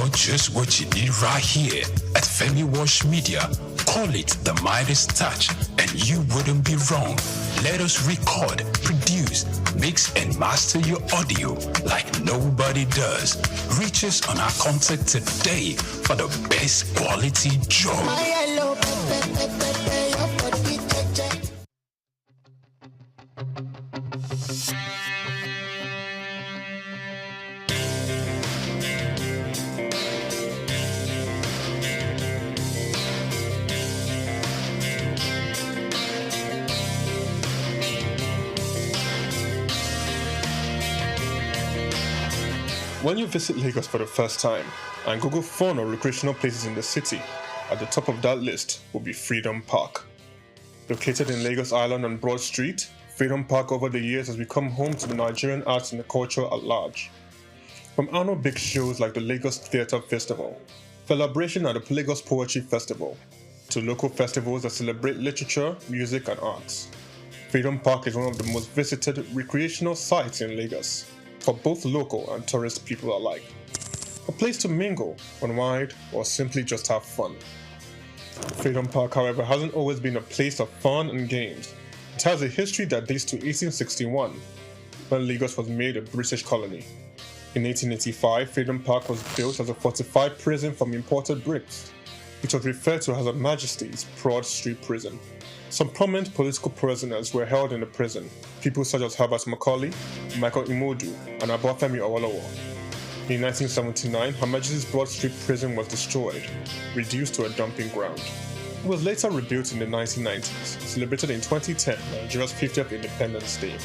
got just what you need right here at Femi Wash Media. Call it the Midas touch, and you wouldn't be wrong. Let us record, produce, mix, and master your audio like nobody does. Reach us on our contact today for the best quality job. When you visit Lagos for the first time and Google fun or recreational places in the city, at the top of that list will be Freedom Park. Located in Lagos Island on Broad Street, Freedom Park over the years has become home to the Nigerian arts and the culture at large. From annual big shows like the Lagos Theatre Festival, Celebration at the Lagos Poetry Festival, to local festivals that celebrate literature, music and arts, Freedom Park is one of the most visited recreational sites in Lagos, for both local and tourist people alike. A place to mingle, unwind, or simply just have fun. Freedom Park, however, hasn't always been a place of fun and games. It has a history that dates to 1861, when Lagos was made a British colony. In 1885, Freedom Park was built as a fortified prison from imported bricks. It was referred to as Her Majesty's Broad Street Prison. Some prominent political prisoners were held in the prison, people such as Herbert Macaulay, Michael Imodu, and Obafemi Awolowo. In 1979, Her Majesty's Broad Street Prison was destroyed, reduced to a dumping ground. It was later rebuilt in the 1990s, celebrated in 2010, Nigeria's 50th Independence Day.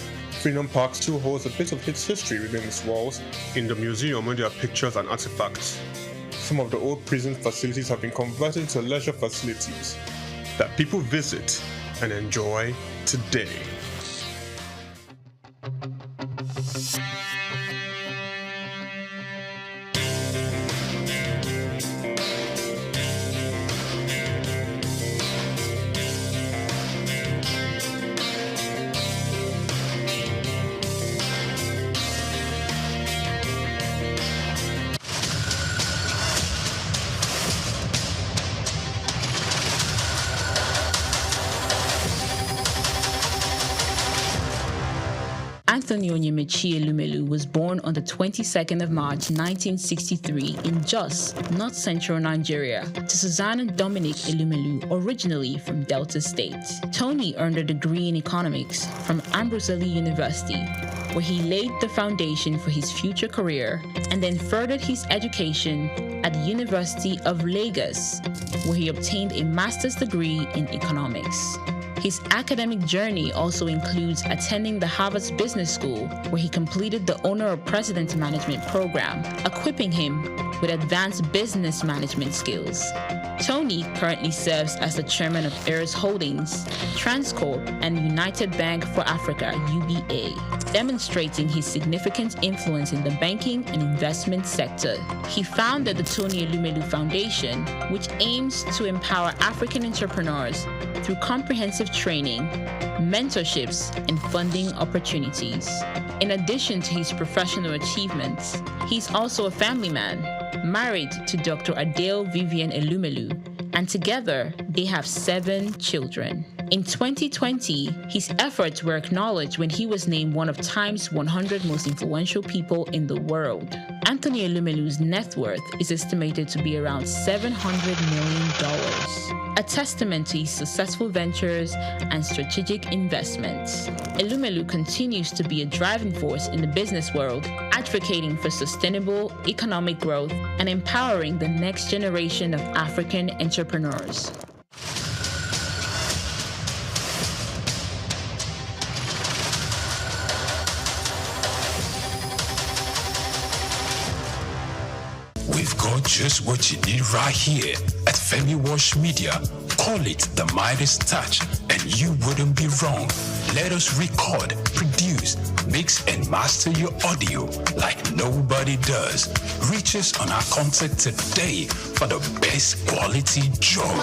Freedom Park still holds a bit of its history within its walls. In the museum, where there are pictures and artifacts. Some of the old prison facilities have been converted into leisure facilities that people visit and enjoy today. Anthony Onyemaechi Elumelu was born on the 22nd of March 1963 in Jos, North Central Nigeria, to Susanna Dominic Elumelu, originally from Delta State. Tony earned a degree in economics from Ambrosely University, where he laid the foundation for his future career, and then furthered his education at the University of Lagos, where he obtained a master's degree in economics. His academic journey also includes attending the Harvard Business School, where he completed the Owner of President Management program, equipping him with advanced business management skills. Tony currently serves as the chairman of Heirs Holdings, Transcorp, and United Bank for Africa, UBA, demonstrating his significant influence in the banking and investment sector. He founded the Tony Elumelu Foundation, which aims to empower African entrepreneurs through comprehensive training, mentorships, and funding opportunities. In addition to his professional achievements, he's also a family man, married to Dr. Adele Vivian Elumelu, and together they have 7 children. In 2020, his efforts were acknowledged when he was named one of Time's 100 most influential people in the world. Anthony Elumelu's net worth is estimated to be around $700 million, a testament to his successful ventures and strategic investments. Elumelu continues to be a driving force in the business world, advocating for sustainable economic growth and empowering the next generation of African entrepreneurs. We've got just what you need right here at Femi Wash Media. Call it the Midas touch, and you wouldn't be wrong. Let us record, produce, mix, and master your audio like nobody does. Reach us on our contact today for the best quality job.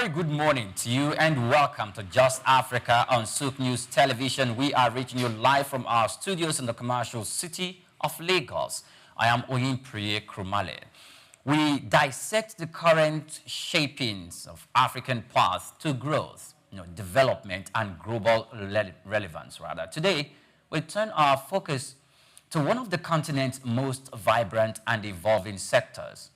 very good morning to you and welcome to Just Africa on Souqnews Television. We are reaching you live from our studios in the commercial city of Lagos. I am Oyinpriye Krumale. We dissect the current shapings of African path to growth, development and global relevance rather. Today, we turn our focus to one of the continent's most vibrant and evolving sectors,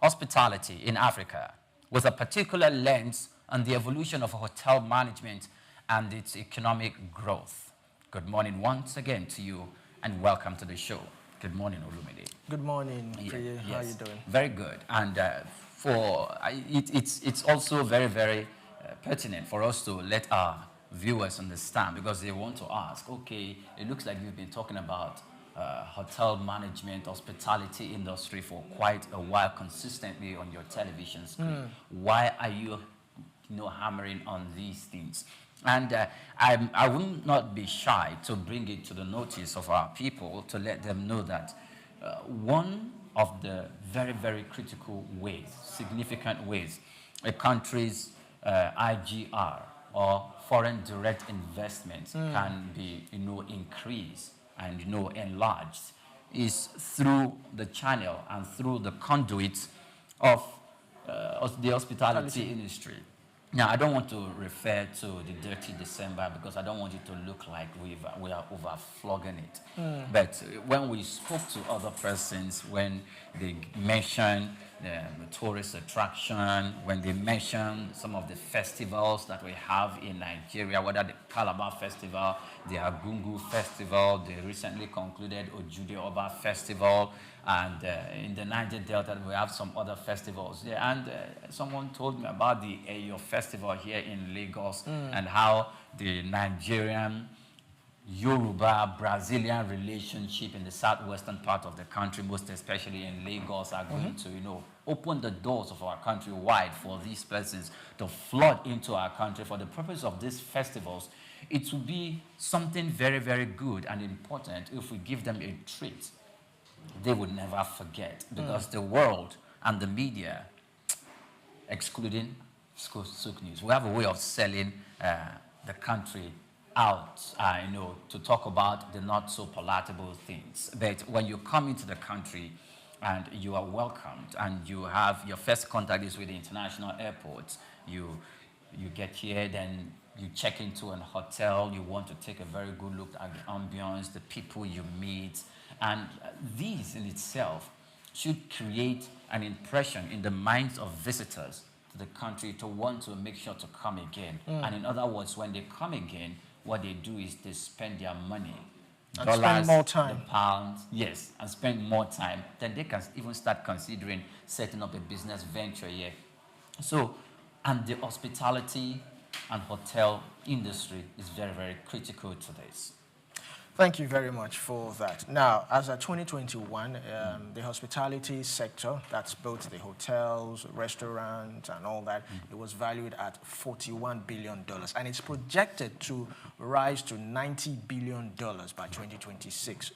hospitality in Africa, with a particular lens on the evolution of hotel management and its economic growth. Good morning once again to you and welcome to the show. Good morning, Olumide. Good morning, Priya. How are you doing? Very good. And it's also very, very pertinent for us to let our viewers understand because they want to ask, okay, it looks like you've been talking about hotel management, hospitality industry for quite a while consistently on your television screen. Why are you, hammering on these things? And I will not be shy to bring it to the notice of our people to let them know that one of the very, very critical ways, significant ways, a country's IGR or foreign direct investments can be, increased and enlarged is through the channel and through the conduit of the hospitality industry. Now, I don't want to refer to the dirty December because I don't want it to look like we are overflogging it. But when we spoke to other persons, when they mentioned the tourist attraction, when they mentioned some of the festivals that we have in Nigeria, whether the Calabar Festival, the Agungu Festival, the recently concluded Ojude Oba Festival, and in the Niger Delta, we have some other festivals there. And someone told me about the Eyo Festival here in Lagos and how the Nigerian, Yoruba, Brazilian relationship in the southwestern part of the country, most especially in Lagos, are going to, open the doors of our country wide for these persons to flood into our country for the purpose of these festivals. It will be something very, very good and important if we give them a treat they would never forget, because the world and the media, excluding Souqnews, we have a way of selling the country out, to talk about the not so palatable things. But when you come into the country and you are welcomed and you have your first contact is with the international airports, you get here, then you check into a hotel, you want to take a very good look at the ambience, the people you meet, and these in itself should create an impression in the minds of visitors to the country to want to make sure to come again. And in other words, when they come again, what they do is they spend their money, and dollars, spend more time, the pounds, yes, and spend more time. Then they can even start considering setting up a business venture here. So, and the hospitality and hotel industry is very, very critical to this. Thank you very much for that. Now, as of 2021, the hospitality sector, that's both the hotels, restaurants, and all that, it was valued at $41 billion. And it's projected to rise to $90 billion by 2026.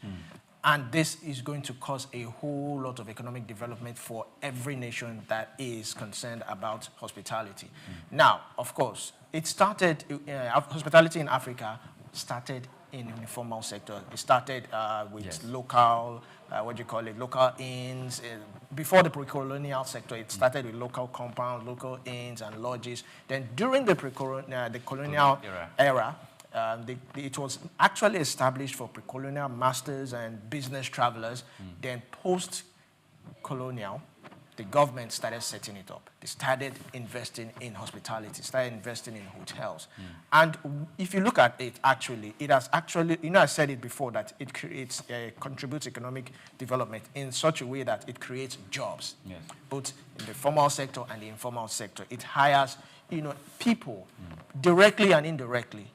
And this is going to cause a whole lot of economic development for every nation that is concerned about hospitality. Now, of course, it started, hospitality in Africa started in the informal sector. It started with local, local inns. Before the pre-colonial sector, it started with local compounds, local inns and lodges. Then during the colonial era, it was actually established for pre-colonial masters and business travelers. Then post-colonial, the government started setting it up. They started investing in hospitality, started investing in hotels. And if you look at it, actually, it has actually, I said it before, that it creates, contributes economic development in such a way that it creates jobs, both in the formal sector and the informal sector. It hires, people directly and indirectly.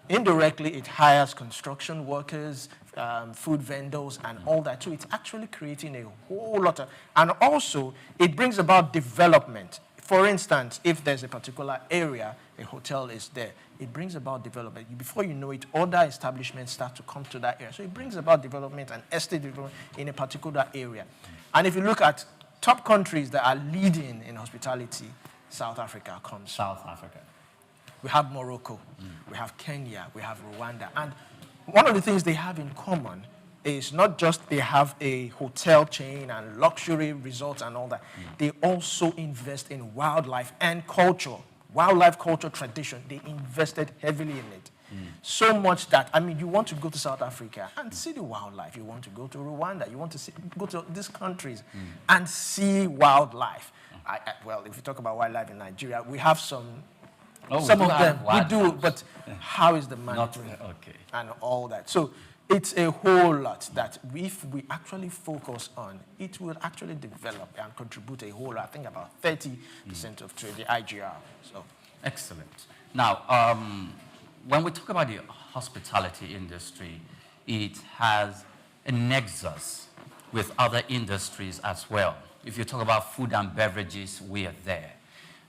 Indirectly, it hires construction workers, food vendors, and all that. So it's actually creating a whole lot of, and also it brings about development. For instance, if there's a particular area, a hotel is there, it brings about development. Before you know it, other establishments start to come to that area. So it brings about development and estate development in a particular area. And if you look at top countries that are leading in hospitality, South Africa comes. South Africa. We have Morocco, we have Kenya, we have Rwanda. And one of the things they have in common is not just they have a hotel chain and luxury resorts and all that. They also invest in wildlife and culture. Wildlife, culture, tradition. They invested heavily in it. So much that, I mean, you want to go to South Africa and see the wildlife. You want to go to Rwanda. You want to go to these countries and see wildlife. Well, if you talk about wildlife in Nigeria, we have some of them. We do, but how is the management and all that? So it's a whole lot that if we actually focus on, it will actually develop and contribute a whole lot. I think about 30% of the IGR. So excellent. Now, when we talk about the hospitality industry, it has a nexus with other industries as well. If you talk about food and beverages, we are there.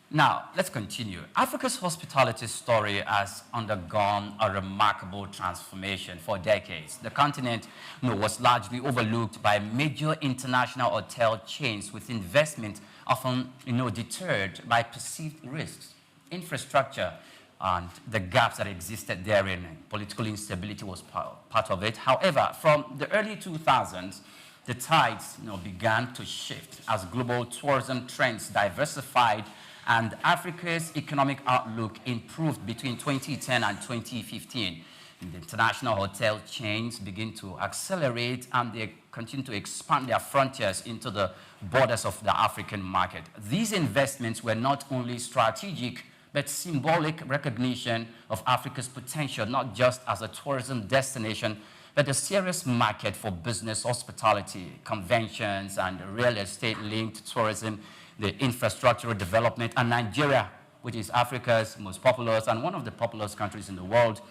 Now, let's continue. Africa's hospitality story has undergone a remarkable transformation for decades. The continent was largely overlooked by major international hotel chains, with investment often deterred by perceived risks, infrastructure, and the gaps that existed therein. Political instability was part of it. However, from the early 2000s, the tides began to shift as global tourism trends diversified and Africa's economic outlook improved between 2010 and 2015. The international hotel chains begin to accelerate and they continue to expand their frontiers into the borders of the African market. These investments were not only strategic, but symbolic recognition of Africa's potential, not just as a tourism destination, but a serious market for business, hospitality, conventions, and real estate-linked tourism, the infrastructural development, and Nigeria, which is Africa's most populous and one of the populous countries in the world,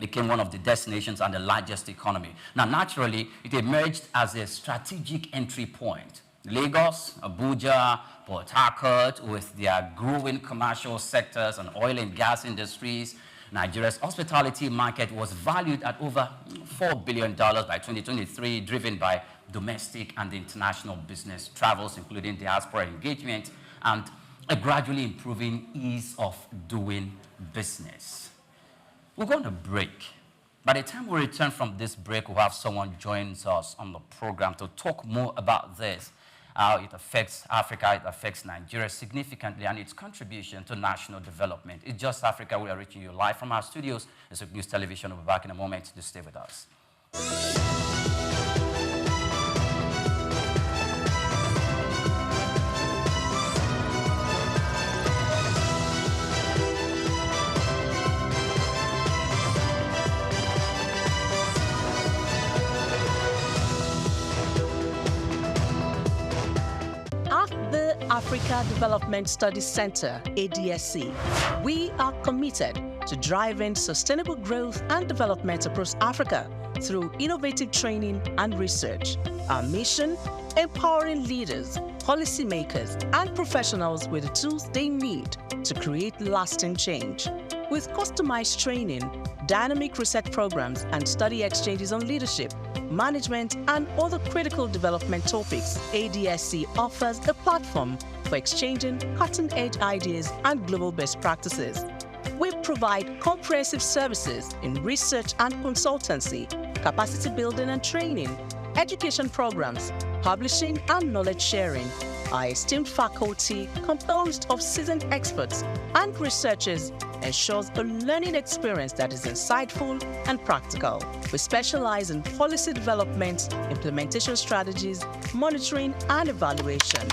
became one of the destinations and the largest economy. Now, naturally, it emerged as a strategic entry point. Lagos, Abuja, Port Harcourt, with their growing commercial sectors and oil and gas industries, Nigeria's hospitality market was valued at over $4 billion by 2023, driven by domestic and international business travels, including diaspora engagement, and a gradually improving ease of doing business. We're going to break. By the time we return from this break, we'll have someone join us on the program to talk more about this, how it affects Africa, it affects Nigeria significantly, and its contribution to national development. It's Just Africa. We are reaching you live from our studios. It's Souqnews Television. We'll be back in a moment. To stay with us. Africa Development Studies Center, ADSC. We are committed to driving sustainable growth and development across Africa through innovative training and research. Our mission: empowering leaders, policymakers, and professionals with the tools they need to create lasting change. With customized training, dynamic research programs, and study exchanges on leadership, management, and other critical development topics, ADSC offers a platform for exchanging cutting-edge ideas and global best practices. We provide comprehensive services in research and consultancy, capacity building and training, education programs, publishing, and knowledge sharing. Our esteemed faculty, composed of seasoned experts and researchers, ensures a learning experience that is insightful and practical. We specialize in policy development, implementation strategies, monitoring, and evaluation.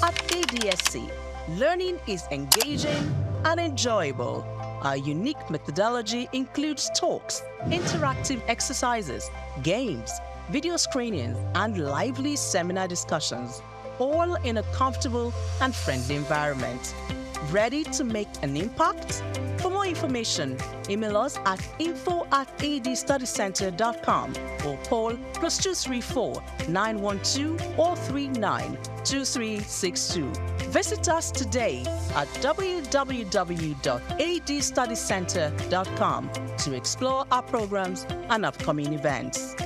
At ADSC, learning is engaging and enjoyable. Our unique methodology includes talks, interactive exercises, games, video screenings, and lively seminar discussions, all in a comfortable and friendly environment. Ready to make an impact? For more information, email us at info@adstudycenter.com or call +234 912 439 2362. Visit us today at www.adstudycenter.com to explore our programs and upcoming events.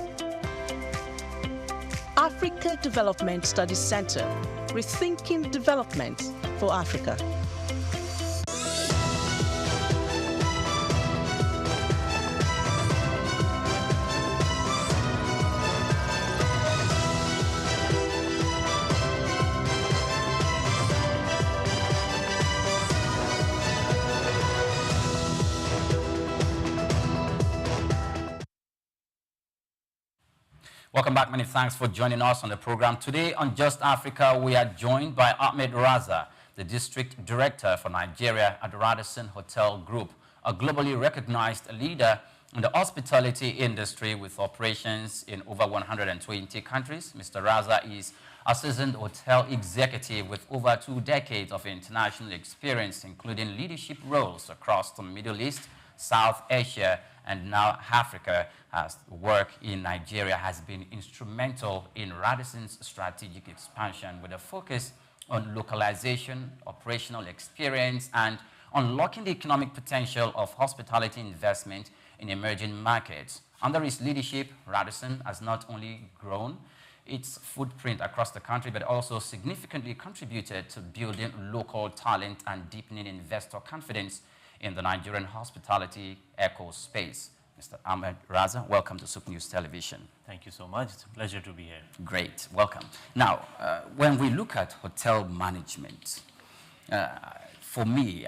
Africa Development Studies Center, rethinking development for Africa. Welcome back. Many thanks for joining us on the program. Today on Just Africa, we are joined by Ahmed Raza, the District Director for Nigeria at the Radisson Hotel Group, a globally recognized leader in the hospitality industry with operations in over 120 countries. Mr. Raza is a seasoned hotel executive with over 2 decades of international experience, including leadership roles across the Middle East, South Asia, and now Africa. As work in Nigeria has been instrumental in Radisson's strategic expansion with a focus on localization, operational experience, and unlocking the economic potential of hospitality investment in emerging markets. Under his leadership, Radisson has not only grown its footprint across the country, but also significantly contributed to building local talent and deepening investor confidence in the Nigerian hospitality eco space. Mr. Ahmed Raza, welcome to Souqnews Television. Thank you so much. It's a pleasure to be here. Great, welcome. Now, when we look at hotel management, for me,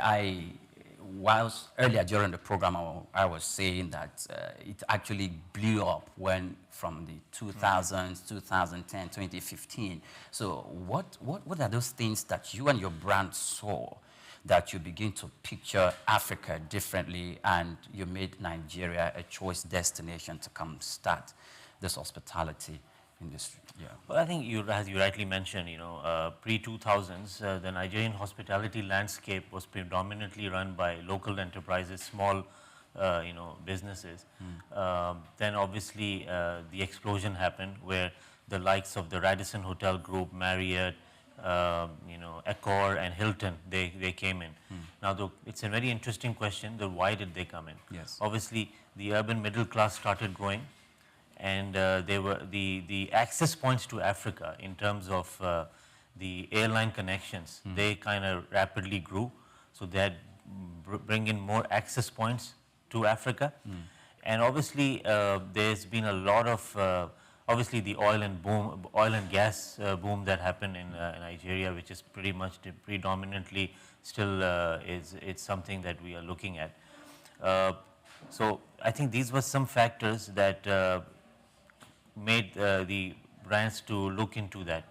whilst earlier during the program, I was saying that it actually blew up when from the 2000s, 2010, 2015. So what are those things that you and your brand saw that you begin to picture Africa differently and you made Nigeria a choice destination to come start this hospitality industry? Yeah. Well, I think as you rightly mentioned, pre-2000s, the Nigerian hospitality landscape was predominantly run by local enterprises, small, businesses. Then obviously the explosion happened where the likes of the Radisson Hotel Group, Marriott, Accor and Hilton, they came in. Now, it's a very interesting question, why did they come in? Yes. Obviously, the urban middle class started growing, and they were the access points to Africa in terms of the airline connections, they kind of rapidly grew. So they had bring in more access points to Africa. And obviously, there's been a lot of obviously the oil and gas boom that happened in Nigeria, which is pretty much predominantly still it's something that we are looking at. So I think these were some factors that made the brands to look into that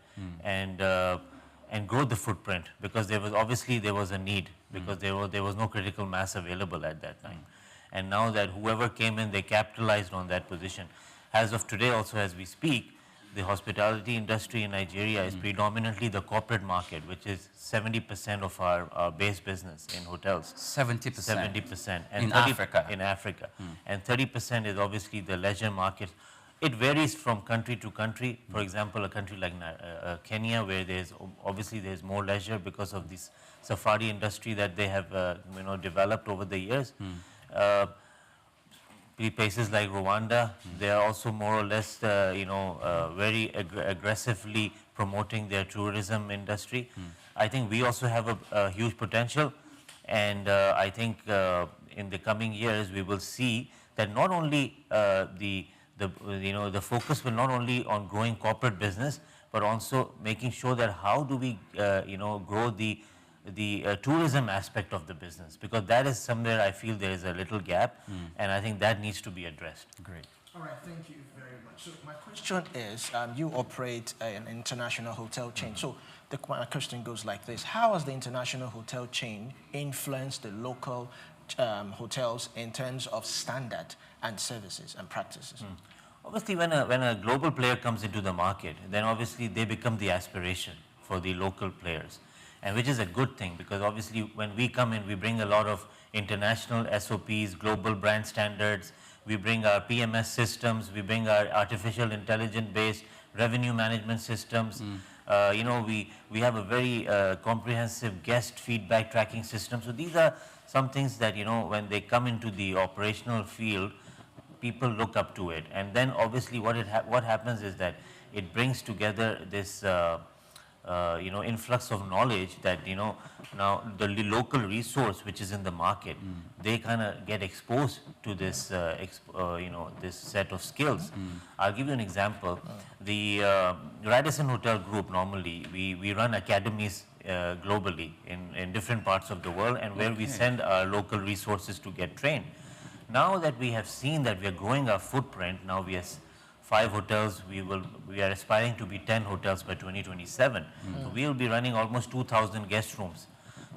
and grow the footprint, because there was a need, because there was no critical mass available at that time. And now that whoever came in, they capitalized on that position. As of today, also as we speak, the hospitality industry in Nigeria is predominantly the corporate market, which is 70% of our base business in hotels. 70%? 70%. And in Africa? In Africa. And 30% is obviously the leisure market. It varies from country to country. For example, a country like Kenya, where there's more leisure because of this safari industry that they have developed over the years. Places like Rwanda, they are also more or less, very aggressively promoting their tourism industry. I think we also have a huge potential, and I think in the coming years we will see that not only the focus will not only on growing corporate business, but also making sure that how do we grow the tourism aspect of the business, because that is somewhere I feel there is a little gap, and I think that needs to be addressed. Great. All right, thank you very much. So my question is, you operate an international hotel chain. So my question goes like this: how has the international hotel chain influenced the local hotels in terms of standard and services and practices? Obviously, when a global player comes into the market, then obviously they become the aspiration for the local players. And which is a good thing, because obviously when we come in, we bring a lot of international SOPs, global brand standards, we bring our PMS systems, we bring our artificial intelligence based revenue management systems. We have a very comprehensive guest feedback tracking system. So these are some things that, when they come into the operational field, people look up to it. And then obviously what happens is that it brings together this influx of knowledge that, now the local resource which is in the market, they kind of get exposed to this, this set of skills. I'll give you an example. The Radisson Hotel Group, normally, we run academies globally in different parts of the world, and where we send our local resources to get trained. Now that we have seen that we are growing our footprint, now we are 5 hotels. We are aspiring to be 10 hotels by 2027. So we will be running almost 2,000 guest rooms.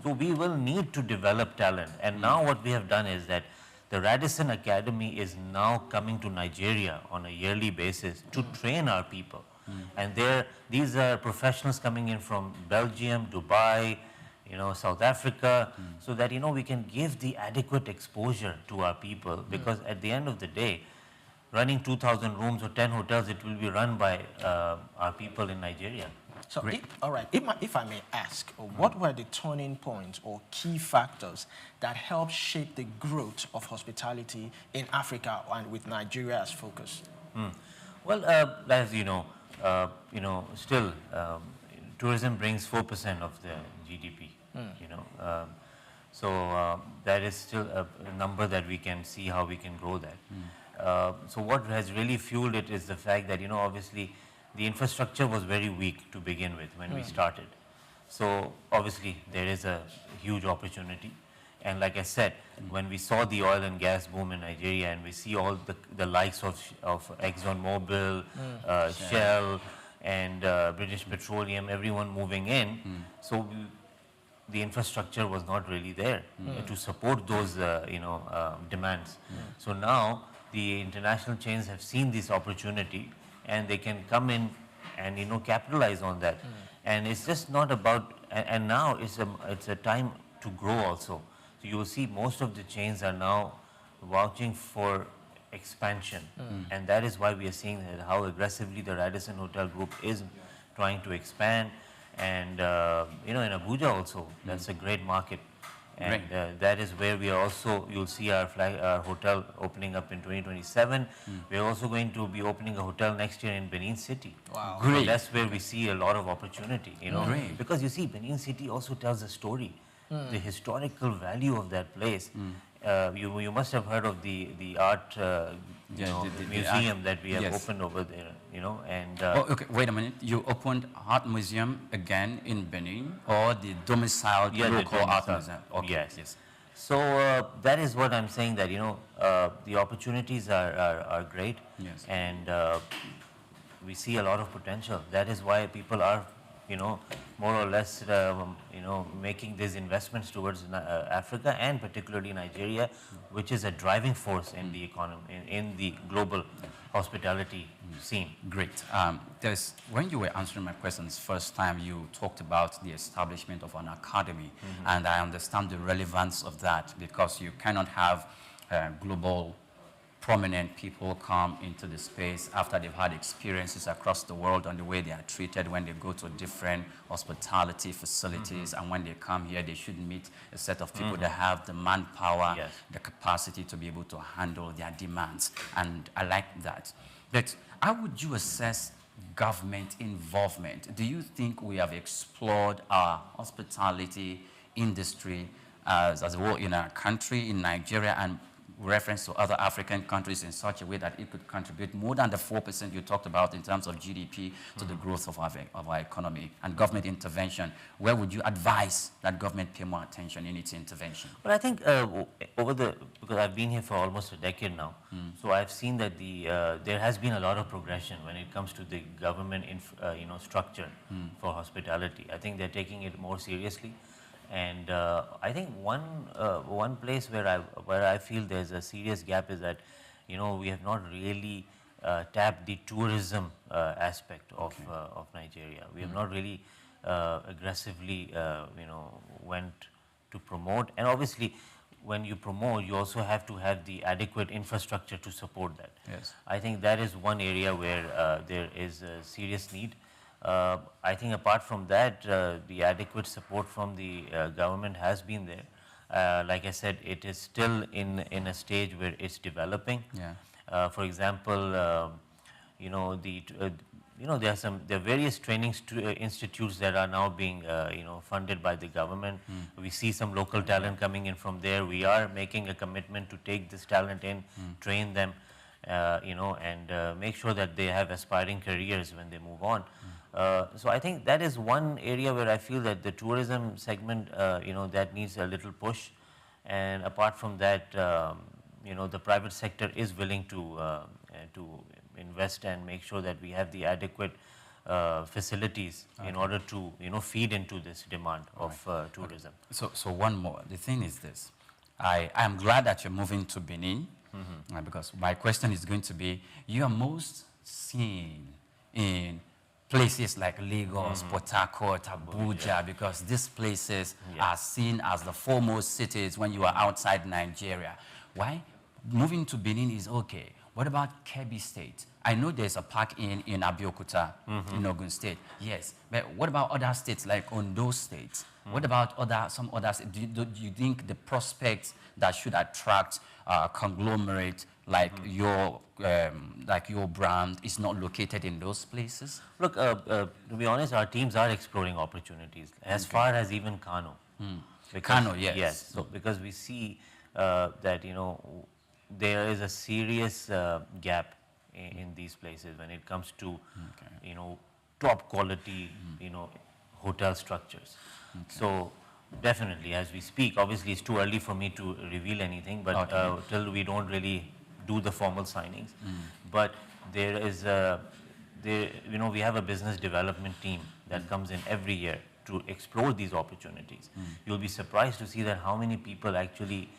So we will need to develop talent. And now what we have done is that the Radisson Academy is now coming to Nigeria on a yearly basis to train our people. And these are professionals coming in from Belgium, Dubai, South Africa, so that, we can give the adequate exposure to our people, because at the end of the day, running 2,000 rooms or 10 hotels, it will be run by our people in Nigeria. So, if I may ask, what were the turning points or key factors that helped shape the growth of hospitality in Africa and with Nigeria as focus? Well, as you know, still tourism brings 4% of the GDP. So that is still a number that we can see how we can grow that. So what has really fueled it is the fact that, obviously the infrastructure was very weak to begin with when we started. So obviously there is a huge opportunity. And like I said, when we saw the oil and gas boom in Nigeria, and we see all the likes of ExxonMobil, Shell, and British Petroleum, everyone moving in, so the infrastructure was not really there to support those demands. So now the international chains have seen this opportunity, and they can come in and capitalize on that. And it's just not about, and now it's a time to grow also. So you will see most of the chains are now vouching for expansion, and that is why we are seeing how aggressively the Radisson Hotel Group is trying to expand. And in Abuja also, that's a great market, and that is where we are also. You'll see our hotel opening up in 2027. We're also going to be opening a hotel next year in Benin City. Wow, great! So that's where we see a lot of opportunity. Because you see, Benin City also tells a story. The historical value of that place. You must have heard of the art museum that we have opened over there, and... okay, wait a minute. You opened art museum again in Benin, or the domiciled local art museum? Okay. Yes. So that is what I'm saying, that, the opportunities are great. Yes. And we see a lot of potential. That is why people are more or less, making these investments towards Africa, and particularly Nigeria, which is a driving force in the economy, in the global hospitality scene. Great. When you were answering my questions first time, you talked about the establishment of an academy, and I understand the relevance of that, because you cannot have global prominent people come into the space after they've had experiences across the world on the way they are treated when they go to different hospitality facilities, and when they come here, they should meet a set of people that have the manpower, the capacity to be able to handle their demands, and I like that. But how would you assess government involvement? Do you think we have explored our hospitality industry as a whole in our country, in Nigeria, and reference to other African countries in such a way that it could contribute more than the 4% you talked about in terms of GDP to the growth of our economy? And government intervention, where would you advise that government pay more attention in its intervention? Well, I think because I've been here for almost a decade now, so I've seen that there has been a lot of progression when it comes to the government structure for hospitality. I think they're taking it more seriously. And I think one place where I feel there's a serious gap is that, we have not really tapped the tourism aspect of Nigeria. We have not really aggressively, went to promote. And obviously, when you promote, you also have to have the adequate infrastructure to support that. Yes. I think that is one area where there is a serious need. I think apart from that, the adequate support from the government has been there. Like I said, it is still in a stage where it's developing. Yeah. For example, there are various training institutes that are now being funded by the government. We see some local talent coming in from there. We are making a commitment to take this talent in, train them, and make sure that they have aspiring careers when they move on. So I think that is one area where I feel that the tourism segment, that needs a little push. And apart from that, the private sector is willing to invest and make sure that we have the adequate facilities in order to, feed into this demand of tourism. So one more. The thing is this. I am glad that you're moving to Benin because my question is going to be, you are most seen in places like Lagos, Port Harcourt, Abuja, because these places are seen as the foremost cities when you are outside Nigeria. Why? Moving to Benin is okay. What about Kebbi State? I know there's a park in Abeokuta, in Ogun State. Yes, but what about other states like Ondo State? What about some other states? Do you think the prospects that should attract conglomerate like your brand is not located in those places? Look, to be honest, our teams are exploring opportunities as far as even Kano. Kano, yes. Yes, so because we see that, there is a serious gap in these places when it comes to, top quality, hotel structures. So definitely, as we speak, obviously it's too early for me to reveal anything, but till we don't really do the formal signings. But there is we have a business development team that comes in every year to explore these opportunities. You'll be surprised to see that how many people actually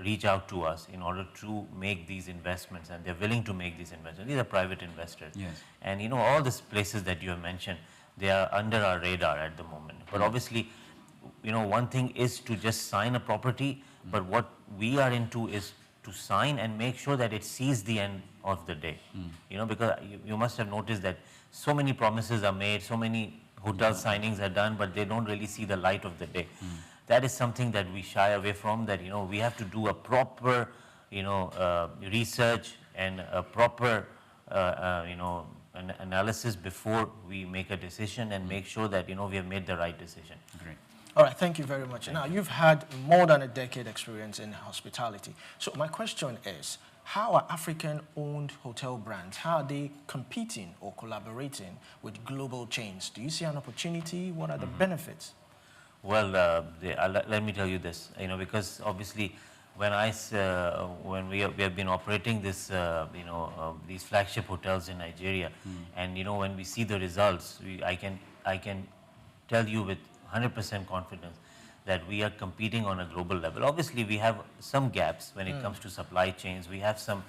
reach out to us in order to make these investments, and they're willing to make these investments. These are private investors. Yes. And all these places that you have mentioned, they are under our radar at the moment. But obviously, one thing is to just sign a property, but what we are into is to sign and make sure that it sees the end of the day. Because you must have noticed that so many promises are made, so many hotel signings are done, but they don't really see the light of the day. That is something that we shy away from, that, we have to do a proper, research and a proper, an analysis before we make a decision and make sure that, we have made the right decision. Great. All right, thank you very much. Now, you've had more than a decade experience in hospitality. So my question is, how are African-owned hotel brands, how are they competing or collaborating with global chains? Do you see an opportunity? What are the benefits? Well, let me tell you this, because obviously when when we have been operating this, these flagship hotels in Nigeria, and when we see the results, I can tell you with 100% confidence that we are competing on a global level. Obviously, we have some gaps when it comes to supply chains. We have some,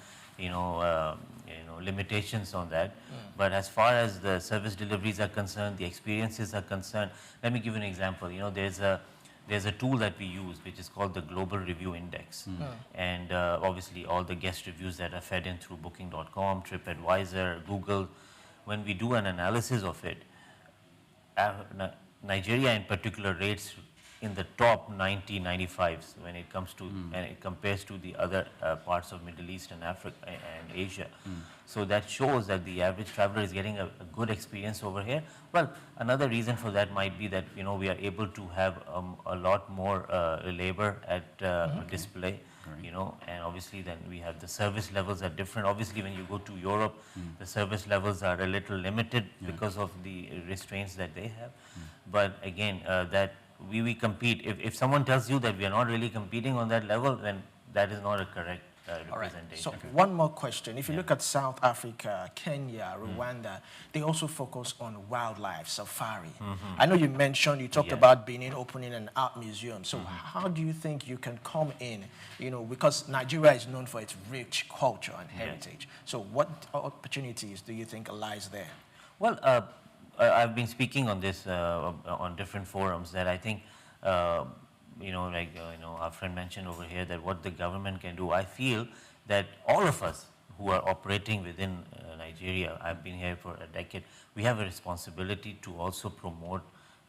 limitations on that. But as far as the service deliveries are concerned, the experiences are concerned, let me give you an example. There's a tool that we use which is called the Global Review Index. And obviously all the guest reviews that are fed in through Booking.com, TripAdvisor, Google, when we do an analysis of it, Nigeria in particular rates in the top 90, 95s when it comes to, and it compares to the other parts of Middle East and Africa and Asia. So that shows that the average traveler is getting a good experience over here. Well, another reason for that might be that, we are able to have a lot more labor at display. And obviously then we have the service levels are different. Obviously when you go to Europe, the service levels are a little limited because of the restraints that they have. But again, that we compete. If someone tells you that we are not really competing on that level, then that is not a correct representation. So one more question. If you look at South Africa, Kenya, Rwanda, they also focus on wildlife, safari. I know you mentioned, you talked about Benin opening an art museum. So how do you think you can come in, because Nigeria is known for its rich culture and heritage. So what opportunities do you think lies there? Well, I've been speaking on this on different forums that I think, our friend mentioned over here that what the government can do. I feel that all of us who are operating within Nigeria, I've been here for a decade, we have a responsibility to also promote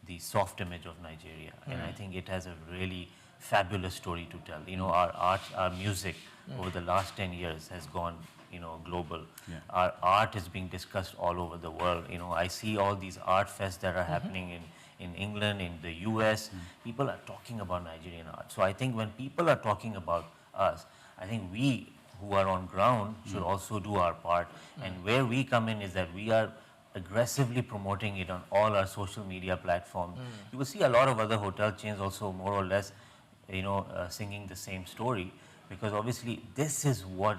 the soft image of Nigeria. And I think it has a really fabulous story to tell. Our art, our music over the last 10 years has gone global. Our art is being discussed all over the world. I see all these art fests that are happening in England, in the US. People are talking about Nigerian art. So I think when people are talking about us, I think we who are on ground should also do our part. And where we come in is that we are aggressively promoting it on all our social media platforms. You will see a lot of other hotel chains also more or less, singing the same story, because obviously this is what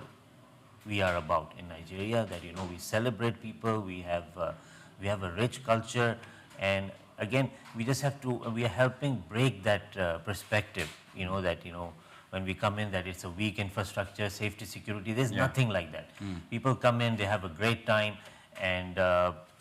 we are about in Nigeria, that, you know, we celebrate people, we have a rich culture, and again, we just have to, we are helping break that perspective, you know, that, you know, when we come in that it's a weak infrastructure, safety, security, there's nothing like that. People come in, they have a great time, and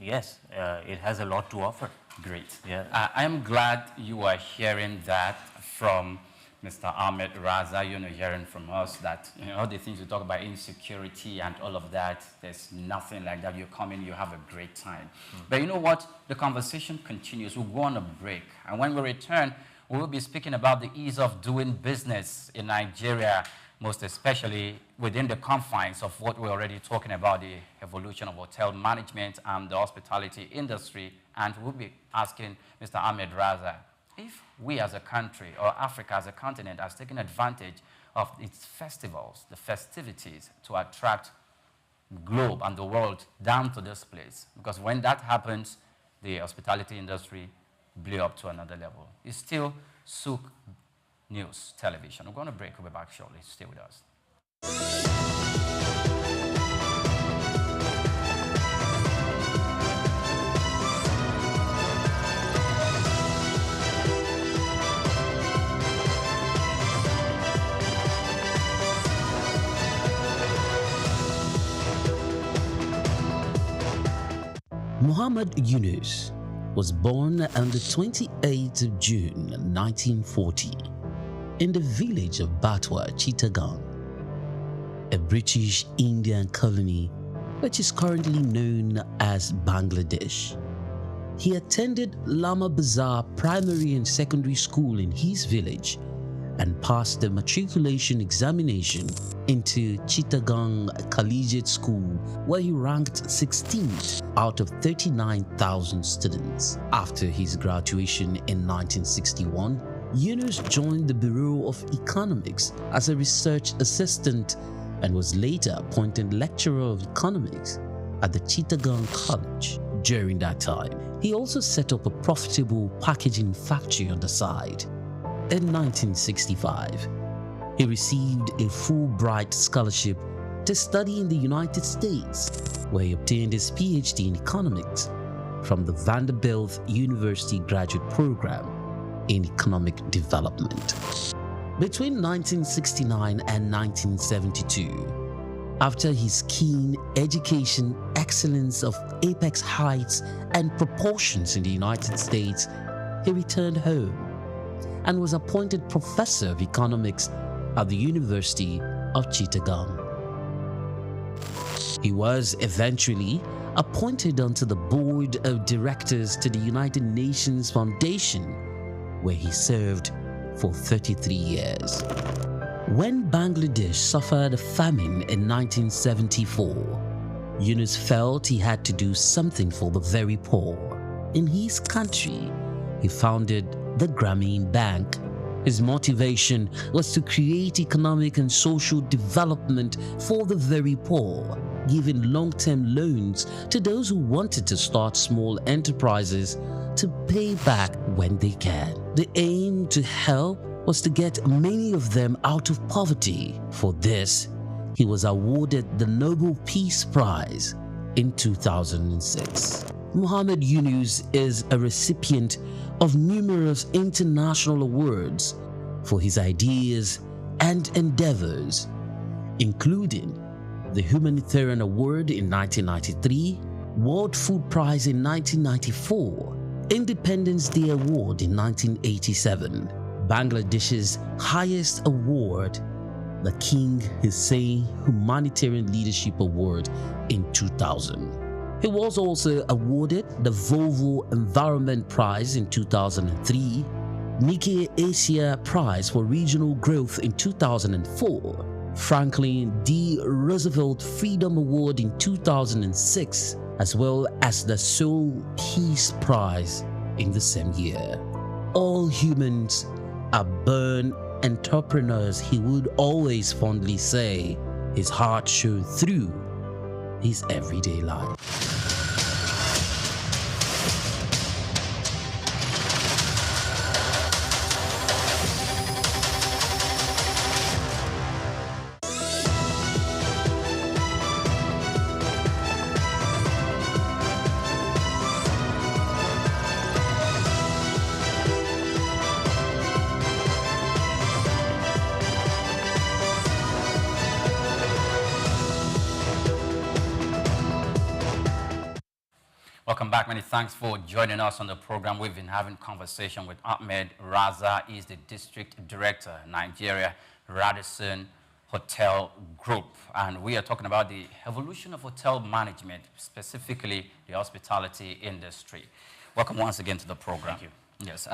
yes, it has a lot to offer. Great. Yeah. I am glad you are hearing that from Mr. Ahmed Raza. You're not hearing from us that, you know, all the things you talk about, insecurity and all of that, there's nothing like that. You come in, you have a great time. But you know what? The conversation continues. We'll go on a break. And when we return, we will be speaking about the ease of doing business in Nigeria, most especially within the confines of what we're already talking about, the evolution of hotel management and the hospitality industry. And we'll be asking Mr. Ahmed Raza, if we as a country or Africa as a continent has taken advantage of its festivals, the festivities, to attract the globe and the world down to this place. Because when that happens, the hospitality industry blew up to another level. It's still Souq News Television. We're going to break. We'll be back shortly. Stay with us. Muhammad Yunus was born on the 28th of June 1940 in the village of Batwa, Chittagong, a British Indian colony which is currently known as Bangladesh. He attended Lama Bazar Primary and Secondary School in his village and passed the matriculation examination into Chittagong Collegiate School, where he ranked 16th out of 39,000 students. After his graduation in 1961, Yunus joined the Bureau of Economics as a research assistant and was later appointed lecturer of economics at the Chittagong College. During that time, he also set up a profitable packaging factory on the side. In 1965, he received a Fulbright scholarship to study in the United States, where he obtained his PhD in economics from the Vanderbilt University Graduate Program in Economic Development. Between 1969 and 1972, after his keen education excellence of apex heights and proportions in the United States, he returned home and was appointed professor of economics at the University of Chittagong. He was eventually appointed onto the board of directors to the United Nations Foundation, where he served for 33 years. When Bangladesh suffered a famine in 1974, Yunus felt he had to do something for the very poor. In his country, he founded the Grameen Bank. His motivation was to create economic and social development for the very poor, giving long-term loans to those who wanted to start small enterprises to pay back when they can. The aim to help was to get many of them out of poverty. For this, he was awarded the Nobel Peace Prize in 2006. Muhammad Yunus is a recipient of numerous international awards for his ideas and endeavors, including the Humanitarian Award in 1993, World Food Prize in 1994, Independence Day Award in 1987, Bangladesh's highest award, the King Hussein Humanitarian Leadership Award in 2000. He was also awarded the Volvo Environment Prize in 2003, Nikkei Asia Prize for Regional Growth in 2004, Franklin D. Roosevelt Freedom Award in 2006, as well as the Seoul Peace Prize in the same year. All humans are born entrepreneurs, he would always fondly say. His heart showed through his everyday life. Welcome back. Many thanks for joining us on the program. We've been having conversation with Ahmed Raza. He's the District Director, Nigeria, Radisson Hotel Group. And we are talking about the evolution of hotel management, specifically the hospitality industry. Welcome once again to the program. Thank you. Yes,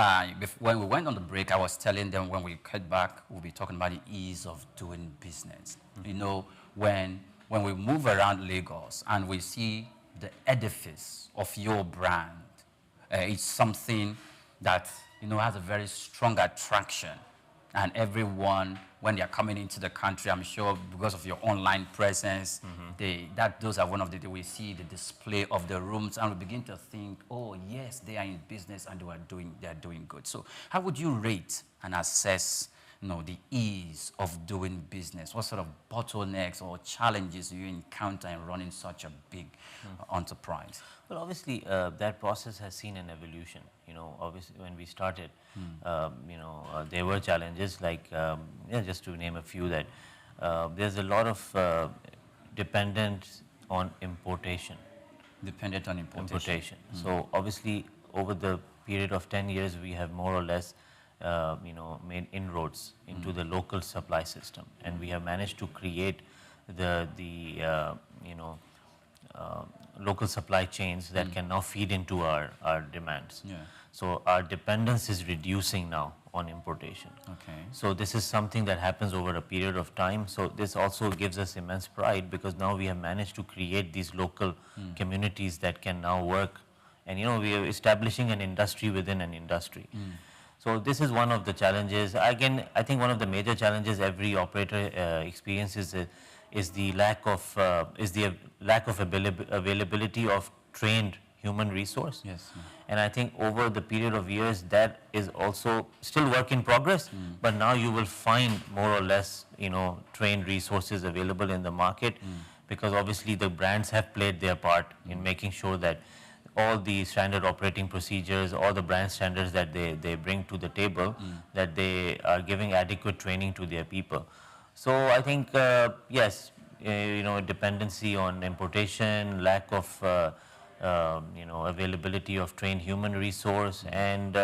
when we went on the break, I was telling them when we cut back, we'll be talking about the ease of doing business. You know, when we move around Lagos and we see the edifice of your brand, it's something that, you know, has a very strong attraction. And everyone, when they're coming into the country, I'm sure because of your online presence, those are one of the, we see the display of the rooms and we begin to think, oh yes, they are in business and they are doing good. So how would you rate and assess, you know, the ease of doing business? What sort of bottlenecks or challenges do you encounter in running such a big enterprise? Well, obviously, that process has seen an evolution. You know, obviously, when we started, you know, there were challenges like, just to name a few, that there's a lot of dependence on importation. Dependent on importation. So obviously, over the period of 10 years, we have more or less, you know, made inroads into the local supply system, and we have managed to create the you know, local supply chains that can now feed into our demands. Yeah. So our dependence is reducing now on importation. Okay. So this is something that happens over a period of time. So this also gives us immense pride because now we have managed to create these local communities that can now work, and you know, we are establishing an industry within an industry. So this is one of the challenges. Again, I think one of the major challenges every operator experiences is the lack of availability of trained human resource. Yes. And I think over the period of years, that is also still work in progress. But now you will find more or less, you know, trained resources available in the market, because obviously the brands have played their part in making sure that all the standard operating procedures, all the brand standards that they bring to the table, that they are giving adequate training to their people. So I think, yes, you know, dependency on importation, lack of, you know, availability of trained human resource, and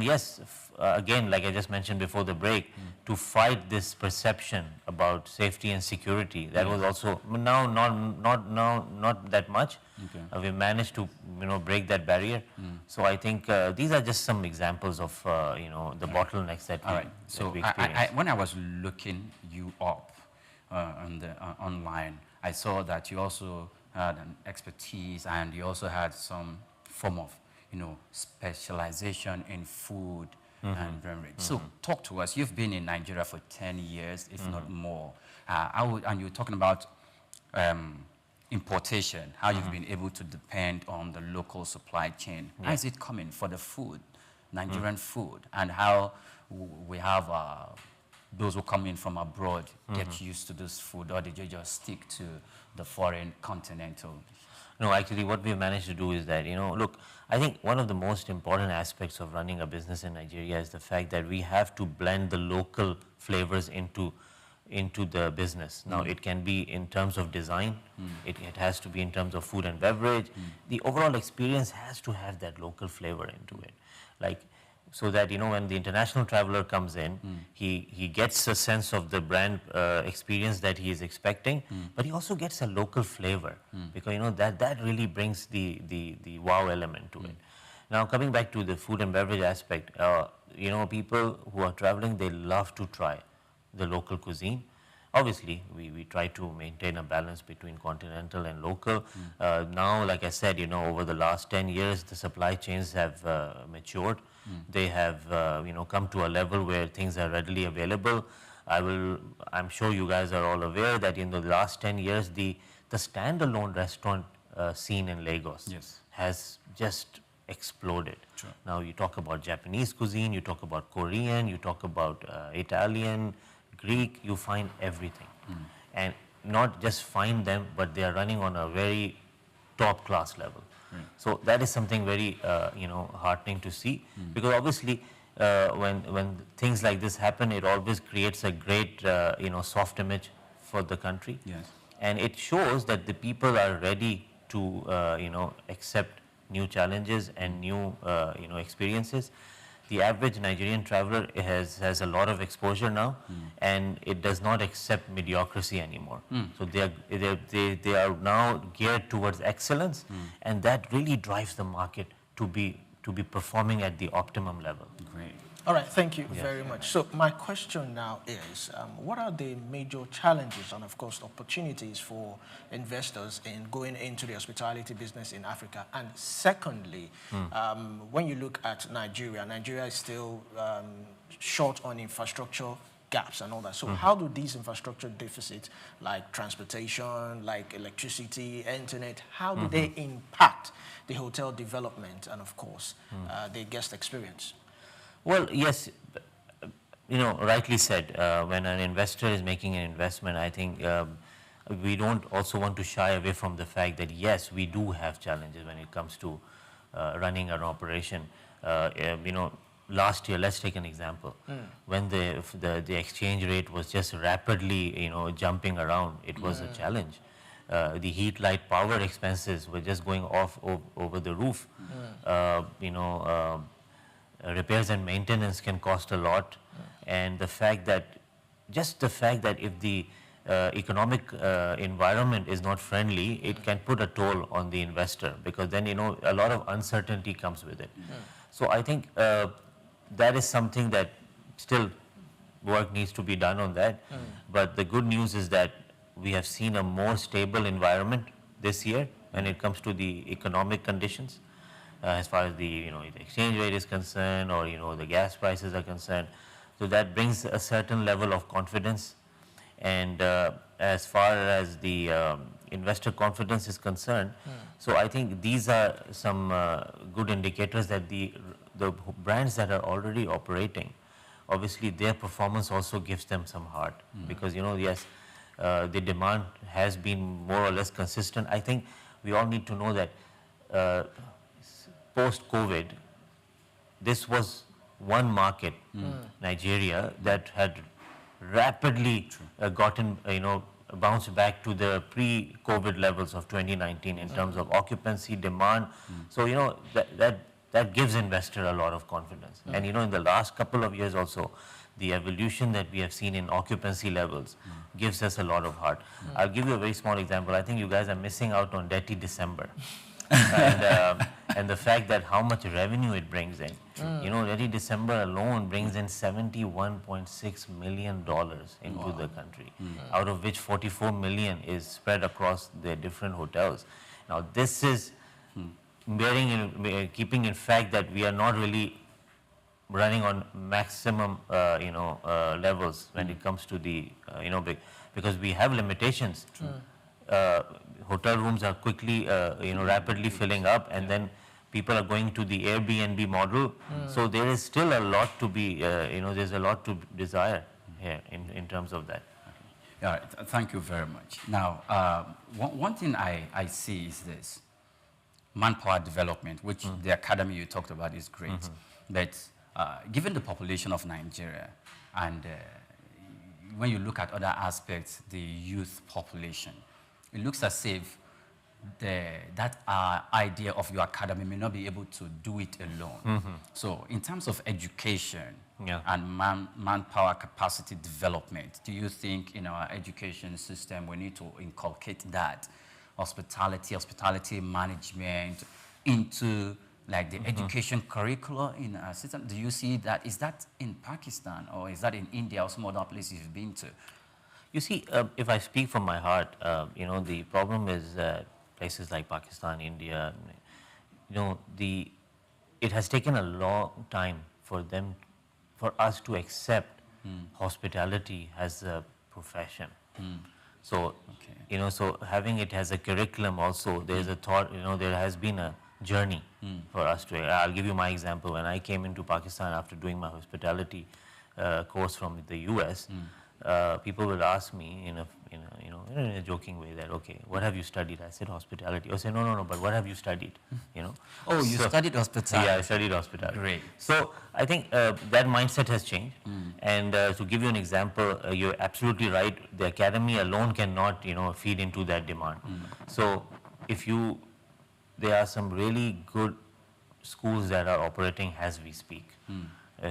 yes, again, like I just mentioned before the break, to fight this perception about safety and security, that was also now not that much. Okay. We managed to, you know, break that barrier. So I think these are just some examples of you know, the bottlenecks that we experience. When I was looking you up on the online, I saw that you also had an expertise and you also had some form of, you know, specialization in food and beverage. So talk to us. You've been in Nigeria for 10 years, if not more. And you're talking about importation, how you've been able to depend on the local supply chain. How is it coming for the food, Nigerian food, and how we have those who come in from abroad get used to this food, or did you just stick to the foreign continental? No, actually what we've managed to do is that, you know, look, I think one of the most important aspects of running a business in Nigeria is the fact that we have to blend the local flavors into the business. Now, it can be in terms of design, it has to be in terms of food and beverage. The overall experience has to have that local flavor into it. Like, so that, you know, when the international traveler comes in, he gets a sense of the brand experience that he is expecting, but he also gets a local flavor, because, you know, that really brings the wow element to it. Now, coming back to the food and beverage aspect, you know, people who are traveling, they love to try the local cuisine. Obviously, we try to maintain a balance between continental and local. Now, like I said, you know, over the last 10 years, the supply chains have matured. They have, you know, come to a level where things are readily available. I'm sure you guys are all aware that in the last 10 years, the standalone restaurant scene in Lagos has just exploded. Sure. Now, you talk about Japanese cuisine, you talk about Korean, you talk about Italian, Greek, you find everything. And not just find them, but they are running on a very top class level. So that is something very, you know, heartening to see, because obviously when things like this happen, it always creates a great, you know, soft image for the country. Yes. And it shows that the people are ready to accept new challenges and new experiences. The average Nigerian traveler has a lot of exposure now, and it does not accept mediocrity anymore. So they are now geared towards excellence, and that really drives the market to be performing at the optimum level. Great. All right, thank you very much. So my question now is, what are the major challenges and, of course, opportunities for investors in going into the hospitality business in Africa? And secondly, when you look at Nigeria, Nigeria is still short on infrastructure gaps and all that. So how do these infrastructure deficits, like transportation, like electricity, internet, how do they impact the hotel development and, of course, the guest experience? Well, yes, rightly said. When an investor is making an investment, I think we don't also want to shy away from the fact that, yes, we do have challenges when it comes to running an operation. Last year, let's take an example. When the exchange rate was just rapidly, jumping around, it was a challenge. The heat, light, power expenses were just going off over the roof. Repairs and maintenance can cost a lot, and the fact that if the economic environment is not friendly, it can put a toll on the investor, because then a lot of uncertainty comes with it. So I think that is something that still work needs to be done on that. But the good news is that we have seen a more stable environment this year when it comes to the economic conditions. As far as the the exchange rate is concerned, or the gas prices are concerned, so that brings a certain level of confidence. And as far as the investor confidence is concerned, so I think these are some good indicators that the brands that are already operating, obviously their performance also gives them some heart, because yes, the demand has been more or less consistent. I think we all need to know that post-COVID, this was one market, Nigeria, that had rapidly gotten, bounced back to the pre-COVID levels of 2019 in terms of occupancy, demand. So, that gives investor a lot of confidence. And, in the last couple of years also, the evolution that we have seen in occupancy levels gives us a lot of heart. I'll give you a very small example. I think you guys are missing out on Dirty December. And the fact that how much revenue it brings in. Dirty December alone brings in $71.6 million into the country, out of which 44 million is spread across the different hotels. Now, this is keeping in fact that we are not really running on maximum, levels when it comes to the, because we have limitations. Hotel rooms are quickly, rapidly filling up, and then people are going to the Airbnb model. So there is still a lot to be, there's a lot to desire here in terms of that. Yeah, thank you very much. Now, one thing I see is this. Manpower development, which the academy you talked about is great. But given the population of Nigeria, and when you look at other aspects, the youth population, it looks as if that idea of your academy may not be able to do it alone. So in terms of education and manpower capacity development, do you think in our education system we need to inculcate that hospitality management into like the education curricula in our system? Do you see that? Is that in Pakistan, or is that in India, or some other places you've been to? You see, if I speak from my heart, the problem is places like Pakistan, India, it has taken a long time for us to accept hospitality as a profession. So, so having it as a curriculum also, there's a thought, there has been a journey for us to. I'll give you my example. When I came into Pakistan after doing my hospitality course from the US, people will ask me in a joking way that, okay, what have you studied? I said hospitality. I said, no, but what have you studied? Oh, you studied hospitality? Yeah, I studied hospitality. Great. So I think that mindset has changed. And to give you an example, you're absolutely right. The academy alone cannot, feed into that demand. So there are some really good schools that are operating as we speak.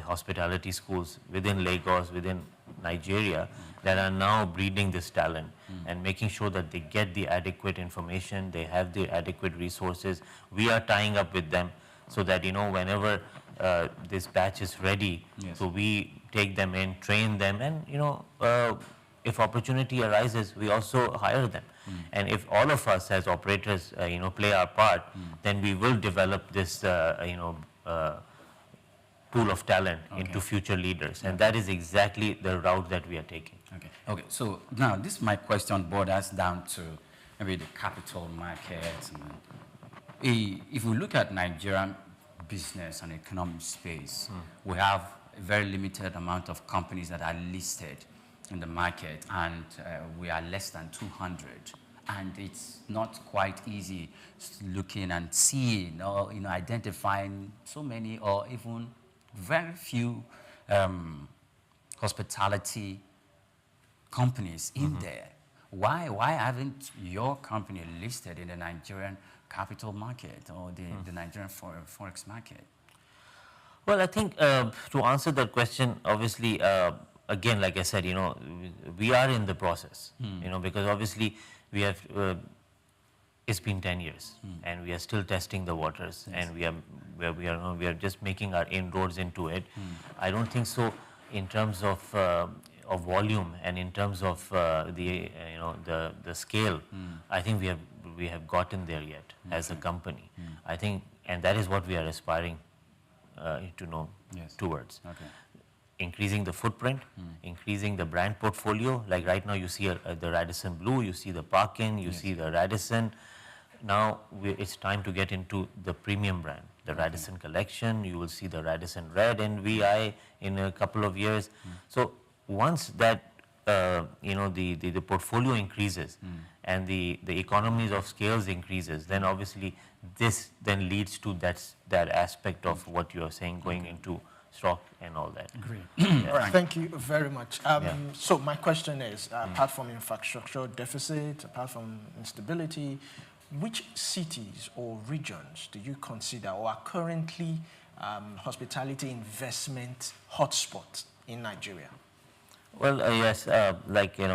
Hospitality schools within Lagos, within Nigeria, that are now breeding this talent and making sure that they get the adequate information, they have the adequate resources. We are tying up with them so that, whenever this batch is ready, so we take them in, train them, and, if opportunity arises, we also hire them. And if all of us as operators, play our part, then we will develop this, pool of talent into future leaders. And that is exactly the route that we are taking. Okay. So now this my question borders down to maybe the capital markets. If we look at Nigerian business and economic space, we have a very limited amount of companies that are listed in the market, and we are less than 200. And it's not quite easy looking and seeing or identifying so many or even very few hospitality companies in there. Why haven't your company listed in the Nigerian capital market or the Nigerian forex market? Well, I think to answer that question, obviously, again, like I said, we are in the process, because obviously we have, it's been 10 years and we are still testing the waters, and we are just making our inroads into it. I don't think so in terms of volume and in terms of the scale. I think we have gotten there yet as a company. I think, and that is what we are aspiring towards. Increasing the footprint, increasing the brand portfolio. Like right now you see the Radisson Blue, you see the Parkin, you see the Radisson. Now it's time to get into the premium brand, the Radisson Collection. You will see the Radisson Red and VI in a couple of years. So once that the portfolio increases and the economies of scales increases, then obviously this then leads to that aspect of what you are saying, going into stock and all that. Great. All right, thank you very much. So my question is, apart from infrastructure deficit, apart from instability, which cities or regions do you consider or are currently hospitality investment hotspots in Nigeria? Well, yes, like, we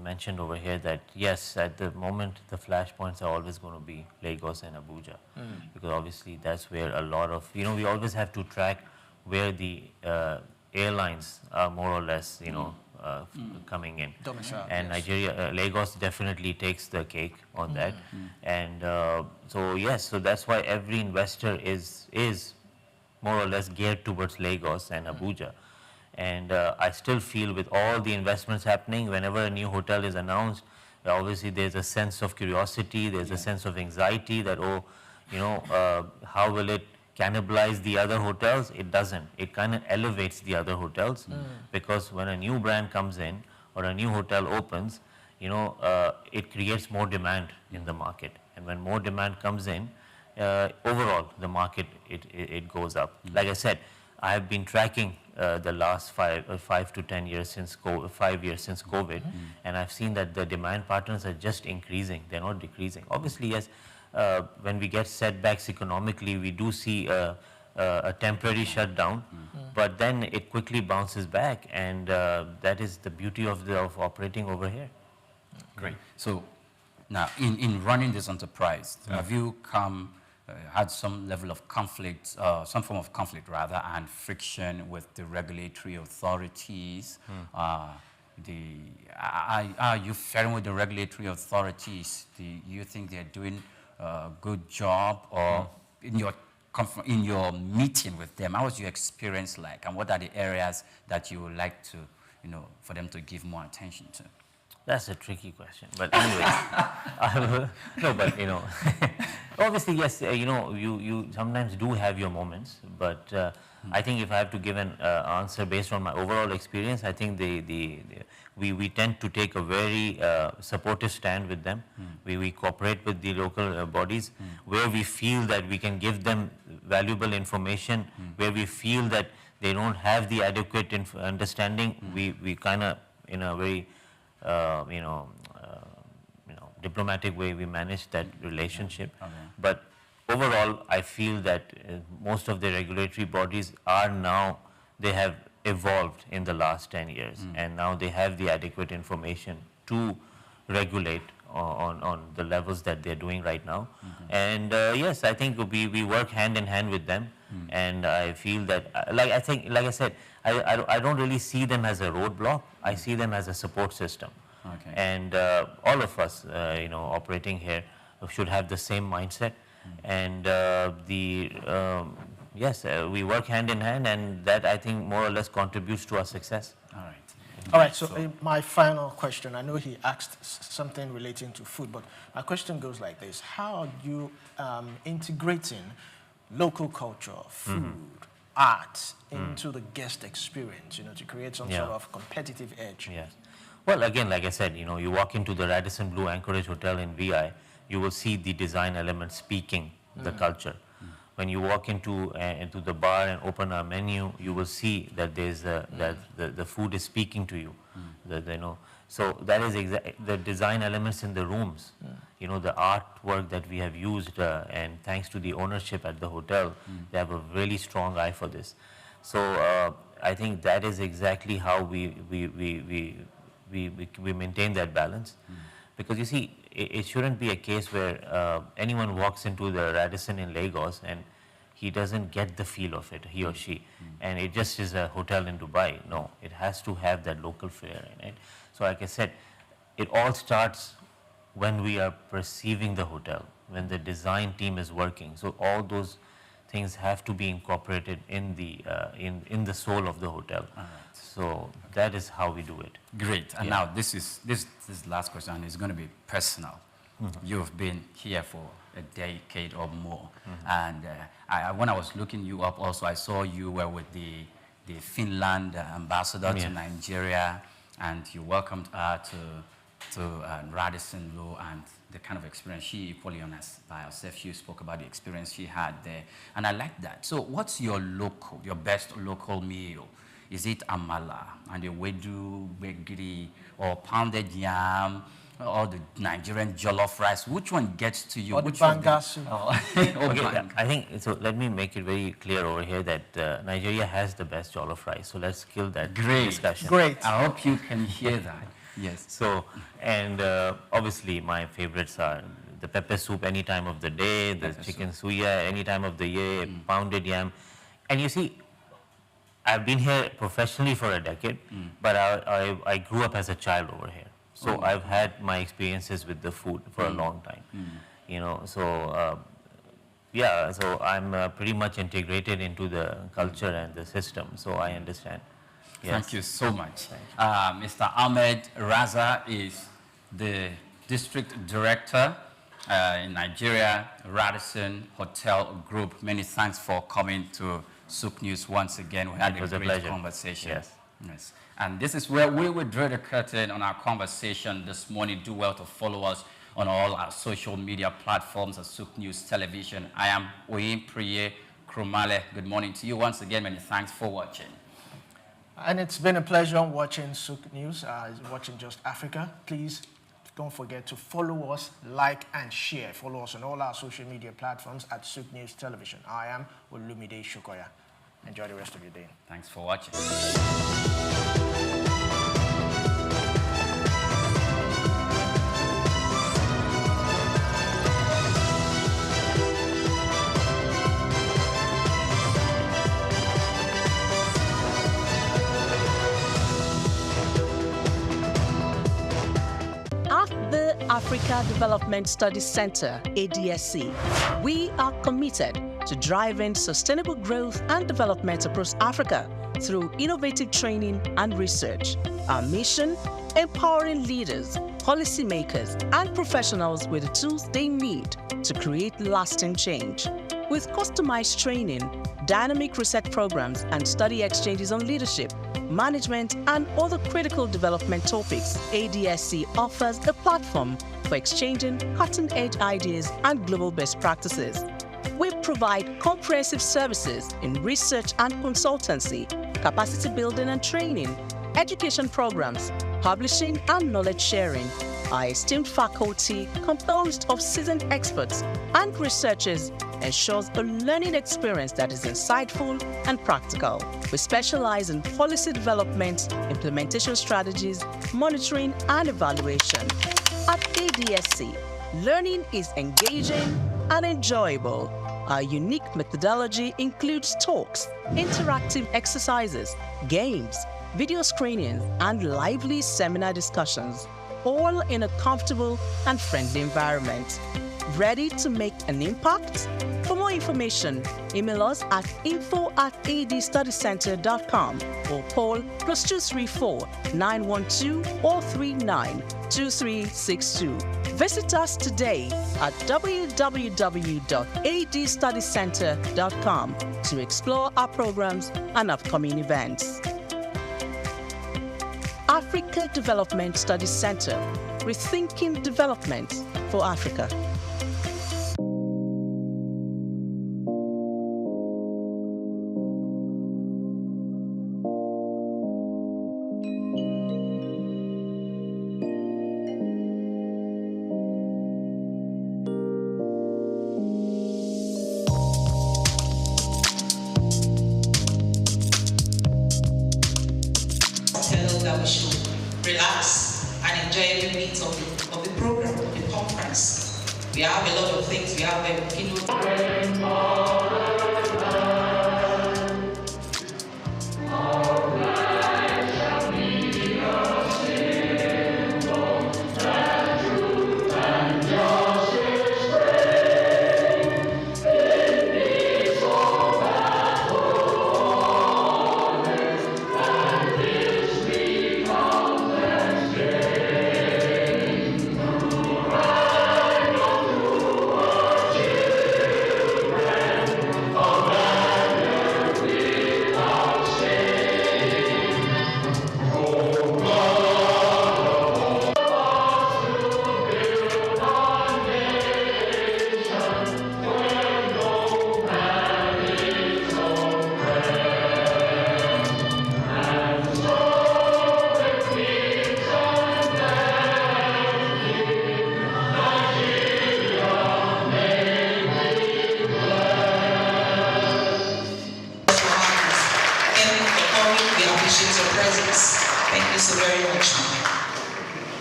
mentioned over here that, yes, at the moment, the flashpoints are always going to be Lagos and Abuja, because obviously that's where a lot of, we always have to track where the airlines are more or less, coming in. And Nigeria, Lagos definitely takes the cake on that. And so, yes, so that's why every investor is more or less geared towards Lagos and Abuja. And I still feel with all the investments happening, whenever a new hotel is announced, obviously there's a sense of curiosity, there's a sense of anxiety that, how will it cannibalize the other hotels? It doesn't. It kind of elevates the other hotels, because when a new brand comes in or a new hotel opens, it creates more demand in the market. And when more demand comes in, overall the market, it goes up. Like I said, I have been tracking the last 5 to 10 years since 5 years since COVID, and I've seen that the demand patterns are just increasing. They're not decreasing. Obviously, yes, when we get setbacks economically, we do see a temporary shutdown, but then it quickly bounces back, and that is the beauty of operating over here. Great. So now, in running this enterprise, have you had some level of conflict, some form of conflict rather, and friction with the regulatory authorities? Are you faring with the regulatory authorities? Do you think they're doing a good job? Or in your meeting with them, how was your experience like? And what are the areas that you would like to, for them to give more attention to? That's a tricky question, but anyway, obviously, yes, you sometimes do have your moments, but I think if I have to give an answer based on my overall experience, I think we tend to take a very supportive stand with them. We cooperate with the local bodies where we feel that we can give them valuable information, where we feel that they don't have the adequate understanding. We kind of, in a very diplomatic way, we managed that relationship. But overall, I feel that most of the regulatory bodies are now, they have evolved in the last 10 years, and now they have the adequate information to regulate on the levels that they're doing right now. And yes, I think we work hand in hand with them, and I feel that, like I said, I don't really see them as a roadblock. I see them as a support system. And all of us, operating here should have the same mindset. And yes, we work hand in hand, and that, I think, more or less contributes to our success. All right, so my final question, I know he asked something relating to food, but my question goes like this. How are you integrating local culture, food, art into the guest experience, to create some sort of competitive edge? Yes. Well, again, like I said, you walk into the Radisson Blu Anchorage Hotel in VI, you will see the design elements speaking the culture. When you walk into the bar and open our menu, you will see that there's that the food is speaking to you. So that is the design elements in the rooms. The artwork that we have used, and thanks to the ownership at the hotel, they have a really strong eye for this. So I think that is exactly how we maintain that balance. Because you see, it shouldn't be a case where anyone walks into the Radisson in Lagos and he doesn't get the feel of it, he or she, and it just is a hotel in Dubai. No, it has to have that local flair in it. So like I said, it all starts when we are perceiving the hotel, when the design team is working. So all those things have to be incorporated in the soul of the hotel. So that is how we do it. Great. And now this last question is going to be personal. You've been here for a decade or more, and when I was looking you up, also I saw you were with the Finland ambassador to Nigeria, and you welcomed her to Radisson Blu, and the kind of experience she equally honest by herself. She spoke about the experience she had there, and I like that. So, what's your best local meal? Is it amala and the wedu, begiri, or pounded yam, or the Nigerian jollof rice? Which one gets to you? Or the bangasu? Okay, I think, so let me make it very clear over here that Nigeria has the best jollof rice. So let's kill that discussion. Great. I hope you can hear that. Yes. So, and obviously my favorites are the pepper soup any time of the day, the chicken suya any time of the year, pounded yam. And you see, I've been here professionally for a decade, but I grew up as a child over here. So I've had my experiences with the food for a long time, so yeah, so I'm pretty much integrated into the culture and the system, so I understand. Yes. Thank you so much. Mr. Ahmed Raza is the district director in Nigeria, Radisson Hotel Group. Many thanks for coming to Souq News once again. We had a great conversation. Yes. And this is where we will draw the curtain on our conversation this morning. Do well to follow us on all our social media platforms at Souq News Television. I am Oyin Priye Krumale. Good morning to you once again. Many thanks for watching. And it's been a pleasure watching Souq News, watching Just Africa. Please don't forget to follow us, like, and share. Follow us on all our social media platforms at Souq News Television. I am Olumide Shukoya. Enjoy the rest of your day. Thanks for watching. Africa Development Studies Center, ADSC, we are committed to driving sustainable growth and development across Africa through innovative training and research. Our mission, empowering leaders, policymakers, and professionals with the tools they need to create lasting change. With customized training, dynamic research programs, and study exchanges on leadership, management, and other critical development topics, ADSC offers a platform for exchanging cutting-edge ideas and global best practices. We provide comprehensive services in research and consultancy, capacity building and training, education programs, publishing and knowledge sharing, Our esteemed faculty, composed of seasoned experts and researchers, ensures a learning experience that is insightful and practical. We specialize in policy development, implementation strategies, monitoring, and evaluation. At ADSC, learning is engaging and enjoyable. Our unique methodology includes talks, interactive exercises, games, video screenings, and lively seminar discussions, all in a comfortable and friendly environment. Ready to make an impact? For more information, email us at info@adstudycenter.com or call +234 912 439 2362. Visit us today at www.adstudycenter.com to explore our programs and upcoming events. Africa Development Studies Center, rethinking development for Africa. That we should relax and enjoy every minute of the program, of the conference. We have a lot of things. We have a keynote.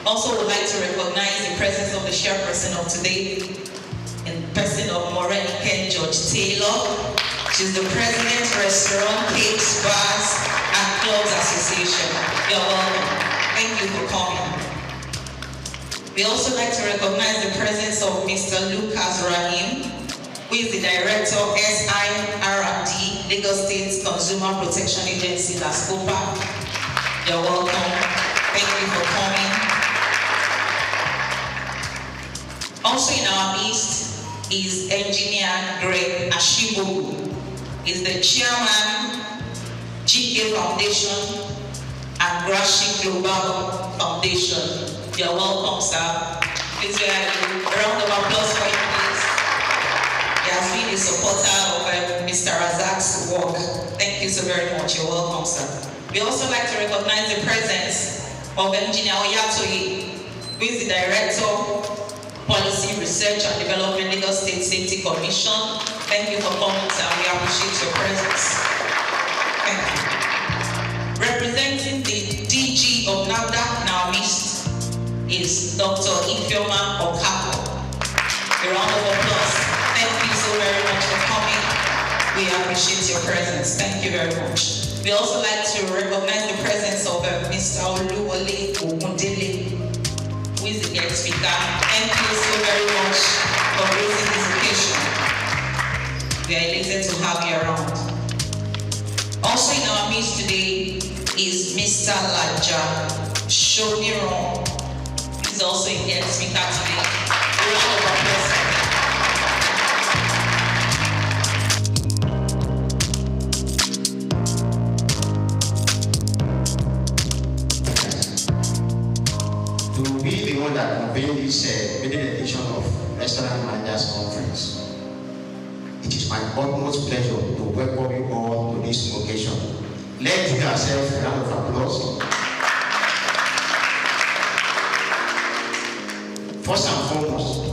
Also would like to recognize the presence of the chairperson of today, in person of Maureen Ken George Taylor. She's the president, Restaurant, Cakes, Bars, and Clubs Association. You're welcome. Thank you for coming. We also like to recognize the presence of Mr. Lucas Rahim, who is the director, SIR&D, Lagos State Consumer Protection Agency, LASCOPA. You're welcome. Thank you for coming. Also in our midst is Engineer Greg Ashibogu. He's the chairman, GK Foundation and Grashi Global Foundation. You're welcome, sir. Please a round of applause for him, please. He has been a supporter of Mr. Razak's work. Thank you so very much. You're welcome, sir. We also like to recognize the presence of Engineer Oyatoye, who is the Director, Policy Research and Development, Lagos State Safety Commission. Thank you for coming, sir. We appreciate your presence. Thank you. Representing the DG of NAFDAC in our midst is Dr. Ifeoma Okafor. A round of applause. Thank you so very much for coming. We appreciate your presence. Thank you very much. We also like to recognize the presence of Mr. Oluwole Ogundele, who is the guest speaker. Thank you so very much for raising this occasion. We are elated to have you around. Also in our midst today is Mr. Laja Shomiron. He's also a guest speaker today. A round of applause. To be the one that convened this maiden edition of Restaurant Managers Conference, it is my utmost pleasure to welcome you all to this occasion. Let's give ourselves a round of applause. First and foremost,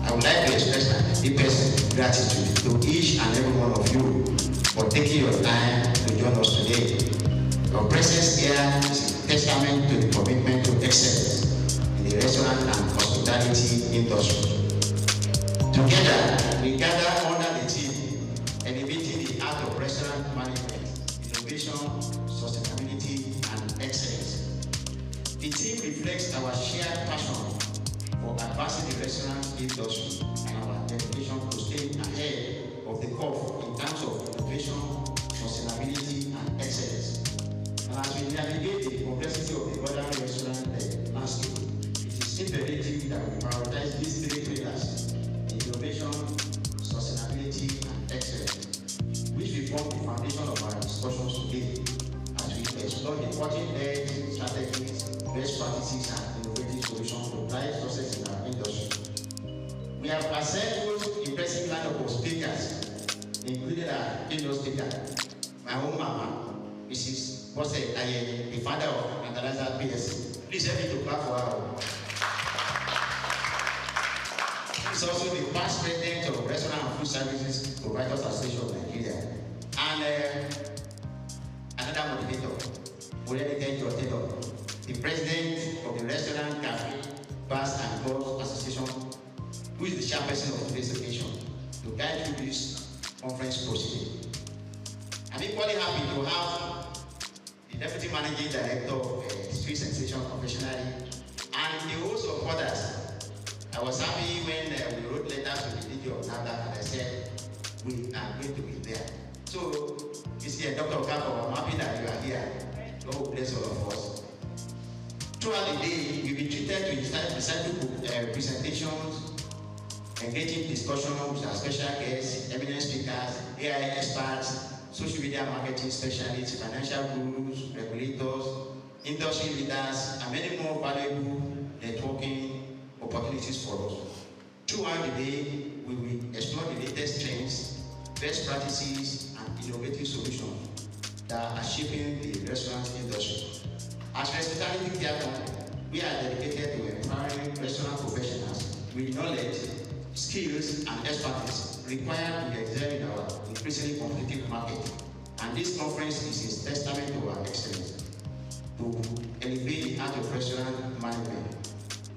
I would like to express my deepest gratitude to each and every one of you for taking your time to join us today. Your presence here is a testament to the commitment to excellence in the restaurant and hospitality industry. Together, we gather under the theme, elevating the art of restaurant management, innovation, sustainability, and excellence. The theme reflects our shared passion for advancing the restaurant industry and our dedication to staying ahead of the curve in terms of innovation, sustainability, and excellence. And as we navigate the complexity of the modern restaurant landscape, it is imperative that we prioritize these three pillars: innovation, sustainability, and excellence, which will form the foundation of our discussions today as we explore the cutting-edge strategies, best practices, and innovative solutions to drive success in our industry. We have assembled impressive lineup of speakers, including our keynote speaker, my own mama, Mrs. Bose Aye, the founder of analyses. Please help me to clap for her. She's also the past president of Restaurant and Food Services Providers Association of Nigeria. And another motivator, the president of the Restaurant, Cafe, Bars and Clubs Association, who is the chairperson of today's occasion, to guide through this conference proceeding. I'm equally happy to have the Deputy Managing Director of Street Sensation Confectionery and the host of others. I was happy when we wrote letters to the DG of NAFDAC and I said, we are going to be there. So, this year, Dr. Okafor, I'm happy that you are here. God bless all of us. Throughout the day, you'll be treated to insightful presentations, engaging discussion with our special guests, eminent speakers, AI experts, social media marketing specialists, financial gurus, regulators, industry leaders, and many more valuable networking opportunities for us. Throughout the day, we will explore the latest trends, best practices, and innovative solutions that are shaping the restaurant industry. As Hospitality Theatre, we are dedicated to empowering restaurant professionals with knowledge, skills, and expertise required to excel in our increasingly competitive market. And this conference is a testament to our excellence to elevate the art of restaurant management.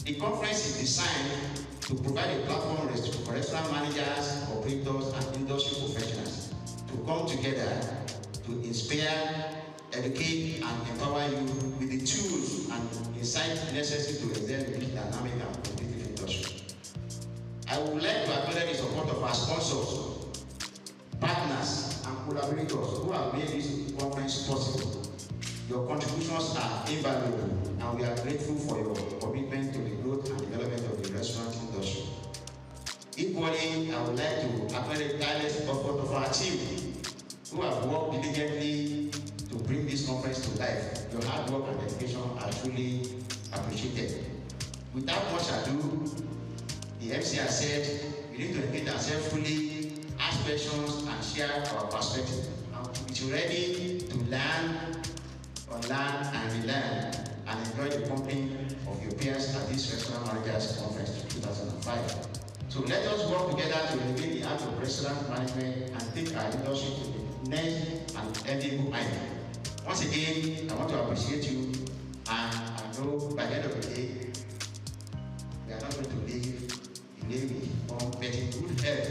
The conference is designed to provide a platform for restaurant managers, operators, and industry professionals to come together to inspire, educate, and empower you with the tools and insights necessary to excel in this dynamic and competitive industry. I would like to acknowledge the support of our sponsors, partners, and collaborators who have made this conference possible. Your contributions are invaluable, and we are grateful for your commitment to the growth and development of the restaurant industry. Equally, I would like to acknowledge the tireless effort of our team, who have worked diligently to bring this conference to life. Your hard work and dedication are truly appreciated. Without much ado, the MC has said we need to engage ourselves fully, ask questions, and share our perspective. And we're ready to learn, unlearn, and relearn, and enjoy the company of your peers at this Restaurant Managers Conference 2005. So let us work together to elevate the art of restaurant management and take our industry to the next and enviable height. Once again, I want to appreciate you, and I know by the end of the day, we are not going to leave the Navy on getting good health.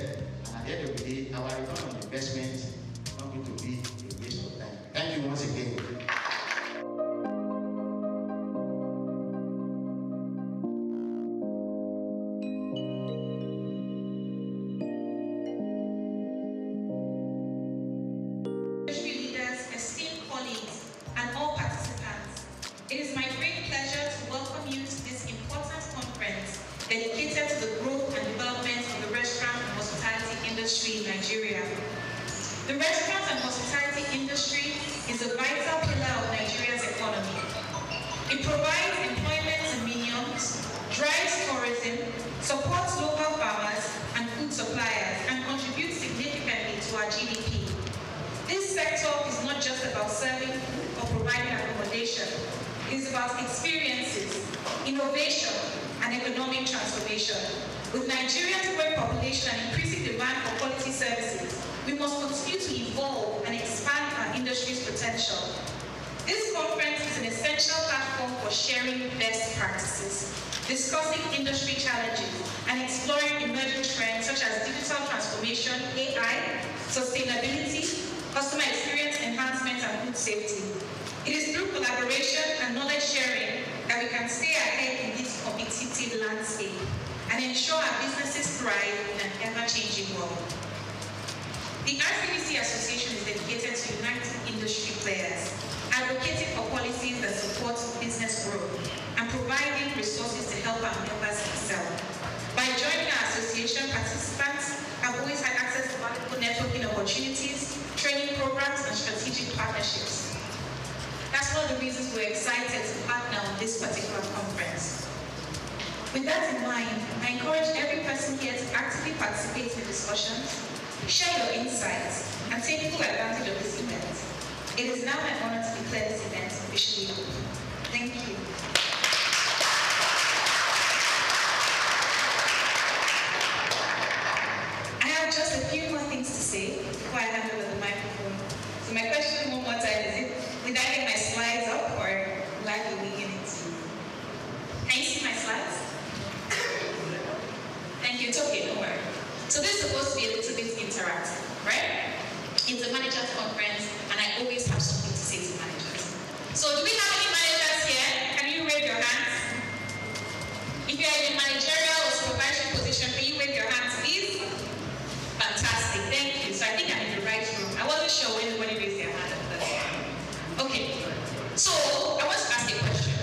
And at the end of the day, our return on investment is not going to be a waste of time. Thank you once again. Dedicated to the growth and development of the restaurant and hospitality industry in Nigeria. The restaurant and hospitality industry is a vital pillar of Nigeria's economy. It provides employment to millions, drives tourism, supports local farmers and food suppliers, and contributes significantly to our GDP. This sector is not just about serving or providing accommodation. It is about experiences, innovation, and and economic transformation. With Nigeria's growing population and increasing demand for quality services, we must continue to evolve and expand our industry's potential. This conference is an essential platform for sharing best practices, discussing industry challenges, and exploring emerging trends such as digital transformation, AI, sustainability, customer experience enhancement, and food safety. It is through collaboration and knowledge sharing that we can stay ahead in this competitive landscape and ensure our businesses thrive in an ever-changing world. The RCBC Association is dedicated to uniting industry players, advocating for policies that support business growth, and providing resources to help our members excel. By joining our association, participants have always had access to valuable networking opportunities, training programs, and strategic partnerships. That's one of the reasons we're excited to partner on this particular conference. With that in mind, I encourage every person here to actively participate in discussions, share your insights, and take full advantage of this event. It is now my honor to declare this event officially open. Thank you. I have just a few more things to say before I hand over the microphone. So my question one more time is, did I get my slides up or will I be winging it? Can you see my slides? Thank you, it's okay, don't worry. So this is supposed to be a little bit interactive, right? It's a managers conference, and I always have something to say to managers. So do we have any managers here? Can you wave your hands? If you are in a managerial or supervisory position, can you wave your hands, please? Fantastic, thank you. So I think I'm in the right room. I wasn't sure when anybody raised their hand at first. Okay, so I want to ask a question.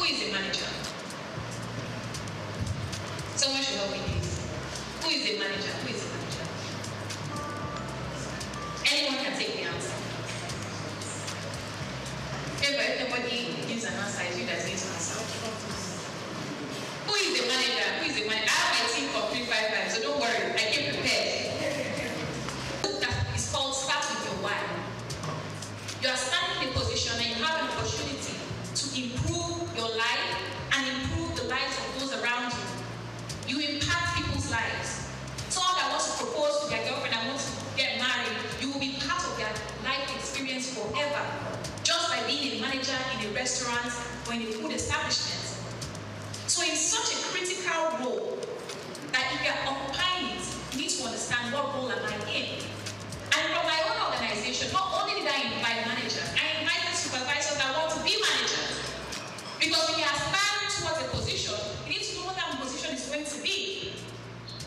Who is a manager? Someone should help me, please. Who is a manager? Who is a manager? Anyone can take the answer. Okay, but if nobody gives an answer, it's you that needs to answer. Who is a manager? Who is a manager? I have my team for 355, so don't worry. I came prepared. It's called start with your why. You are standing in a position and you have an opportunity to improve your life and improve the lives of those around you. You impact people's lives. Someone that wants to propose to their girlfriend and wants to get married, you will be part of their life experience forever, just by being a manager in a restaurant or in a food establishment. So it's such a critical role that if you're occupying it, you need to understand what role am I in. And from my own organization, not only did I invite managers, I invited supervisors that want to be managers. Because when you aspire towards a position, you need to know what that position is going to be.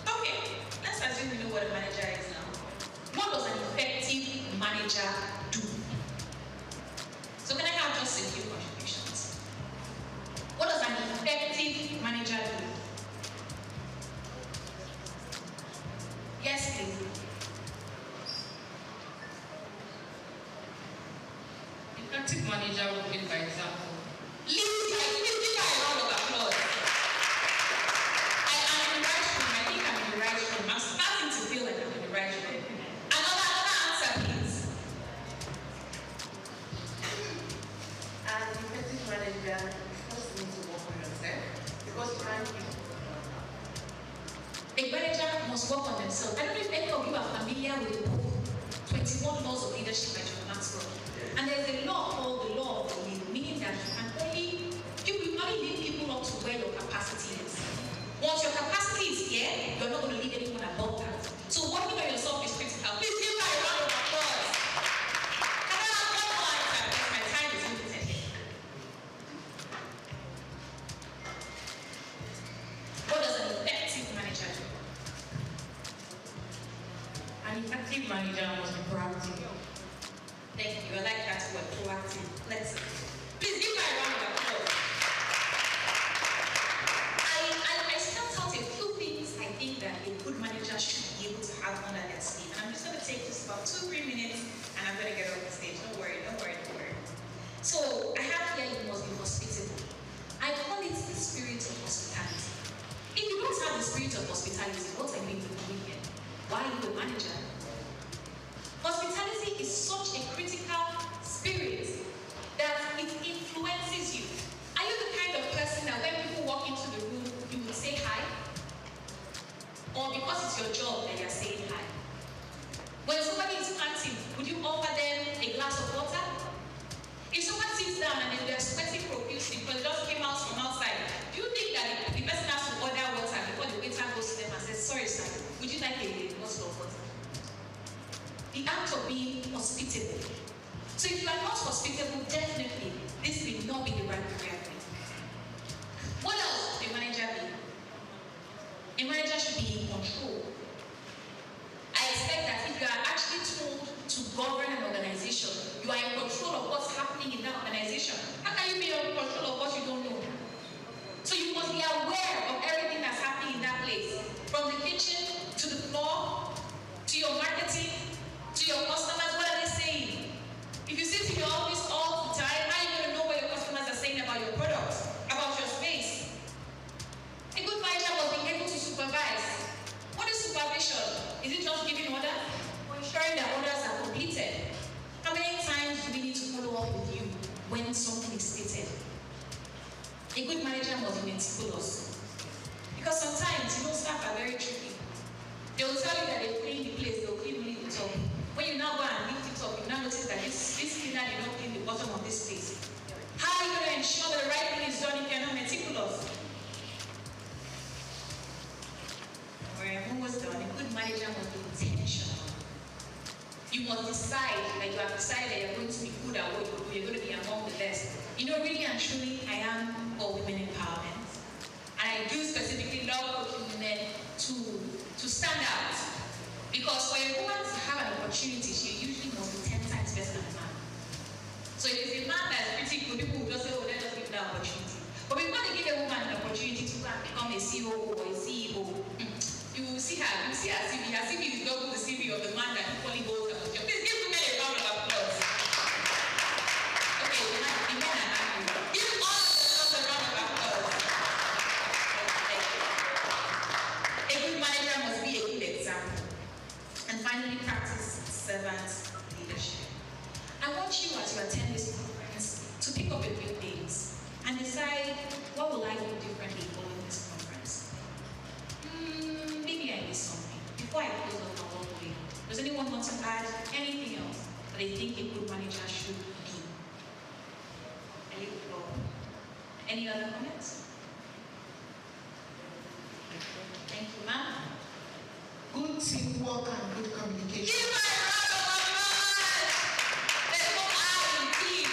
Okay, let's assume we know what a manager is now. What does an effective manager do? So can I have just a few contributions? What does an effective manager do? Yes, please. Effective manager would lead by example. Lead by, please give her a round of applause. I am in the right room. I think I'm in the right room. I'm starting to feel like I'm in the right room. Another answer, please. As an effective manager, you first need to work on yourself because you can't be. A manager must work on themselves. I don't know if any of you are familiar with the book 21 Laws of Leadership by John Maxwell. And there's a law called the law of the lead, meaning that you will only lead people up to where your capacity is. Once your capacity is here, you're not going to lead anyone above that. So working on yourself is critical. Please give her a round of applause. Can I have one more answer? Because my time is limited here. What does an effective manager do? An effective manager must be proactive. Thank you. I like that word, proactive. Let's please give her a round of applause. I spelled out a few things I think that a good manager should be able to have under their sleeve. And I'm just going to take just about 2-3 minutes and I'm going to get off the stage. Don't worry, don't worry, don't worry. So I have here, you must be hospitable. I call it the spirit of hospitality. If you don't have the spirit of hospitality, what are you doing here? Why are you a manager? Hospitality is such a critical spirit that it influences you. Are you the kind of person that when people walk into the room, or because it's your job that you're saying hi. When somebody is panting, would you offer them a glass of water? If someone sits down and they're sweating profusely because they just came out from outside, do you think that the person has to order water before the waiter goes to them and says, sorry sir, would you like a bottle of water? The act of being hospitable. So if you are not hospitable, definitely this will not be the right career for you. What else should a manager be? A manager should be in control. I expect that if you are actually told to govern an organization, you are in control of what's happening in that organization. How can you be in control of what you don't know? So you must be aware of everything that's happening in that place. From the kitchen, to the floor, to your marketing, to your customers, what are they saying? If you sit in your office all the time, how are you going to know what your customers are saying about your products, about your space? A good manager must be able to supervise. What is supervision? Is it just giving orders or ensuring that orders are completed? How many times do we need to follow up with you when something is stated? A good manager must be meticulous. Because sometimes, staff are very tricky. They will tell you that they clean the place, they'll clean only the top. When you now go and lift it up, you now notice that this cleaner did not clean the bottom of this space. How are you going to ensure that the right thing is done if you're not meticulous? I'm almost done. A good manager must be intentional. You must decide that you have decided that you're going to be good at what you do, you're going to be among the best. Really and truly, I am for women empowerment. And I do specifically love coaching women to stand out. Because for a woman to have an opportunity, she usually must be 10 times better than a man. So if it's a man that's pretty good, people will just say, oh, let us give that opportunity. But before they give a woman an opportunity to become a CEO or a CEO, you will see her CV. Her CV is double the CV of the man that equally goes up. Please give women a round of applause. Okay, the men are happy. Give all of themselves a round of applause. A good manager must be a good example. And finally, practice servant leadership. I want you, as you attend this conference, to pick up a few things and decide, what will I do differently following this conference? Maybe I missed something. Before I close up, I'll walk away. Does anyone want to add anything else that they think a good manager should be? Any other comments? Thank you, ma'am. Good teamwork and good communication. Give my round of applause! There's no I in team.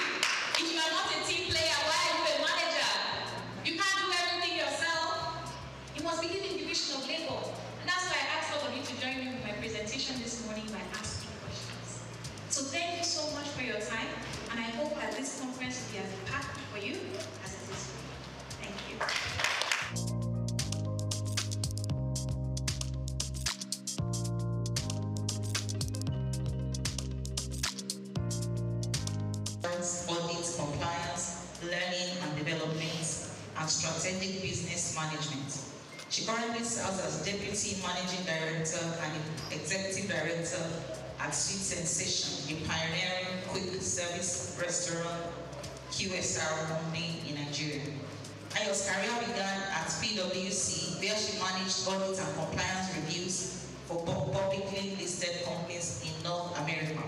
If you are not a team player, why are you a manager? You can't do everything yourself. You must be given division of labor. And that's why I asked all of you to join me with my presentation this morning by asking questions. So thank you so much for your time, and I hope that this conference will be as impactful for you as it is for me. Thank you. Audit, compliance, learning and development, and strategic business management. She currently serves as Deputy Managing Director and Executive Director at Sweet Sensation, a pioneering quick service restaurant QSR company in Nigeria. Ayo's career began at PwC, where she managed audit and compliance reviews for publicly listed companies in North America.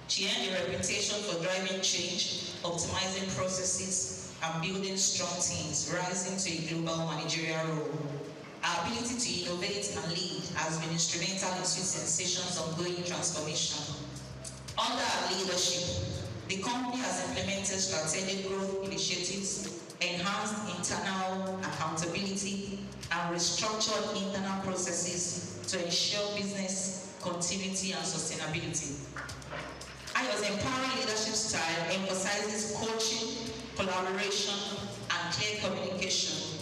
She earned a reputation for driving change, optimizing processes, and building strong teams, rising to a global managerial role. Our ability to innovate and lead has been instrumental in Sweet Sensation's ongoing transformation. Under our leadership, the company has implemented strategic growth initiatives, enhanced internal accountability, and restructured internal processes to ensure business continuity and sustainability. Ayo's empowering leadership style emphasizes coaching, collaboration, and clear communication.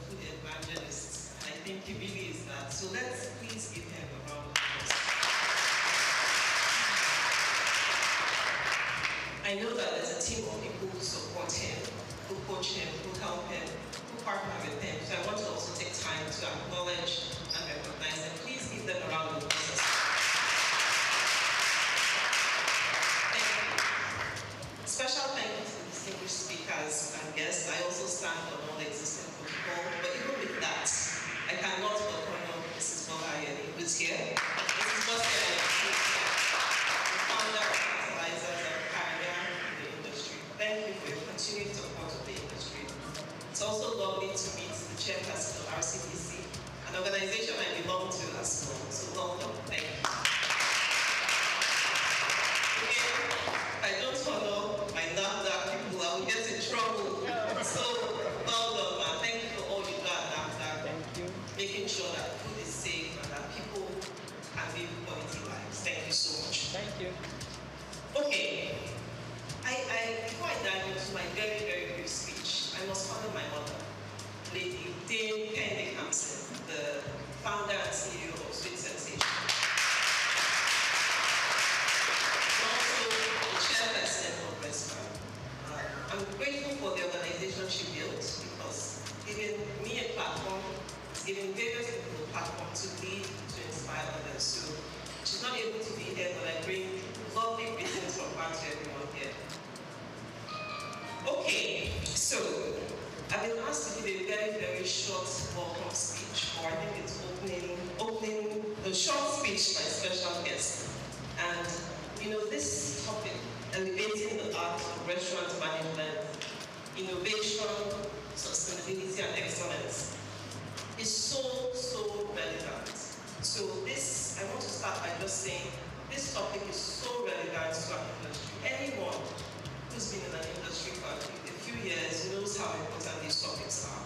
Food evangelist, I think he really is that. So let's please give him a round of applause. I know that there's a team of people who support him, who coach him, who help him, who partner with him. So I want to also take time to acknowledge and recognize them. Please give them a round of applause. Special thank you to the distinguished speakers and guests. I also stand on all the existing protocol, but even with that, I cannot but honor Mrs. short speech by special guest. And, this topic, elevating the art of restaurant management, innovation, sustainability, and excellence, is so relevant. So I want to start by just saying, this topic is so relevant to our industry. Anyone who's been in an industry for a few years knows how important these topics are.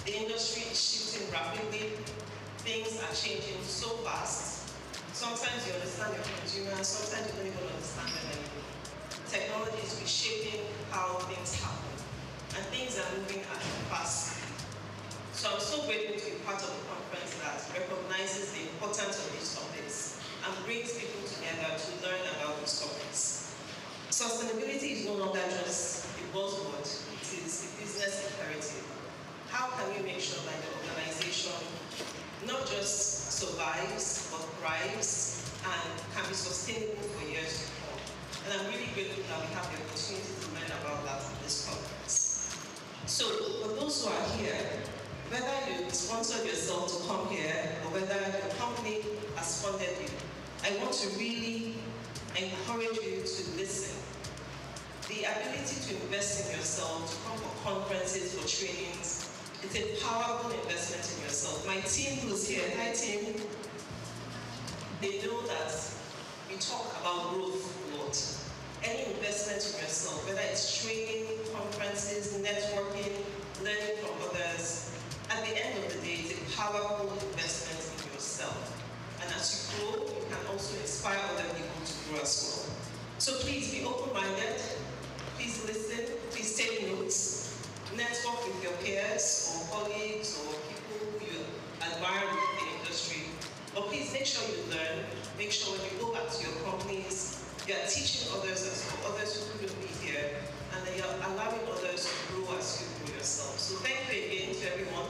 The industry is shifting rapidly. Things are changing so fast. Sometimes you understand your consumers, sometimes you don't even understand them anymore. Technology is reshaping how things happen, and things are moving at a fast speed. So I'm so grateful to be part of a conference that recognizes the importance of these topics and brings people together to learn about these topics. Sustainability is no longer just a buzzword, it is a business imperative. How can we make sure that the organization not just survives, but thrives and can be sustainable for years to come? And I'm really grateful that we have the opportunity to learn about that at this conference. So for those who are here, whether you sponsored yourself to come here or whether your company has funded you, I want to really encourage you to listen. The ability to invest in yourself, to come for conferences, for trainings, it's a powerful investment in yourself. My team who's here, hi team, they know that we talk about growth a lot. Any investment in yourself, whether it's training, conferences, networking, learning from others, at the end of the day, it's a powerful investment in yourself. And as you grow, you can also inspire other people to grow as well. So please be open-minded, please listen, please take notes, network with your peers or colleagues or people who you admire in the industry. But please make sure you learn, make sure when you go back to your companies, you are teaching others as well, others who couldn't be here, and then you're allowing others to grow as you grow yourself. So thank you again to everyone.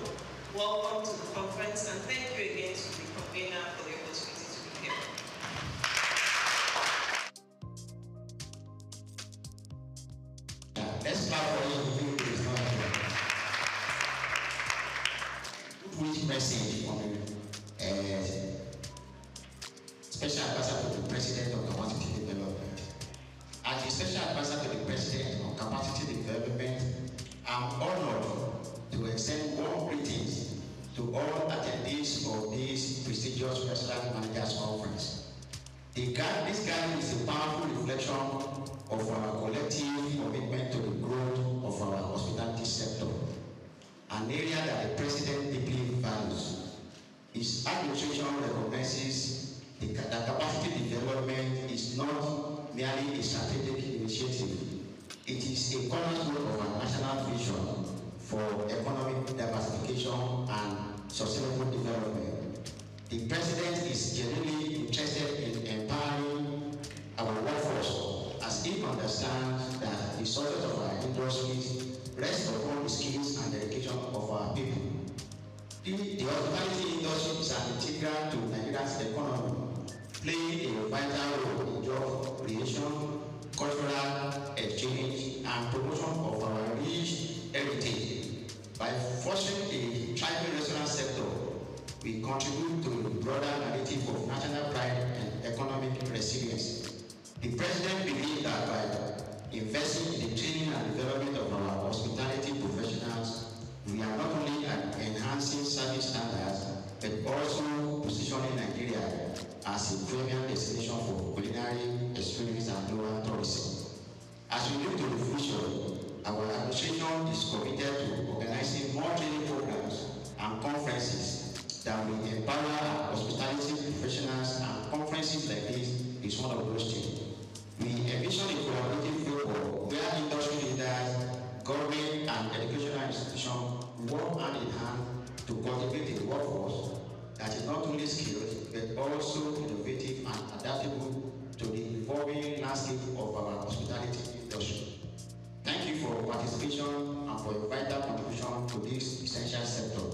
Welcome to the conference, and thank you again to the convener for the opportunity to be here. Let's clap for you who is not here. Good message from Special Advisor to the President on Capacity Development. As the Special Advisor to the President on Capacity Development, I'm honored to extend warm greetings to all attendees of this prestigious Restaurant Managers Conference. This gathering is a powerful reflection of our collective commitment to the growth of our hospitality sector, an area that the President deeply values. His administration recognizes that capacity development is not merely a strategic initiative. It is a cornerstone of our national vision for economic diversification and sustainable development. The President is genuinely interested in empowering our workforce, as he understands that the success of our industries rests upon the skills and dedication of our people. The hospitality industry is an integral to Nigeria's economy, playing a vital role in job creation, cultural exchange, and promotion of our rich heritage. By fostering a thriving restaurant sector, we contribute to the broader narrative of national pride and economic resilience. The President believes that by investing in the training and development of our hospitality professionals, we are not only enhancing service standards, but also positioning Nigeria as a premium destination for culinary experience and global tourism. As we look to the future, our administration is committed to organizing more training programs and conferences that will empower our hospitality professionals, and conferences like this is one of those things. We envision a collaborative framework where industry leaders, government, and educational institutions work hand in hand to cultivate a workforce that is not only skilled, but also innovative and adaptable to the evolving landscape of our hospitality industry. Thank you for your participation and for your vital contribution to this essential sector.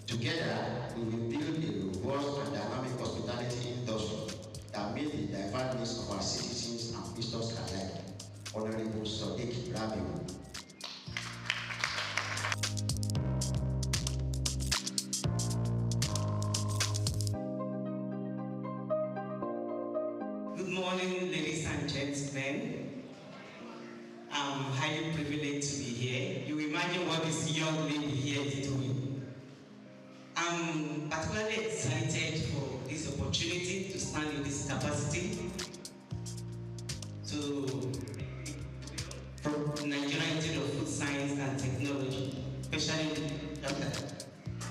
Together, we will build a robust and dynamic hospitality industry that meets the diverse needs of our citizens and visitors alike. Honorable Souq Rabiu. morning, ladies and gentlemen. I'm highly privileged to be here. You imagine what this young lady here is doing. I'm particularly excited for this opportunity to stand in this capacity from Nigerian Institute of Food Science and Technology, especially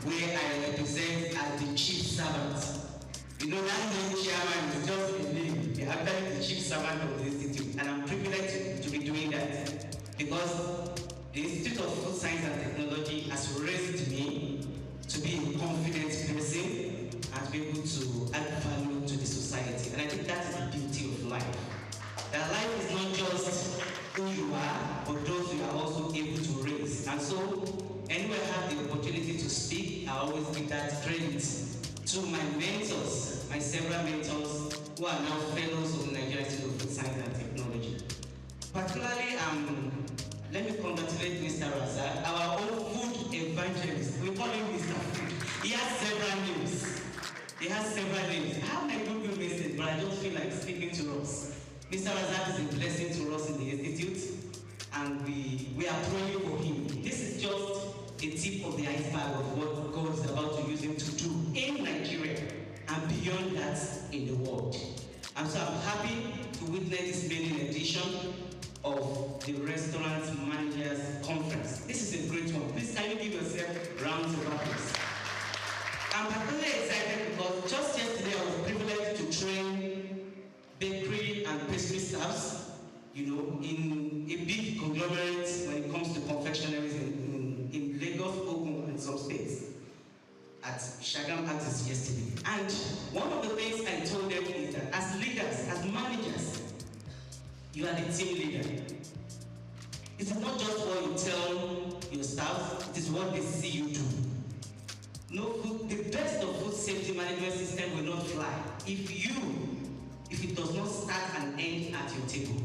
where I represent as the chief servant. You know, that name chairman is just a name. They are the chief servant of the institute, and I'm privileged to be doing that because the Institute of Food Science and Technology has raised me to be a confident person and to be able to add value to the society. And I think that's the beauty of life. That life is not just who you are, but those you are also able to raise. And so, anywhere I have the opportunity to speak, I always give that credit to my mentors, my several mentors who are now fellows of the Nigerian Institute of Food Science and Technology. Particularly, let me congratulate Mr. Razak, our own food evangelist. We call him Mr. Food. He has several names. I have my good message, but I don't feel like speaking to us. Mr. Razak is a blessing to us in the Institute, and we are praying for him. This is just the tip of the iceberg of what God is about to use him to do in Nigeria and beyond that in the world. And so I'm happy to witness this maiden edition of the Restaurant Managers Conference. This is a great one. Please can you give yourself rounds of applause. I'm particularly excited because just yesterday I was privileged to train bakery and pastry staffs, you know, in a big conglomerate when it comes to confectionaries in Lagos, Ogun, and some states at Shagam Artists yesterday. And one of the things I told them is that as leaders, as managers, you are the team leader. It is not just what you tell your staff, it is what they see you do. The best of food safety management system will not fly if it does not start and end at your table.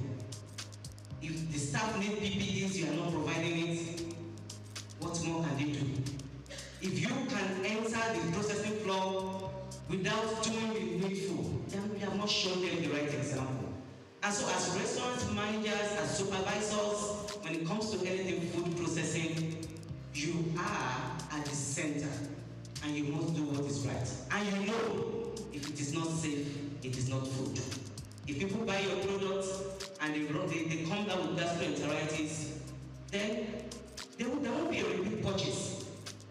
If the staff need PPEs, you are not providing it, what more can they do? If you can enter the processing floor without doing the needful, then we have not shown them the right example. And so as restaurant managers, as supervisors, when it comes to anything food processing, you are at the center and you must do what is right. And you know, if it is not safe, it is not food. If people buy your products and they come down with gastroenteritis, then there won't be a repeat purchase.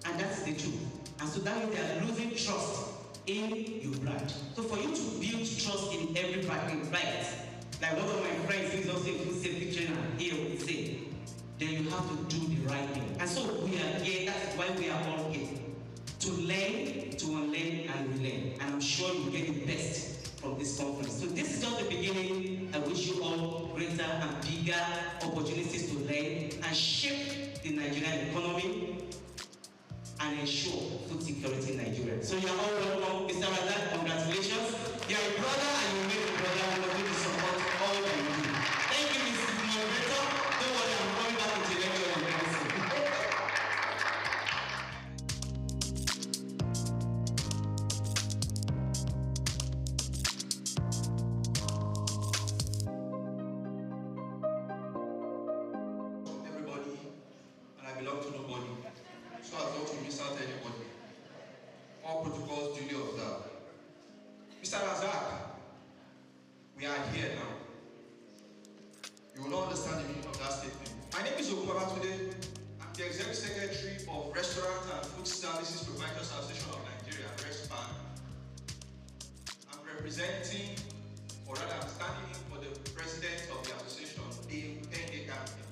And that's the truth. And so that means they are losing trust in your brand. So for you to build trust in every bite, like one of my friends who is also a food safety trainer here would say, then you have to do the right thing. And so we are here, that's why we are all here. To learn, to unlearn, and relearn. And I'm sure you'll get the best from this conference. So this is just the beginning. I wish you all greater and bigger opportunities to learn and shape the Nigerian economy and ensure food security in Nigeria. So you're all welcome, Mr. Razak, congratulations. You're a brother and you make a brother who will to support all that you do. Thank you, Mr. Moderator. Don't worry, I'm coming back to the lecture in person. All protocols duly observed. Mr. Razak, we are here now. You will not understand the meaning of that statement. My name is Today. I'm the Executive Secretary of Restaurant and Food Services Providers Association of Nigeria, RESPAN. I'm representing, or rather I'm standing in for the President of the Association, the 10-day campaign,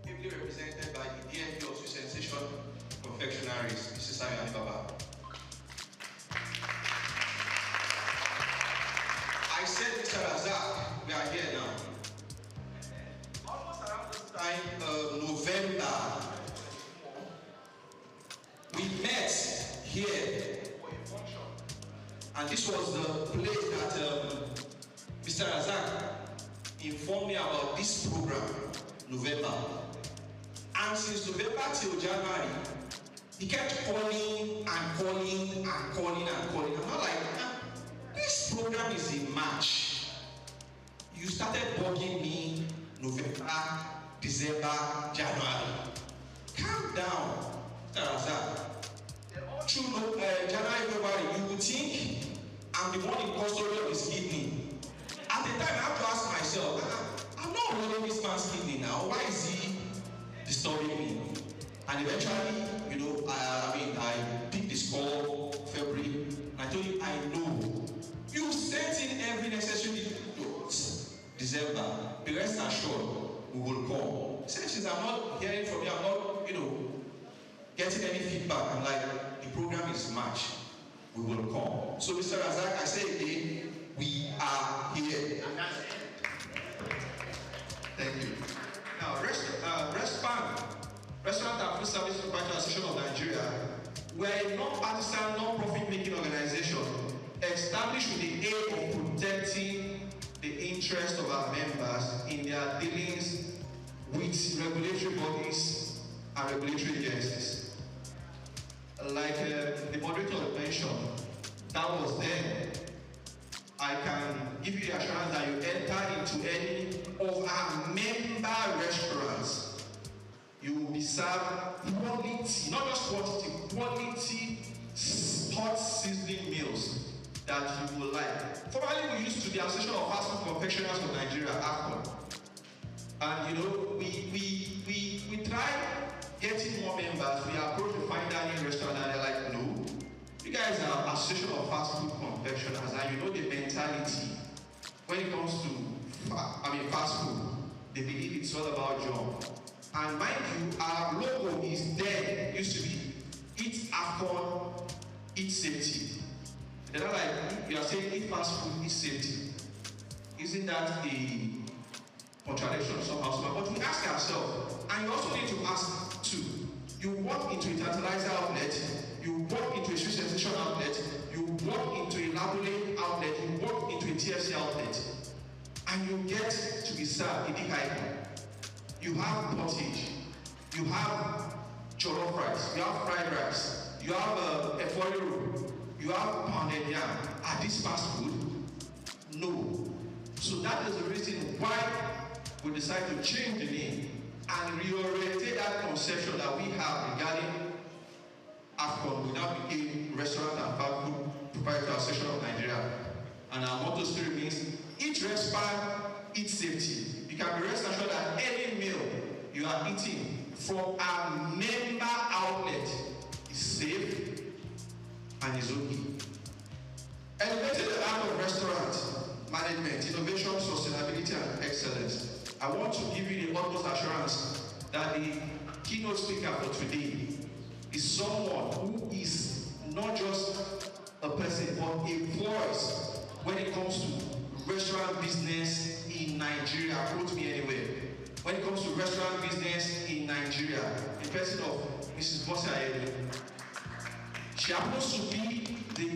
ably represented by the DMP of Sensation Confectionaries, Mrs. Sayo Baba. I said, Mr. Razak, we are here now. Almost around this time, November, we met here for a function. And this was the place that Mr. Razak informed me about this program, November. And since November till January, he kept calling and calling and calling and calling. I'm not like, this program is in March. December, January. Calm down. Through January, February, you would think I'm the one in custody of his kidney. At the time, I have to ask myself, I'm not running this man's kidney now. Why is he disturbing me? And eventually, you know, I picked this call February, and I told him, I know. You sent in every necessary December. Be rest assured, we will call. Since I'm not hearing from you, I'm not, you know, getting any feedback. I'm like, the program is March. We will call. So, Mr. Razak, I say again, we are here. And that's it. Thank you. Now, Restaurant and Food Service Proprietors Association of Nigeria, we're a non-partisan, non-profit making organization established with the aim of protecting the interests of our members in their dealings with regulatory bodies and regulatory agencies. Like the moderator mentioned, that was then. I can give you the assurance that you enter into any of our member restaurants, you will be served quality, not just quantity, quality hot seasoning meals that you will like. Formerly, we used to the Association of Fast Food Confectioners of Nigeria, AFCON. And you know, we try getting more members. We approach the fine dining restaurant and they're like, no, you guys are Association of Fast Food Confectioners, and you know the mentality when it comes to fast food. They believe it's all about job. And mind you, our logo is there. It used to be Eat AFCON, Eat Safety. They're not like, you are saying eat fast food, eat safety. Isn't that a contradiction somehow? But we ask ourselves, and you also need to ask too. You walk into a tantalizer outlet, you walk into a sweet sensation outlet, you walk into a labule outlet, you walk into a TFC outlet, and you get to be served a big item. You have pottage, you have jollof rice, you have fried rice, you have a efori, you have pounded yam. Are these fast food? No. So that is the reason why we decided to change the name and reorientate that conception that we have regarding AFCON. We now became Restaurant and Fast Food Proprietors Association of Nigeria. And our motto still remains, eat respect, eat safety. You can be rest assured that any meal you are eating from our member outlet is safe and is okay. Elevating the art of restaurant management, innovation, sustainability, and excellence. I want to give you the utmost assurance that the keynote speaker for today is someone who is not just a person, but a voice when it comes to restaurant business in Nigeria. Quote me anywhere. When it comes to restaurant business in Nigeria, the person of Mrs. Bossa Ayede. She happens to be the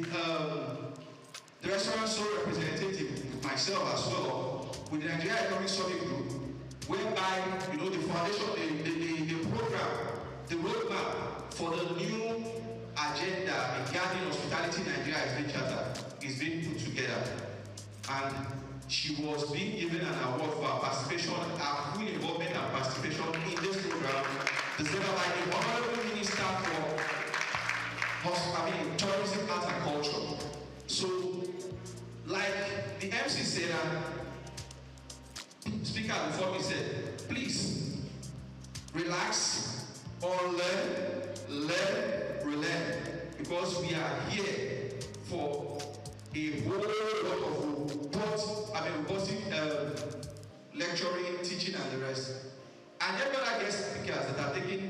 restaurant sole representative, myself as well, with the Nigeria Economic Summit Group, whereby, you know, the foundation, the program, the roadmap for the new agenda regarding hospitality in Nigeria is being put together. And she was being given an award for her participation, her full involvement and participation in this program, presented by the Honorable Minister for Tourism, Arts and Culture. So, like the MC said, speaker before me said, please relax or learn, because we are here for a whole lot of robust lecturing, teaching, and the rest. And every other guest speakers that are taking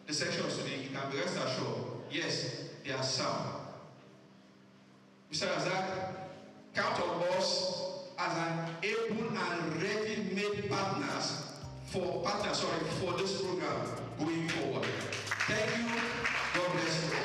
the sections today, you can be rest assured, yes, they are sound. Mr. Razak, count on us as an able and ready-made partners for this program going forward. Thank you. God bless you all.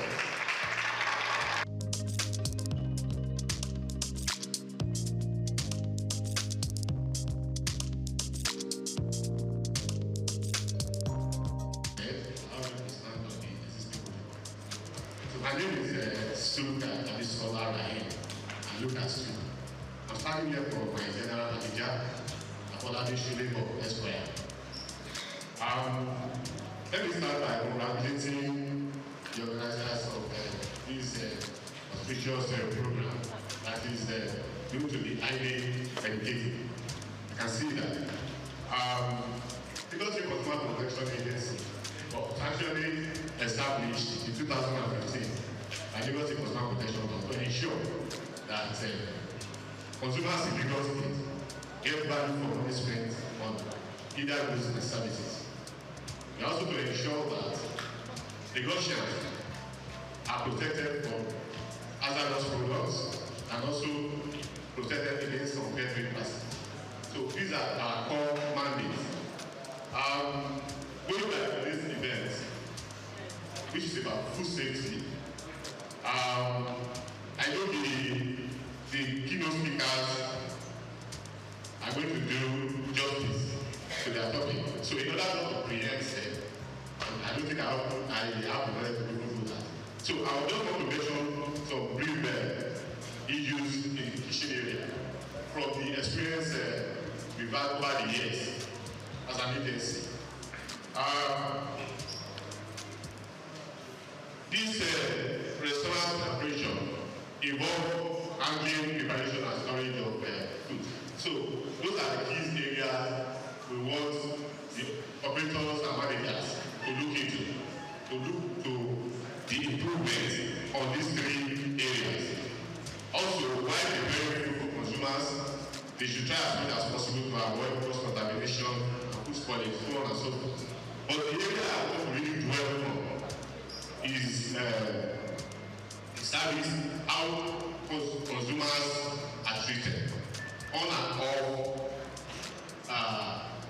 My name is Souq, I'm a scholar here. I look at Souq. I'm standing here for my general manager, Abolade Shulebo Esquire. Let me start by congratulating the organizers of this auspicious program that is due to be highly educated. You can see that. Because the Consumer Protection Agency was actually established in 2015 by the Lagos Consumer Protection Law to ensure that consumers in Lagos State get value for money spent on either goods and services. And also to ensure that Lagosians are protected from hazardous products and also protected against unfair practices. So these are our core mandates. Going back to this event, which is about food safety, I know the keynote speakers are going to do justice to their topic. So in order not to preempt them, I don't think I have the knowledge to do that. So I would just want to mention some brief issues in the kitchen area from the experience we've had over the years as an agency. This restaurant operation involves handling, preparation, and storage of food. So those are the key areas we want the operators and managers to look into, to look to the improvement on these three areas. Also, while preparing food for consumers, they should try as much as possible to avoid cross-contamination and food spoilage, so on and so forth. But the area I want to really dwell on is service, how consumers are treated on and off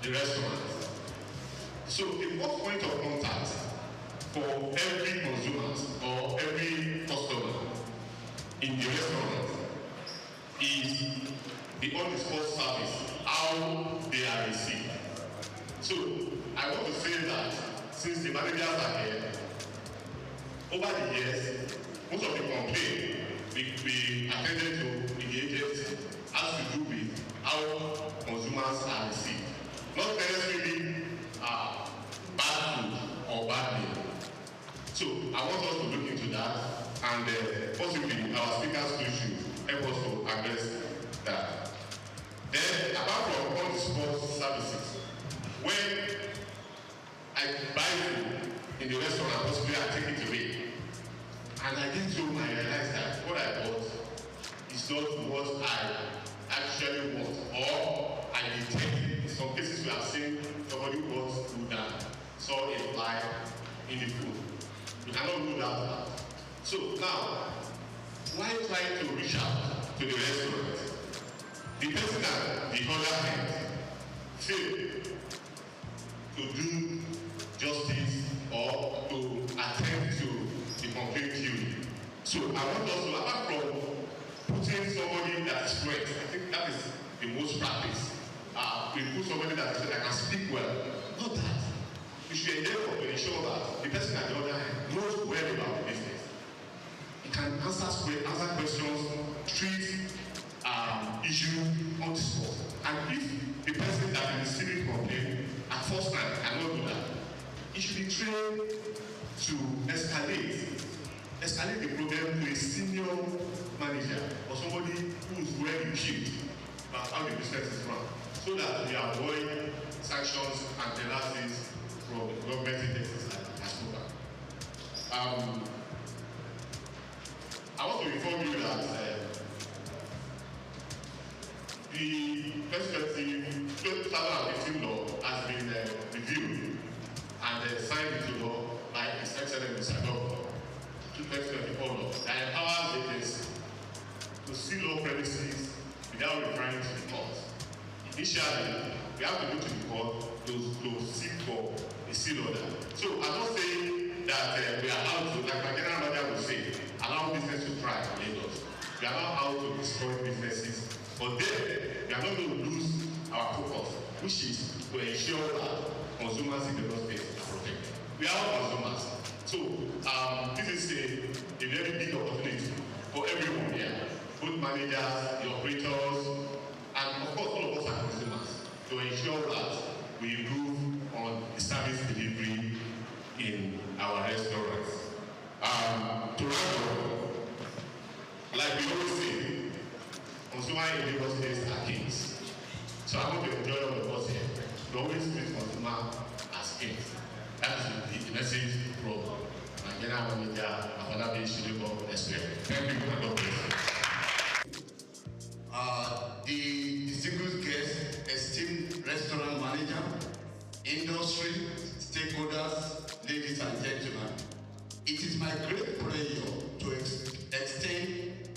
the restaurants. So the first point of contact for every consumer or every customer in the restaurant is the on-the-spot service, how they are received. So I want to say that since the managers are here, over the years, most of the complaints we attended to in the agency has to do with how consumers are received. Not necessarily bad food or bad meal. So I want us to look into that, and possibly our speakers too should help us to address that. Then, apart from on-the-spot services, when I buy food in the restaurant, possibly I take it away, and I get home, I realize that what I bought is not what I actually want, or I detect. In some cases, we have seen somebody who wants food and saw a fly in the food. You cannot rule that out. So now, why try to reach out to the restaurant? The person at the other hand failed to do justice or to attend to the complaint queue. So I want us to, apart from putting somebody that is correct, I think that is the most practice. We put somebody that can speak well. Not that. We should endeavor to ensure that the person at the other hand knows well about the business. He can answer questions, treat issues on the spot. And if the person that is receiving complaint at first time cannot do that, he should be trained to escalate the problem to a senior manager or somebody who is well equipped about how the business is run, so that we avoid sanctions and penalties from government agencies like Souq. I want to inform you that the 2015 law has been reviewed and signed into law by His Excellency Mr. Governor, 2024 law that empowers agencies to seal all premises without referring to the court. Initially, we have to go to the court to seek for a seal order. So I'm not saying that we are out to, like my general manager would say, allow business to thrive in Lagos. We are not out to destroy businesses, but then we are not going to lose our focus, which is to ensure that consumers in the state are protected. We are all consumers. So this is a very big opportunity for everyone here, both managers, the operators, and of course all of us are consumers, to ensure that we improve on the service our restaurants. To round up, like we always say, consumer in Lagos State are kings. So I hope you enjoy all the words here. We always treat consumer as kings. That is the message from my general manager, Afolabi Shilebo Esque. Thank you, and God bless you. The distinguished guests, esteemed restaurant manager, industry, stakeholders, ladies and gentlemen, it is my great pleasure to extend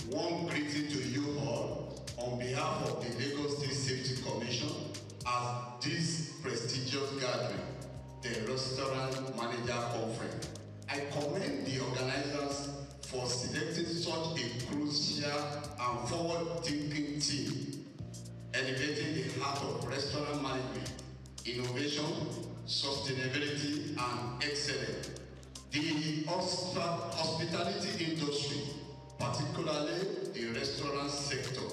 warm greeting to you all on behalf of the Lagos State Safety Commission at this prestigious gathering, the Restaurant Manager Conference. I commend the organizers for selecting such a crucial and forward-thinking team, elevating the heart of restaurant management, innovation, sustainability, and excellence. The hospitality industry, particularly the restaurant sector,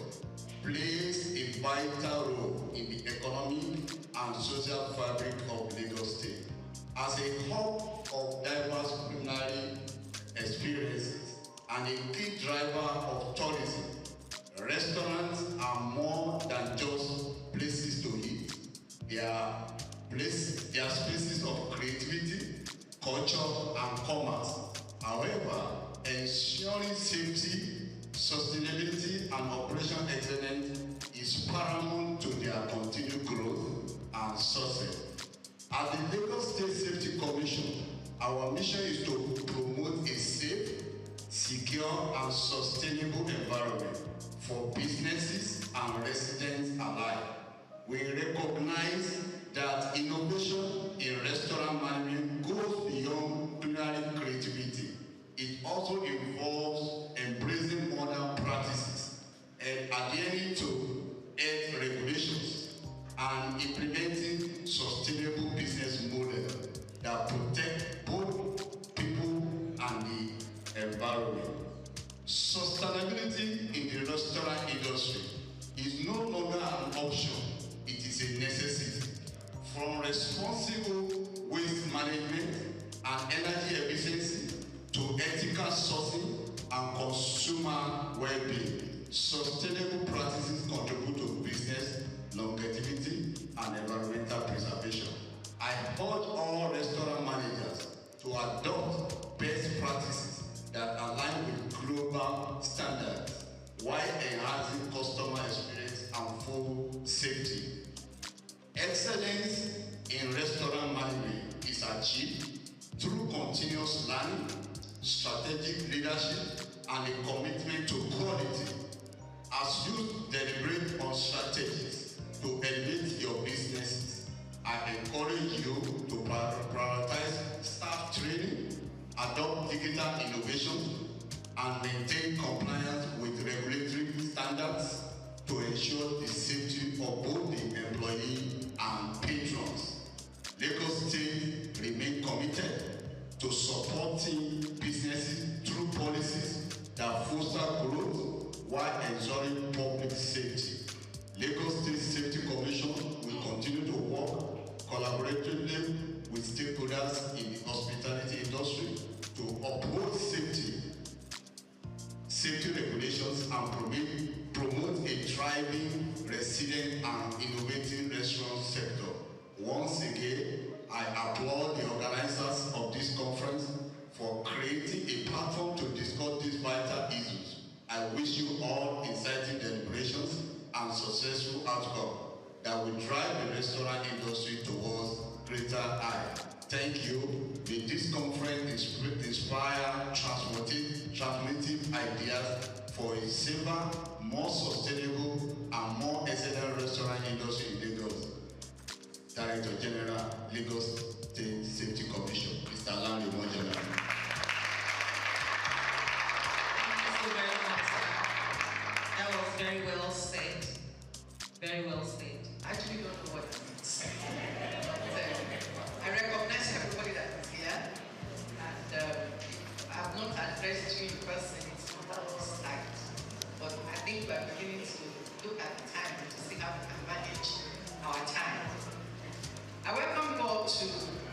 plays a vital role in the economic and social fabric of Lagos State. As a hub of diverse culinary experiences and a key driver of tourism, restaurants are more than just places to eat. They are spaces of creativity, culture, and commerce. However, ensuring safety, sustainability, and operational excellence is paramount to their continued growth and success. At the Lagos State Safety Commission, our mission is to promote a safe, secure, and sustainable environment for businesses and residents alike. We recognize that innovation in restaurant management goes beyond culinary creativity. It also involves embracing modern practices and adhering to health regulations and implementing sustainable business models that protect both people and the environment. Sustainability in the restaurant industry is no longer an option, it is a necessity. From responsible waste management and energy efficiency to ethical sourcing and consumer well-being, sustainable practices contribute to business longevity and environmental preservation. I urge all restaurant managers to adopt best practices that align with global standards while enhancing customer experience and food safety. Excellence in restaurant management is achieved through continuous learning, strategic leadership, and a commitment to quality. As you deliberate on strategies to elevate your businesses, I encourage you to prioritize staff training, adopt digital innovation, and maintain compliance with regulatory standards to ensure the safety of both the employee and patrons. Lagos State remains committed to supporting businesses through policies that foster growth while ensuring public safety. Lagos State Safety Commission will continue to work collaboratively with stakeholders in the hospitality industry to uphold safety regulations and promote a thriving, resilient, and innovative restaurant sector. Once again, I applaud the organizers of this conference for creating a platform to discuss these vital issues. I wish you all exciting deliberations and successful outcome that will drive the restaurant industry towards greater heights. Thank you. May this conference inspire transformative ideas for a safer, more sustainable, and more excellent restaurant industry in Lagos. Director General, Lagos State Safety Commission, Mr. Larry Mojala. Thank you very much, sir. That was very well said. Very well said. I actually don't know what it means. I recognize everybody that is here, and I have not addressed you in person, it's not this night. But I think we are beginning to look at the time to see how we can manage our time. I welcome you all to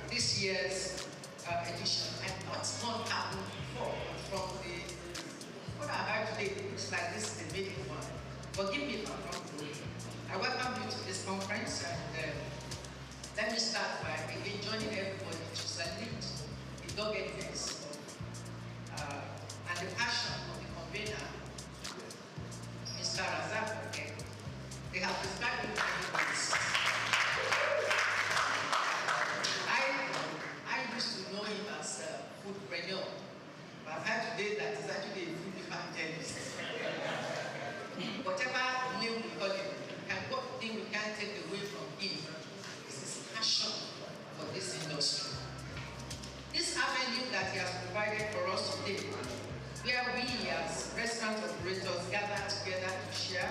this year's edition. Forgive me if I'm not good. I welcome you to this conference, and let me start by again joining everybody to salute the doggedness and the passion of the convener, Mr. Razak. Okay? They have described it many ways. I used to know him as a foodpreneur, but I've heard today that he's actually a food evangelist. Whatever name we call him, and what thing we can't take away from him is his passion for this industry. This avenue that he has provided for us today, where we as restaurant operators gather together to share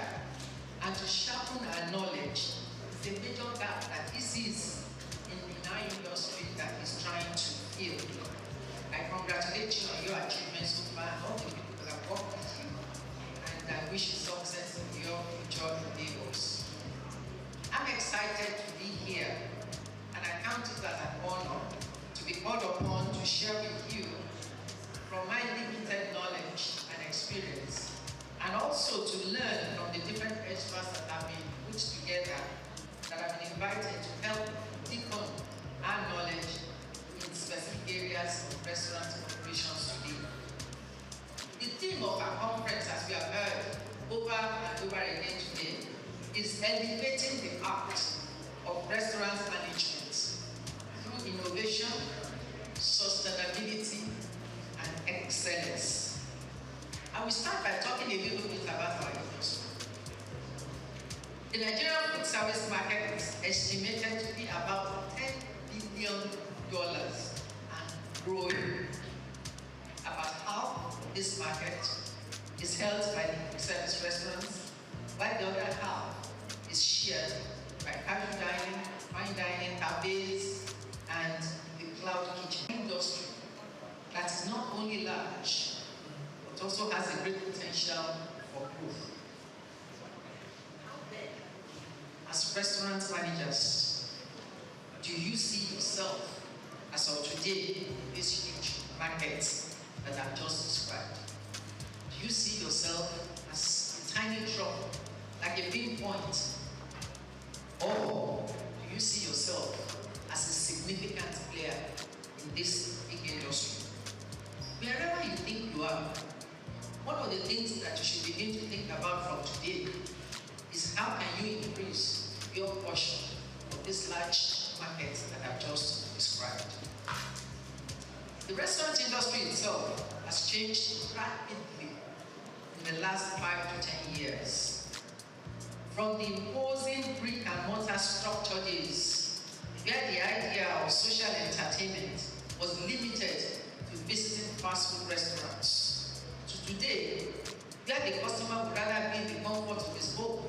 and to sharpen our knowledge, is a major gap that he sees in our industry that he's trying to fill. I congratulate you on your achievements so far, and all the people that have worked with you, and I wish you success in your future endeavors. I'm excited to be here, and I count it as an honor to be called upon to share with you from my limited knowledge and experience, and also to learn from the different experts that have been put together, that have been invited to help deepen our knowledge in specific areas of restaurant operations today. The theme of our conference, as we have heard over and over again today, is elevating the art of restaurant management through innovation, sustainability, and excellence. I will start by talking a little bit about our industry. The Nigerian food service market is estimated to be about $10 billion and growing. About half of this market is held by the quick service restaurants, while the other half is shared by casual dining, fine dining, cafes, and the cloud kitchen industry that is not only large, but also has a great potential for growth. As restaurant managers, do you see yourself as of today in this huge market that I've just described? Do you see yourself as a tiny drop, like a pinpoint? Or do you see yourself as a significant player in this big industry? Wherever you think you are, one of the things that you should begin to think about from today is how can you increase your portion of this large market that I've just described. The restaurant industry itself has changed rapidly in the last 5 to 10 years. From the imposing brick and mortar structure days, where the idea of social entertainment was limited to visiting fast food restaurants, to today, where the customer would rather be in the comfort of his home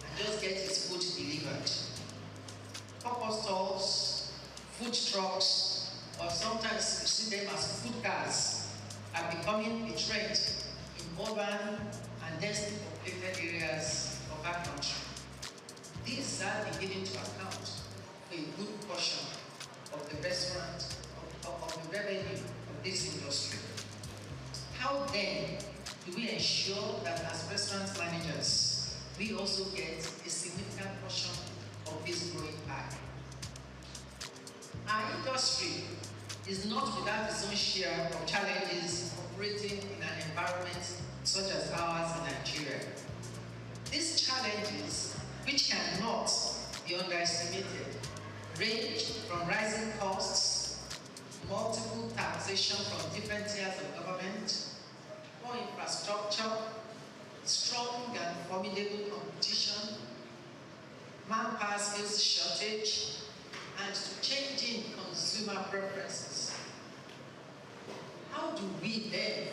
and just get his food delivered. Pop-up stalls, food trucks, or sometimes you see them as food cars, are becoming a trend in urban and densely populated areas of our country. These are beginning to account for a good portion of the restaurant, of the revenue of this industry. How then do we ensure that as restaurant managers, we also get a significant portion of this growing pie? Our industry is not without its own share of challenges operating in an environment such as ours in Nigeria. These challenges, which cannot be underestimated, range from rising costs, multiple taxation from different tiers of government, poor infrastructure, strong and formidable competition, manpower skills shortage, and to changing consumer preferences. How do we then,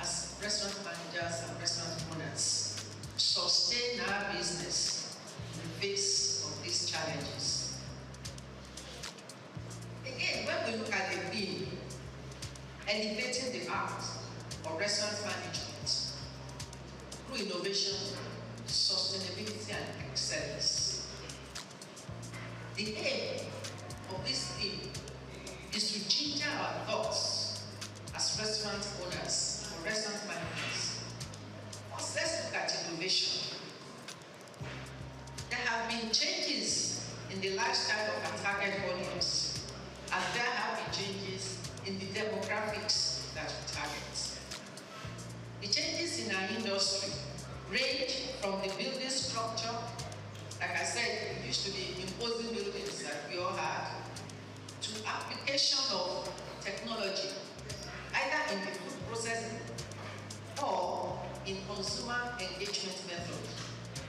as restaurant managers and restaurant owners, sustain our business in the face of these challenges? Again, when we look at the theme, elevating the art of restaurant management through innovation, sustainability, and excellence, the aim of this theme is to ginger our thoughts as restaurant owners or restaurant managers. First, let's look at innovation. lifestyle of our target audience, as there have been changes in the demographics that we target. The changes in our industry range from the building structure, like I said, it used to be imposing buildings that we all had, to application of technology, either in the food processing or in consumer engagement methods.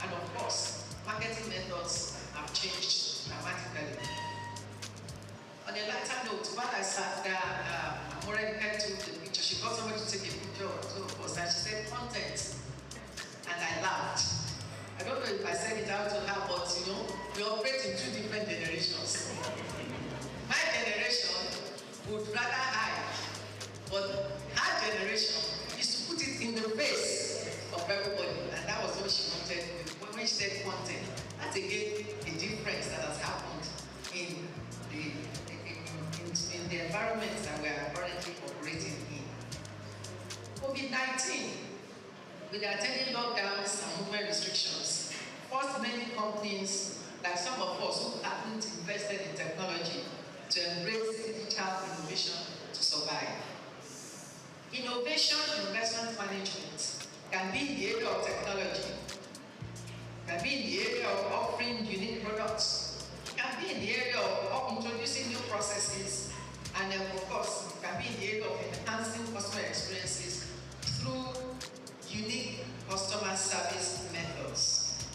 And of course, marketing methods have changed dramatically. On a lighter note, while I sat there, I'm already kind of took the picture. She got somebody to take a picture of two of us, and she said content, and I laughed. I don't know if I said it out to her, but you know, we operate in two different generations. My generation would rather hide, but her generation is to put it in the face of everybody, and that was what she wanted. When she said content, that's again a difference that has happened in the environment that we are currently operating in. COVID-19, with the attending lockdowns and movement restrictions, forced many companies, like some of us who haven't invested in technology, to embrace digital innovation to survive. Innovation in restaurant management can be in the area of technology, can be in the area of offering unique products, can be in the area of introducing new processes, and of course, it can be in the area of enhancing customer experiences through unique customer service methods.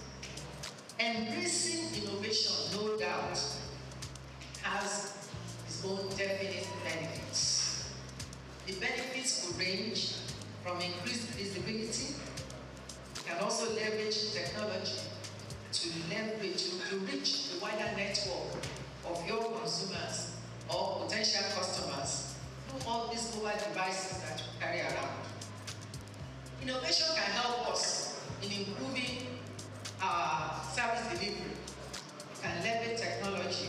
Embracing innovation, no doubt, has its own definite benefits. The benefits could range from increased visibility. You can also leverage technology to reach the wider network of your consumers or potential customers through all these mobile devices that you carry around. Innovation can help us in improving our service delivery. We can leverage technology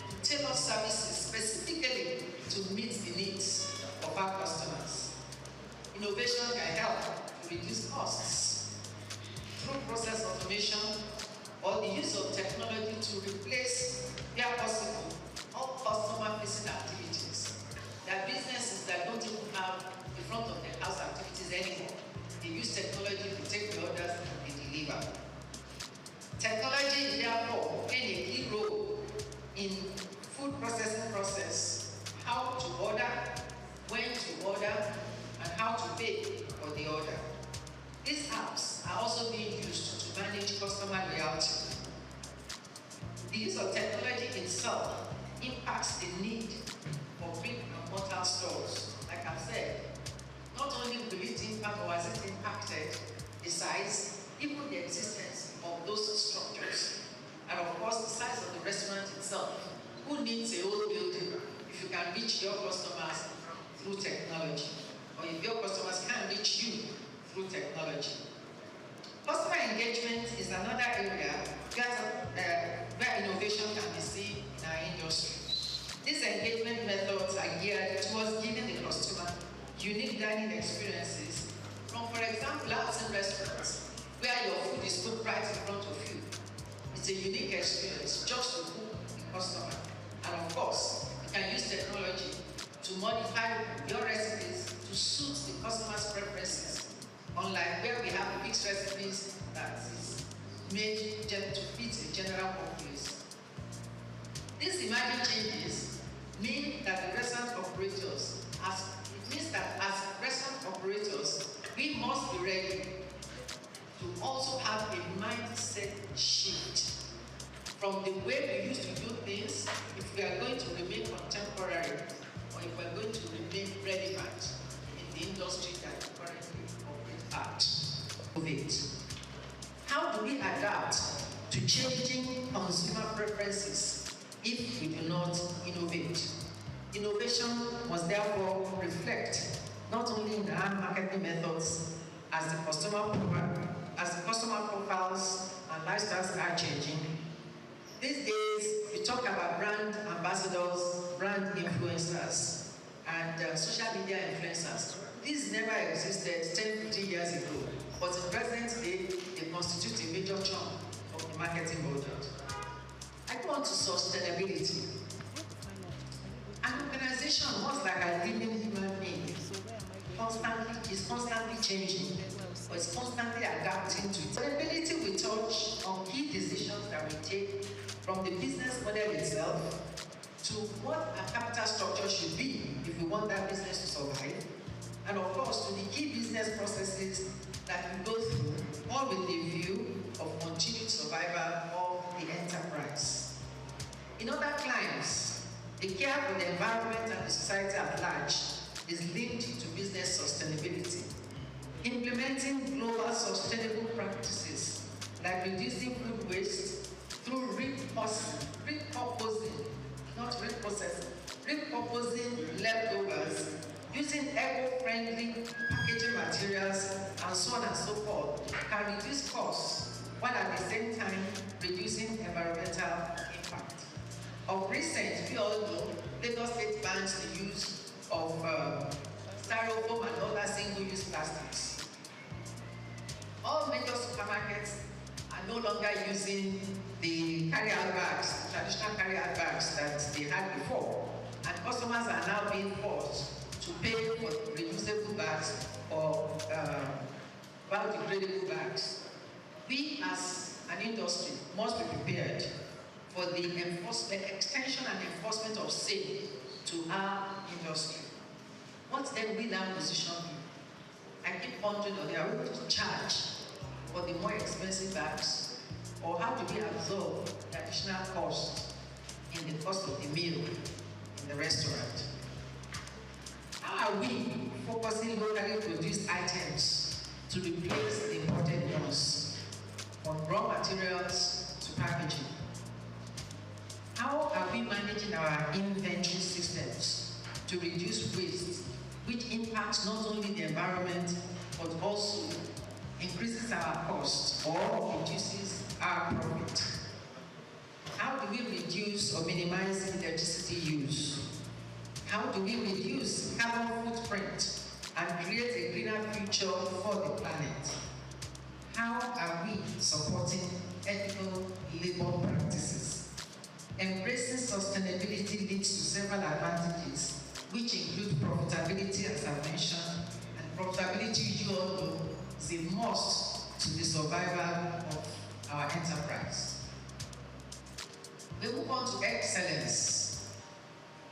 to tailor services specifically to meet the needs of our customers. Innovation can help to reduce costs through process automation or the use of technology to replace, where possible, all customer-facing activities. There are businesses that don't even have the front of the house activities anymore. They use technology to take the orders and they deliver. Technology is therefore playing a key role in food processing process, how to order, when to order, and how to pay for the order. These apps are also being used to manage customer loyalty. The use of technology itself impacts the need for brick and mortar stores. Like I've said, not only will it impact or has it impacted the size, even the existence of those structures, and of course the size of the restaurant itself. Who needs a whole building if you can reach your customers through technology, or if your customers can't reach you through technology? Customer engagement is another area where innovation can be seen in our industry. These engagement methods are geared towards giving the customer unique dining experiences from, for example, outs in restaurants, where your food is put right in front of you. It's a unique experience just to hook the customer. And of course, you can use technology to modify your recipes to suit the customer's preferences, unlike where we have fixed recipes that is made to fit the general populace. These emerging changes mean that the restaurant operators, as restaurant operators, we must be ready to also have a mindset shift from the way we used to do things, if we are going to remain contemporary, or if we are going to remain relevant in the industry that we currently operate at. How do we adapt to changing consumer preferences if we do not innovate? Innovation must therefore reflect not only in our marketing methods as the customer profiles and lifestyles are changing. These days, we talk about brand ambassadors, brand influencers, and social media influencers. These never existed 10, 15 years ago, but in present day, they constitute a major chunk of the marketing budget. I go on to sustainability. An organization, much like a living human being, is constantly changing, or is constantly adapting to it. Sustainability will touch on key decisions that we take, from the business model itself to what a capital structure should be if we want that business to survive, and of course to the key business processes that we go through, all with the view of continued survival of the enterprise. In other climes, the care for the environment and the society at large is linked to business sustainability. Implementing global sustainable practices like reducing food waste through repurposing leftovers, using eco-friendly packaging materials, and so on and so forth, can reduce costs while at the same time reducing environmental impact. Of recent, we all know Lagos State bans the use of styrofoam and other single-use plastics. All major supermarkets are no longer using the carry-out bags, traditional carry-out bags that they had before, and customers are now being forced to pay for reusable bags or biodegradable bags. We as an industry must be prepared for the extension and enforcement of SAFE to our industry. What then will that position be? I keep wondering, are they able to charge for the more expensive bags, or how do we absorb the additional cost in the cost of the meal in the restaurant? How are we focusing locally produced items to replace the imported ones, from raw materials to packaging? How are we managing our inventory systems to reduce waste, which impacts not only the environment, but also increases our cost or reduces our profit? How do we reduce or minimize electricity use? How do we reduce carbon footprint and create a greener future for the planet? How are we supporting ethical labor practices? Embracing sustainability leads to several advantages, which include profitability, as I mentioned, and profitability, you all know, is a must to the survival of our enterprise. We move on to excellence.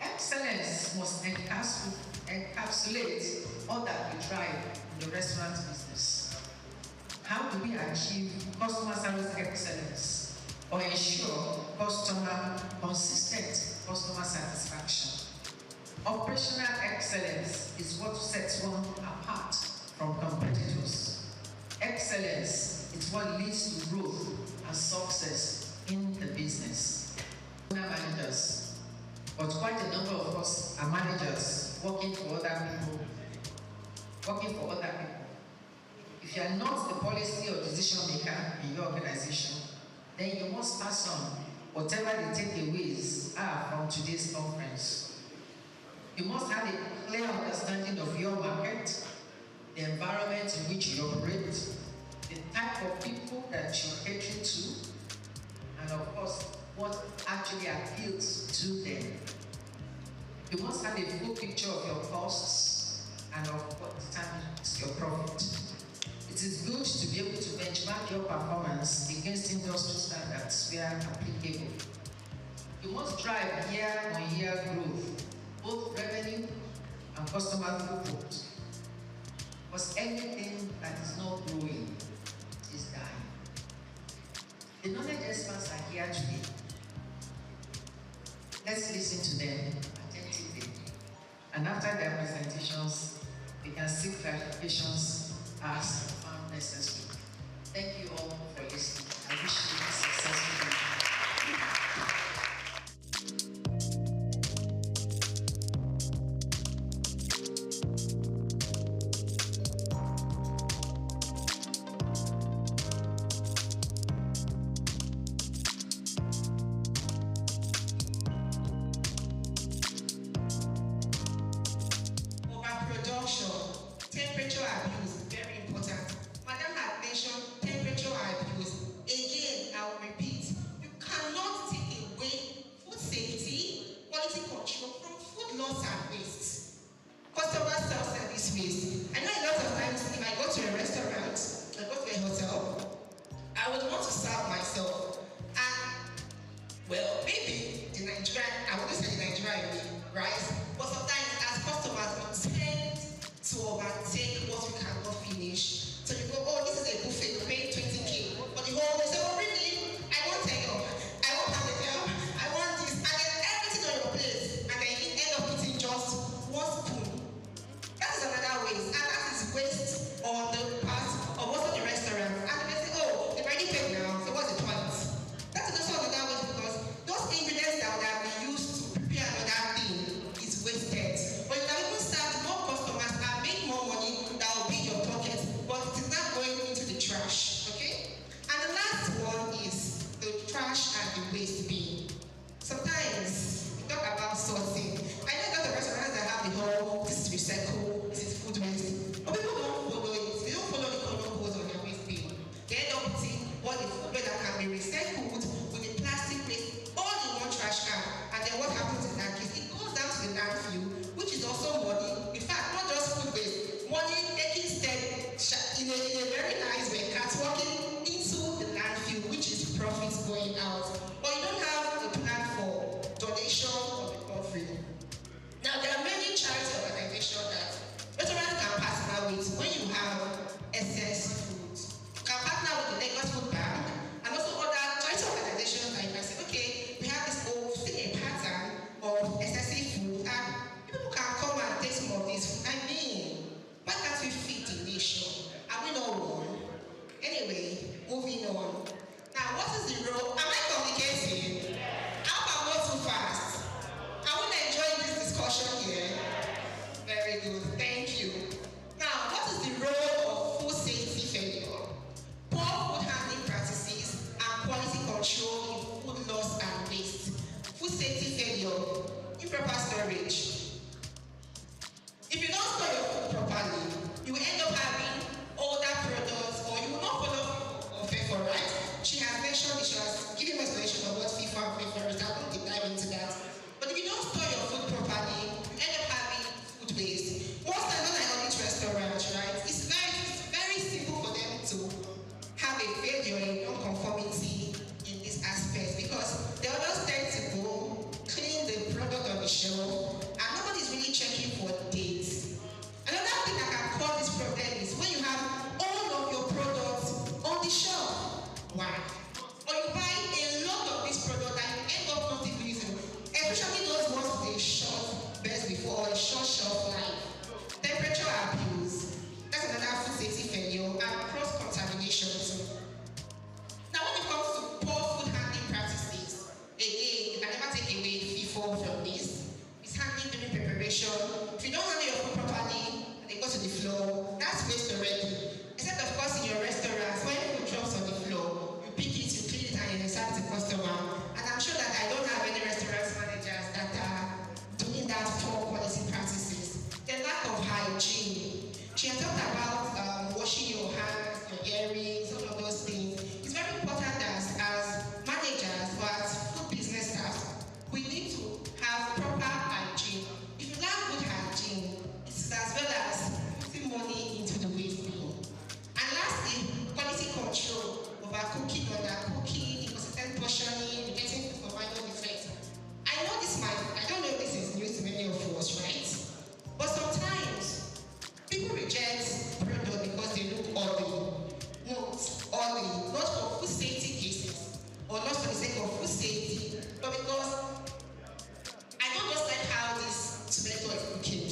Excellence must encapsulate all that we try in the restaurant business. How do we achieve customer service excellence or ensure consistent customer satisfaction? Operational excellence is what sets one apart from competitors. Excellence is what leads to growth and success in the business. Managers, but quite a number of us are managers working for other people. If you are not the policy or decision maker in your organization, then you must pass on whatever the takeaways are from today's conference. You must have a clear understanding of your market, the environment in which you operate, the type of people that you're catering to, and of course, what actually appeals to them. You must have a full picture of your costs and of what determines your profit. It is good to be able to benchmark your performance against industry standards where applicable. You must drive year-on-year growth, both revenue and customer throughput. Because anything that is not growing is dying. The knowledge experts are here today. Let's listen to them attentively. And after their presentations, we can seek clarifications as found necessary. Thank you all for listening. I wish you a successful day. Overproduction, temperature abuse, very important. Madam had customer. And I'm sure that I don't have any restaurant managers that are doing that poor quality practices. The lack of hygiene. She had talked about washing your hands, your earrings, all of those things. It's very important that as managers or as food business staff, we need to have proper hygiene. If you lack good hygiene, it's as well as putting money into the waste bin. And lastly, quality control, overcooking, undercooking, inconsistent portioning, getting food for minor defects. I don't know if this is new to many of us, right? But sometimes people reject product because they look ugly. No, ugly, not for food safety cases, or not for the sake of food safety, but because I don't just like how this tomato is looking.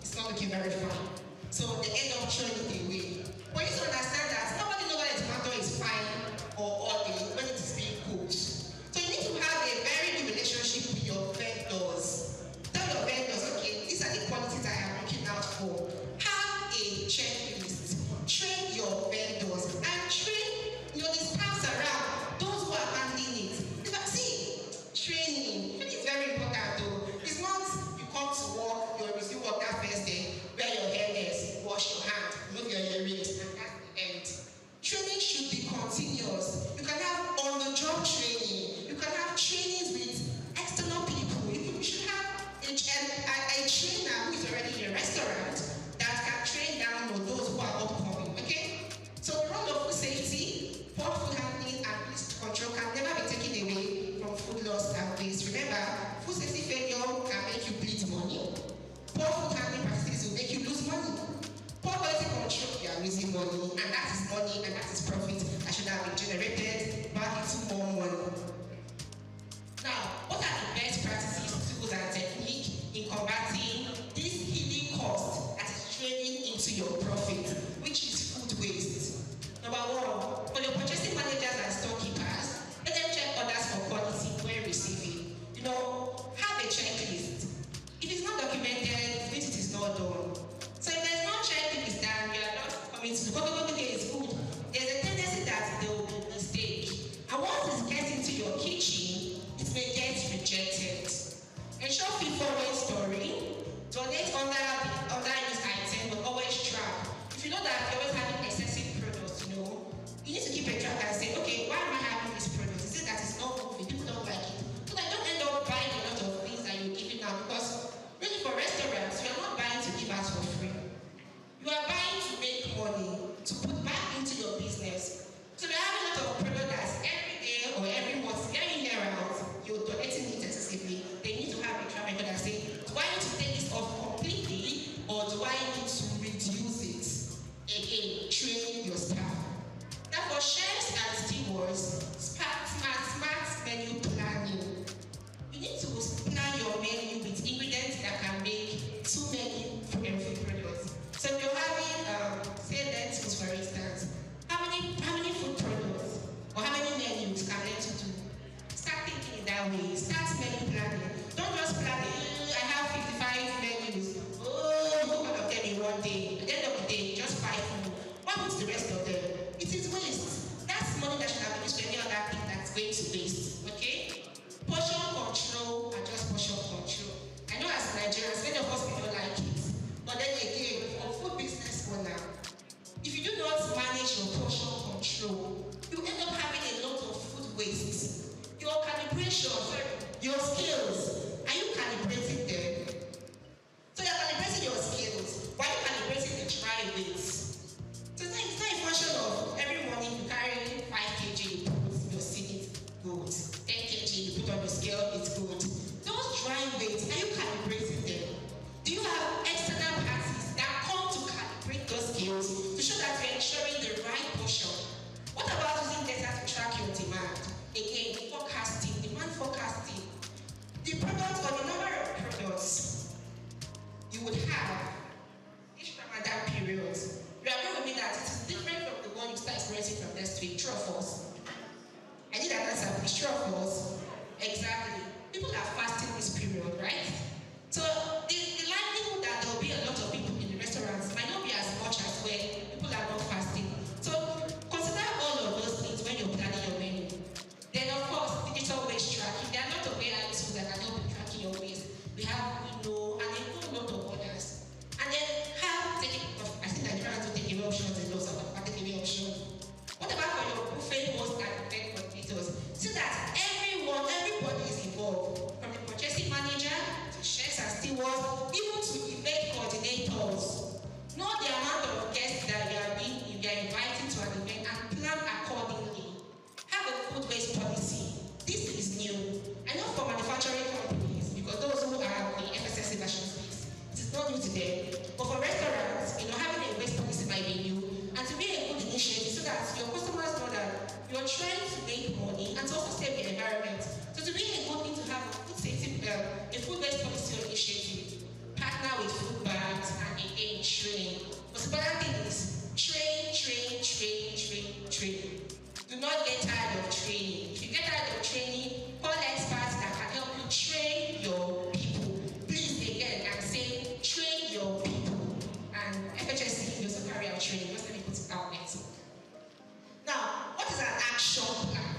It's not looking very fine. So they end up throwing it away. But you need to understand that nobody knows whether the tomato is fine or ugly when it is being cooked. So you need to have a very good relationship with your vendors. Tell your vendors, okay, these are the qualities I am looking out for. Have a checklist. Train your vendors and train the staffs around, those who are handling it. Because see, training is very important though. It's not you come to work, you resume work that first day, wear your hairnets, wash your hands, remove your earrings, and that's the end. Training should be continuous. You can have on-the-job training. You can have trainings with external people. You should have a trainer who is already in a restaurant that can train down on those who are upcoming. Okay? So the role of food safety, poor food handling, and risk control can never be taken away from food loss and waste. Remember, food safety failure can make you bleed money. Poor food handling practices will make you lose money. Poor quality control, you are losing money, and that is money, and that is profit that should have been generated back into more money. Now, what are the best practices, tools, and techniques in combating this hidden cost that is draining into your profit, which is food waste? Number one, for your purchasing managers and storekeepers, let them check orders for quality when receiving. Have a checklist. If it's not documented, it means it is not done. So if there's no checklist and you are not coming to the is food, there's a tendency that there will be a mistake. And once it gets into your kitchen, it may get rejected. Ensure fit-for-weight storing. Donate under-use item, but always track. If you know that you're always having excessive products, you need to keep a track and say, okay, why am I having this product? Is it that it's not moving? People don't like it. So that you don't end up buying a lot of things that you're giving out, because really for restaurants, you are not buying to give out for free. You are buying to make money, to put back into your business. So we have a lot of product that's every day or every month, every year out, you're donating it excessively. They need to have a track record and say, do I need to take this off completely, or do I need to reduce it? Again, train your staff. Now for chefs and stewards, smart menu planning. You need to plan your menu with ingredients that can make too many food products. So if you're having, say lentils for instance, how many food products or how many menus can lentil do? Start thinking in that way. Start menu planning. Don't just plan I have 55 menus. Oh, you one of them in one day. At the end of the day, just 5 food. What happens to the rest of them? It is waste. That's money that should have been used for any other thing that's going to waste. Okay? Portion control and just portion control. I know as Nigerians, many of us don't like it. But then again, for food business owner, if you do not manage your portion control, you end up having a lot of food waste. Your calibration, your skills, are you calibrating them? So you're calibrating your skills. Why are you calibrating the dry weights? So it's not a function of every morning you carry 5 kg, you put your seed, good. 10 kg, you put on your scale, it's good. Those dry weights, are you calibrating them? Do you have external parties that come to calibrate those skills to show that you're ensuring the right portion? What about using data to track your demand? Again, forecasting, demand forecasting. The product or the number of products you would have each Ramadan period. You agree with me that it is different from the one you start experiencing from next week. True or false? I need an answer, please. True or false? Exactly. People are fasting this period, right? So the likelihood that there will be a lot of people in the restaurants might not be as much as when people are not fasting. So consider all of those things when you're planning your menu. Then of course, digital food waste policy. This is new. I know for manufacturing companies, because those who are the FSSC version space, it is not new to them. But for restaurants, having a waste policy might be new, and to be a good initiative so that your customers know that you're trying to make money and to also save the environment. So to be a good thing to have a food waste policy or initiative, partner with food banks, and again train. But the important thing is train. Do not get tired of training. If you get tired of training, call experts that can help you train your people. Please again, I'm saying train your people. And FHSC will also carry out training. Just let me put it out next. Now, what is an action plan?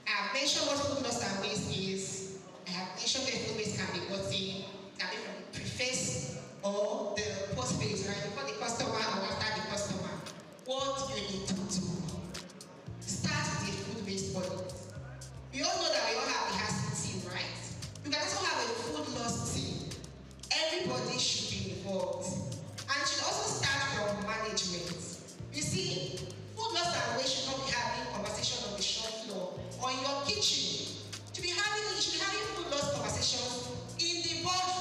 I have mentioned what food loss and waste is. I have mentioned where food waste can be gotten. It can be from the preface or the post phase, right? Before the customer or after the customer. What do you need to do? Start with the food waste audit. We all know that we all have the HACCP team, right? You can also have a food loss team. Everybody should be involved. And it should also start from management. You see, food loss and waste should not be having conversation on the shop floor or in your kitchen. You should be having food loss conversations in the boardroom.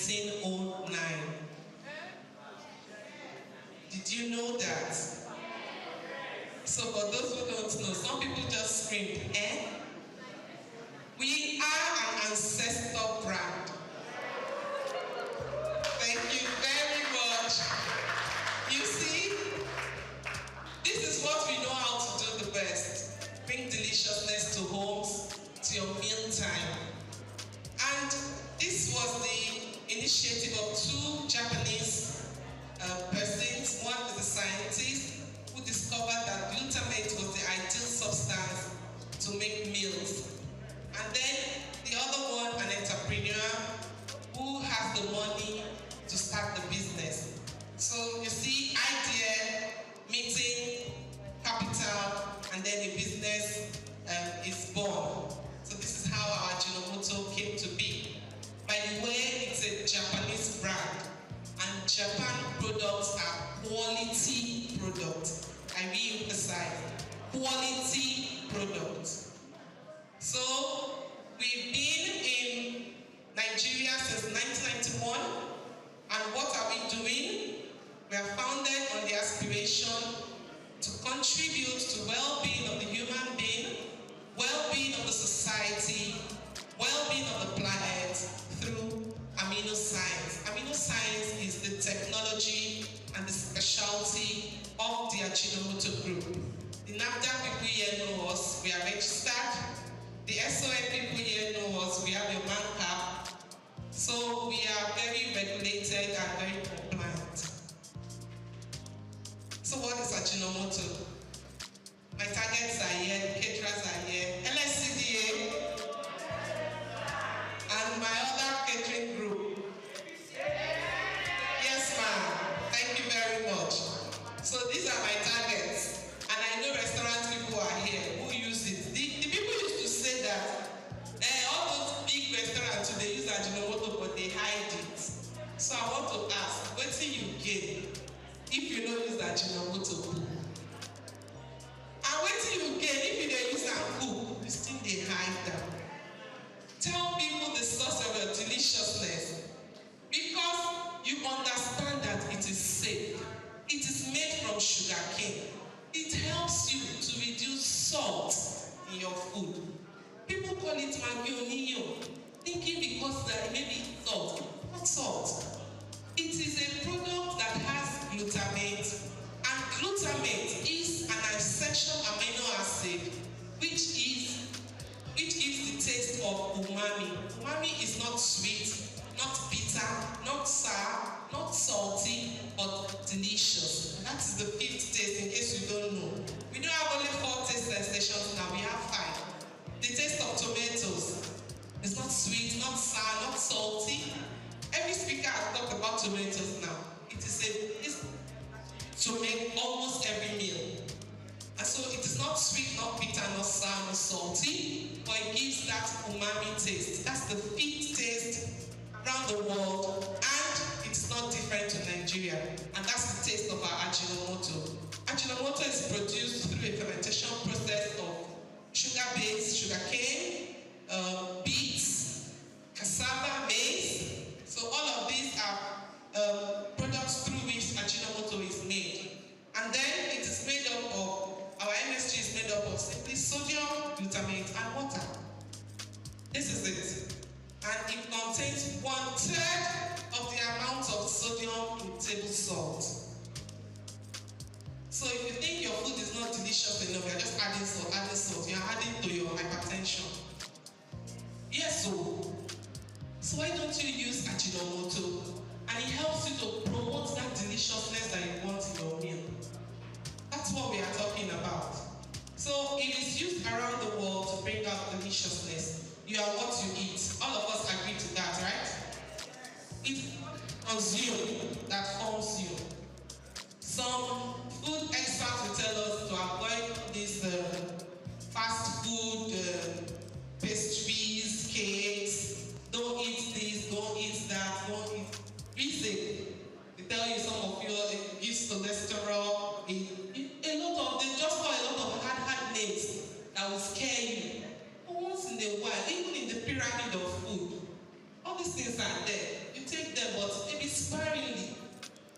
1909. Did you know that? So for those who don't know, some people just screamed, eh? We are an ancestor brand. Thank you very much. You see, this is what we know how to do the best. Bring deliciousness to homes, to your mealtime. And this was the initiative of two Japanese persons. One is a scientist who discovered that glutamate was the ideal substance to make meals. And then the other one, an entrepreneur who has the money to start the business. So you see, idea, meeting, capital, and then a business is born. So this is how our Ajinomoto came to be. By the way, it's a Japanese brand, and Japan products are quality products. I re-emphasize, quality products. So we've been in Nigeria since 1991, and what are we doing? We are founded on the aspiration to contribute to well-being of the human being, well-being of the society, well-being of the planet through amino science. Amino science is the technology and the specialty of the Ajinomoto Group. The NAFDAC people here know us, we are registered. The SON people here know us, we have a man cap. So we are very regulated and very compliant. So what is Ajinomoto? My targets are here, the caterers are here, LSCDA, and my other catering group. Yes, ma'am. Thank you very much. So these are my targets, and I know restaurant people are here who use it. The people used to say that all those big restaurants, they use Ajinomoto, but they hide it. So I want to ask, what do you gain if you don't use Ajinomoto? And what do you gain if you don't use and cook? You still they hide them. Tell people the source of your deliciousness, because you understand that it is safe. It is made from sugar cane. It helps you to reduce salt in your food. People call it maggi, thinking because there may be salt. Not salt. It is a product that has glutamate, and glutamate is an essential amino acid which gives the taste of umami. Umami is not sweet, not bitter, not sour, not salty, but delicious. And that is the fifth taste, in case you don't know. We don't have only 4 taste sensations now, we have 5. The taste of tomatoes is not sweet, not sour, not salty. Every speaker has talked about tomatoes now. It is to make almost every meal. And so it is not sweet, not bitter, not sour, not salty, but it gives that umami taste. That's the 5th taste around the world, and it's not different to Nigeria. And that's the taste of our Ajinomoto. Ajinomoto is produced through a fermentation process of sugar-based sugarcane, beets, cassava, maize. So all of these are products through which Ajinomoto is made. And then it is made up of, our MSG is made up of simply sodium, glutamate, and water. This is it. And it contains 1/3 of the amount of sodium in table salt. So if you think your food is not delicious enough, you're just adding salt, you're adding to your hypertension. Yes, so why don't you use Ajinomoto? And it helps you to promote that deliciousness that you want in your meal. That's what we are talking about. So it is used around the world to bring out deliciousness. You are what you eat. All of us agree to that, right? It's consume that forms you. Some food experts will tell us to avoid this fast food, pastries, cakes. Don't eat this, don't eat that, don't eat. Reason. They tell you some of you it gives cholesterol. They just call a lot of hard names that will scare you. But once in a while, even in the pyramid of food, all these things are there. You take them, but maybe sparingly.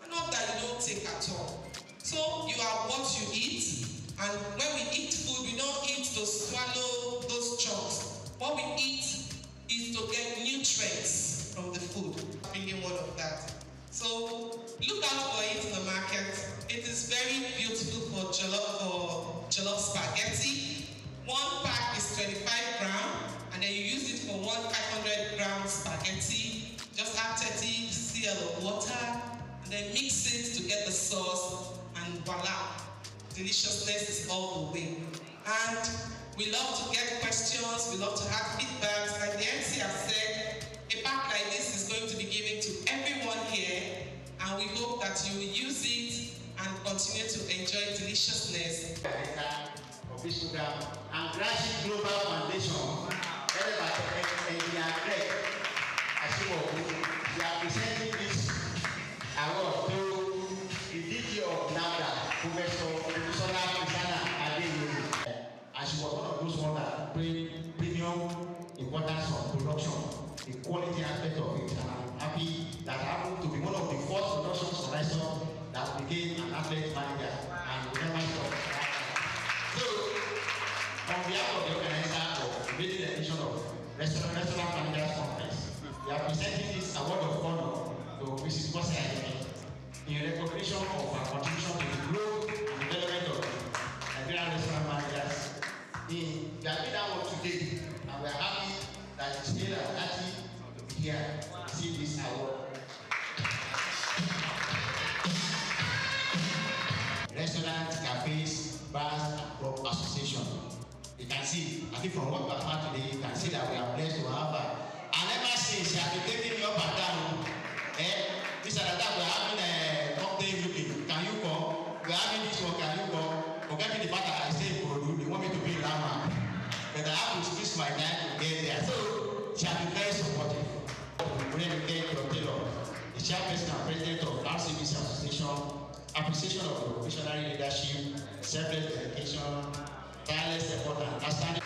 And not that you don't take at all. So you are what you eat, and when we eat food, we don't eat to swallow those chunks. What we eat is to get nutrients from the food. Bringing one of that. So look out for it in the market. It is very beautiful for jollof spaghetti. One pack is 25 grams, and then you use it for 500 gram spaghetti. Just add 30 cl of water, and then mix it to get the sauce, and voila, deliciousness is all the way. And we love to get questions, we love to have feedbacks. Like the MC has said, a pack like this is going to be given to everyone here, and we hope that you will use it and continue to enjoy deliciousness. Of this program, and Grassy Global Foundation, led by Engineer Greg Ashiwoku, we are presenting this award to the DG of NAFDA, Professor Christiana Adeyemi. And she was one of those ones that bring premium importance of production, the quality aspect of it. And I'm happy that I happened to be one of the first production supervisors that became an athlete manager and we never stopped. So, on behalf of the organizer of the maiden edition of Restaurant Managers Conference, we are presenting this award of honor to Mrs. Bosse Adeyemi in recognition of her contribution to the growth and development of Nigerian restaurant managers. We are doing that one today, and we are happy that it's here at Ati to be here to see this award. Restaurants, cafes, bars, and club association. You can see, I think from what we have had today, you can see that we are blessed to have her. And ever since she has been taking me up and down, this and that, we are having a cocktail meeting. Can you come? We are having this one, can you come? Forgetting the fact that I say Korodu, they want me to be Rama. But I have to squeeze my time to get there. So she has been very supportive. We will get your Taylor, the chairperson and president of RCBC Association, appreciation of your visionary leadership, selfless dedication, tireless effort, and outstanding.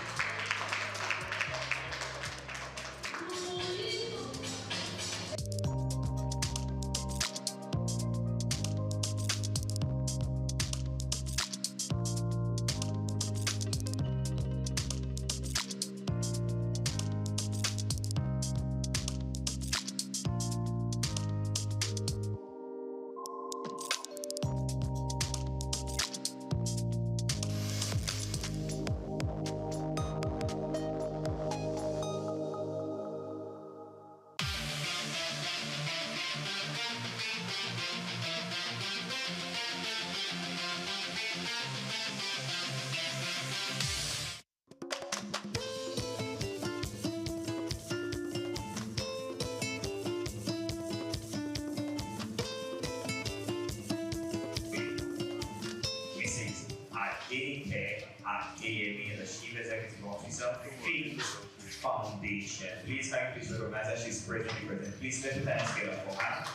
Adeyemi, the Chief Executive Officer, Field Foundation. Please, can you please recognize that she's presently present. Please let the hands get up for her.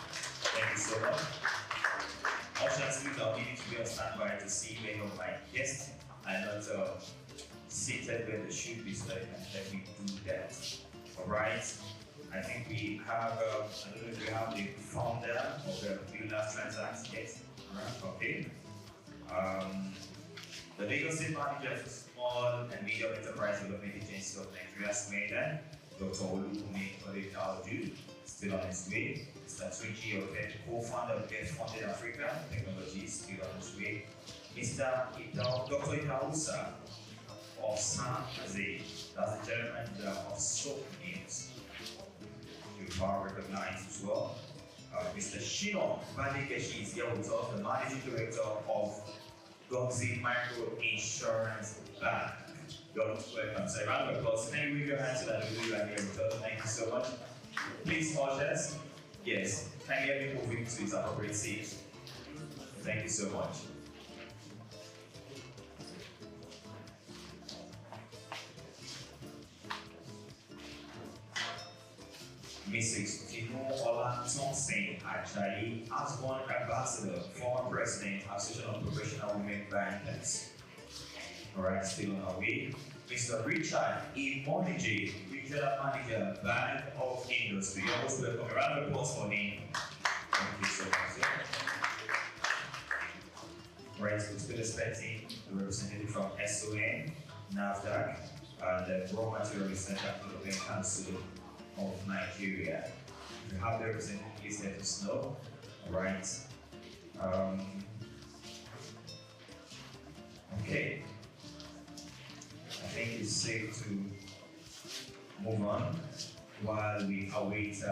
Thank you so much. Ushers, please, I'll need to be on standby to see many of my guests and not seated where they should be, so that they can let me do that. All right. I think we have, I don't know if we have the founder of the Last Transact yet. All right, okay. The Lagos State Manager for Small and Medium Enterprise Development Agency of Nigeria, SMEDA, Dr. Olukumi Odekaudu, still on his way. Mr. Twinji Open, co-founder of Get Funded Africa Technologies, still on his way. Dr. Itausa of Souq, that's the General Manager of Souqnews. You are recognized as well. Mr. Shino Bandikeshi is here with us, the Managing Director of Goxi Micro Insurance Bank. You're welcome. So, a round of applause. Can you wave your hands so that we will here with us? Thank you so much. Please, ushers. Yes. Can you help me moving to its appropriate seat? Thank you so much. Mrs. Tino Ola-Thompson, actually, as one ambassador, former president, Association of Professional Women Bankers. All right, still on our way. Mr. Richard E. Monije, General Manager, Bank of Industry. I always welcome a round of applause for him. Thank you so much. Right, so still expecting the representative from SON, NAFDAC, and the Raw Material Research and Council of Nigeria. If you have the representative, please let us know. All right. Okay. I think it's safe to move on while we await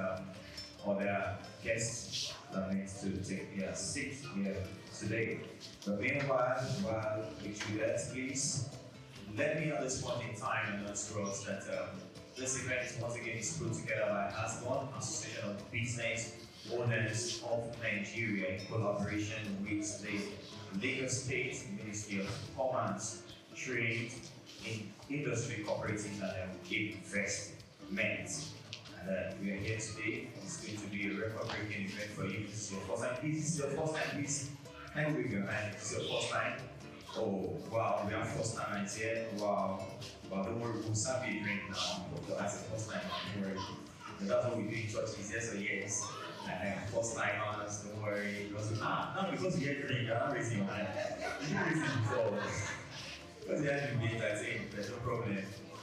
other guests that need to take their seat here today. But meanwhile, while we do that, please let me at this point in time announce to us that this event once again is put together by ASBON, Association of Business Owners of Nigeria, in collaboration with the Lagos State Ministry of Commerce, Trade, Industry, Cooperating and Investment. And we are here today. It's going to be a record-breaking event for you. This is your first time. Please, this is your first time. Please, can you wave your hand? This is your first time. Oh, wow, we have first time here. Wow. Well, don't worry, we'll serve you a drink now. That's the first time, don't worry. And that's what we do in churches, yes or yes. And first timers, don't worry. Because you get drink, you're not raising your hand. You didn't raise it before. Because you had to be entertained, there's no problem.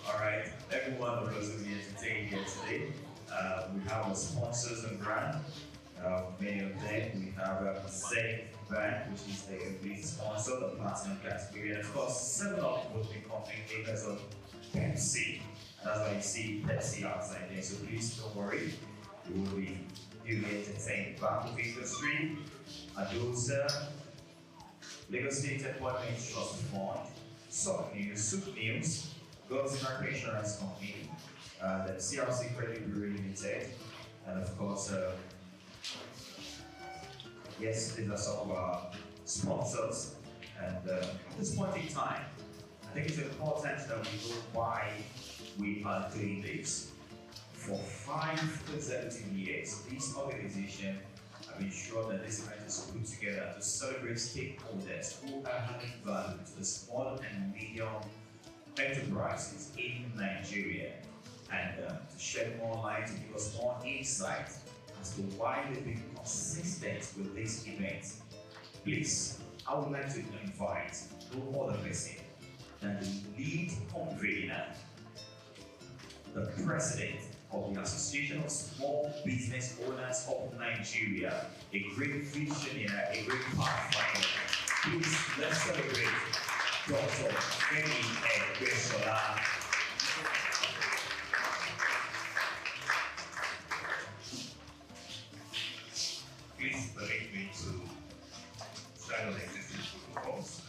Alright, everyone of us will be entertained here today. We have our sponsors and brand. Many of them. We have Souq brand, which is the complete sponsor, the platinum category, and of course, 7-Up will be company makers of Pepsi. That's why you see Pepsi outside there. So please don't worry, we will be duly entertained. Bank of Industry, Adosa, Lagos State Employment Trust Fund, Souqnews, Girls American Insurance Company, the CRC Credit Bureau Limited, and of course, yes, these are some of our sponsors. And at this point in time, I think it's important that we know why we are doing this. For 5 consecutive years, this organization have ensured that this event is put together to celebrate stakeholders who are adding value to the small and medium enterprises in Nigeria, and to shed more light, to give us more insight as to why they've been consistent with this event. Please, I would like to invite no other person than the lead convener, the president of the Association of Small Business Owners of Nigeria, a great visionary, a great pathfinder. Please, let's celebrate Dr. Femi Egbesola. Please permit me to stand on existing protocols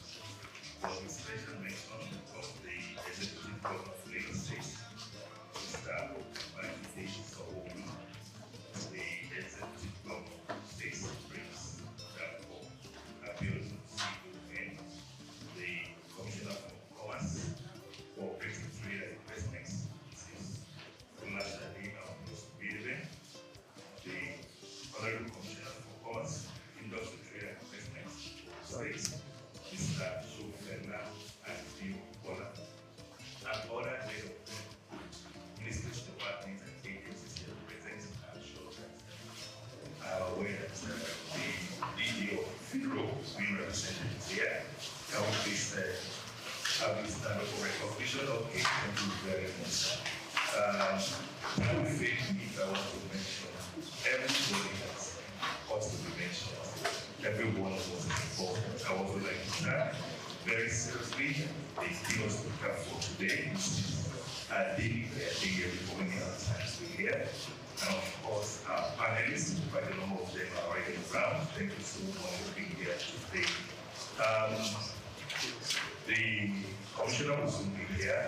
for the special mention of the Executive Governor of Lagos State, Mr. Souq, the Executive Governor of State Prince, therefore, appeal to CON, the Commissioner for Commerce, Cooperative Trade and Investments, Mrs. Olashade Ambrose-Bidebe, the Honorable Commissioner for Commerce, Industry, Trade and Investments, States, Mr. Souq and Bola, and other heads of ministries, departments, and agencies representing our children. I am aware that the DG of FIDRO is being represented here. Can we please have this stand up for recognition? Okay, thank you very much. I will fake me if I want to mention everybody that's ought to be mentioned. Every one of us is involved. I also like to thank very seriously the keynote speaker for today, David, I think you're coming out times to here. And of course, our panelists, quite a number of them are already around. Thank you so much for being here today. The commissioner will soon be here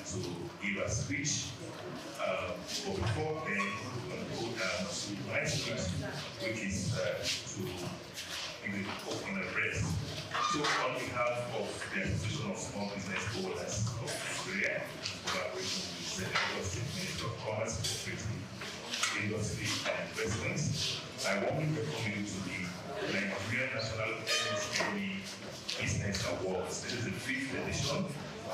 to give a speech. But before then, we're going to go down to my speech, which is to give the opening address. So on behalf of the Association of Small Business Owners of Nigeria, collaboration with the Lagos State Ministry of Commerce, Cooperative, Industry and Investments, I warmly welcome you to the Nigerian National MSME Business Awards. This is the 5th edition,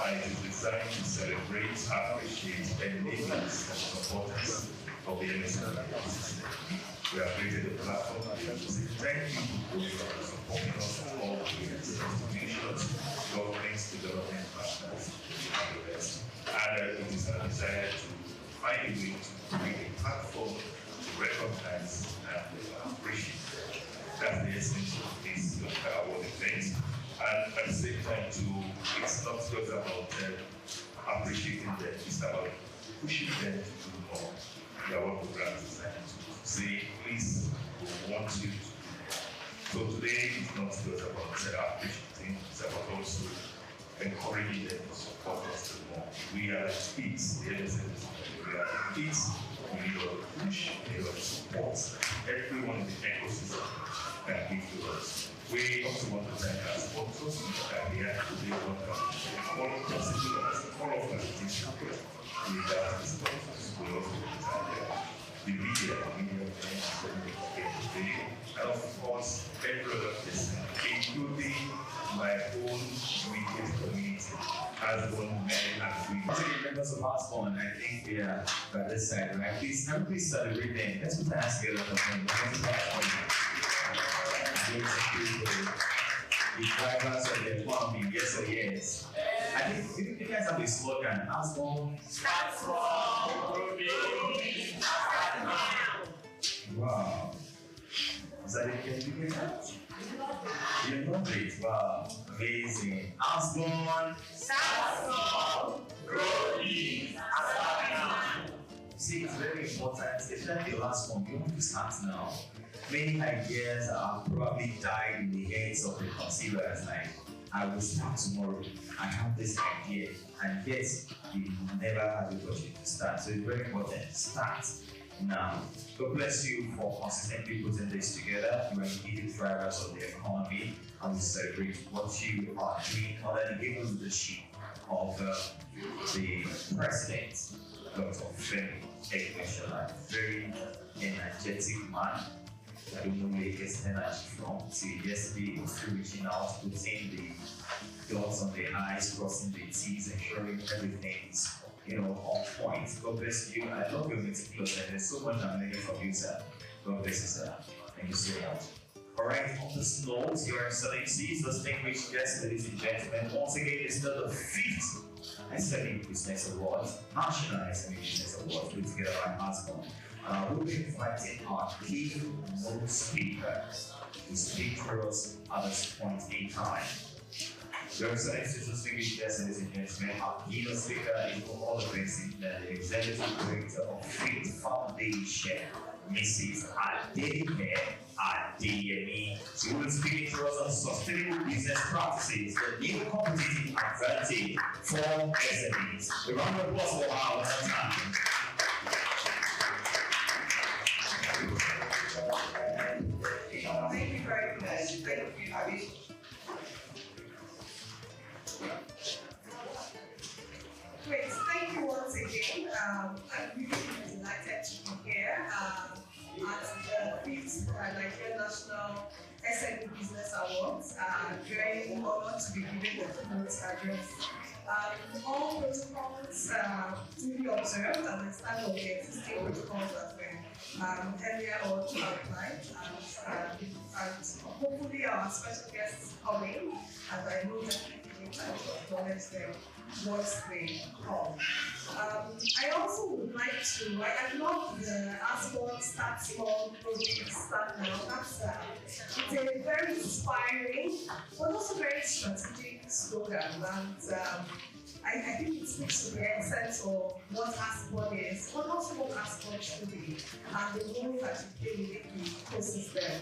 and it is designed to celebrate, appreciate, and enable the supporters of the MSME ecosystem. We have created a platform to say thank you for supporting us all years, institutions, governments, development partners, and the rest. And it is our desire to find a way to create a platform to recognize and appreciate. That's the essence of this award event. And at the same time, too, it's not just about appreciating them, it's about pushing them to do more. The award program is designed to say, please, we want you to do more. So today, it's not just about appreciating, it's about also encouraging them to support us to do more. We are kids, the essence. We are kids, we need a push, we need a support. Everyone in the ecosystem can give to us. We also want to thank our sponsors that we have to do all constituents, all of us without the sponsors. We also thank the media and of course every other person, including my own immediate community, as one man and we. Members of Osborne, I think we are by this side, right? Please celebrate them. Let's put our hands together for them. The drivers of the economy, yes or yes. I think you guys have a slogan, Osborne. Start small, grow big. Wow. Is that it? Can you get that? You know it. Wow. Amazing. Osborne. Start small, grow big. See, it's very important, especially the last one. You want to start now. Many ideas are probably died in the heads of the conceivers, like, I will start tomorrow, I have this idea, and yet you never had the opportunity to start. So it's very important, start now. God bless you for consistently putting this together. You are indeed drivers of the economy, and we celebrate what you are doing under the able leadership of the President, Dr. Femi Ekmeshola, very energetic man. I don't know where he gets energy from. See, yesterday he was still reaching out, putting the dots on the I's, crossing the T's, ensuring everything is, on point. God bless you. I love your meticulous, and there's so much I'm learning from you, sir. God bless you, sir. Thank you so much. All right, on this note, Your Excellencies, distinguished guests, ladies and gentlemen, once again, it's the 5th SME Business Awards, National SME Business Awards, put together by Osborne. We'll be inviting our keynote speakers to speak to us at this point in time. Your Excellencies, distinguished guests, ladies and gentlemen, our keynote speaker is all the best in the Executive Director of Faith Foundation, Mrs. Adeleke Adeyemi. She will be speaking to us on sustainable business practices, the new competitive advantage for SMEs. A round of applause for her one more time. Thank you very much. Thank you, Abby. Great, thank you once again. I'm really delighted to be here at the 5th Nigerian National SME Business Awards. Very honored to be giving the keynote address. All protocols duly observed, and I stand on the existing protocols that were earlier on outlined, and hopefully our special guests coming, and I know definitely need time to acknowledge them once they come. I also would like to, I love the Osborne Start Small, Grow Big, Start Now. It's a very inspiring, but also very strategic slogan, and I think it speaks to the essence of what Osborne is, but also what Osborne should be, and the role that you play within the ecosystem.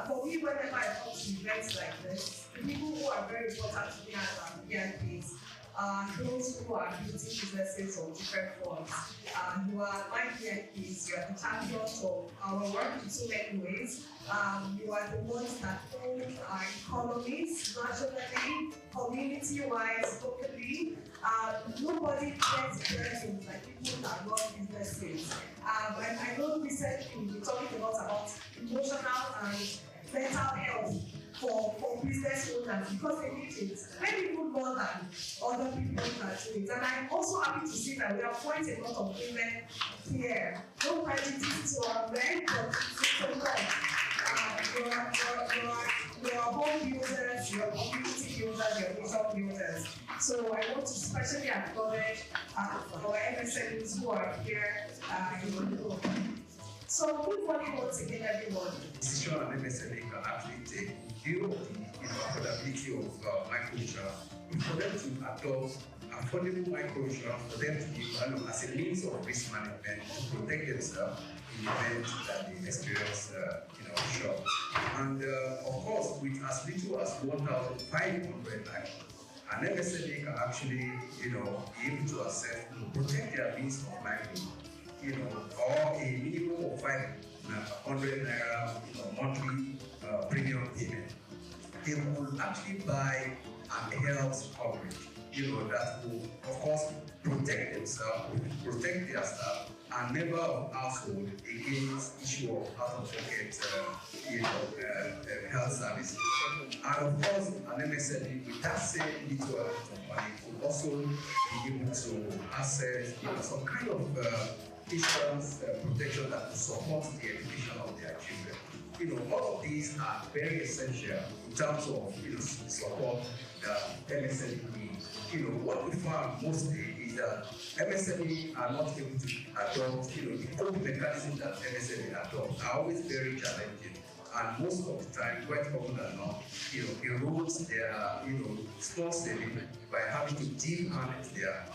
For me, whenever I come to events like this, the people who are very important to me as VIPs, those who are building businesses of different forms. You are like VIPs, you are the champions of our work in so many ways. You are the ones that hold our economies nationally, community-wise, locally. Nobody gets present like people that run businesses. And I know recently we talked a lot about emotional and mental health for business. business owners because they need it. Maybe even more than other people that do it. And I'm also happy to see that we have quite a lot of women here. No prejudice to our men, but to your home builders, your community builders, your mission builders. So I want to especially acknowledge our MSMEs who are here in the room. So good morning once again, everyone. Decision on MSME can actually take view of the affordability of microinsurance for them to adopt affordable microinsurance for them to be valued as a means of risk management to protect themselves in the event that they experience shock. And of course, with as little as 1,500 naira, an MSME can actually be able to access to protect their means of livelihood. Or a minimum of 500 naira monthly premium payment. They will actually buy an health coverage, that will, of course, protect themselves, protect their staff, and member of household against issue of out-of-pocket, health services. And of course, an MSME with that same little amount of money will also be able to access, some kind of insurance protection that will support the education of their children. All of these are very essential in terms of support the MSME needs. What we found mostly is that MSME are not able to adopt, the coping mechanisms that MSME adopt are always very challenging. And most of the time, quite often than not, erodes their, small saving by having to de-manage their,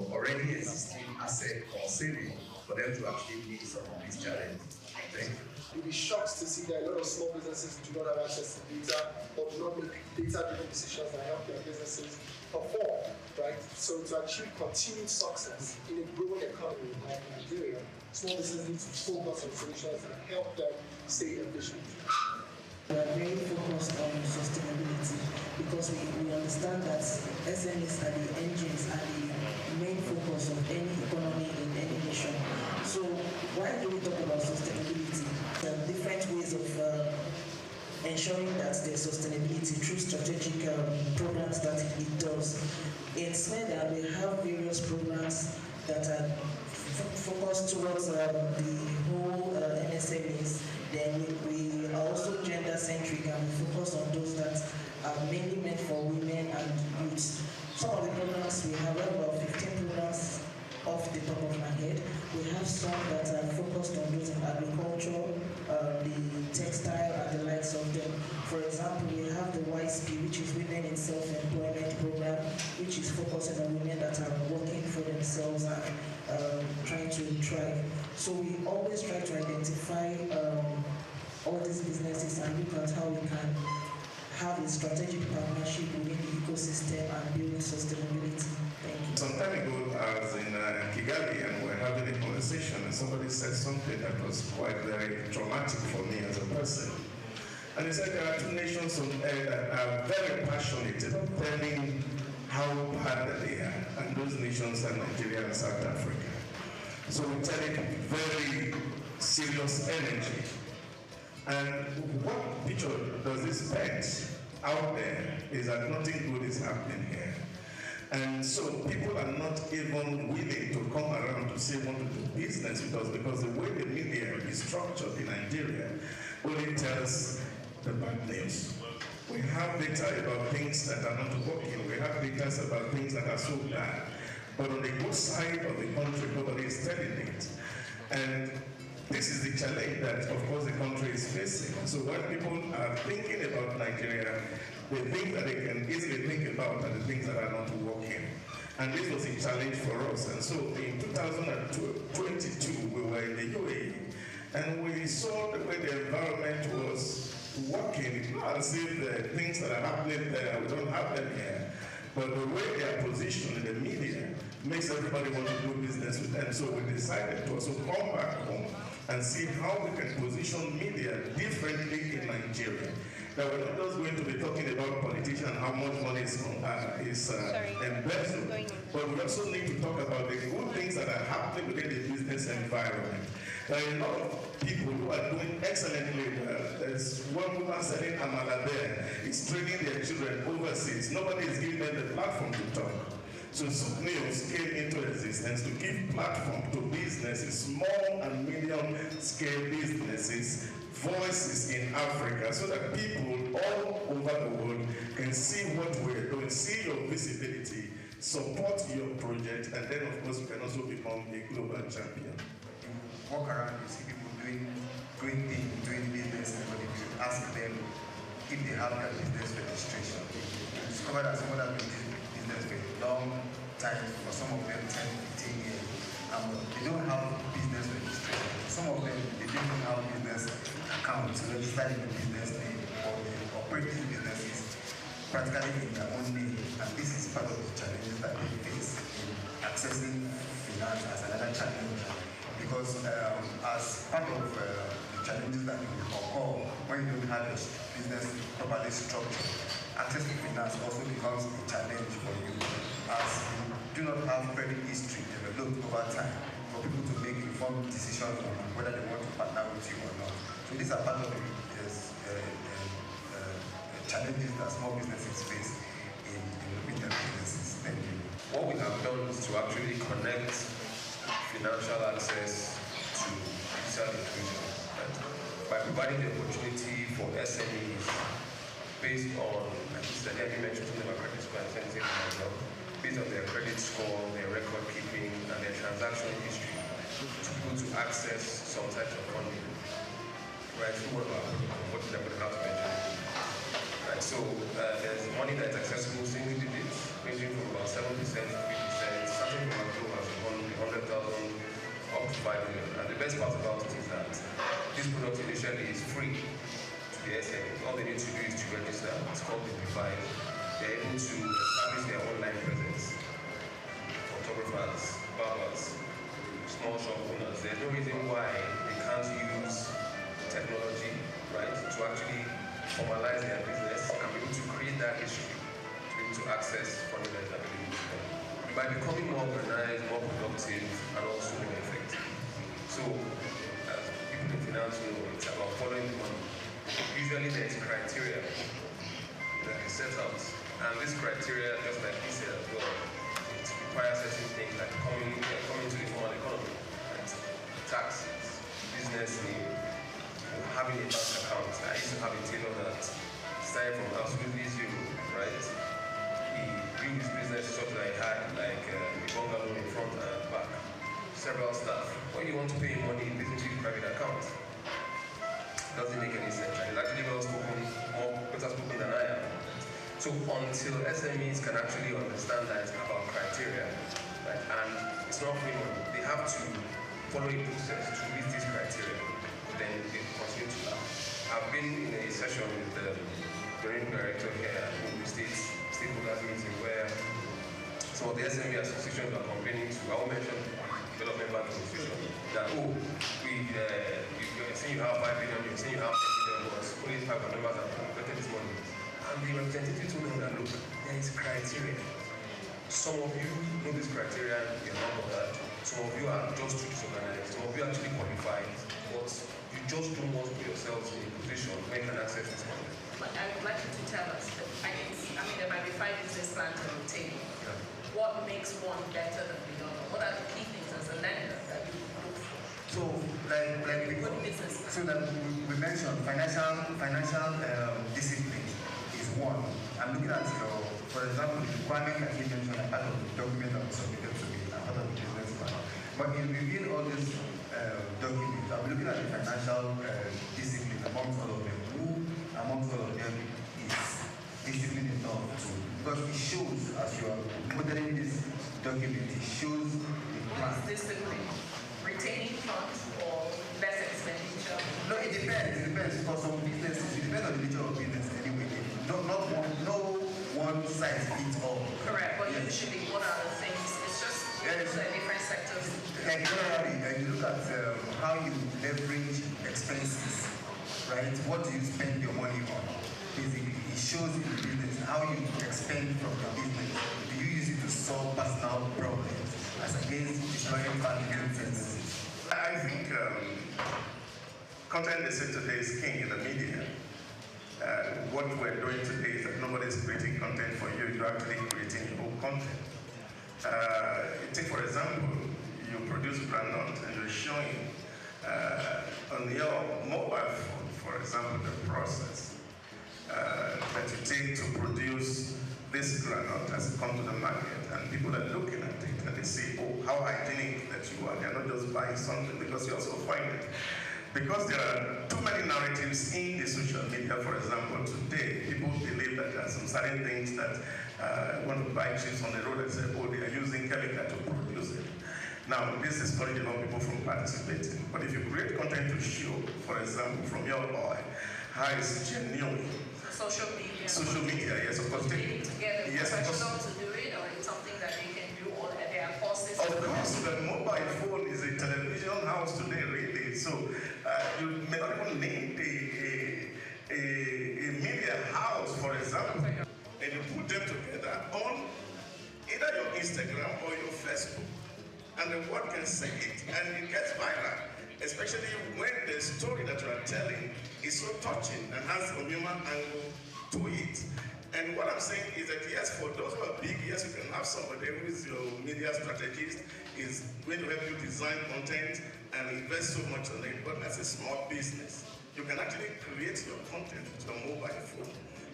already existing asset or saving for them to actually meet some of these challenges. Thank you. You'll be shocked to see that a lot of small businesses do not have access to data or do not make data-driven decisions that help their businesses perform, right? So to achieve continued success in a growing economy like Nigeria, small businesses need to focus on solutions that help them stay efficient. We are very focused on sustainability because we understand that SMEs are the engines and the main focus of any economy in any nation. So why do we talk about sustainability? There are different ways of ensuring that there's sustainability through strategic programs that it does. In SMEDA, we have various programs that are focused towards the whole MSMEs. Then we are also gender-centric and we focus on those that are mainly meant for women and youths. Some of the programs, we have about 15 programs off the top of my head. We have some that are focused on those in agriculture, the textile and the likes of them. For example, we have the YSP, which is Women in Self-Employment Program, which is focusing on women that are working for themselves and trying to thrive. So we always try to identify all these businesses and look at how we can have a strategic partnership within the ecosystem and building sustainability. Thank you. Some time ago, I was in Kigali and we were having a conversation and somebody said something that was quite very traumatic for me as a person. And he said there are two nations on earth that are very passionate about telling how bad they are, and those nations are Nigeria and South Africa. So we tell it with very serious energy. And what picture does this paint out there is that nothing good is happening here. And so people are not even willing to come around to say want to do business with us because the way the media is structured in Nigeria only tells the bad news. We have data about things that are not working. We have data about things that are so bad. But on the good side of the country, nobody is telling it. And this is the challenge that, of course, the country is facing. So when people are thinking about Nigeria, the things that they can easily think about are the things that are not working. And this was a challenge for us. And so in 2022, we were in the UAE, and we saw the way the environment was working. It's not as if the things that are happening there, we don't have them here. But the way they are positioned in the media makes everybody want to do business with them. So we decided to also come back home and see how we can position media differently in Nigeria. That we're not just going to be talking about politicians, how much money is embezzled, but we also need to talk about the good things that are happening within the business environment. There are a lot of people who are doing excellently well. There's one woman selling amala there. He's training their children overseas. Nobody is giving them the platform to talk. So Souqnews came into existence to give platform to businesses, small and medium scale businesses, voices in Africa, so that people all over the world can see what we're doing, see your visibility, support your project, and then of course you can also become a global champion. You walk around, you see people doing business, but if you ask them if they have their business registration, you discover that someone has been doing business for a long time, for some of them 10, 15 years, and they don't have business registration. Some of them, they don't even have business accounts registered in the business name, or they operate these businesses practically in their own name, and this is part of the challenges that they face in accessing finance as another challenge. Because as part of the challenges that will occur when you don't have your business properly structured, access to finance also becomes a challenge for you, as you do not have credit history developed over time for people to make informed decisions on whether they want to partner with you or not. So these are part of the challenges that small businesses face in developing their businesses. Thank you. What we have done is to actually connect financial access to digital inclusion, right? By providing the opportunity for SMEs based on, like Mr. Debbie mentioned something about credit score and sensitive myself, based on their credit score, their record keeping, and their transaction history, to be able to access some types of funding, right? So what about what did I put out to mention? Right, so there's money that's accessible single digits, ranging from about 7% to 3%, starting from as low as 100,000 up to 5 million. And the best part about it is that this product initially is free to the SME. All they need to do is to register. It's called the Poised. They're able to establish their online presence. Photographers, barbers, small shop owners. There's no reason why they can't use technology, right, to actually formalize their business and be able to create that history, to be able to access funding that is available to them. By becoming more organized, more productive, and also more effective. So, as people in finance know, it's about following the money. Usually there is criteria that is set out, and this criteria, just like he said as well, it requires certain things like coming to the formal economy, right? Taxes, business name, having a bank account. I used to have a tailor that started from absolutely zero, right? He grew his business such that he had like a bungalow in front and back, several staff. When you want to pay him money, he pays into his private account. Doesn't make any sense. He's actually well spoken, better spoken than I am. So until SMEs can actually understand that it's about criteria, right? And it's not free money. They have to follow a process to meet these criteria. Then they continue to laugh. I've been in a session with the marine director here at the stakeholders meeting where some of the SME associations are complaining to, I will mention development bank association, that you're saying you have 5 billion, you're saying you have 10 billion, but only 5 members have collected this money. And the representative told them that, look, there is criteria. Some of you know this criteria, you're not bothered. Some of you are just too disorganized. Some of you actually qualified, but you just don't want to put yourselves in a position where you can access this money. But I would like you to tell us, there might be 5 business plans on the table. Yeah. What makes one better than the other? What are the key things as a lender that you look for? So, we mentioned financial discipline is one. I'm looking at for example, the requirement that he mentioned as part of the document that was submitted to me, as part of the business plan. But in reviewing all these documents, I'm looking at the financial discipline amongst all of them. Who amongst all of them is disciplined enough to? Because it shows, as you are modeling this document, it shows the plan. Is discipline retaining funds or less expenditure? No, it depends. It depends. For some businesses, it depends on the nature of business anyway. No one size fits all. Correct, but usually what are the things? It's just different sectors. Like generally, you look at how you leverage expenses, right? What do you spend your money on? Basically, it shows in the business how you expend from your business. Do you use it to solve personal problems as against destroying family businesses? I think content they say today is king in the media. What we're doing today is that nobody's creating content for you, you're actually creating your own content. Take for example, you produce granite and you're showing on your mobile phone, for example, the process that you take to produce this granite has come to the market, and people are looking at it and they say, oh, how hygienic that you are. They're not just buying something, because you also find it. Because there are too many narratives in the social media, for example, today, people believe that there are some certain things that want to buy chips on the road and say, oh, they are using chemical to produce it. Now, this is discourages a lot of people from participating. But if you create content to show, for example, from your oil, how it's genuine. Social media. Social media, yes, of course. Do they need to get a yes, professional to do it, or it's something that they can do on their courses? Of course, the mobile phone is a television house today, really. So you may not even need a media house, for example, and you put them together on either your Instagram or your Facebook, and the word can say it, and it gets viral, especially when the story that you are telling is so touching and has a human angle to it. And what I'm saying is that, yes, for those who are big, yes, you can have somebody who is your media strategist, is going to help you design content and invest so much on it. But as a small business, you can actually create your content with your mobile phone.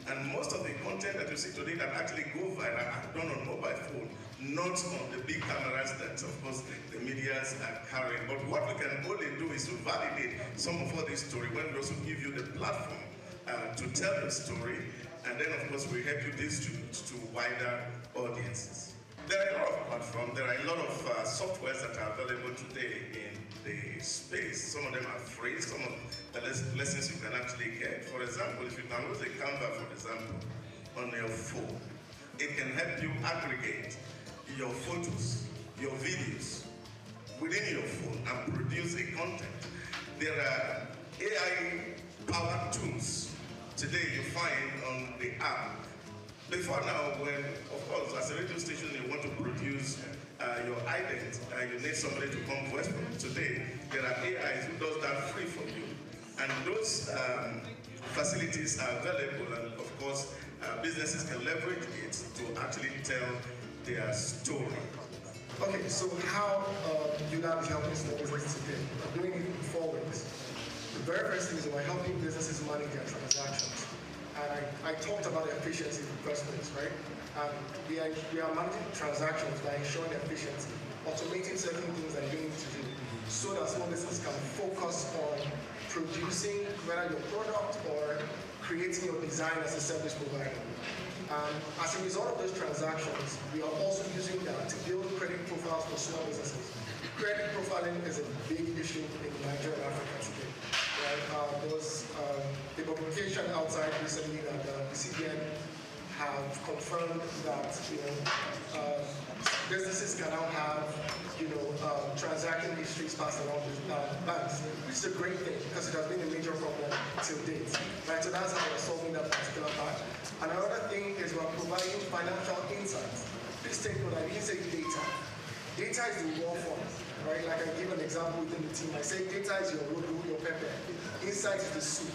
And most of the content that you see today that actually go viral are done on mobile phone, not on the big cameras that, of course, the medias are carrying. But what we can only do is to validate some of all this story when we also give you the platform to tell the story, and then, of course, we help you distribute to wider audiences. There are a lot of platforms, there are a lot of softwares that are available today in the space. Some of them are free, some of the lessons you can actually get. For example, if you download a Canva, for example, on your phone, it can help you aggregate your photos, your videos within your phone and produce a content. There are AI-powered tools today you find on the app. Before now, when, of course, as a radio station, you want to produce your ident, you need somebody to come voice from you. Today, there are AIs who does that free for you. And those facilities are available, and of course, businesses can leverage it to actually tell their story. Okay, so how you now be helping small businesses today? I'm doing it in 4 ways. The very first thing is we're helping businesses manage their transactions. And I talked about efficiency in the first place, right? We are managing transactions by ensuring efficiency, automating certain things that you need to do, so that small businesses can focus on producing whether your product or creating your design as a service provider. As a result of those transactions, we are also using that to build credit profiles for small businesses. Credit profiling is a big issue in Nigeria and Africa today. Right? There was a publication outside recently that the CBN have confirmed that businesses can now have transaction histories passed along to banks, which is a great thing because it has been a major problem till date. Right? So that's how we're solving that particular part. Another thing is we're providing financial insights. Please take note, I didn't say data. Data is the raw form, right? Like I give an example within the team. I say data is your road, your pepper. Insight is the soup,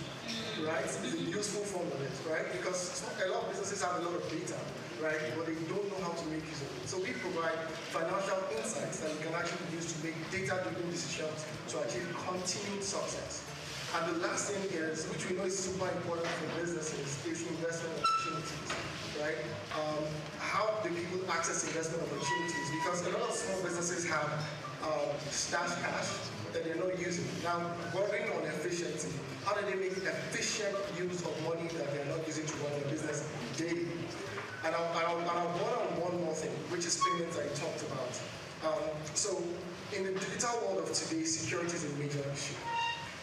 right? It's the useful form of it, right? Because a lot of businesses have a lot of data, right? But they don't know how to make use of it. So we provide financial insights that you can actually use to make data-driven decisions to achieve continued success. And the last thing is, which we know is super important for businesses, is investment opportunities, right? How do people access investment opportunities? Because a lot of small businesses have stash cash that they're not using. Now, working on efficiency, how do they make efficient use of money that they're not using to run their business daily? And I'll go on one more thing, which is payments that you talked about. So in the digital world of today, security is a major issue.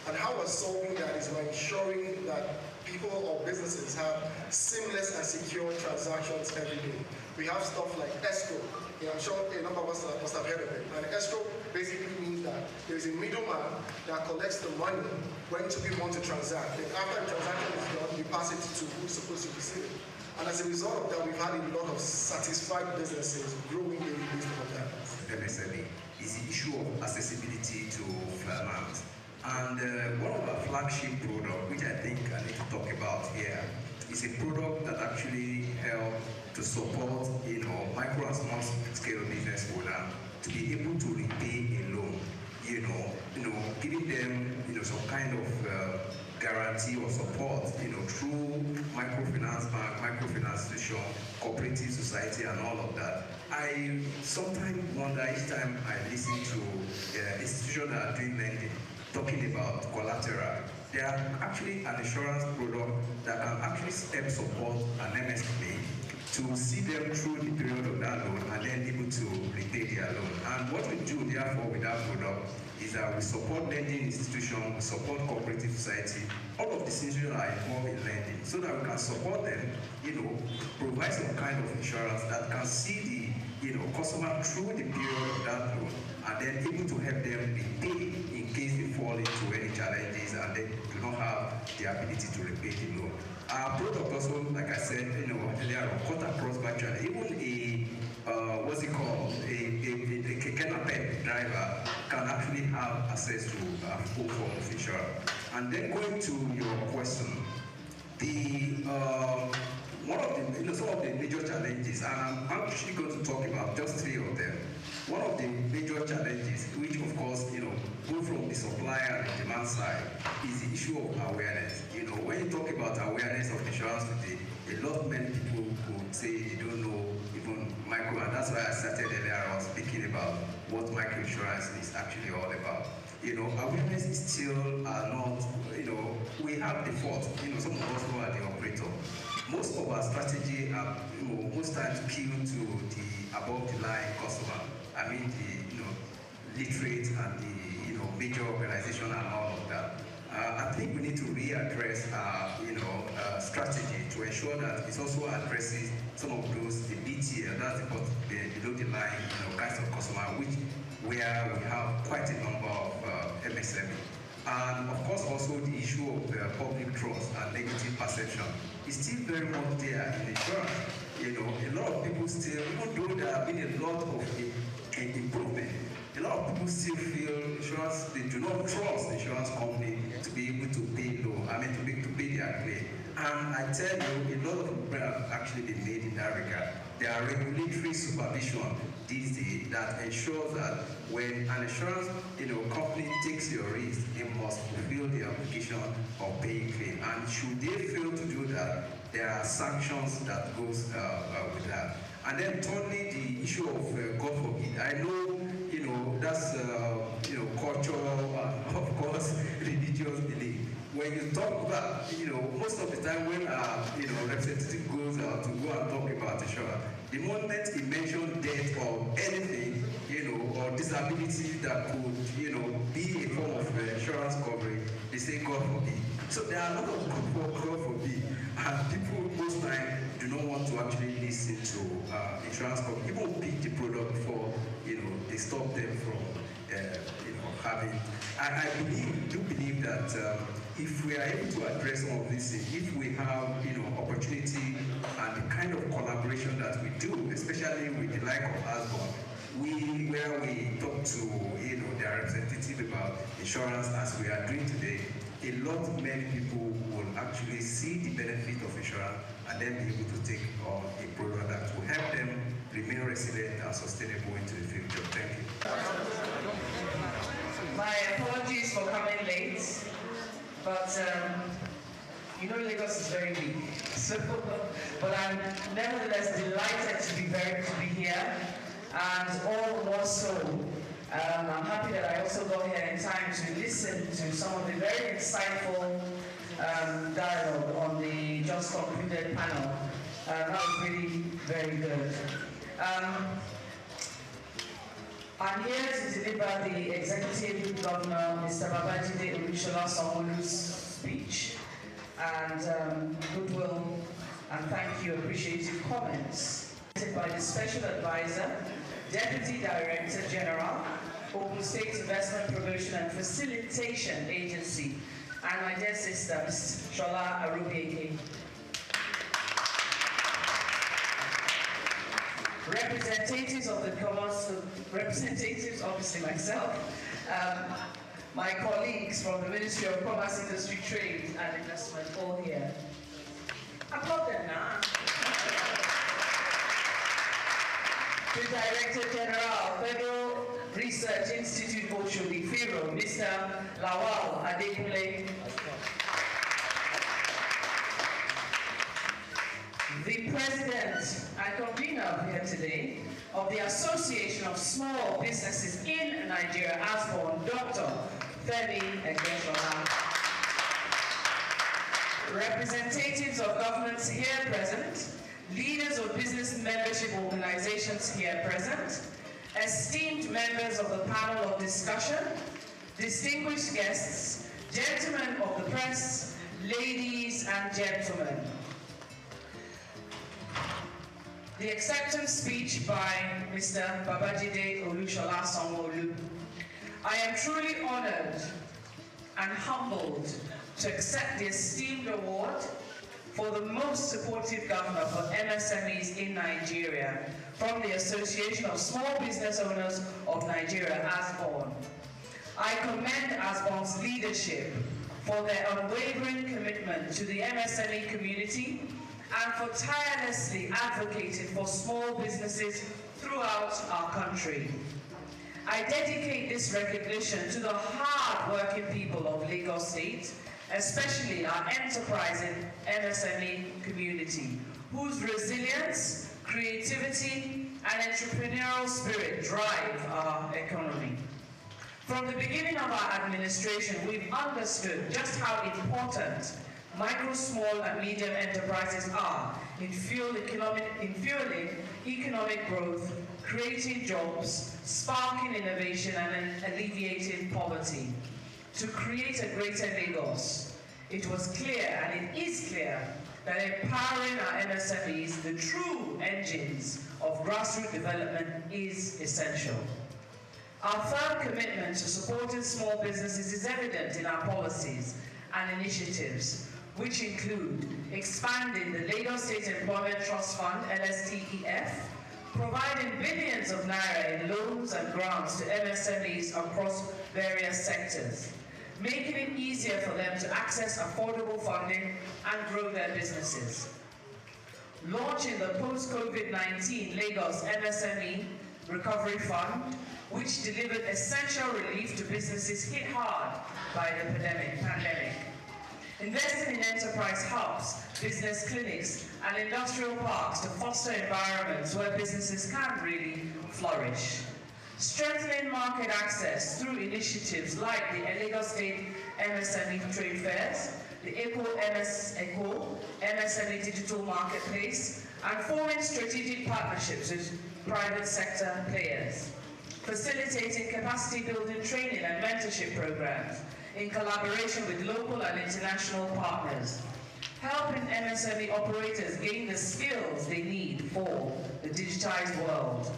And how we're solving that is by ensuring that people or businesses have seamless and secure transactions every day. We have stuff like escrow. I'm sure a number of us must have heard of it. And escrow basically means that there's a middleman that collects the money when two people want to transact. Then after the transaction is done, you pass it to who's supposed to receive it. And as a result of that, we've had a lot of satisfied businesses growing daily based on that. MSME is the issue of accessibility to finance. And one of our flagship product, which I think I need to talk about here, is a product that actually helps to support, micro and small scale business owner to be able to repay a loan. Giving them, some kind of guarantee or support, through microfinance bank, microfinance institution, cooperative society, and all of that. I sometimes wonder each time I listen to institutions that are doing lending, talking about collateral. There are actually an insurance product that can actually help support an MSP to see them through the period of that loan and then able to repay their loan. And what we do, therefore, with that product is that we support lending institutions, we support cooperative society. All of these institutions are involved in lending so that we can support them, provide some kind of insurance that can see the customer through the period of that loan and then able to help them repay in case they fall into any challenges and they do not have the ability to repay the loan. Our product also, like I said, earlier on, cut across virtually. Even a keke driver can actually have access to a full form of insurance. And then going to your question, some of the major challenges, and I'm actually going to talk about just 3 of them. One of the major challenges, which of course, both from the supply and the demand side, is the issue of awareness. When you talk about awareness of insurance today, many people would say they don't know even micro, and that's why I started earlier on speaking about what microinsurance is actually all about. Awareness is still not, we have the fault, some of us who are the operator. Most of our strategy are, most times skewed to the above the line customer. I mean the literate and the major organization and all of that. I think we need to readdress our strategy to ensure that it also addresses some of those the BTL, that's the below the line kinds of customer, where we have quite a number of MSME. And of course also the issue of public trust and negative perception is still very much there in insurance. A lot of people still, even though there have been a lot of improvement, a lot of people still feel insurance, they do not trust the insurance company to be able to pay to pay their claim. And I tell you, a lot of progress have actually been made in that regard. There are regulatory supervision these days that ensures that when an insurance company takes your risk, they must fulfill the obligation of paying claim. And should they fail to do that, there are sanctions that goes with that. And then thirdly, the issue of God forbid. I know that's cultural and of course religious belief. When you talk about, most of the time when representative goes out to go and talk about insurance, the moment he mentions death or anything, or disability that could, be a form of insurance coverage, they say God forbid. So there are a lot of God forbid, and people most times do not want to actually listen to insurance company. People pick the product before, they stop them from, having. I do believe that if we are able to address some of these things, if we have, opportunity and the kind of collaboration that we do, especially with the like of Asbon, where we talk to, their representative about insurance as we are doing today, many people will actually see the benefit of insurance and then be able to take on a product that will help them remain resilient and sustainable into the future. Thank you. My apologies for coming late, but Lagos is very big. But I'm nevertheless delighted to be here, and all the more so. I'm happy that I also got here in time to listen to some of the very insightful dialogue on the just concluded panel. That was really very good. I'm here to deliver the Executive Governor, Mr. Babajide Olusola Sanwo-Olu's speech, and goodwill and thank you appreciative comments by the Special Advisor, Deputy Director General, Open State Investment Promotion and Facilitation Agency, and my dear sister, Ms. Shola Arubieke. Representatives of the commerce, representatives, obviously myself, my colleagues from the Ministry of Commerce, Industry, Trade and Investment, all here. Applaud them now. The Director General, Federal Research Institute Oshodi, FIRO, Mr. Lawal Adekunle. The President and convener here today of the Association of Small Businesses in Nigeria, ASBON, Dr. Femi Egbesola. Representatives of governments here present, leaders of business membership organizations here present, esteemed members of the panel of discussion, distinguished guests, gentlemen of the press, ladies and gentlemen. The acceptance speech by Mr. Babajide Olusola Sanwo-Olu. I am truly honored and humbled to accept the esteemed award for the most supportive governor for MSMEs in Nigeria from the Association of Small Business Owners of Nigeria, ASBON. I commend ASBON's leadership for their unwavering commitment to the MSME community and for tirelessly advocating for small businesses throughout our country. I dedicate this recognition to the hard-working people of Lagos State, especially our enterprising MSME community, whose resilience, creativity, and entrepreneurial spirit drive our economy. From the beginning of our administration, we've understood just how important micro, small, and medium enterprises are in fueling economic growth, creating jobs, sparking innovation, and alleviating poverty. To create a greater Lagos, it was clear, and it is clear, that empowering our MSMEs, the true engines of grassroots development, is essential. Our firm commitment to supporting small businesses is evident in our policies and initiatives, which include expanding the Lagos State Employment Trust Fund, LSTEF, providing billions of naira in loans and grants to MSMEs across various sectors, making it easier for them to access affordable funding and grow their businesses, launching the post-COVID-19 Lagos MSME Recovery Fund, which delivered essential relief to businesses hit hard by the pandemic, investing in enterprise hubs, business clinics, and industrial parks to foster environments where businesses can really flourish. Strengthening market access through initiatives like the Lagos State MSME Trade Fairs, the MSME Digital Marketplace, and forming strategic partnerships with private sector players. Facilitating capacity building training and mentorship programs in collaboration with local and international partners, helping MSME operators gain the skills they need for the digitized world.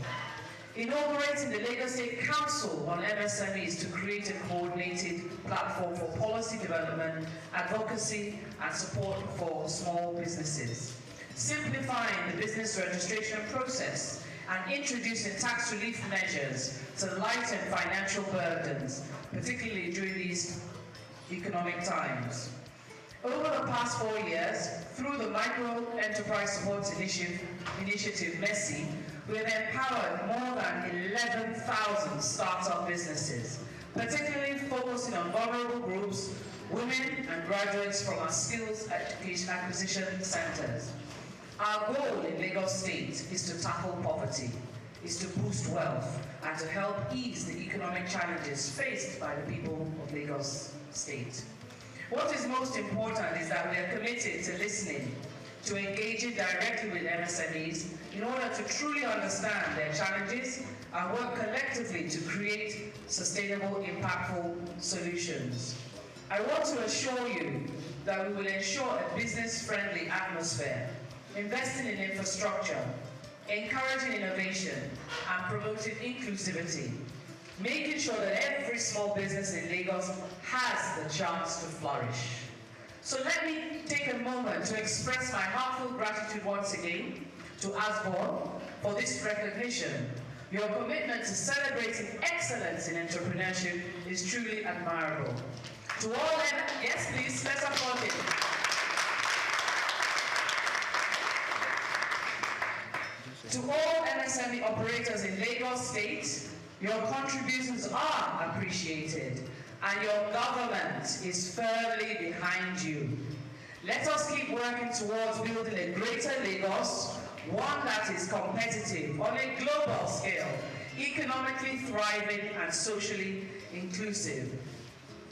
Inaugurating the Lagos State Council on MSMEs to create a coordinated platform for policy development, advocacy, and support for small businesses. Simplifying the business registration process and introducing tax relief measures to lighten financial burdens, particularly during these economic times. Over the past 4 years, through the Micro Enterprise Support Initiative, MESI, we have empowered more than 11,000 startup businesses, particularly focusing on vulnerable groups, women, and graduates from our skills acquisition centers. Our goal in Lagos State is to tackle poverty, is to boost wealth, and to help ease the economic challenges faced by the people of Lagos State. What is most important is that we are committed to listening, to engaging directly with MSMEs in order to truly understand their challenges and work collectively to create sustainable, impactful solutions. I want to assure you that we will ensure a business-friendly atmosphere, investing in infrastructure, encouraging innovation, and promoting inclusivity, making sure that every small business in Lagos has the chance to flourish. So let me take a moment to express my heartfelt gratitude once again to ASBON for this recognition, Your commitment to celebrating excellence in entrepreneurship is truly admirable. To all, yes please, let's applaud him. To all MSME operators in Lagos State, your contributions are appreciated and your government is firmly behind you. Let us keep working towards building a greater Lagos, one that is competitive on a global scale, economically thriving and socially inclusive.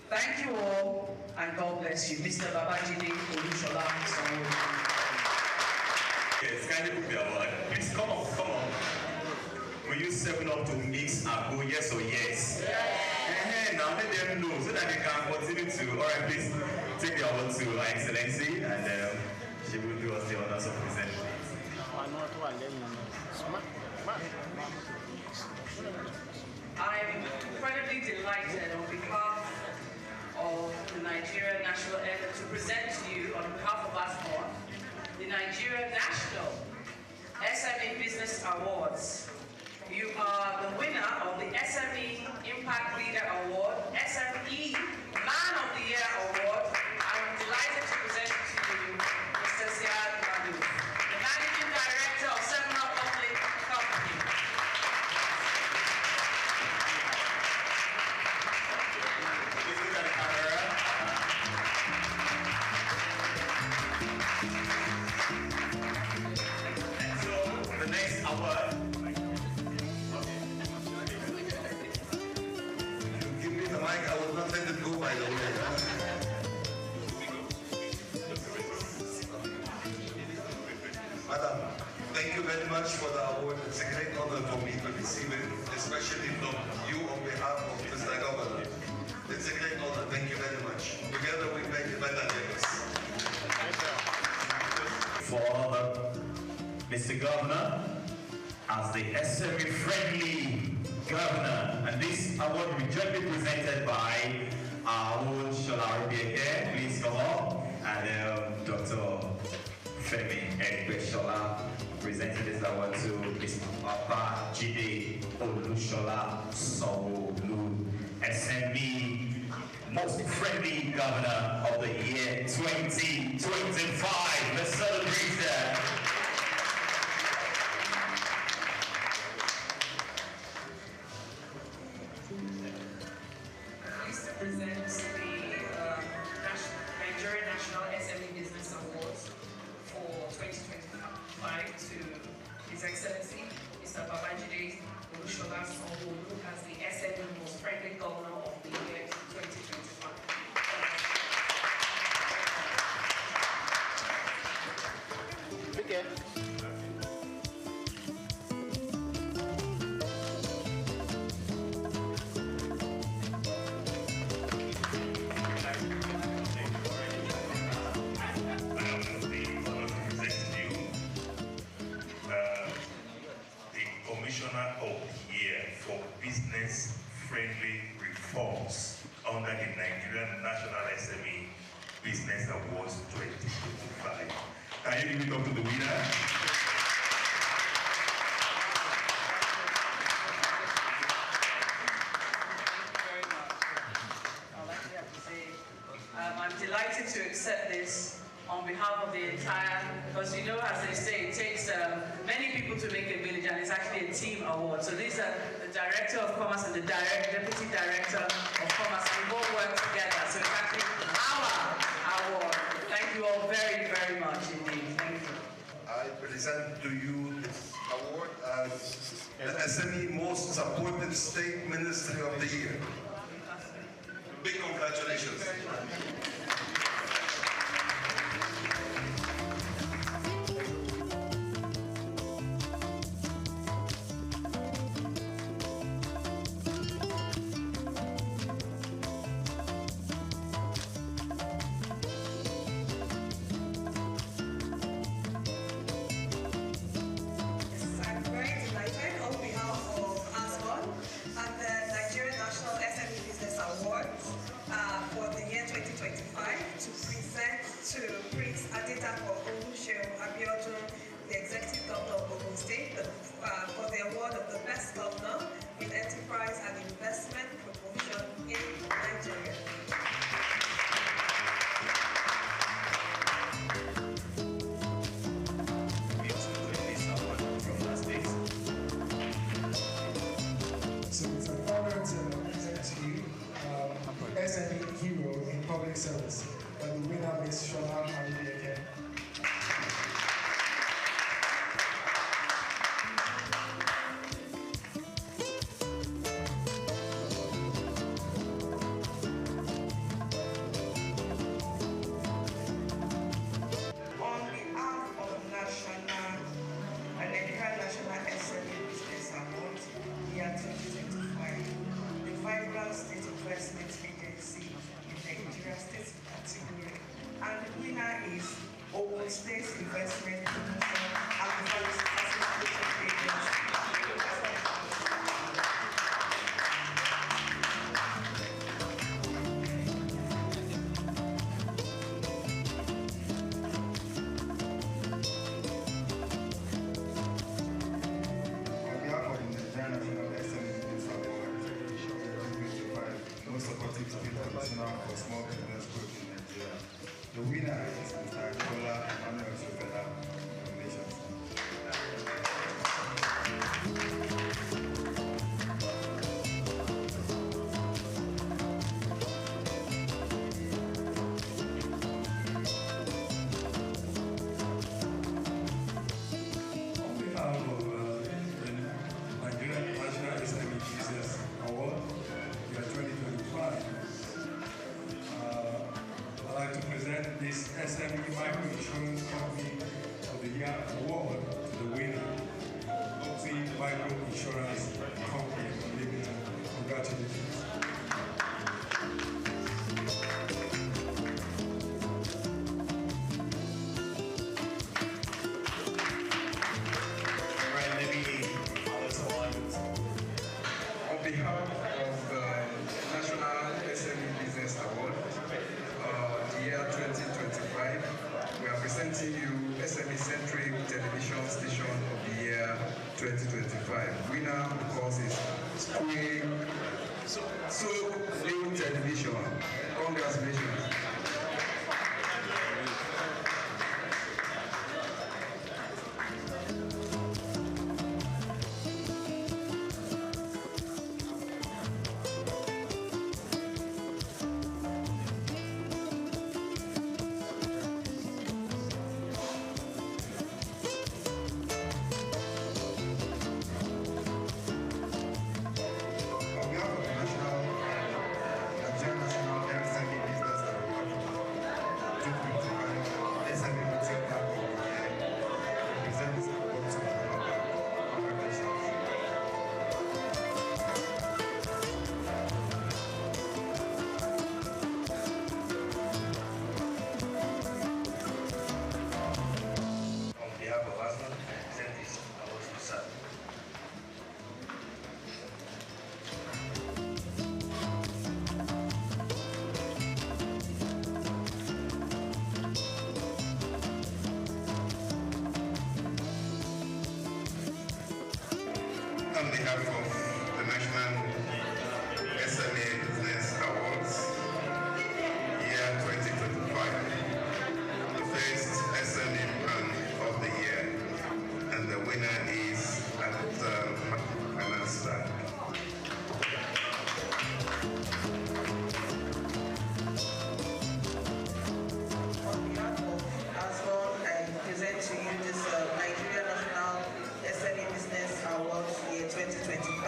Thank you all, and God bless you. Mr. Babajide Olushola Sanwo-Olu. Yes, kindly put your word. Please come on, come on. Will you 7 up to mix and go yes or yes? Yes. Now let them know so that they can continue to. All right, please take your word to Her Excellency, and she will do us the honors of presenting. I'm incredibly delighted on behalf of the Nigerian National Effort to present to you, on behalf of ASMON, the Nigerian National SME Business Awards. You are the winner of the SME Impact Leader Award, SME Man of the Year Award. I'm delighted to present to you Mr. Siad Madu, the Managing Director of Seminole Public Company. Please look at the camera. And so the next award. Give me the mic, I will not let it go, by the way. Madam, thank you very much for the award. It's a great honor for me to receive it, especially from you on behalf of Mr. Governor. It's a great honor. Thank you very much. Together we make it better, Lagos. For Mr. Governor, as the SME-friendly governor, and this award will be jointly presented by our own Shola Obieke. Please come up, and Dr. Femi Shola presenting this award to Mr. Babajide Olushola Sanwo-Olu, SME Most Friendly Governor of the year 2025. Let's celebrate that. Pleased to present the Nigerian National SME Business Awards for 2025 to His Excellency Mr. Babajide Olushola Sanwo-Olu as the SME Most Friendly Governor of the year 2025. Okay. Commissioner of the Year for Business-Friendly Reforms under the Nigerian National SME Business Awards 2025. Can you give it up to the winner? I'm delighted to accept this on behalf of the entire, because you know, as they say, it takes many people to make a village, and it's actually a team award. So these are the Director of Commerce and the Deputy Director of Commerce, and we all work together. So it's actually our award. Thank you all very, very much indeed. Thank you. I present to you this award as the SME Most Supported State Ministry of the Year. Big congratulations. I'm very delighted on behalf of ASMON and the Nigerian National SME Business Awards for the year 2025 to present to Prince Adetapo Oluseun Abiodun, the Executive Governor of Ogun State, the for the award of the Best Governor in Enterprise and Investment Promotion in Nigeria. So it's an honor to present to you SME Hero in Public Service, and the winner is Shola Amideke. On behalf of Nigerian National SME Business Award, year 2025, the Vibrant State Investment Agency in Nigeria State category, and the winner is Ogun State Investment Promotion and Diversification Agency. On behalf of the Nigerian National SME Business Award, 2025, most supportive state commissioner for small business growth in Nigeria, the winner is Mr. Shola Emmanuel Sofela. Congratulations. On behalf of the Nigerian National SME Business Award, year 2025, I'd like to present this SME Microinsurance Company of the Year Award to the winner, Oxy Microinsurance Company Limited. Congratulations. Right, let me on behalf of the National SME Business Award, the year 2025, we are presenting you SME-centric television station of the year 2025. Winner, of course, is Souq Television. Congratulations. On behalf of the Nigerian National SME Business Award 2025, SME Meeting Club of the Year, we present this award to the Lord. Congratulations. On behalf of Asman, I present this award to Souq. On behalf of the National SME Business Awards, year 2025, the first SME man of the year, and the winner is Finance. On behalf of Aswan, I present to you this Nigeria National SME Business Award year 2025.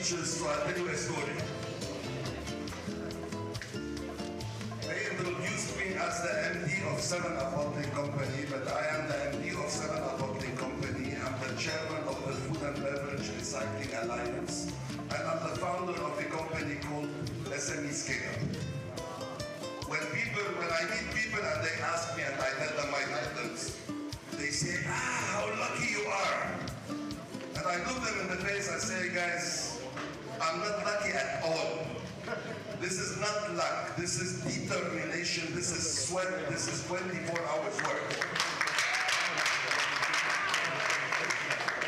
speeches to tell you a story. They introduced me as the MD of Seven Bottling Company, but I am the MD of Seven Bottling Company. I'm the chairman of the Food and Beverage Recycling Alliance, and I'm the founder of a company called SME Scale. When I meet people and they ask me and I tell them my titles, they say, how lucky you are. And I look them in the face and say, guys, I'm not lucky at all. This is not luck, this is determination, this is sweat, this is 24 hours work.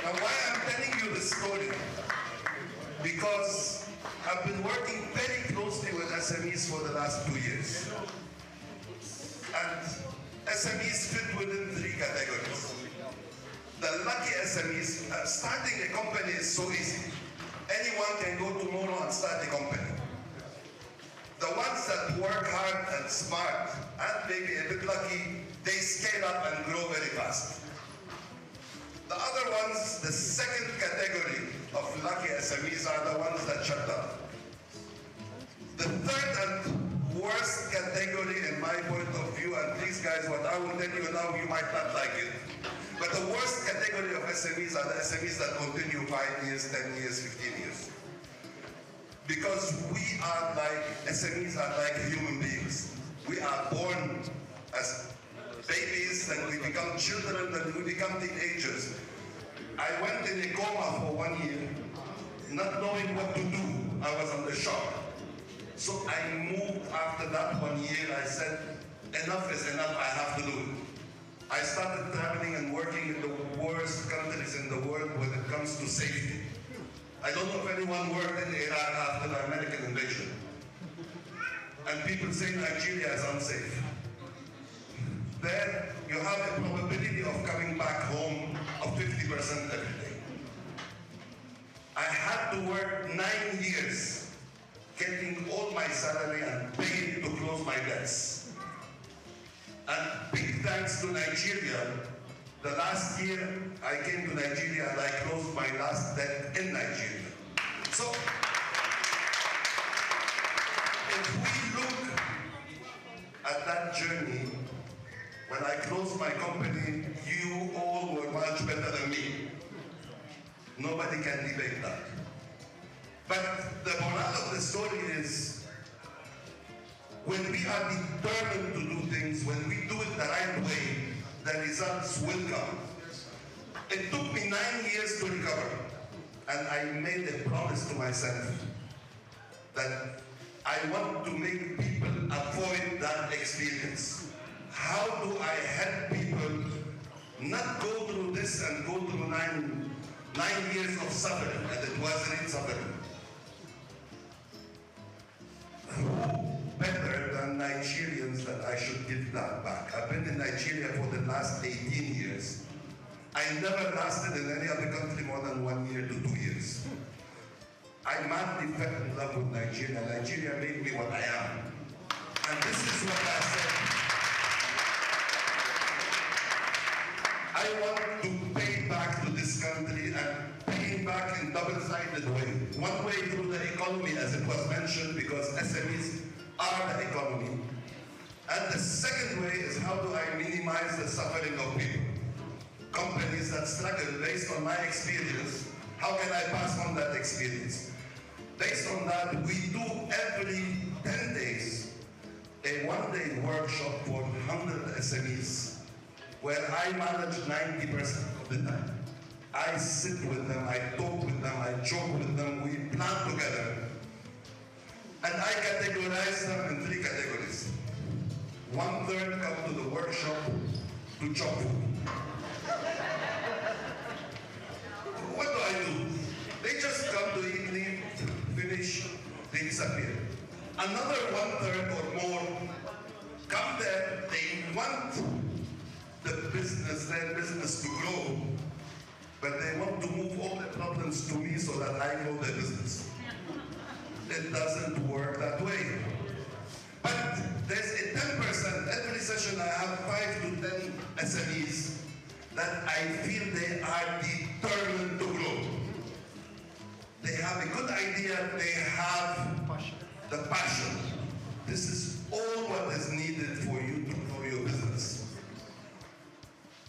Now why I'm telling you this story? Because I've been working very closely with SMEs for the last 2 years. And SMEs fit within 3 categories. The lucky SMEs, starting a company is so easy. Anyone can go tomorrow and start a company. The ones that work hard and smart and maybe a bit lucky, they scale up and grow very fast. The other ones, the second category of lucky SMEs are the ones that shut down. The third and worst category in my point of view, and please guys, what I will tell you now, you might not like it, but the worst category of SMEs are the SMEs that continue 5 years, 10 years, 15 years. Because we are like, SMEs are like human beings. We are born as babies, then we become children, then we become teenagers. I went in a coma for 1 year, not knowing what to do. I was under shock. So I moved after that 1 year. I said, enough is enough, I have to do it. I started traveling and working in the worst countries in the world when it comes to safety. I don't know if anyone worked in Iraq after the American invasion. And people say Nigeria is unsafe. There, you have a probability of coming back home of 50% every day. I had to work 9 years, getting all my salary and paying to close my debts. And big thanks to Nigeria, the last year I came to Nigeria and I closed my last debt in Nigeria. So, if we look at that journey, when I closed my company, you all were much better than me. Nobody can debate that. But the moral of the story is, when we are determined to do things, when we do it the right way, the results will come. It took me 9 years to recover, and I made a promise to myself that I want to make people avoid that experience. How do I help people not go through this and go through nine years of suffering, and it was real suffering? Who better than Nigerians that I should give that back? I've been in Nigeria for the last 18 years. I never lasted in any other country more than 1 year to 2 years. I madly fell in love with Nigeria. Nigeria made me what I am. And this is what I said. I want to pay back to this country and pay back in double-sided way. One way through the economy, as it was mentioned, because SMEs are the economy. And the second way is, how do I minimize the suffering of people? Companies that struggle, based on my experience, how can I pass on that experience? Based on that, we do every 10 days a one-day workshop for 100 SMEs, where I manage 90% of the time. I sit with them, I talk with them, I joke with them, we plan together. And I categorize them in 3 categories. 1/3 come to the workshop to chop food. What do I do? They just come to eat, leave, finish, they disappear. Another 1/3 or more come there, they want their business to grow, but they want to move all the problems to me so that I grow their business. It doesn't work that way. But there's a 10%, every session I have 5 to 10 SMEs that I feel they are determined to grow. They have a good idea, they have the passion. This is all what is needed for you to grow your business.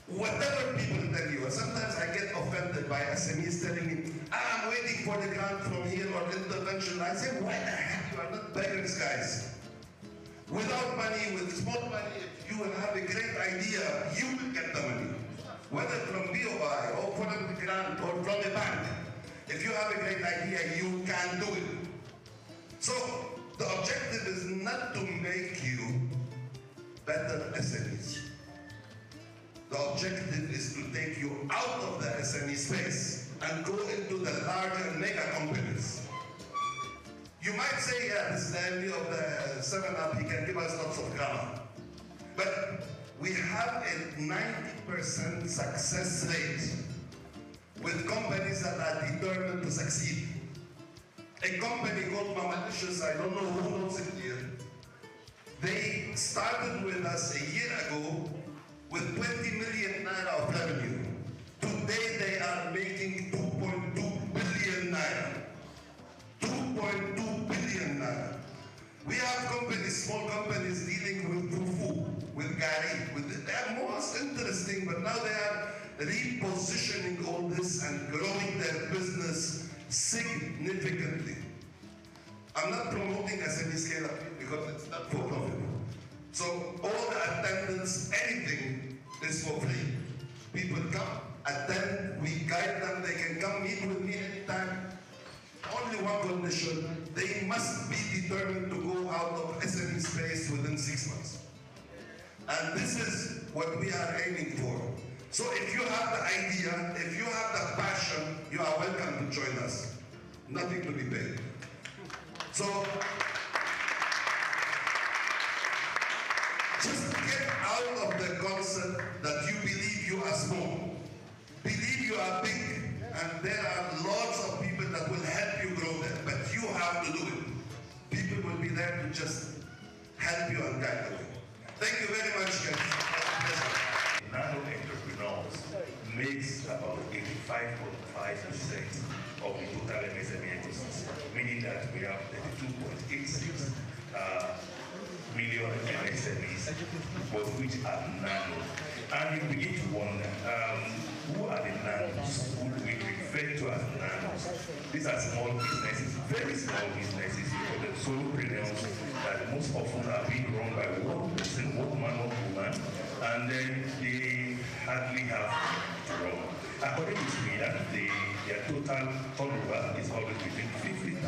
Whatever people tell you, and sometimes I get offended by SMEs telling me, I'm waiting for the grant from here or intervention. I say, why the heck you are not beggars, guys? Without money, with small money, if you have a great idea, you will get the money. Whether from BOI or from a grant or from a bank, if you have a great idea, you can do it. So the objective is not to make you better SMEs. The objective is to take you out of the SME space and go into the larger mega companies. You might say, yeah, this is the MD of the 7-Up, he can give us lots of grammar. But we have a 90% success rate with companies that are determined to succeed. A company called Mamalicious, I don't know who knows it here, they started with us a year ago with 20 million naira of revenue. Today they are making 2.2 billion naira. 2.2 billion naira. We have companies, small companies dealing with fufu, with gari, they are most interesting, but now they are repositioning all this and growing their business significantly. I'm not promoting SME scale-up because it's not for profit. So all the attendance, anything is for free. People come, attend, we guide them, they can come meet with me anytime. Only one condition, they must be determined to go out of SME space within 6 months. And this is what we are aiming for. So if you have the idea, if you have the passion, you are welcome to join us. Nothing to be paid. So, just get out of the concept that you believe you are small. Believe you are big, and there are lots of people that will help you grow there, but you have to do it. People will be there to just help you and guide the way. Thank you very much, guys. Nano entrepreneurs makes about 85.5% of the total MSME ecosystem, meaning that we have 32.86 million MSMEs, but which are nano. And you begin to wonder, who are the nanos? Who do we refer to as nanos? These are small businesses, very small businesses, for the solopreneurs that most often are being run by one person, one man or woman, and then they hardly have to run. According to Sweden, their total turnover is always between 50,000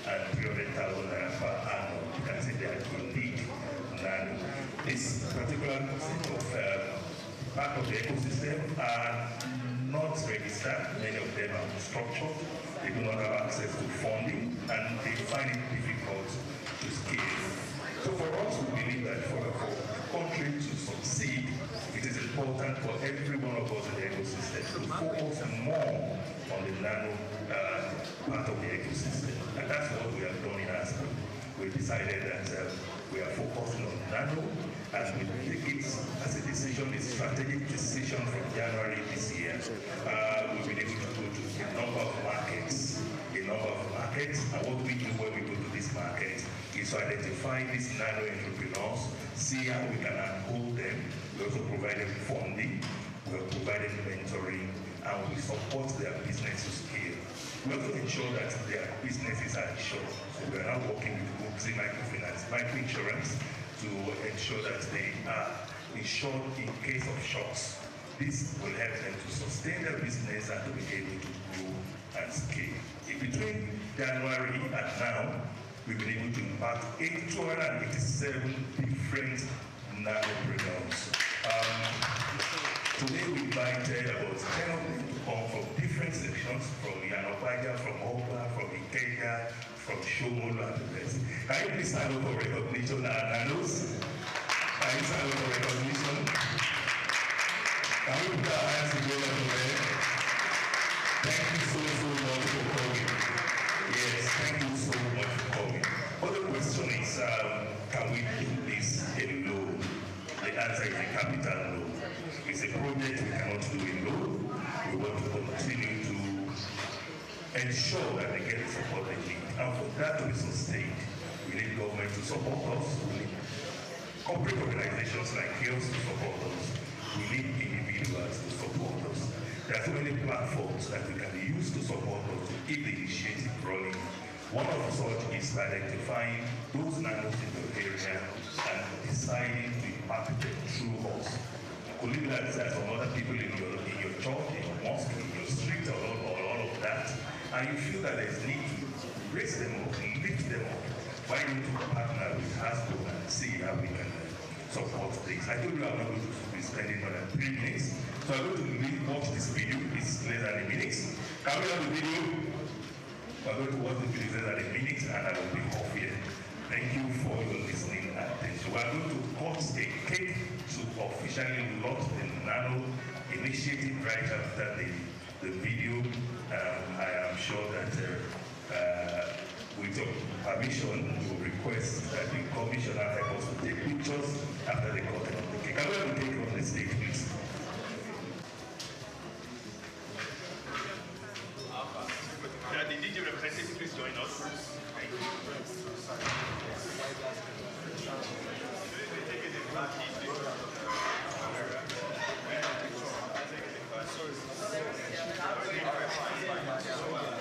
and 300,000 naira per annum. You can say they are indeed nano. This particular set of part of the ecosystem are not registered. Many of them are structured. They do not have access to funding, and they find it difficult to scale. So for us, we believe that for the country to succeed, it is important for every one of us in the ecosystem to focus more on the nano part of the ecosystem. And that's what we have done in ASPA. We decided that we are focusing on nano, and we take it as a decision, a strategic decision from January this year. We've been able to go to a number of markets, and what we do when we go to this market is to identify these nano entrepreneurs, see how we can uphold them. We also provide them funding, we are providing mentoring, and we support their business to scale. We also ensure that their businesses are insured. So we are now working with groups in microfinance, microinsurance, to ensure that they are insured in case of shocks. This will help them to sustain their business and to be able to grow and scale. In between January and now, we've been able to impact 287 different nanopreneurs. Today we invited about 10 of them to come from different sections, from Yanopaja, from Oba, from Ikeja, from Shomolu and the rest. Can you please stand up for recognition, nanos? Can you stand up for recognition? Can we put our hands together for them? Thank you so much for coming. Yes, thank you so much for coming. But the question is, can we do this alone? The answer is a capital no. It's a project we cannot do alone. We want to continue to ensure that they get the support they need. And for that to be sustained, we need government to support us, we need corporate organizations like yours to support us, we need individuals to support us. There are so many platforms that we can use to support us to keep the initiative running. One of such is identifying those nanos in the area and deciding to impact them through us. Could you like that some other people in your church, in your mosque, in your street, or all of that, and you feel that there's need to raise them up, lift them up. Why don't you partner with Hasbro and see how we can support this? I told you I'm not going to be spending more than 3 minutes, so I'm going to watch this video. It's less than a minute. Can we have the video? We're going to watch the video less than a minute, and I will be off here. Thank you for your listening and attention. We're going to cut a cake to officially launch the Nano initiative right after the video. I am sure that with your permission, we will request that the commissioner help us to take pictures after the cutting of the cake. Can we have the cake on the stage, please? The DJ representative, please join us. Thank you.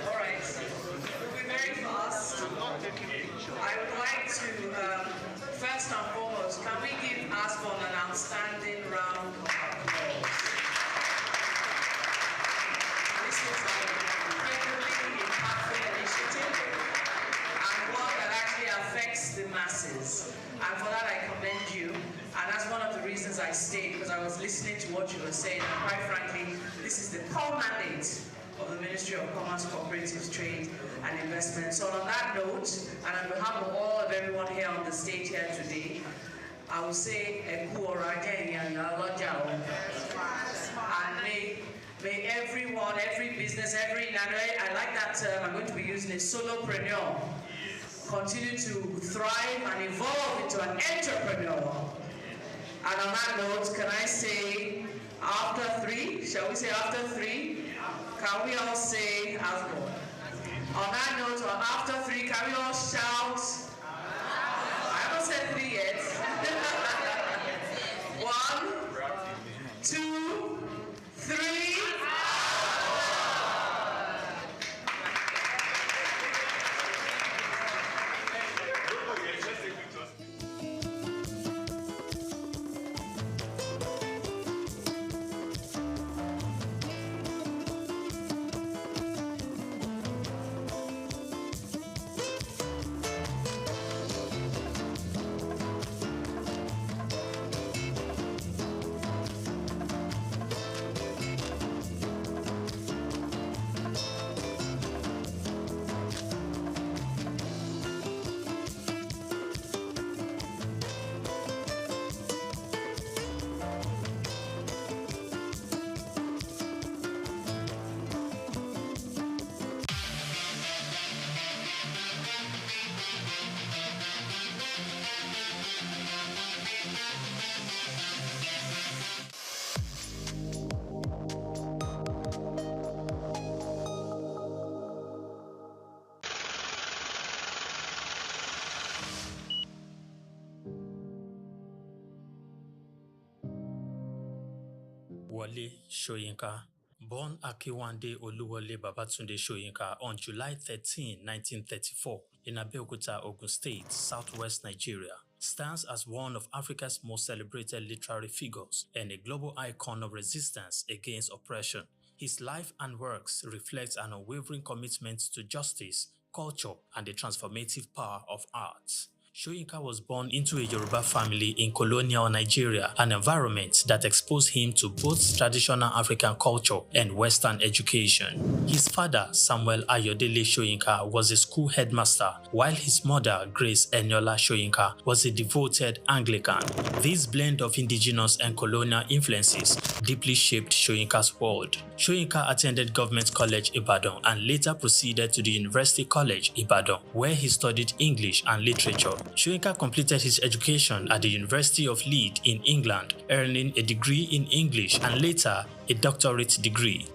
All right, we'll be very fast. I would like to, first and foremost, can we give Asbon an outstanding round of applause? This was an incredibly impactful initiative and one that actually affects the masses. And for that, I commend you. And that's one of the reasons I stayed, because I was listening to what you were saying. And quite frankly, this is the core mandate of the Ministry of Commerce, Cooperatives, Trade and Investment. So on that note, and on behalf of all of everyone here on the stage here today, I will say, and may everyone, every business, I like that term, I'm going to be using it, solopreneur, continue to thrive and evolve into an entrepreneur. And on that note, can I say, after 3, shall we say after 3? Can we all say Asbon? On that note, or after 3, can we all shout? I haven't said 3 yet. 1, 2, 3. Wole Soyinka, born Akiwande Oluwole Babatunde Soyinka on July 13, 1934, in Abeokuta, Ogun State, southwest Nigeria, stands as one of Africa's most celebrated literary figures and a global icon of resistance against oppression. His life and works reflect an unwavering commitment to justice, culture, and the transformative power of arts. Soyinka was born into a Yoruba family in colonial Nigeria, an environment that exposed him to both traditional African culture and Western education. His father, Samuel Ayodele Soyinka, was a school headmaster, while his mother, Grace Eniola Soyinka, was a devoted Anglican. This blend of indigenous and colonial influences deeply shaped Soyinka's world. Soyinka attended Government College Ibadan and later proceeded to the University College Ibadan, where he studied English and literature. Soyinka completed his education at the University of Leeds in England, earning a degree in English and later a doctorate degree.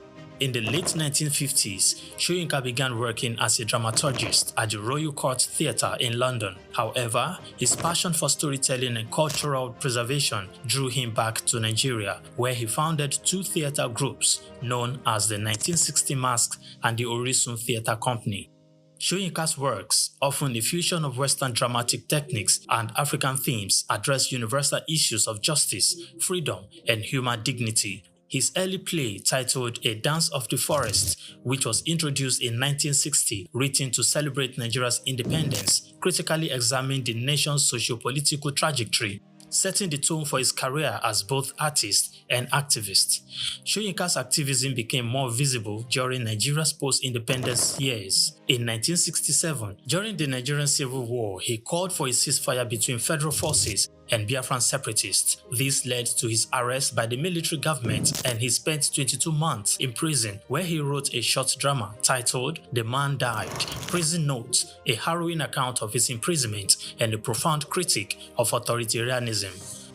In the late 1950s, Soyinka began working as a dramaturgist at the Royal Court Theatre in London. However, his passion for storytelling and cultural preservation drew him back to Nigeria, where he founded two theatre groups known as the 1960 Masque and the Orisun Theatre Company. Soyinka's works, often a fusion of Western dramatic techniques and African themes, address universal issues of justice, freedom, and human dignity. His early play, titled A Dance of the Forest, which was introduced in 1960, written to celebrate Nigeria's independence, critically examined the nation's socio-political trajectory, setting the tone for his career as both artist and activist. Soyinka's activism became more visible during Nigeria's post-independence years. In 1967, during the Nigerian Civil War, he called for a ceasefire between federal forces and Biafran separatists. This led to his arrest by the military government, and he spent 22 months in prison, where he wrote a short drama titled The Man Died, Prison Notes, a harrowing account of his imprisonment and a profound critique of authoritarianism.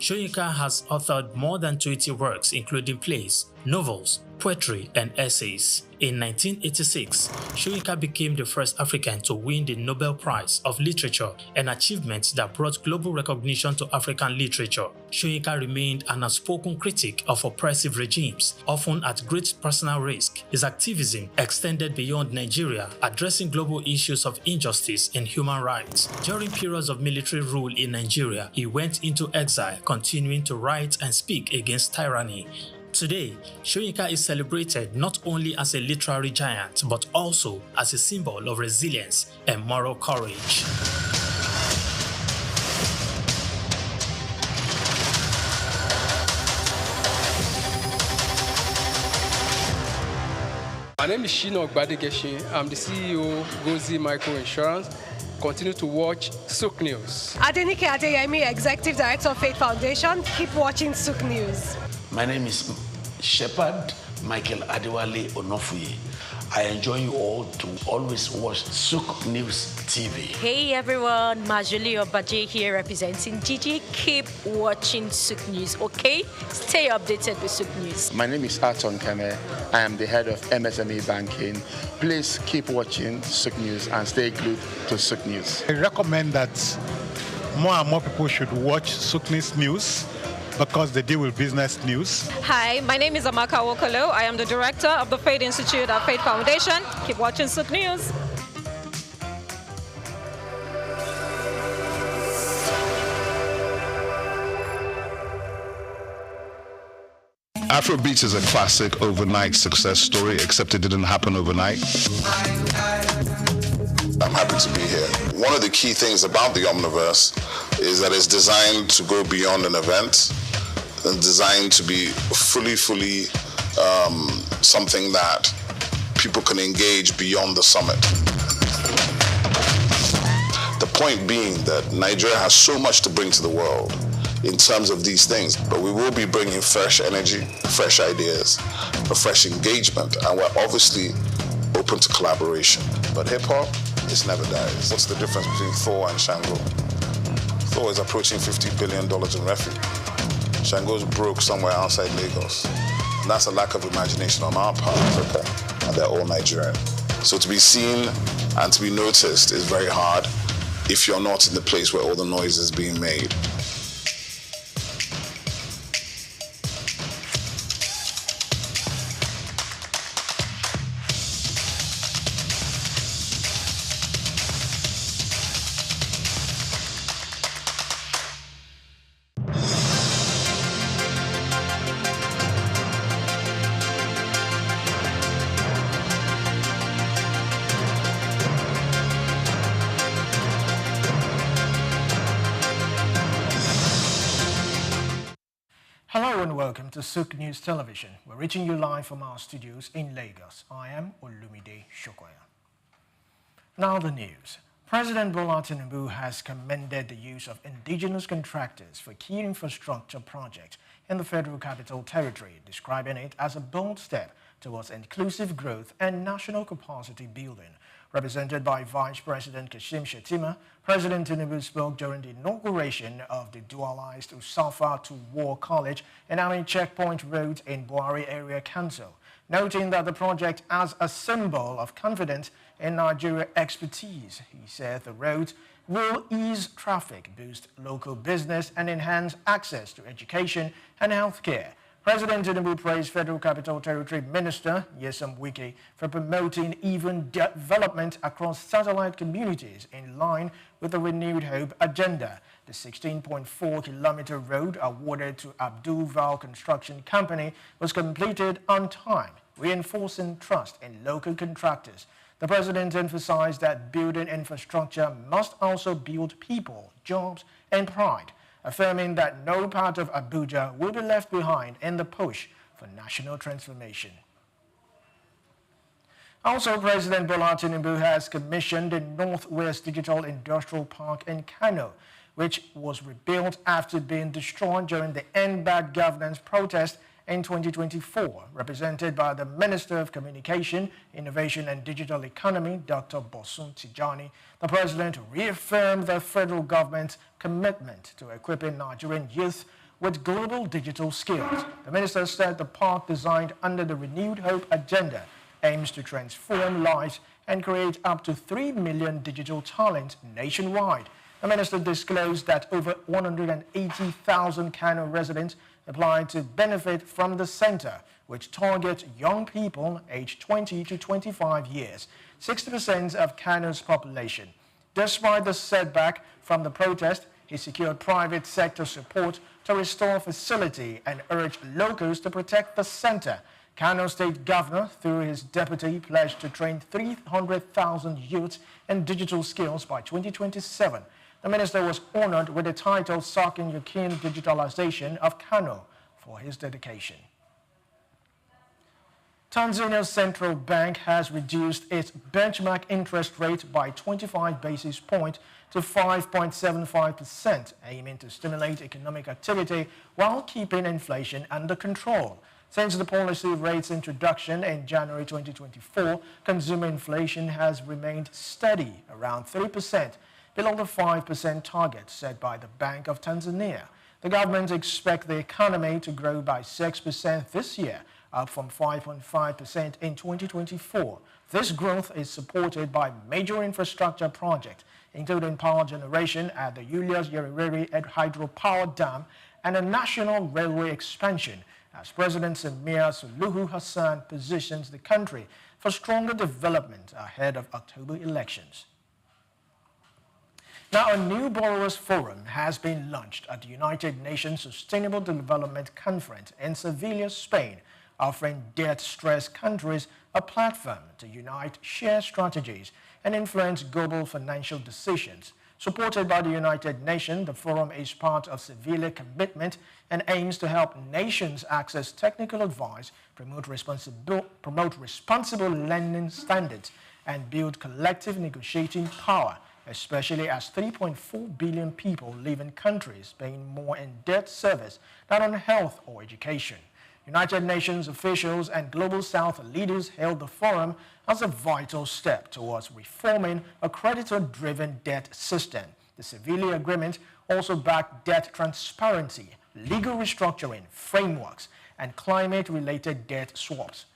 Soyinka has authored more than 20 works, including plays, novels, poetry, and essays. In 1986, Soyinka became the first African to win the Nobel Prize of Literature, an achievement that brought global recognition to African literature. Soyinka remained an outspoken critic of oppressive regimes, often at great personal risk. His activism extended beyond Nigeria, addressing global issues of injustice and human rights. During periods of military rule in Nigeria, he went into exile, continuing to write and speak against tyranny. Today, Soyinka is celebrated not only as a literary giant, but also as a symbol of resilience and moral courage. My name is Shino Ogbadegeshin. I'm the CEO of Gozi Micro Insurance. Continue to watch Souq News. Adenike Adeyemi, Executive Director of Faith Foundation. Keep watching Souq News. My name is Shepherd Michael Adewale Onofuye. I enjoy you all to always watch Souqnews TV. Hey everyone, Majuli Obaje here representing Gigi. Keep watching Souq News, okay? Stay updated with Souq News. My name is Aton Keme. I am the head of MSME Banking. Please keep watching Souq News and stay glued to Souq News. I recommend that more and more people should watch Souqnews News because they deal with business news. Hi, my name is Amaka Wokolo. I am the director of the Faith Institute at Faith Foundation. Keep watching Souq News. Afrobeats is a classic overnight success story, except it didn't happen overnight. I'm happy to be here. One of the key things about the Omniverse is that it's designed to go beyond an event and designed to be fully something that people can engage beyond the summit. The point being that Nigeria has so much to bring to the world in terms of these things, but we will be bringing fresh energy, fresh ideas, a fresh engagement, and we're obviously open to collaboration. But hip-hop, it never dies. What's the difference between Thor and Shango? Thor is approaching $50 billion in revenue. Shango's broke somewhere outside Lagos. And that's a lack of imagination on our part, Africa, and they're all Nigerian. So to be seen and to be noticed is very hard if you're not in the place where all the noise is being made. Hello and welcome to Souq News Television. We're reaching you live from our studios in Lagos. I am Olumide Shokoya. Now the news. President Bola Tinubu has commended the use of indigenous contractors for key infrastructure projects in the Federal Capital Territory, describing it as a bold step towards inclusive growth and national capacity building. Represented by Vice President Kashim Shettima, President Tinubu spoke during the inauguration of the dualized Usafa to War College and Army Checkpoint Road in Buhari Area Council. noting that the project as a symbol of confidence in Nigeria expertise. He said the roads will ease traffic, boost local business, and enhance access to education and healthcare. President Tinubu praised Federal Capital Territory Minister Nyesom Wike for promoting even development across satellite communities in line with the Renewed Hope agenda. The 16.4-kilometer road awarded to Abdul Val Construction Company was completed on time, reinforcing trust in local contractors. The president emphasized that building infrastructure must also build people, jobs, and pride, affirming that no part of Abuja will be left behind in the push for national transformation. Also, President Bola Tinubu has commissioned the Northwest Digital Industrial Park in Kano, which was rebuilt after being destroyed during the End Bad Governance protest in 2024, represented by the Minister of Communication, Innovation and Digital Economy, Dr. Bosun Tijani. The president reaffirmed the federal government's commitment to equipping Nigerian youth with global digital skills. The minister said the park, designed under the Renewed Hope agenda, aims to transform lives and create up to 3 million digital talents nationwide. The minister disclosed that over 180,000 Kano residents applied to benefit from the center, which targets young people aged 20 to 25 years, 60% of Kano's population. Despite the setback from the protest, he secured private sector support to restore facility and urged locals to protect the center. Kano State Governor, through his deputy, pledged to train 300,000 youths in digital skills by 2027. The minister was honored with the title Souq Digitalization of Kano for his dedication. Tanzania's central bank has reduced its benchmark interest rate by 25 basis points to 5.75%, aiming to stimulate economic activity while keeping inflation under control. Since the policy rate's introduction in January 2024, consumer inflation has remained steady around 3%, below the 5% target set by the Bank of Tanzania. The government expects the economy to grow by 6% this year, up from 5.5% in 2024. This growth is supported by major infrastructure projects, including power generation at the Julius Nyerere hydropower dam and a national railway expansion, as President Samia Suluhu Hassan positions the country for stronger development ahead of October elections. Now, a new borrowers forum has been launched at the United Nations Sustainable Development Conference in Seville, Spain, offering debt-stressed countries a platform to unite, share strategies, and influence global financial decisions. Supported by the United Nations, the forum is part of Sevilla's commitment and aims to help nations access technical advice, promote responsible lending standards, and build collective negotiating power, especially as 3.4 billion people live in countries paying more in debt service than on health or education. United Nations officials and Global South leaders hailed the forum as a vital step towards reforming a creditor-driven debt system. The Seville Agreement also backed debt transparency, legal restructuring frameworks, and climate-related debt swaps.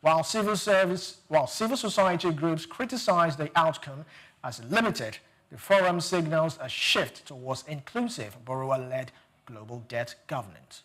While civil society groups criticized the outcome as limited, the forum signals a shift towards inclusive, borrower-led global debt governance.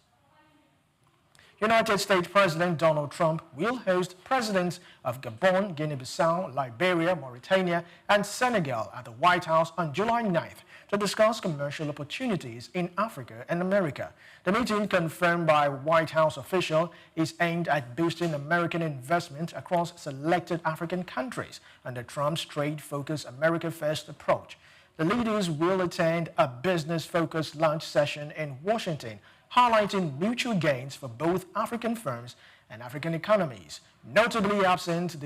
United States President Donald Trump will host presidents of Gabon, Guinea-Bissau, Liberia, Mauritania, and Senegal at the White House on July 9th to discuss commercial opportunities in Africa and America. The meeting, confirmed by a White House official, is aimed at boosting American investment across selected African countries under Trump's trade-focused America First approach. The leaders will attend a business-focused lunch session in Washington, highlighting mutual gains for both African firms and African economies. Notably absent from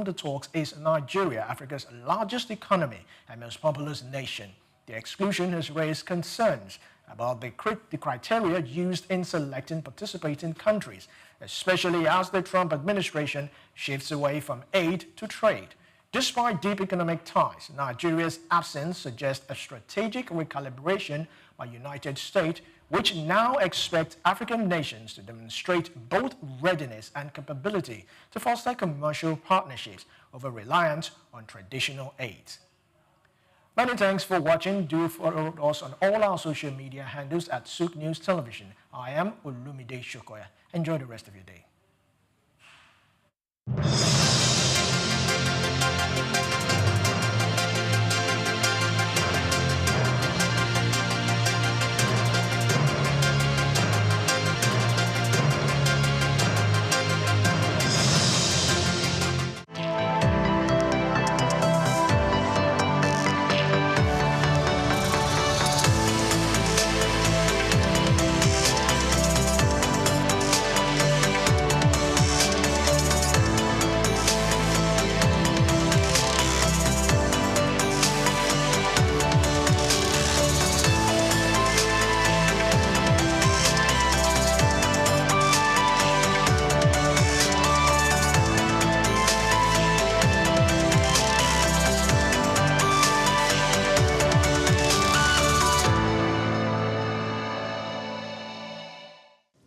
the talks is Nigeria, Africa's largest economy and most populous nation. The exclusion has raised concerns about the criteria used in selecting participating countries, especially as the Trump administration shifts away from aid to trade. Despite deep economic ties, Nigeria's absence suggests a strategic recalibration by United States, which now expect African nations to demonstrate both readiness and capability to foster commercial partnerships over reliance on traditional aid. Many thanks for watching. Do follow us on all our social media handles at Souqnews Television. I am Olumide Shokoya. Enjoy the rest of your day.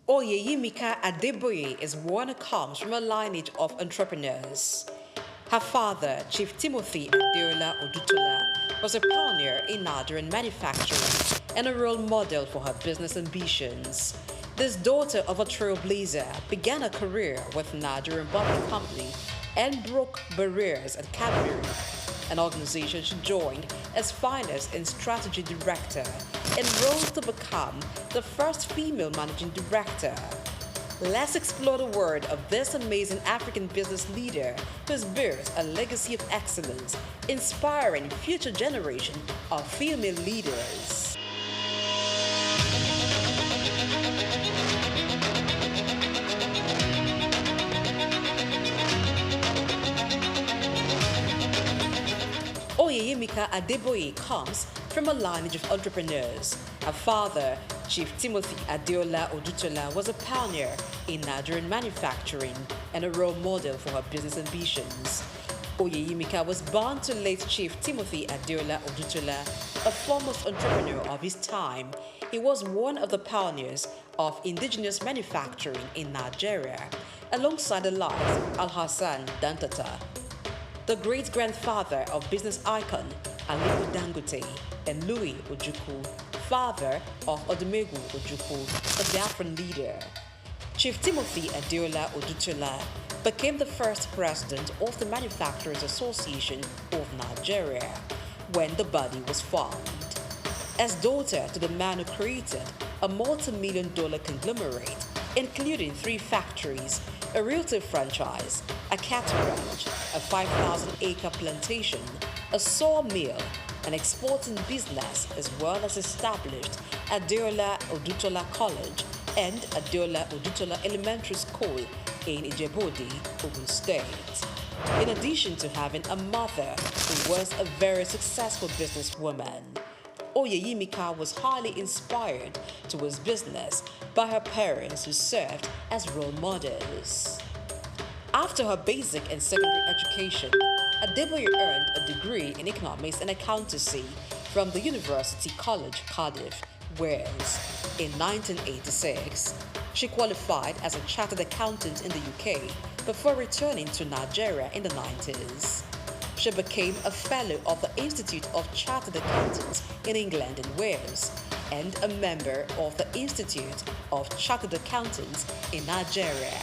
Oyeyimika Adeboye is one who comes from a lineage of entrepreneurs. Her father, Chief Timothy Adeola Odutola, was a pioneer in Nigerian manufacturing and a role model for her business ambitions. This daughter of a trailblazer began a career with Nigerian Bottling Company and broke barriers at Cadbury, an organization she joined as Finance and Strategy Director and rose to become the first female managing director. Let's explore the world of this amazing African business leader who's built a legacy of excellence, inspiring future generation of female leaders. Oyeyimika Adeboye comes from a lineage of entrepreneurs. Her father, Chief Timothy Adeola Odutola, was a pioneer in Nigerian manufacturing and a role model for her business ambitions. Oyeyimika was born to late Chief Timothy Adeola Odutola, a foremost entrepreneur of his time. He was one of the pioneers of indigenous manufacturing in Nigeria, alongside the likes of Al-Hassan Dantata, the great-grandfather of business icon Aliko Dangote, and Louis Ojukwu, father of Odumegwu Ojukwu, a Biafran leader. Chief Timothy Adeola Odutola became the first president of the Manufacturers Association of Nigeria when the body was formed. As daughter to the man who created a multi-million-dollar conglomerate, including 3 factories, a realty franchise, a cattle ranch, a 5,000-acre plantation, a sawmill, an exporting business, as well as established Adeola Odutola College and Adeola Odutola Elementary School in Ijebode, Ogun State. In addition to having a mother who was a very successful businesswoman, Oyeyimika was highly inspired towards business by her parents who served as role models. After her basic and secondary education, Adeboye earned a degree in economics and accountancy from the University College, Cardiff, Wales. In 1986, she qualified as a chartered accountant in the UK before returning to Nigeria in the 90s. She became a fellow of the Institute of Chartered Accountants in England and Wales and a member of the Institute of Chartered Accountants in Nigeria.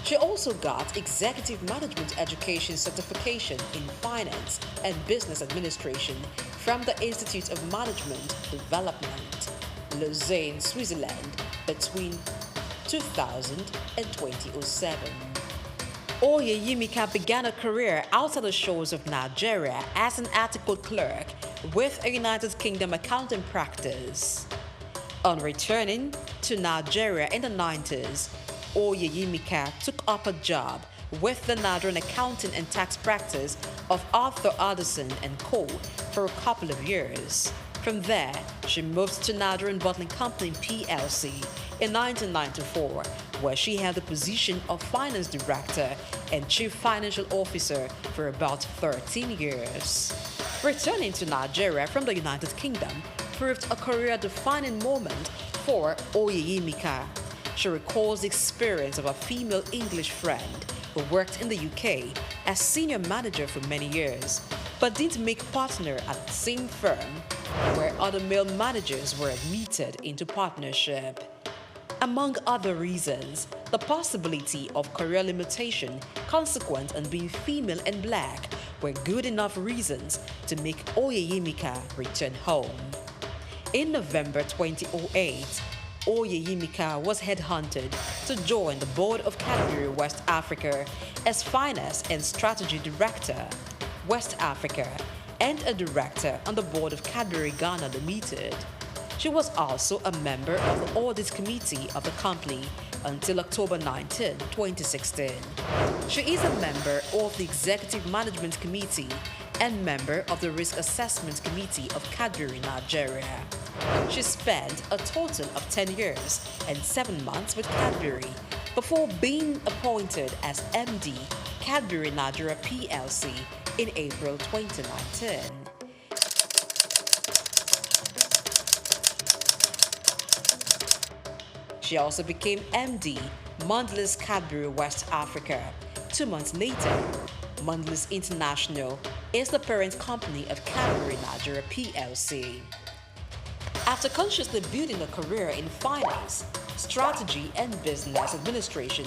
She also got Executive Management Education Certification in Finance and Business Administration from the Institute of Management Development, Lausanne, Switzerland, between 2000 and 2007. Oyeyimika began a career outside the shores of Nigeria as an article clerk with a United Kingdom accounting practice. On returning to Nigeria in the 90s, Oyeyimika took up a job with the Nigerian accounting and tax practice of Arthur Addison & Co. for a couple of years. From there, she moved to Nigerian Bottling Company PLC in 1994, where she held the position of Finance Director and Chief Financial Officer for about 13 years. Returning to Nigeria from the United Kingdom, proved a career-defining moment for Oyeyemika. She recalls the experience of a female English friend who worked in the UK as senior manager for many years, but didn't make partner at the same firm where other male managers were admitted into partnership. Among other reasons, the possibility of career limitation consequent on being female and black were good enough reasons to make Oyeyemika return home. In November 2008, Oyeyemika was headhunted to join the board of Cadbury West Africa as Finance and Strategy Director, West Africa, and a director on the board of Cadbury Ghana Limited. She was also a member of the Audit Committee of the company until October 19, 2016. She is a member of the Executive Management Committee and member of the Risk Assessment Committee of Cadbury Nigeria. She spent a total of 10 years and 7 months with Cadbury before being appointed as MD, Cadbury Nigeria PLC in April 2019. She also became MD, Mondelez Cadbury West Africa. 2 months later, Mondelez International is the parent company of Cadbury Nigeria PLC. After consciously building a career in finance, strategy, and business administration,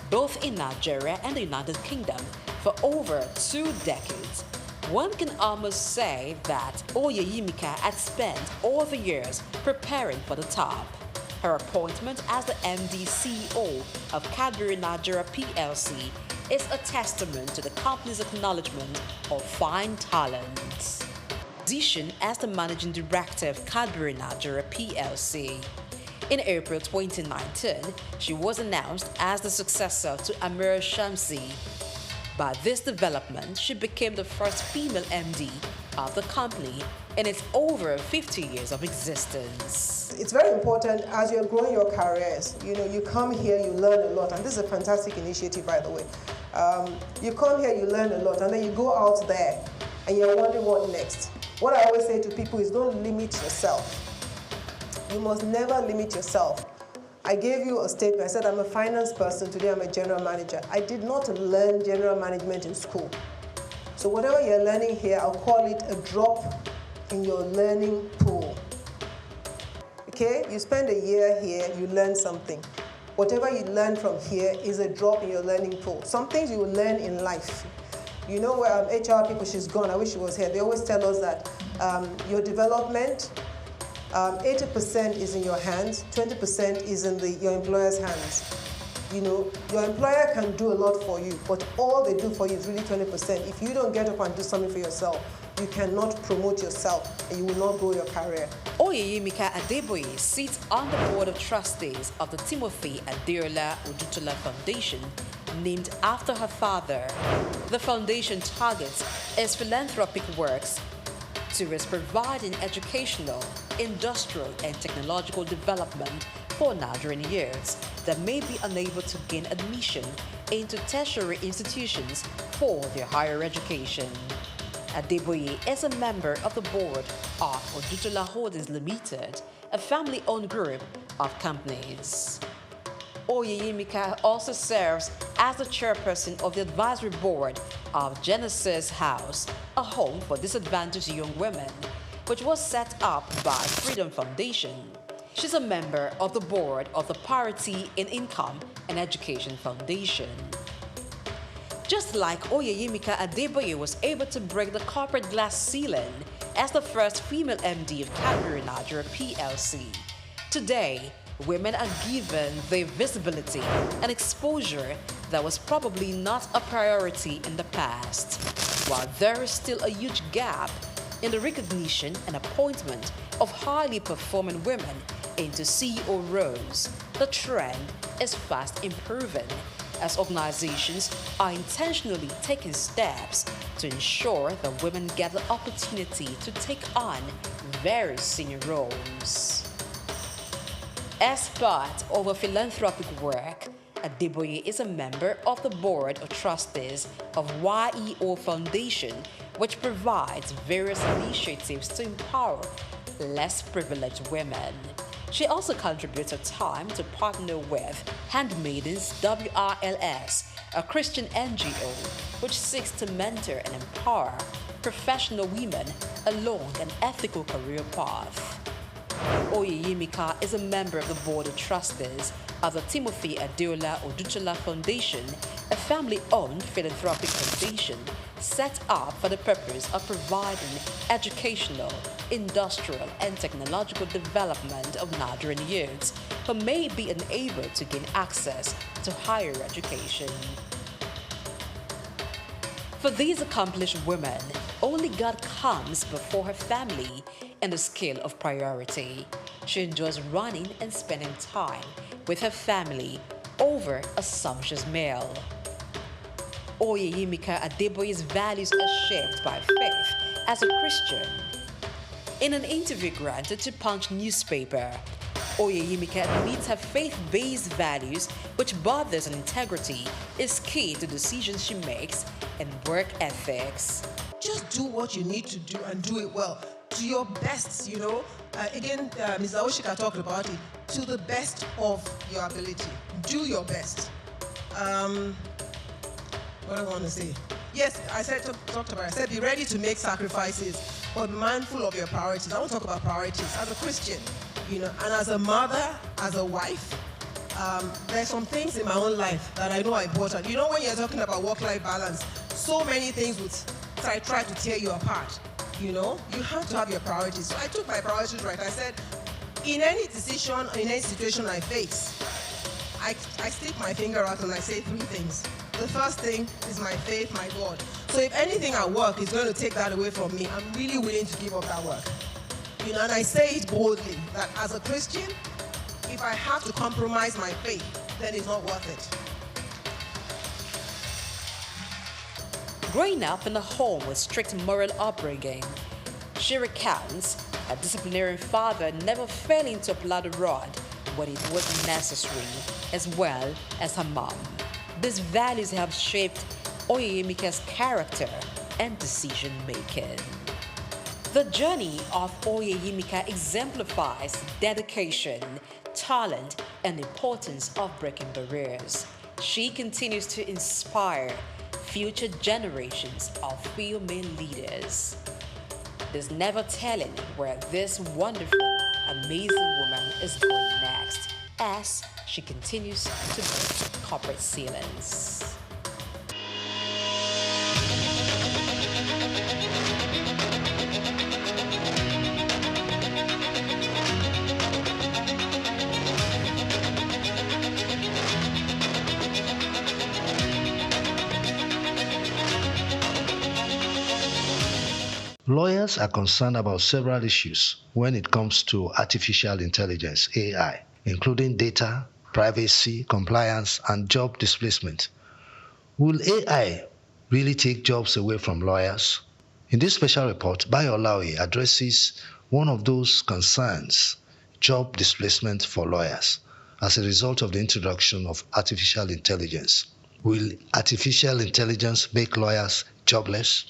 both in Nigeria and the United Kingdom, for over 2 decades, one can almost say that Oyeyemika had spent all the years preparing for the top. Her appointment as the MD CEO of Cadbury Nigeria PLC is a testament to the company's acknowledgement of fine talents. Position as the Managing Director of Cadbury Nigeria PLC. In April 2019, she was announced as the successor to Amir Shamsi. By this development, she became the first female MD of the company in its over 50 years of existence. It's very important as you're growing your careers. You come here, you learn a lot, and this is a fantastic initiative, by the way. You come here, you learn a lot, and then you go out there, and you're wondering what next. What I always say to people is don't limit yourself. You must never limit yourself. I gave you a statement. I said I'm a finance person. Today I'm a general manager. I did not learn general management in school. So whatever you're learning here, I'll call it a drop in your learning pool. Okay? You spend a year here, you learn something. Whatever you learn from here is a drop in your learning pool. Some things you will learn in life. You know where HR people, she's gone, I wish she was here. They always tell us that your development, 80% is in your hands, 20% is in your employer's hands. Your employer can do a lot for you, but all they do for you is really 20%. If you don't get up and do something for yourself, you cannot promote yourself and you will not grow your career. Oyeyemika Adeboye sits on the board of trustees of the Timothy Adeola Odutola Foundation, named after her father. The foundation targets its philanthropic works towards providing educational, industrial, and technological development for Nigerian youths that may be unable to gain admission into tertiary institutions for their higher education. Adeboye is a member of the board of Odutola Holdings Limited, a family-owned group of companies. Oyeyemika also serves as the chairperson of the advisory board of Genesis House, a home for disadvantaged young women, which was set up by Freedom Foundation. She's a member of the board of the Parity in Income and Education Foundation. Just like Oyeyemika Adeboye was able to break the corporate glass ceiling as the first female MD of Cadbury Nigeria PLC, today, women are given the visibility and exposure that was probably not a priority in the past. While there is still a huge gap in the recognition and appointment of highly performing women into CEO roles, the trend is fast improving as organizations are intentionally taking steps to ensure that women get the opportunity to take on very senior roles. As part of her philanthropic work, Adeboye is a member of the board of trustees of YEO Foundation, which provides various initiatives to empower less privileged women. She also contributes her time to partner with Handmaidens WRLS, a Christian NGO which seeks to mentor and empower professional women along an ethical career path. Oyeyimika is a member of the Board of Trustees of the Timothy Adeola Odutola Foundation, a family-owned philanthropic foundation set up for the purpose of providing educational, industrial, and technological development of Nigerian youths who may be unable to gain access to higher education. For these accomplished women, only God comes before her family in the scale of priority. She enjoys running and spending time with her family over a sumptuous meal. Oyeyimika Adeboye's values are shaped by faith as a Christian. In an interview granted to Punch newspaper, Oyeyimika admits her faith-based values, which borders on integrity, is key to decisions she makes and work ethics. Just do what you need to do and do it well, to your best, you know. Ms. Aoshika talked about it, to the best of your ability. Do your best. What do I want to say? Yes, talked about it. I said be ready to make sacrifices, but be mindful of your priorities. I want to talk about priorities. As a Christian, you know, and as a mother, as a wife, there's some things in my own life that I know are important. You know, when you're talking about work-life balance, so many things would try to tear you apart. You know, you have to have your priorities. So I took my priorities right. I said, in any decision, in any situation I face, I stick my finger out and I say three things. The first thing is my faith, my God. So if anything at work is going to take that away from me, I'm really willing to give up that work. You know, and I say it boldly that as a Christian, if I have to compromise my faith, then it's not worth it. Growing up in a home with strict moral upbringing, she recounts her disciplinarian father never failing to apply the rod when it was necessary, as well as her mom. These values have shaped Oyeyimika's character and decision-making. The journey of Oyeyimika exemplifies dedication, talent, and the importance of breaking barriers. She continues to inspire future generations of female leaders. There's never telling where this wonderful, amazing woman is going next as she continues to break corporate ceilings. Lawyers are concerned about several issues when it comes to artificial intelligence, AI, including data, privacy, compliance, and job displacement. Will AI really take jobs away from lawyers? In this special report, Bayo Olaoye addresses one of those concerns, job displacement for lawyers, as a result of the introduction of artificial intelligence. Will artificial intelligence make lawyers jobless?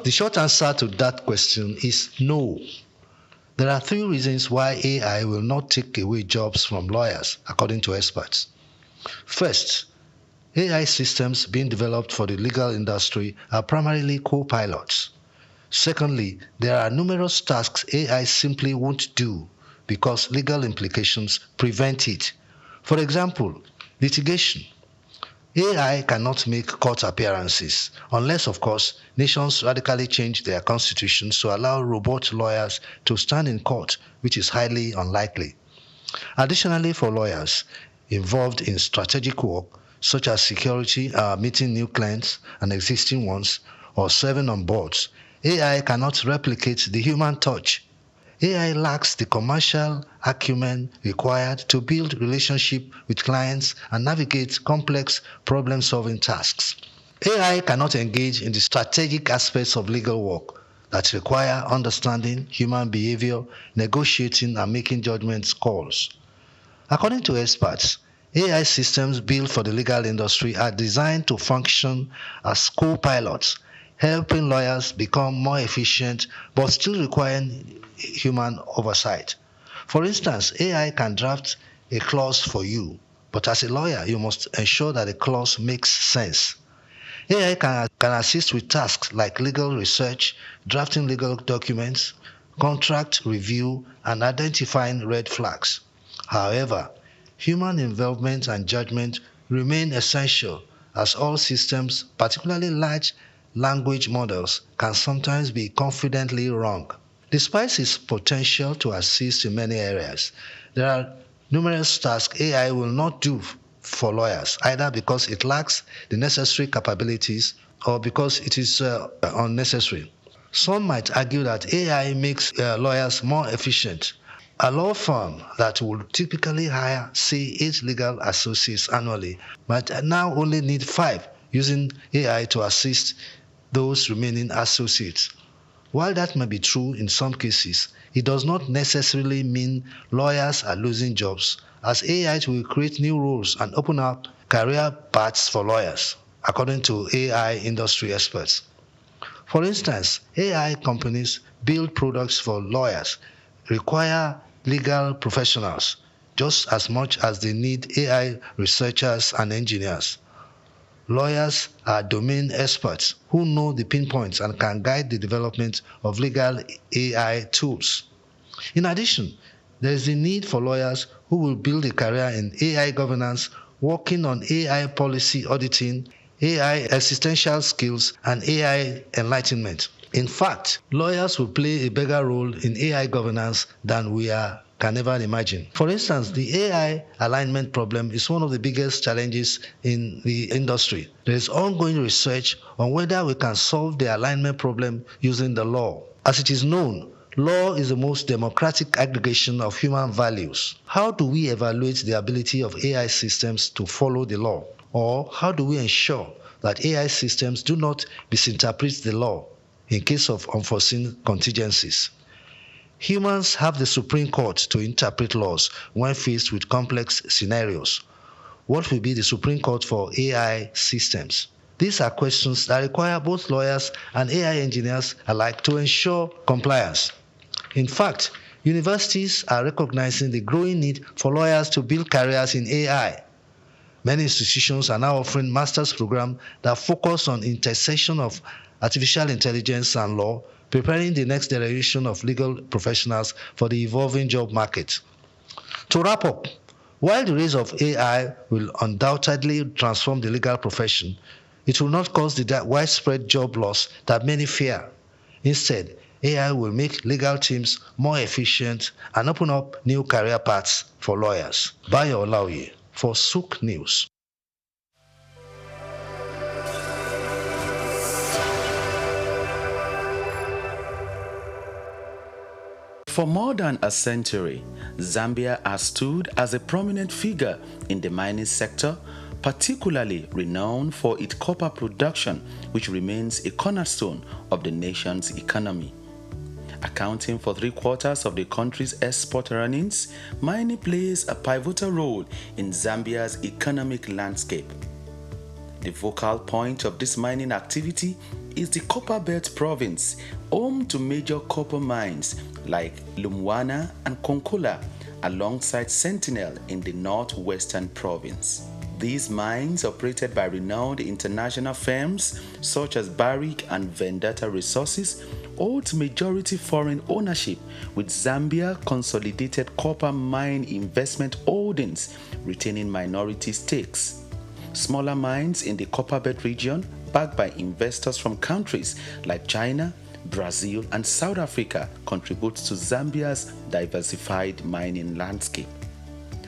The short answer to that question is no. There are three reasons why AI will not take away jobs from lawyers, according to experts. First, AI systems being developed for the legal industry are primarily co-pilots. Secondly, there are numerous tasks AI simply won't do because legal implications prevent it. For example, litigation. AI cannot make court appearances unless, of course, nations radically change their constitutions to allow robot lawyers to stand in court, which is highly unlikely. Additionally, for lawyers involved in strategic work, such as security, meeting new clients and existing ones, or serving on boards, AI cannot replicate the human touch. AI lacks the commercial acumen required to build relationships with clients and navigate complex problem-solving tasks. AI cannot engage in the strategic aspects of legal work that require understanding human behavior, negotiating, and making judgment calls. According to experts, AI systems built for the legal industry are designed to function as co-pilots, helping lawyers become more efficient but still requiring human oversight. For instance, AI can draft a clause for you, but as a lawyer, you must ensure that the clause makes sense. AI can assist with tasks like legal research, drafting legal documents, contract review, and identifying red flags. However, human involvement and judgment remain essential, as all systems, particularly large language models, can sometimes be confidently wrong. Despite its potential to assist in many areas, there are numerous tasks AI will not do for lawyers, either because it lacks the necessary capabilities or because it is unnecessary. Some might argue that AI makes lawyers more efficient. A law firm that would typically hire, say, 8 legal associates annually might now only need 5, using AI to assist those remaining associates. While that may be true in some cases, it does not necessarily mean lawyers are losing jobs, as AI will create new roles and open up career paths for lawyers, according to AI industry experts. For instance, AI companies build products for lawyers, require legal professionals just as much as they need AI researchers and engineers. Lawyers are domain experts who know the pinpoints and can guide the development of legal AI tools. In addition, there is the need for lawyers who will build a career in AI governance, working on AI policy auditing, AI existential skills, and AI enlightenment. In fact, lawyers will play a bigger role in AI governance than we can ever imagine. For instance, the AI alignment problem is one of the biggest challenges in the industry. There is ongoing research on whether we can solve the alignment problem using the law. As it is known, law is the most democratic aggregation of human values. How do we evaluate the ability of AI systems to follow the law? Or how do we ensure that AI systems do not misinterpret the law in case of unforeseen contingencies? Humans have the Supreme Court to interpret laws when faced with complex scenarios. What will be the Supreme Court for AI systems? These are questions that require both lawyers and AI engineers alike to ensure compliance. In fact, universities are recognizing the growing need for lawyers to build careers in AI. Many institutions are now offering master's programs that focus on intersection of artificial intelligence and law, preparing the next generation of legal professionals for the evolving job market. To wrap up, while the rise of AI will undoubtedly transform the legal profession, it will not cause the widespread job loss that many fear. Instead, AI will make legal teams more efficient and open up new career paths for lawyers. Bayo Olaoye for Souq News. For more than a century, Zambia has stood as a prominent figure in the mining sector, particularly renowned for its copper production, which remains a cornerstone of the nation's economy. Accounting for 3/4 of the country's export earnings, mining plays a pivotal role in Zambia's economic landscape. The focal point of this mining activity is the Copperbelt province, home to major copper mines like Lumwana and Konkola, alongside Sentinel in the northwestern province. These mines, operated by renowned international firms such as Barrick and Vendetta Resources, hold majority foreign ownership, with Zambia Consolidated Copper Mine Investment Holdings retaining minority stakes. Smaller mines in the Copperbelt region, backed by investors from countries like China, Brazil, and South Africa, contribute to Zambia's diversified mining landscape.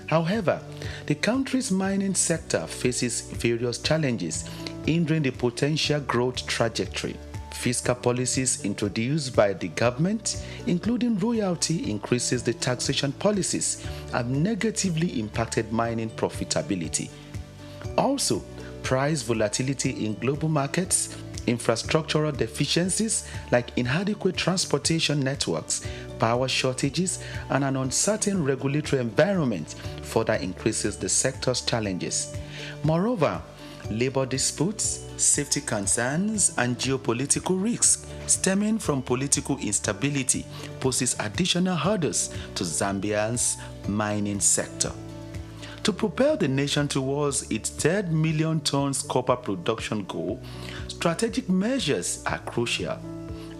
However, the country's mining sector faces various challenges, hindering the potential growth trajectory. Fiscal policies introduced by the government, including royalty increases, the taxation policies, have negatively impacted mining profitability. Also, price volatility in global markets, infrastructural deficiencies like inadequate transportation networks, power shortages, and an uncertain regulatory environment further increases the sector's challenges. Moreover, labor disputes, safety concerns, and geopolitical risks stemming from political instability poses additional hurdles to Zambia's mining sector. To propel the nation towards its 3 million tons copper production goal, strategic measures are crucial,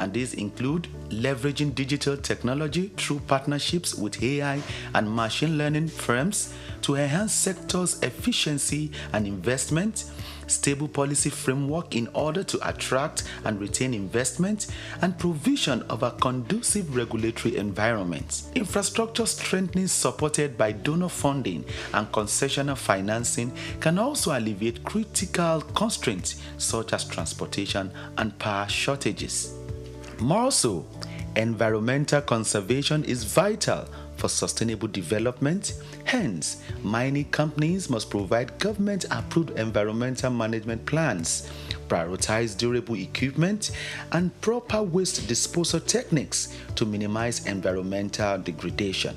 and these include leveraging digital technology through partnerships with AI and machine learning firms to enhance sector's efficiency and investment, stable policy framework in order to attract and retain investment, and provision of a conducive regulatory environment. Infrastructure strengthening supported by donor funding and concessional financing can also alleviate critical constraints such as transportation and power shortages. More so, environmental conservation is vital for sustainable development. Hence, mining companies must provide government-approved environmental management plans, prioritize durable equipment, and proper waste disposal techniques to minimize environmental degradation.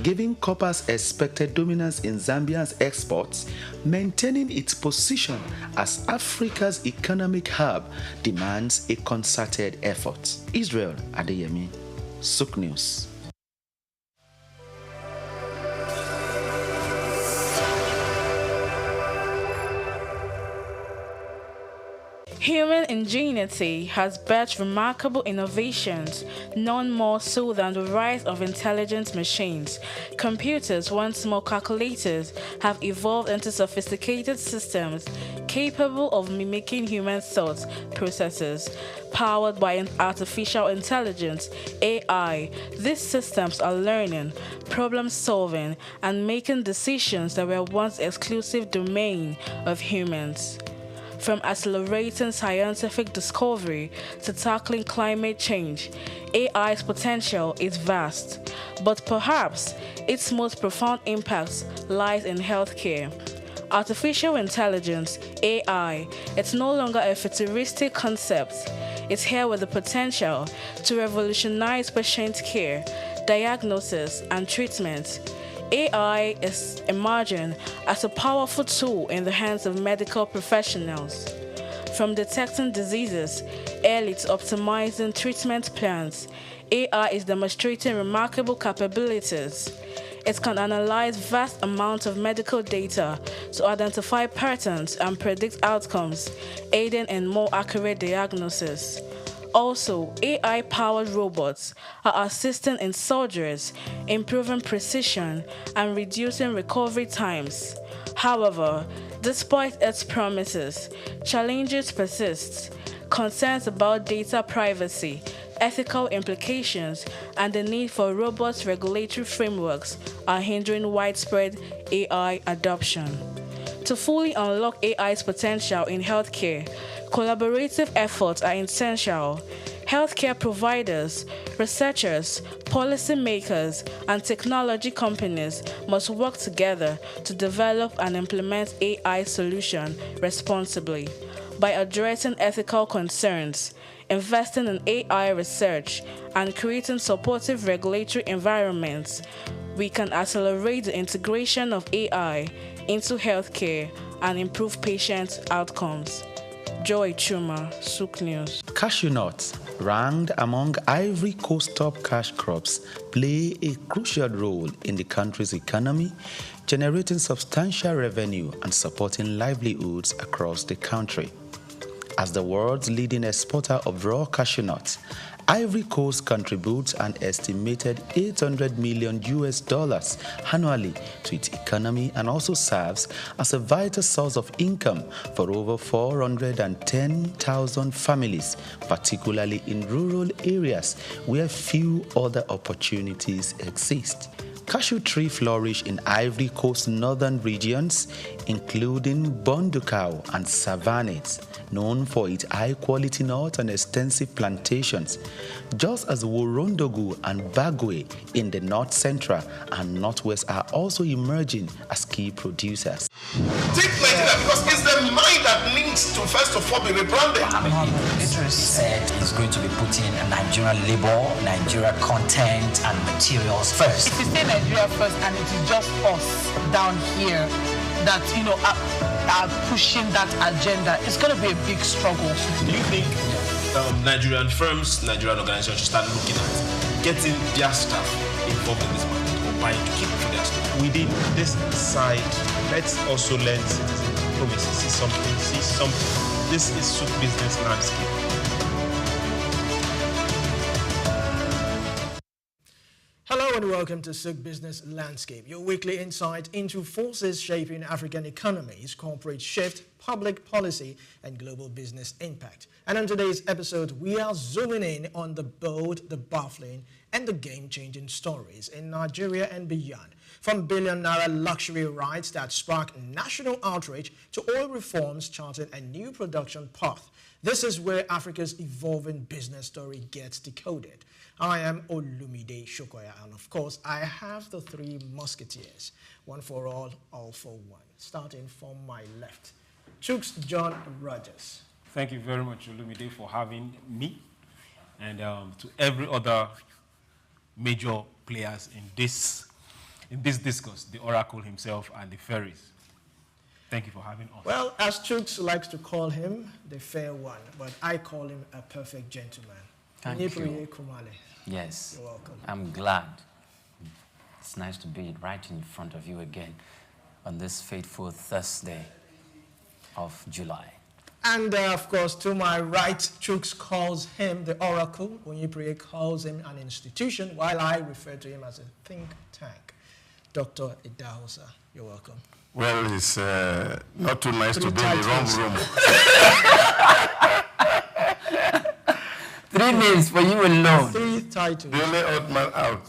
Given copper's expected dominance in Zambia's exports, maintaining its position as Africa's economic hub demands a concerted effort. Israel Adeyemi, Souq News. Human ingenuity has birthed remarkable innovations, none more so than the rise of intelligent machines. Computers, once small calculators, have evolved into sophisticated systems capable of mimicking human thought processes. Powered by artificial intelligence, AI, these systems are learning, problem-solving, and making decisions that were once exclusive domain of humans. From accelerating scientific discovery to tackling climate change, AI's potential is vast, but perhaps its most profound impact lies in healthcare. Artificial intelligence, AI, it's no longer a futuristic concept. It's here with the potential to revolutionize patient care, diagnosis, and treatment. AI is emerging as a powerful tool in the hands of medical professionals. From detecting diseases early to optimizing treatment plans, AI is demonstrating remarkable capabilities. It can analyze vast amounts of medical data to identify patterns and predict outcomes, aiding in more accurate diagnosis. Also, AI-powered robots are assisting in surgeries, improving precision, and reducing recovery times. However, despite its promises, challenges persist. Concerns about data privacy, ethical implications, and the need for robust regulatory frameworks are hindering widespread AI adoption. To fully unlock AI's potential in healthcare, collaborative efforts are essential. Healthcare providers, researchers, policymakers, and technology companies must work together to develop and implement AI solutions responsibly. By addressing ethical concerns, investing in AI research, and creating supportive regulatory environments, we can accelerate the integration of AI into healthcare and improve patient outcomes. Joy Chuma, Souq News. Cashew nuts, ranked among Ivory Coast top cash crops, play a crucial role in the country's economy, generating substantial revenue and supporting livelihoods across the country. As the world's leading exporter of raw cashew nuts, Ivory Coast contributes an estimated $800 million annually to its economy and also serves as a vital source of income for over 410,000 families, particularly in rural areas where few other opportunities exist. Cashew trees flourish in Ivory Coast northern regions, including Bondukau and Savannahs, known for its high-quality nuts and extensive plantations, just as Worondogu and Bagwe in the north central and northwest are also emerging as key producers. Take Nigeria because it's the mind that needs to first of all be rebranded. Idris said he's going to be putting Nigerian labor, Nigerian content and materials first. If you say Nigeria first and it is just us down here, that, are pushing that agenda, it's going to be a big struggle. Do you think Nigerian firms, Nigerian organizations should start looking at getting their staff involved in this market or buying to keep for their staff? Within this side, let's also learn citizen diplomacy. See something. This is Souq business landscape. Hello and welcome to Souq Business Landscape, your weekly insight into forces shaping African economies, corporate shift, public policy, and global business impact. And on today's episode, we are zooming in on the bold, the baffling, and the game-changing stories in Nigeria and beyond. From billion-naira luxury rides that spark national outrage to oil reforms charting a new production path. This is where Africa's evolving business story gets decoded. I am Olumide Shokoya, and of course, I have the three musketeers. One for all for one. Starting from my left, Souq's John Rogers. Thank you very much, Olumide, for having me, and to every other major players in this discourse, the Oracle himself and the Ferries. Thank you for having us. Well, as Souq likes to call him, the fair one, but I call him a perfect gentleman. Thank you. Yes. You're welcome. I'm glad. It's nice to be right in front of you again on this fateful Thursday of July. And of course, to my right, Souq calls him the Oracle. Onyepriye calls him an institution, while I refer to him as a think tank. Dr. Idahosa, you're welcome. Well, it's not too nice to be in the wrong room. 3 names for you alone. 3 titles. The only odd man out.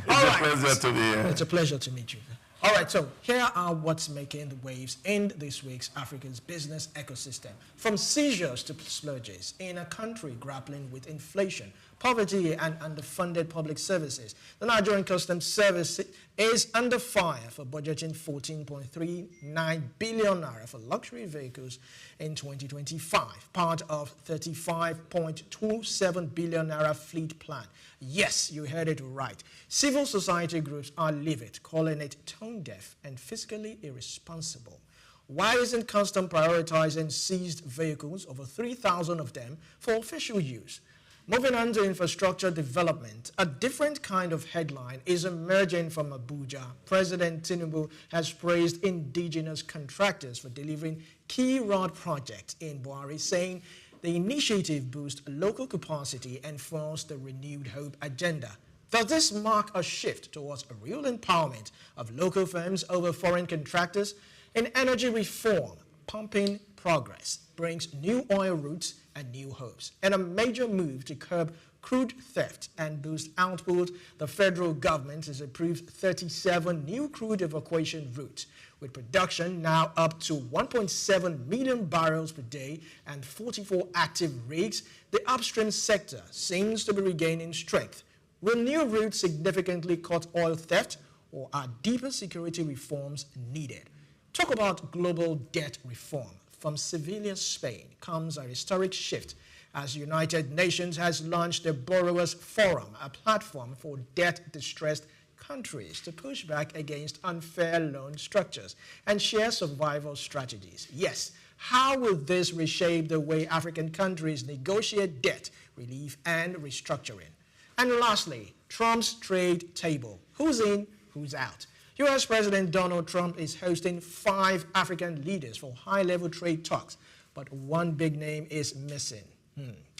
It's a pleasure to be here. It's a pleasure to meet you. All right, so here are what's making the waves in this week's Africa's business ecosystem. From seizures to splurges in a country grappling with inflation, poverty, and underfunded public services, the Nigerian Customs Service is under fire for budgeting 14.39 billion naira for luxury vehicles in 2025, part of 35.27 billion naira fleet plan. Yes, you heard it right. Civil society groups are livid, calling it tone-deaf and fiscally irresponsible. Why isn't Customs prioritizing seized vehicles, over 3,000 of them, for official use? Moving on to infrastructure development, a different kind of headline is emerging from Abuja. President Tinubu has praised indigenous contractors for delivering key road projects in Buhari, saying the initiative boosts local capacity and fuels the renewed hope agenda. Does this mark a shift towards a real empowerment of local firms over foreign contractors? In energy reform, pumping progress brings new oil routes and new hopes. And a major move to curb crude theft and boost output, the federal government has approved 37 new crude evacuation routes, with production now up to 1.7 million barrels per day and 44 active rigs. The upstream sector seems to be regaining strength. Will new routes significantly cut oil theft, or are deeper security reforms needed? Talk about global debt reform. From Seville, Spain, comes a historic shift as United Nations has launched the Borrowers Forum, a platform for debt-distressed countries to push back against unfair loan structures and share survival strategies. Yes, how will this reshape the way African countries negotiate debt relief and restructuring? And lastly, Trump's trade table. Who's in, who's out? U.S. President Donald Trump is hosting 5 African leaders for high-level trade talks, but one big name is missing.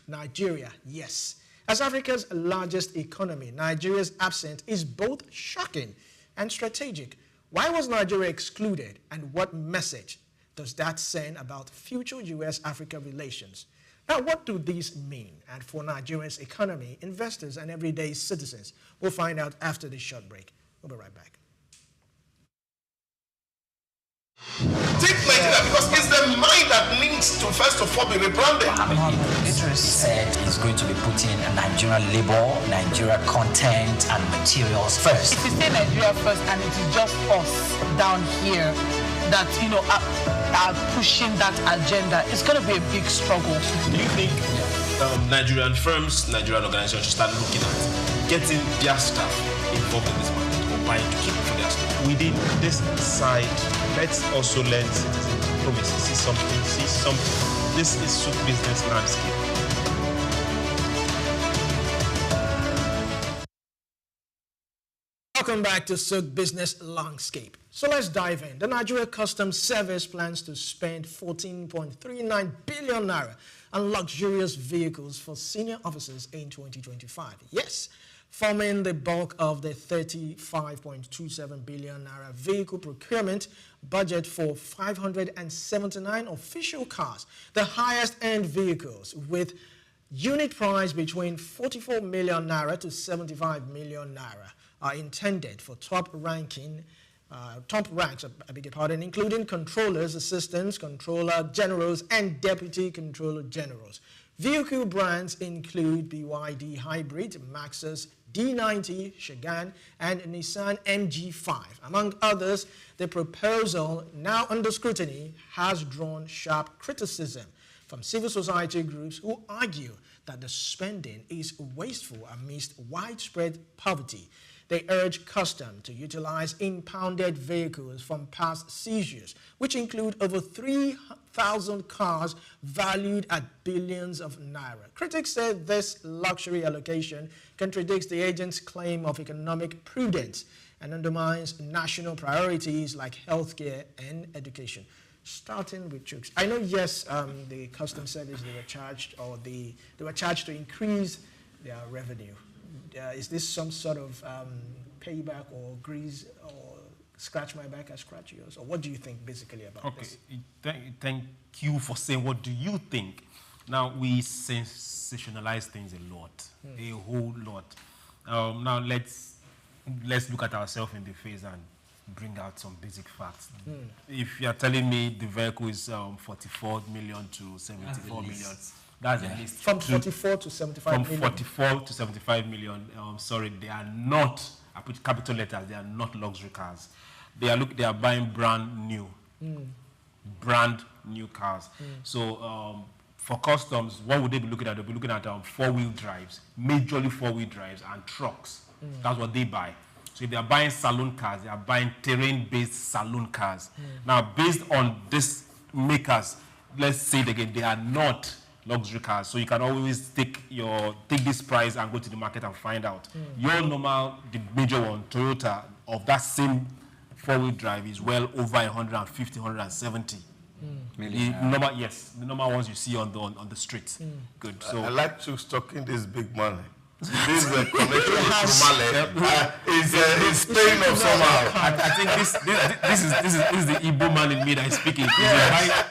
Nigeria, yes. As Africa's largest economy, Nigeria's absence is both shocking and strategic. Why was Nigeria excluded, and what message does that send about future U.S.-Africa relations? Now, what do these mean? And for Nigeria's economy, investors, and everyday citizens? We'll find out after this short break. We'll be right back. Take Nigeria, because it's the mind that needs to first of all be rebranded. Idris said he's going to be putting Nigerian labor, Nigeria content and materials first. If you say Nigeria first and it is just us down here that, are pushing that agenda, it's going to be a big struggle. Do you think Nigerian firms, Nigerian organizations should start looking at getting their staff involved in this market or buying to keep for their staff? Within this side, let's also learn citizen diplomacy. See something. This is Souq business landscape. Welcome back to Souq Business Landscape. So let's dive in. The Nigeria Customs Service plans to spend 14.39 billion naira on luxurious vehicles for senior officers in 2025. Yes, forming the bulk of the 35.27 billion naira vehicle procurement budget for 579 official cars, the highest end vehicles with unit price between 44 million naira to 75 million naira. Are intended for top ranks, including controllers, assistants, controller generals, and deputy controller generals. Vehicle brands include BYD Hybrid, Maxus, D90, Shagan, and Nissan MG5. Among others, the proposal, now under scrutiny, has drawn sharp criticism from civil society groups who argue that the spending is wasteful amidst widespread poverty. They urge Custom to utilize impounded vehicles from past seizures, which include over 3,000 cars valued at billions of naira. Critics say this luxury allocation contradicts the agent's claim of economic prudence and undermines national priorities like healthcare and education. Starting with Souq. I know, yes, the Customs Service, they were charged to increase their revenue. Is this some sort of payback or grease or scratch my back, I scratch yours? Or what do you think basically about this? Thank you for saying what do you think. Now, we sensationalize things a lot, a whole lot. Now, let's look at ourselves in the face and bring out some basic facts. If you're telling me the vehicle is 44 million to 74 million, that's a list. From 44 to 75 million. From 44 to 75 million. Sorry, they are not, I put capital letters, they are not luxury cars. They are buying brand new cars. So for customs, what would they be looking at? They'll be looking at four-wheel drives, majorly four-wheel drives and trucks. That's what they buy. So if they are buying saloon cars, they are buying terrain-based saloon cars. Now, based on these makers, let's say it again, they are not luxury cars. So you can always take this price and go to the market and find out. Your normal, the major one, Toyota, of that same four-wheel drive is well over 150, 170. The normal ones you see on the streets. Good. So I like to stocking this big money. This connection with Male is paying off somehow. I think this is the Igbo man in me that is speaking.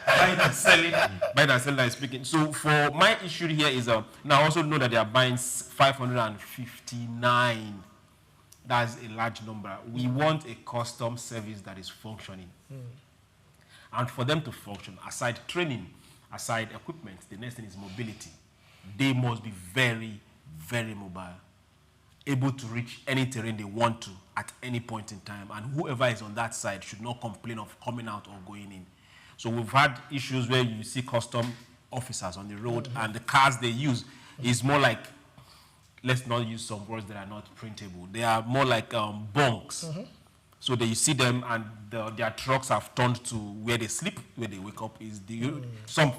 Buying and selling that is speaking. So for my issue here is now I also know that they are buying 559. That's a large number. We want a custom service that is functioning. And for them to function, aside training, aside equipment, the next thing is mobility. They must be very, very mobile, able to reach any terrain they want to at any point in time, and whoever is on that side should not complain of coming out or going in. So we've had issues where you see custom officers on the road and the cars they use is more like, let's not use some words that are not printable. They are more like bunks. So that you see them and their trucks have turned to where they sleep, where they wake up.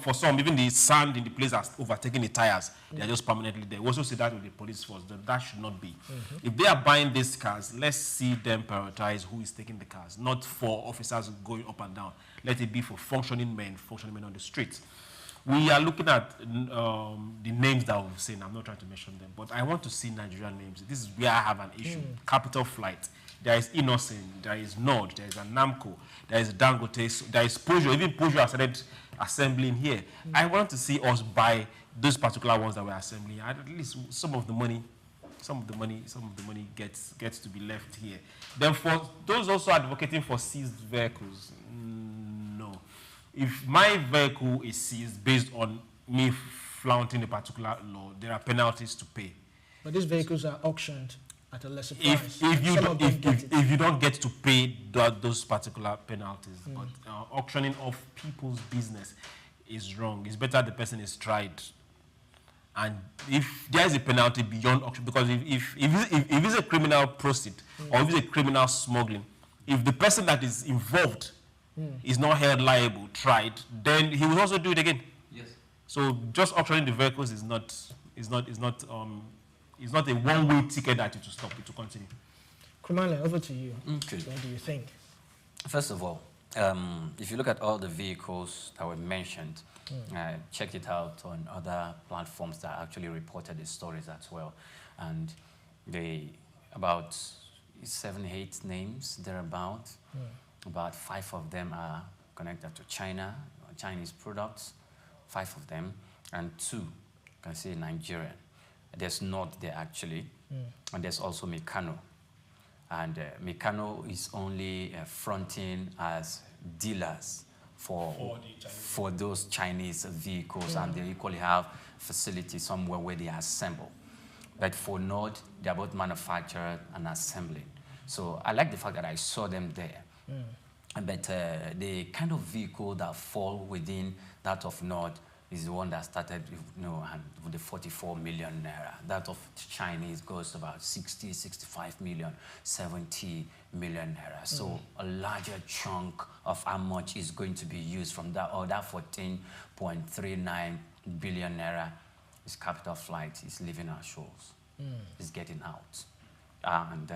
For some, even the sand in the place has overtaken the tires. They are just permanently there. We also see that with the police force. That should not be. If they are buying these cars, let's see them prioritize who is taking the cars, not for officers going up and down. Let it be for functioning men on the streets. We are looking at the names that we've seen. I'm not trying to mention them, but I want to see Nigerian names. This is where I have an issue. Capital Flight. There is Innocent, there is Nord, there is Namco, there is Dangote, there is Peugeot. Even Peugeot has started assembling here. I want to see us buy those particular ones that we're assembling. At least some of the money gets to be left here. Then for those also advocating for seized vehicles, no. If my vehicle is seized based on me flaunting a particular law, there are penalties to pay. But these vehicles are auctioned at a lesser price. If you don't get to pay those particular penalties, but auctioning off people's business is wrong. It's better the person is tried. And if there is a penalty beyond auction, because if it's a criminal proceed or if it's a criminal smuggling, if the person that is involved is not held liable, tried, then he will also do it again. Yes. So just auctioning the vehicles is not a one-way ticket that you to stop it to continue. Kumale, over to you. Okay. What do you think? First of all, if you look at all the vehicles that were mentioned, check it out on other platforms that actually reported the stories as well. And about 7, 8 names thereabout. About 5 of them are connected to China, Chinese products, 5 of them, and 2, you can say Nigerian. There's North there actually, and there's also Meccano. And Meccano is only fronting as dealers for those Chinese vehicles, and they equally have facilities somewhere where they assemble. But for North, they're both manufactured and assembling. So I like the fact that I saw them there. But the kind of vehicle that fall within that of North is the one that started with the 44 million naira. That of Chinese goes to about 60, 65 million, 70 million naira. So a larger chunk of how much is going to be used from that, or that 14.39 billion naira is capital flight, is leaving our shores. It's getting out. And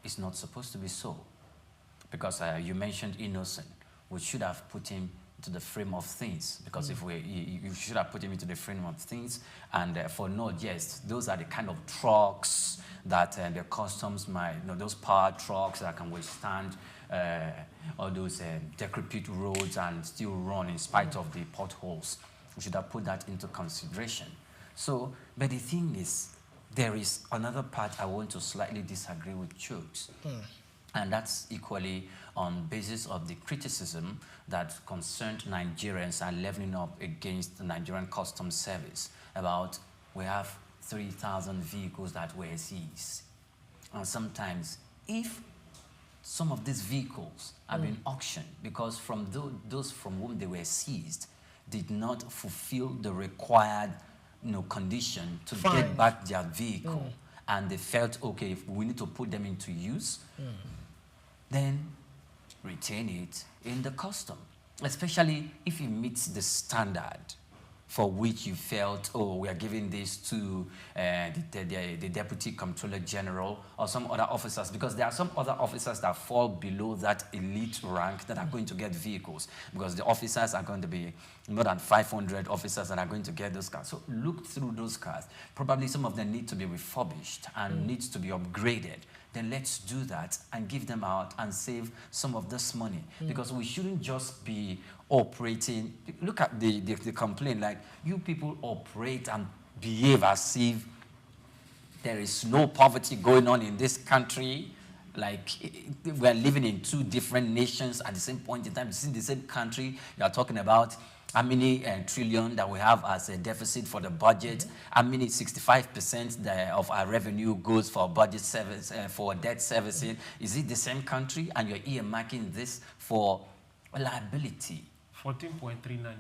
it's not supposed to be so. Because you mentioned innocent. We should have put him into the frame of things. Because if you should have put him into the frame of things. And for North, yes, those are the kind of trucks that the customs might, those power trucks that can withstand all those decrepit roads and still run in spite of the potholes. We should have put that into consideration. So, but the thing is, there is another part I want to slightly disagree with Chooks. And that's equally on basis of the criticism that concerned Nigerians are leveling up against the Nigerian Customs Service about we have 3,000 vehicles that were seized. And sometimes if some of these vehicles have been auctioned because from those from whom they were seized did not fulfill the required condition to get back their vehicle, and they felt, okay, if we need to put them into use, then retain it in the custom, especially if it meets the standard for which you felt, oh, we are giving this to the Deputy Comptroller General or some other officers, because there are some other officers that fall below that elite rank that are going to get vehicles, because the officers are going to be more than 500 officers that are going to get those cars. So look through those cars. Probably some of them need to be refurbished and needs to be upgraded. Then let's do that and give them out and save some of this money. Because we shouldn't just be operating. Look at the complaint, like you people operate and behave as if there is no poverty going on in this country. Like we're living in 2 different nations at the same point in time. It's in the same country. You are talking about how many trillion that we have as a deficit for the budget, how many 65% of our revenue goes for budget service, for debt servicing. Is it the same country? And you're earmarking this for liability. 14.39 billion.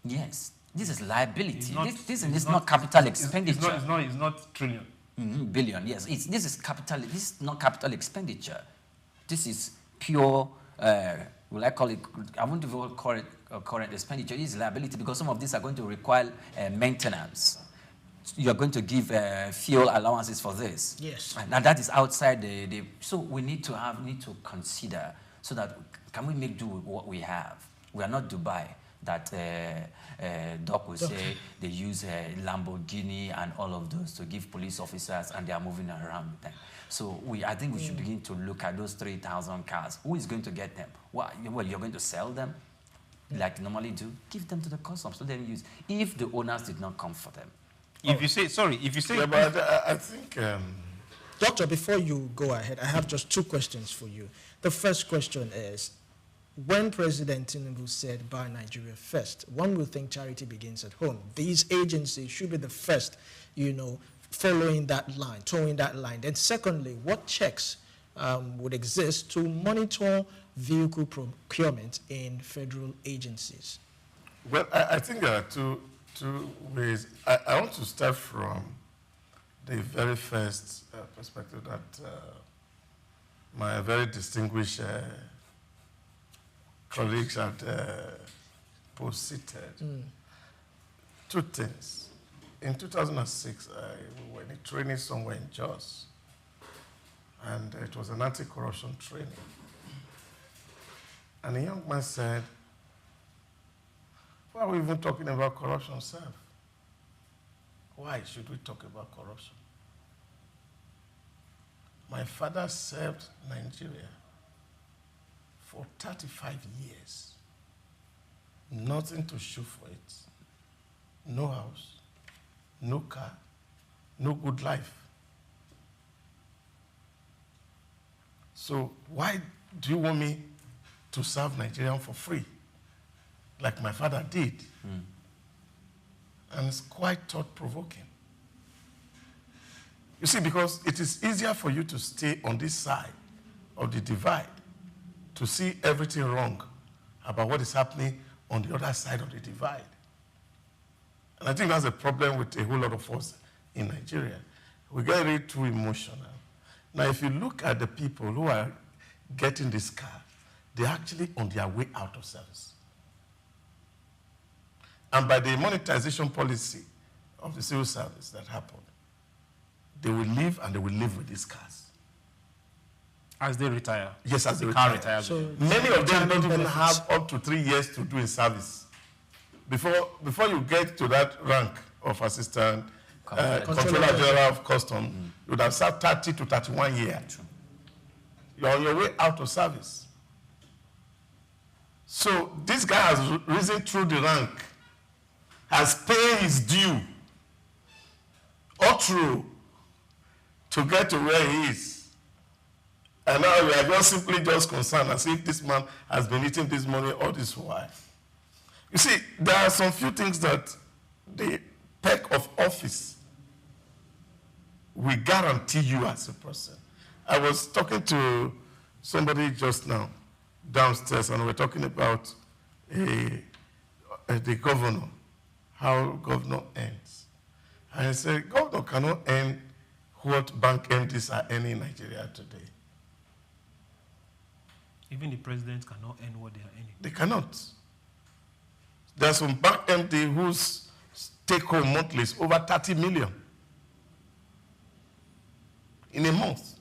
Yes, this is liability. This is not capital expenditure. It's not trillion. Billion, yes. This is not capital expenditure. This is pure, will I call it, I won't even call it current expenditure. This is liability, because some of these are going to require maintenance. You're going to give fuel allowances for this. Yes. And that is outside the so we need to consider, so that can we make do with what we have? We are not Dubai, that Doc will say they use Lamborghini and all of those to give police officers, and they are moving around with them. So I think we should begin to look at those 3,000 cars. Who is going to get them? Well, you're going to sell them like you normally do? Give them to the customs, let them use. If the owners did not come for them. If you say, Yeah, but I think... Doctor, before you go ahead, I have just 2 questions for you. The first question is, when President Tinubu said, buy Nigeria first, one will think charity begins at home. These agencies should be the first, following that line, towing that line. Then secondly, what checks would exist to monitor vehicle procurement in federal agencies? Well, I think there are two ways. I want to start from the very first perspective that my very distinguished colleagues had posited. Two things. In 2006, we were in a training somewhere in Jos, and it was an anti-corruption training. And a young man said, why are we even talking about corruption, sir? Why should we talk about corruption? My father served Nigeria for 35 years. Nothing to show for it. No house, no car, no good life. So why do you want me to serve Nigerians for free, like my father did? And it's quite thought-provoking. You see, because it is easier for you to stay on this side of the divide, to see everything wrong about what is happening on the other side of the divide. And I think that's a problem with a whole lot of us in Nigeria. We get really too emotional. Now, if you look at the people who are getting this car, they're actually on their way out of service. And by the monetization policy of the civil service that happened, they will live and they will live with these cars. As they retire? Yes, as they retire. So many of them don't even have up to 3 years to do in service. Before you get to that rank of assistant controller general of customs, you would have served 30 to 31 years. You're on your way out of service. So this guy has risen through the rank, has paid his due, all through, to get to where he is. And now we are just simply concerned as if this man has been eating this money all this while. You see, there are some few things that the perk of office will guarantee you as a person. I was talking to somebody just now downstairs, and we're talking about the governor, how governor earns. And I said, governor cannot earn what bank MDs are earning in Nigeria today. Even the presidents cannot earn what they are earning. They cannot. There's some bank MD whose take-home monthly is over 30 million in a month.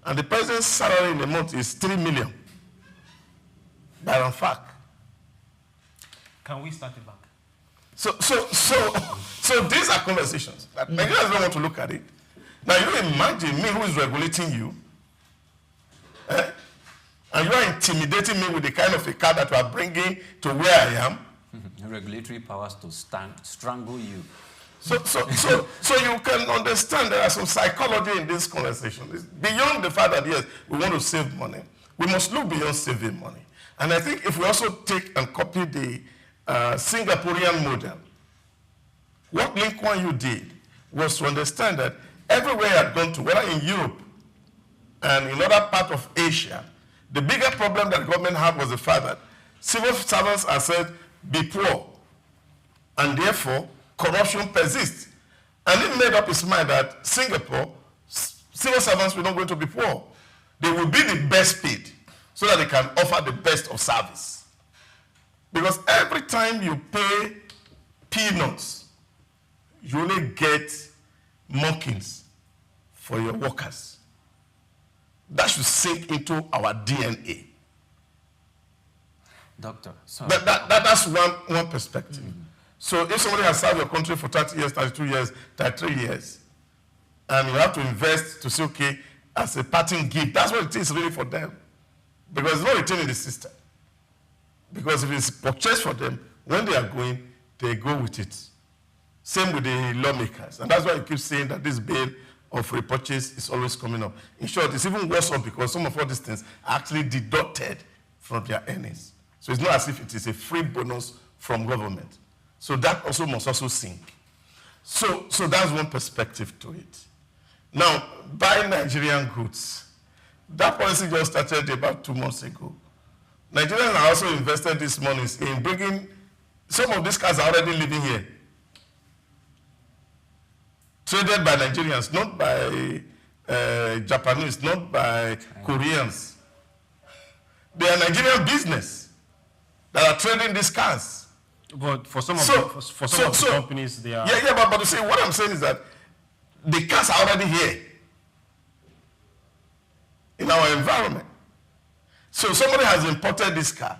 And the president's salary in a month is 3 million. By fact. Can we start a bank? So these are conversations that Nigerians don't want to look at it. Now you imagine me who is regulating you, and you are intimidating me with the kind of a car that you are bringing to where I am. Regulatory powers to strangle you. So you can understand there are some psychology in this conversation. It's beyond the fact that, yes, we want to save money. We must look beyond saving money. And I think if we also take and copy the Singaporean model, what Lee Kuan Yew did was to understand that everywhere he had gone to, whether in Europe and in other parts of Asia, the bigger problem that the government had was the fact that civil servants are said be poor, and therefore corruption persists. And he made up his mind that Singapore, civil servants were not going to be poor. They will be the best paid so that they can offer the best of service. Because every time you pay peanuts, you only get monkings for your workers. That should sink into our DNA. Doctor, that's one perspective. So if somebody has served your country for 30 years, 32 years, 33 years, and you have to invest to say, okay, as a parting gift, that's what it is really for them. Because it's not retained in the system. Because if it's purchased for them, when they are going, they go with it. Same with the lawmakers. And that's why you keep saying that this bill of repurchase is always coming up. In short, it's even worse off because some of all these things are actually deducted from their earnings. So it's not as if it is a free bonus from government. So that also must also sink. So that's one perspective to it. Now, buying Nigerian goods. That policy just started about 2 months ago. Nigerians have also invested these monies in bringing, some of these cars are already living here. Traded by Nigerians, not by Japanese, not by Koreans. They are Nigerian business. that are trading these cars. But for some of the companies, they are... Yeah, but you see, what I'm saying is that the cars are already here in our environment. So somebody has imported this car.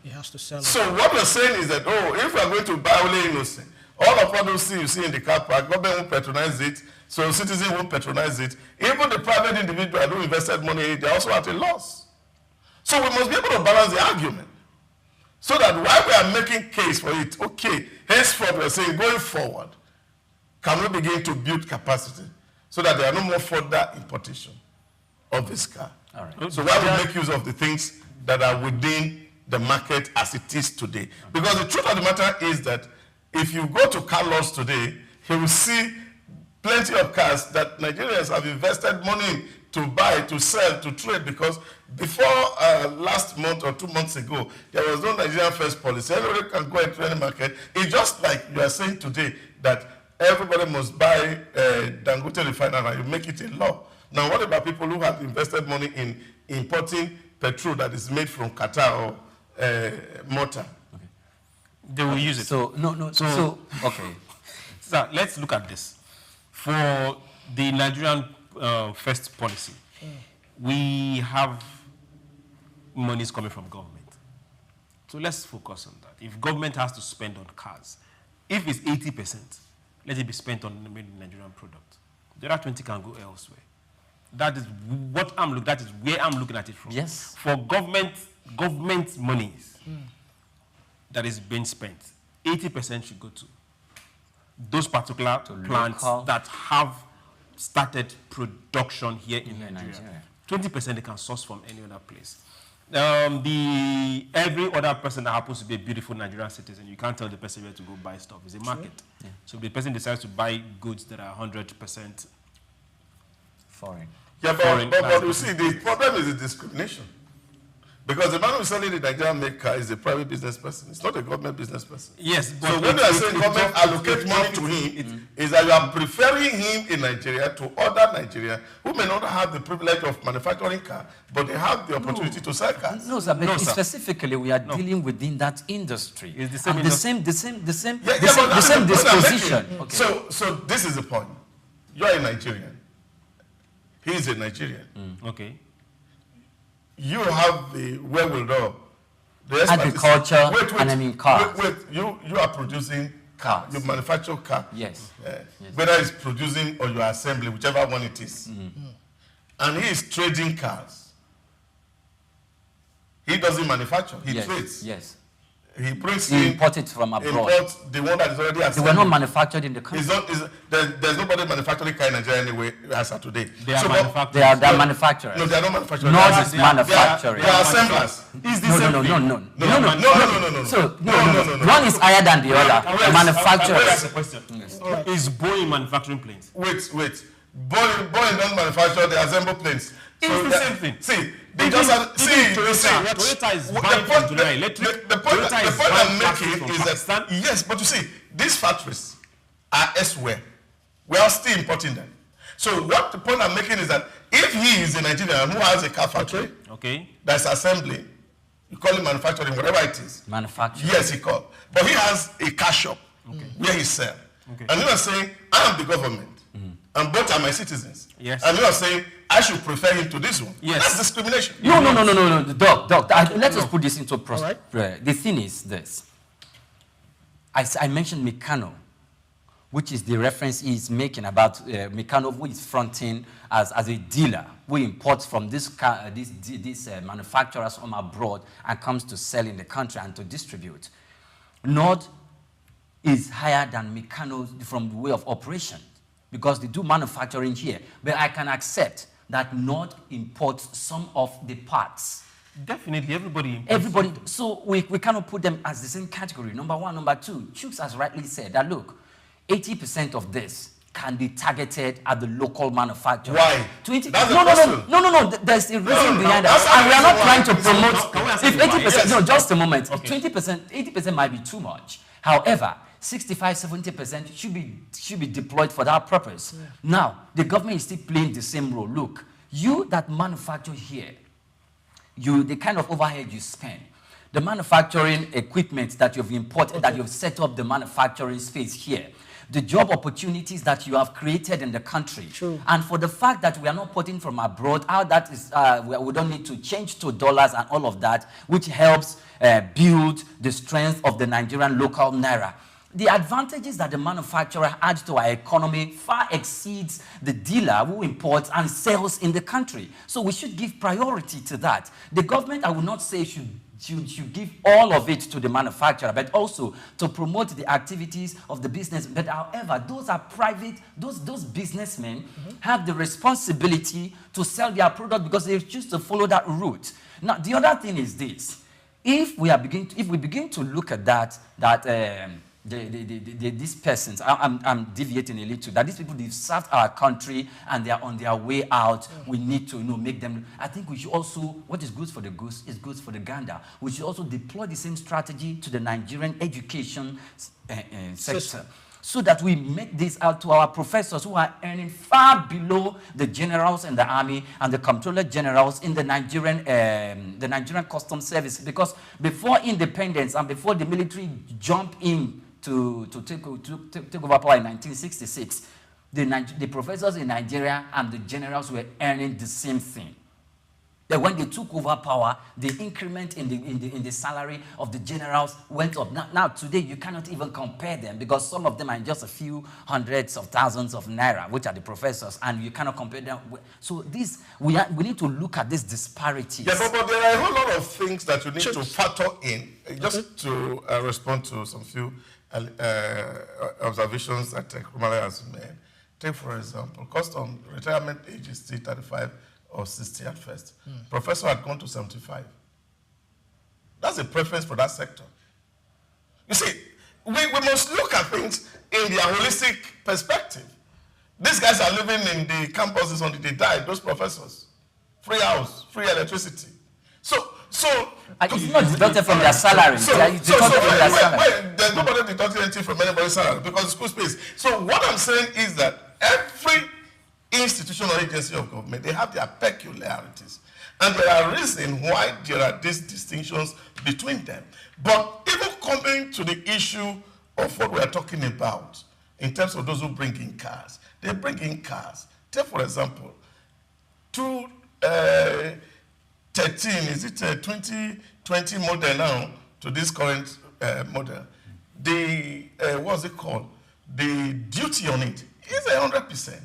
He has to sell it. So what we're saying is that, if we're going to buy only innocent, all the products you see in the car park, government won't patronize it, so citizens won't patronize it. Even the private individual who invested money, they're also at a loss. So we must be able to balance the argument. So that while we are making case for it, okay, henceforth we're saying going forward, can we begin to build capacity so that there are no more further importation of this car? All right. So why we make use of the things that are within the market as it is today? Because the truth of the matter is that if you go to car lots today, you will see plenty of cars that Nigerians have invested money in to buy, to sell, to trade, because before last month or 2 months ago, there was no Nigerian first policy. Everybody can go into any market. It's just like you are saying today that everybody must buy Dangote refinery and you make it a law. Now, what about people who have invested money in importing petrol that is made from Qatar or Malta? Okay. They will use it. So, okay. So, let's look at this. For the Nigerian first policy, we have monies coming from government. So let's focus on that. If government has to spend on cars, if it's 80%, let it be spent on made in Nigerian product. The other 20 can go elsewhere. That is what that is where I'm looking at it from. Yes. For government monies that is being spent, 80% should go to those particular plants that have started production here in Nigeria. 20% they can source from any other place. Every other person that happens to be a beautiful Nigerian citizen, you can't tell the person where to go buy stuff. It's a market. Yeah. So if the person decides to buy goods that are 100% foreign. Yeah, but you see, the problem is the discrimination. Because the man who's selling the Nigerian made car is a private business person. It's not a government business person. Yes, but so when you are saying government allocate money to him, is that you are preferring him in Nigeria to other Nigeria who may not have the privilege of manufacturing car, but they have the opportunity to sell cars. No, sir, but specifically we are dealing within that industry. It's the same and the same disposition. Okay. So this is the point. You are a Nigerian. He is a Nigerian. Okay. You have the wherewithal, the agriculture, and I mean cars. Wait, you are producing cars. You manufacture car. Yes. Whether it's producing or you are assembling, whichever one it is. And he is trading cars. He doesn't manufacture. He trades. Yes. He brings he import it from abroad. Import the one that is already assembled. They were not manufactured in the country. There's nobody manufacturing car in Nigeria anyway as of today. They are manufacturers. They are manufacturers. No, they are not manufacturers. Not is manufacturing. They are assemblers. No. So one is higher than the other. Manufacturers. Is Boeing manufacturing planes? Wait. Boeing don't manufacture, they assemble planes. It's the same thing. See, they just have, Toyota is buying from General Electric. The point I'm making is that, yes, but you see, these factories are elsewhere. We are still importing them. So what the point I'm making is that if he is a Nigerian who has a car factory that's assembling, you call it manufacturing, whatever it is. Manufacturing. Yes, he called. But he has a car shop where he sells. And you are saying, I am the government. And both are my citizens. Yes. And you are saying, I should prefer him to this one. Yes. That's discrimination. No. Doc, let us put this into perspective. The thing is this. I mentioned Meccano, which is the reference he's making about Meccano, who is fronting as a dealer, who imports from these manufacturers from abroad and comes to sell in the country and to distribute. Nord is higher than Meccano from the way of operation, because they do manufacturing here. But I can accept that Nord imports some of the parts. Definitely, everybody imports. So we cannot put them as the same category. Number one. Number two, Chooks has rightly said that, look, 80% of this can be targeted at the local manufacturer. Why? No. There's a reason behind that. And we are not trying to promote. If 80%, no, just a moment. 20%, 80% might be too much. However, 65–70% should be deployed for that purpose. Now, the government is still playing the same role. Look, you that manufacture here, the kind of overhead you spend, the manufacturing equipment that you've imported, that you've set up the manufacturing space here, the job opportunities that you have created in the country. True. And for the fact that we are not putting from abroad, how that is, we don't need to change to dollars and all of that, which helps build the strength of the Nigerian local naira. The advantages that the manufacturer adds to our economy far exceeds the dealer who imports and sells in the country. So we should give priority to that. The government, I would not say should give all of it to the manufacturer, but also to promote the activities of the business. But however, those are private, those businessmen have the responsibility to sell their product because they choose to follow that route. Now, the other thing is this. If we begin to look at these persons, I'm deviating a little, that these people, they've served our country and they are on their way out. We need to make them, I think we should also, what is good for the goose is good for the gander. We should also deploy the same strategy to the Nigerian education sector, so that we make this out to our professors who are earning far below the generals in the army and the comptroller generals in the Nigerian Customs Service. Because before independence and before the military jumped in to take over power in 1966, the professors in Nigeria and the generals were earning the same thing. That when they took over power, the increment in the salary of the generals went up. Now today you cannot even compare them because some of them are just a few hundreds of thousands of naira, which are the professors, and you cannot compare them. So we need to look at these disparities. Yeah, but there are a whole lot of things that you need to factor in. Just to respond to some few observations that Kumale has made. Take for example, custom retirement age is still 35 or 60 at first. Professor had gone to 75. That's a preference for that sector. You see, we must look at things in their holistic perspective. These guys are living in the campuses until they die, those professors. Free house, free electricity. It's not deducted from their salary. There's nobody deducting anything from anybody's salary because it's school space. So what I'm saying is that every institution or agency of government, they have their peculiarities. And there are reasons why there are these distinctions between them. But even coming to the issue of what we are talking about, in terms of those who bring in cars, they bring in cars. Take, for example, 2013, is it a 2020 model now to this current model? What's it called? The duty on it is 100%.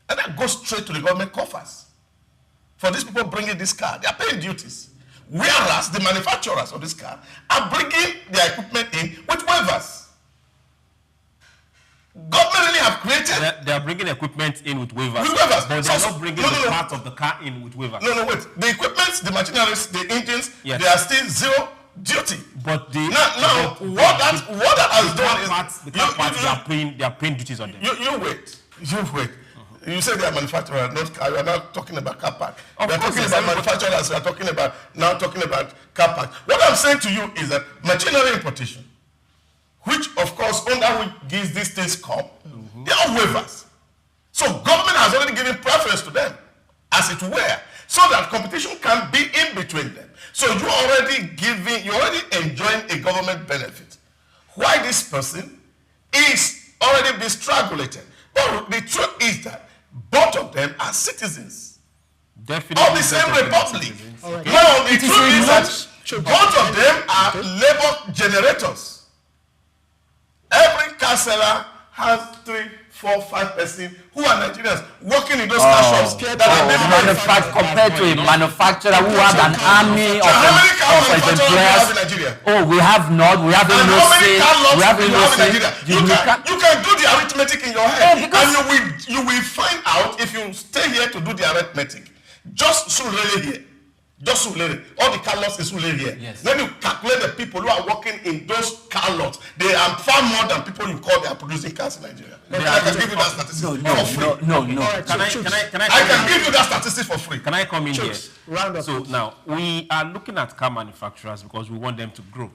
And that goes straight to the government coffers. For these people bringing this car, they are paying duties. Whereas the manufacturers of this car are bringing their equipment in with waivers. Government really have created... They are bringing equipment in with waivers. With waivers. But they are not bringing the part of the car in with waivers. No, wait. The equipment, the machineries, the engines, yes, they are still zero duty. But what that has done is... The car parts, they are paying duties on them. You wait. You say they are manufacturers, not car. We are not talking about car park. We are talking about manufacturers. We are talking about car park. What I'm saying to you is that machinery importation, which of course under which these things come, they are waivers. So government has already given preference to them, as it were, so that competition can be in between them. So you're already enjoying a government benefit. Why this person is already being strangulated? But the truth is that both of them are citizens of the same republic. Right. Now, the truth is that both of them are labor generators. Every car seller has 3, 4, 5 persons who are Nigerians working in those car shops that are being compared to a manufacturer who has an army of employers. Oh, we have not. We have no say. We have no say. You can do the arithmetic in your head, and you will find out if you stay here to do the arithmetic. Just Sulele here. Just Sulele. All the car lots is Sulele here. Yes. Then you calculate the people who are working in those car lots. They are far more than people you call they are producing cars in Nigeria. I can give you that statistic for free. No. I can give you that statistic for free. Can I come in here? So now, we are looking at car manufacturers because we want them to grow.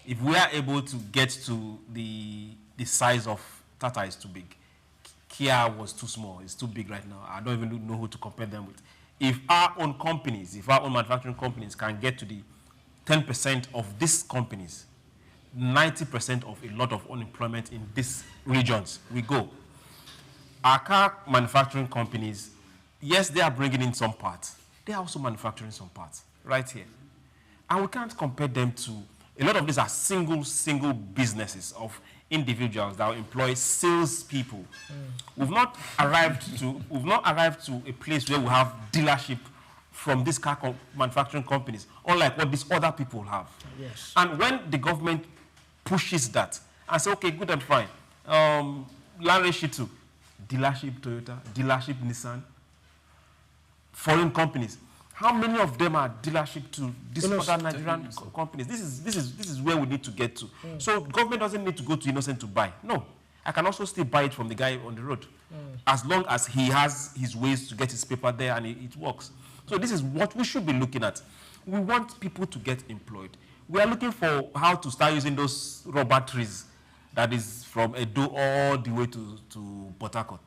If we are able to get to the size of Tata is too big. Kia was too small. It's too big right now. I don't even know who to compare them with. If our own companies, if our own manufacturing companies can get to the 10% of these companies, 90% of a lot of unemployment in these regions. We go. Our car manufacturing companies, yes, they are bringing in some parts. They are also manufacturing some parts right here. And we can't compare them to, a lot of these are single businesses of individuals that employ salespeople. We've not arrived to a place where we have dealership from these car manufacturing companies, unlike what these other people have. Yes. And when the government pushes that and say, okay, good and fine, Land Shitu, dealership Toyota, dealership Nissan, foreign companies. How many of them are dealership to these other Nigerian companies? This is where we need to get to. So government doesn't need to go to Innocent to buy. No, I can also still buy it from the guy on the road, as long as he has his ways to get his paper there and it works. So this is what we should be looking at. We want people to get employed. We are looking for how to start using those rubber trees that is from Edo all the way to Port Harcourt.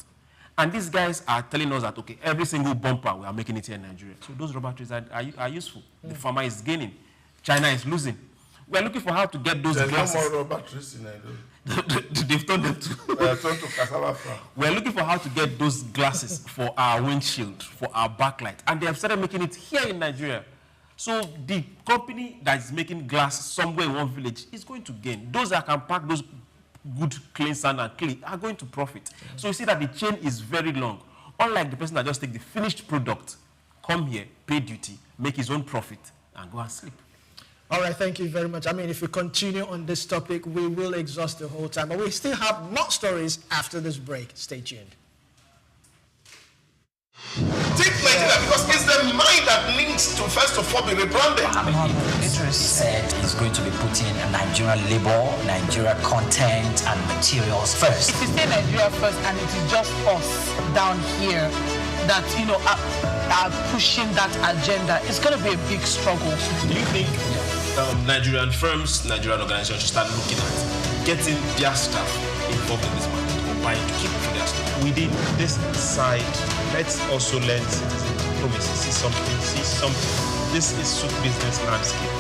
And these guys are telling us that, okay, every single bumper, we are making it here in Nigeria. So those rubber trees are useful. The farmer is gaining. China is losing. We are looking for how to get those glasses. There's no more rubber trees in Nigeria. They've turned them to cassava farm. We are looking for how to get those glasses for our windshield, for our backlight. And they have started making it here in Nigeria. So the company that is making glass somewhere in one village is going to gain. Those that can pack those good clean sand and clay are going to profit. So you see that the chain is very long. Unlike the person that just take the finished product, come here, pay duty, make his own profit, and go and sleep. All right, thank you very much. I mean, if we continue on this topic, we will exhaust the whole time. But we still have more stories after this break. Stay tuned. Take Nigeria because it's the mind that needs to first of all be rebranded. Idris said he's going to be putting Nigerian labor, Nigeria content and materials first. If we say Nigeria first and it is just us down here that, are pushing that agenda, it's going to be a big struggle. Do you think Nigerian firms, Nigerian organizations should start looking at getting their staff involved in this market or buying to keep for their staff? Within this side, let's also learn citizen diplomacy. See something. This is Souq business landscape.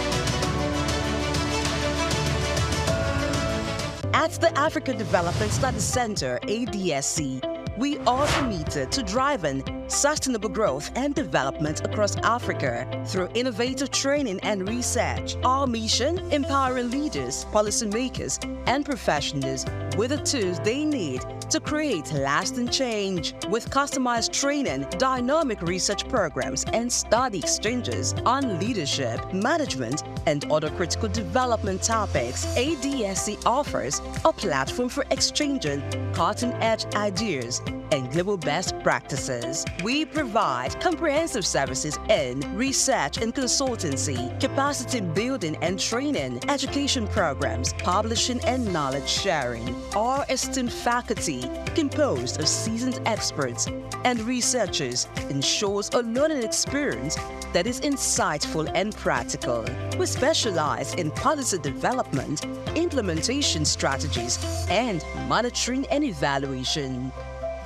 At the Africa Development Studies Center, ADSC, we are committed to driving sustainable growth and development across Africa through innovative training and research. Our mission, empowering leaders, policymakers, and professionals with the tools they need to create lasting change. With customized training, dynamic research programs, and study exchanges on leadership, management, and other critical development topics, ADSC offers a platform for exchanging cutting-edge ideas and global best practices. We provide comprehensive services in research and consultancy, capacity building and training, education programs, publishing and knowledge sharing. Our esteemed faculty, composed of seasoned experts and researchers, ensures a learning experience that is insightful and practical. We specialize in policy development, implementation strategies, and monitoring and evaluation.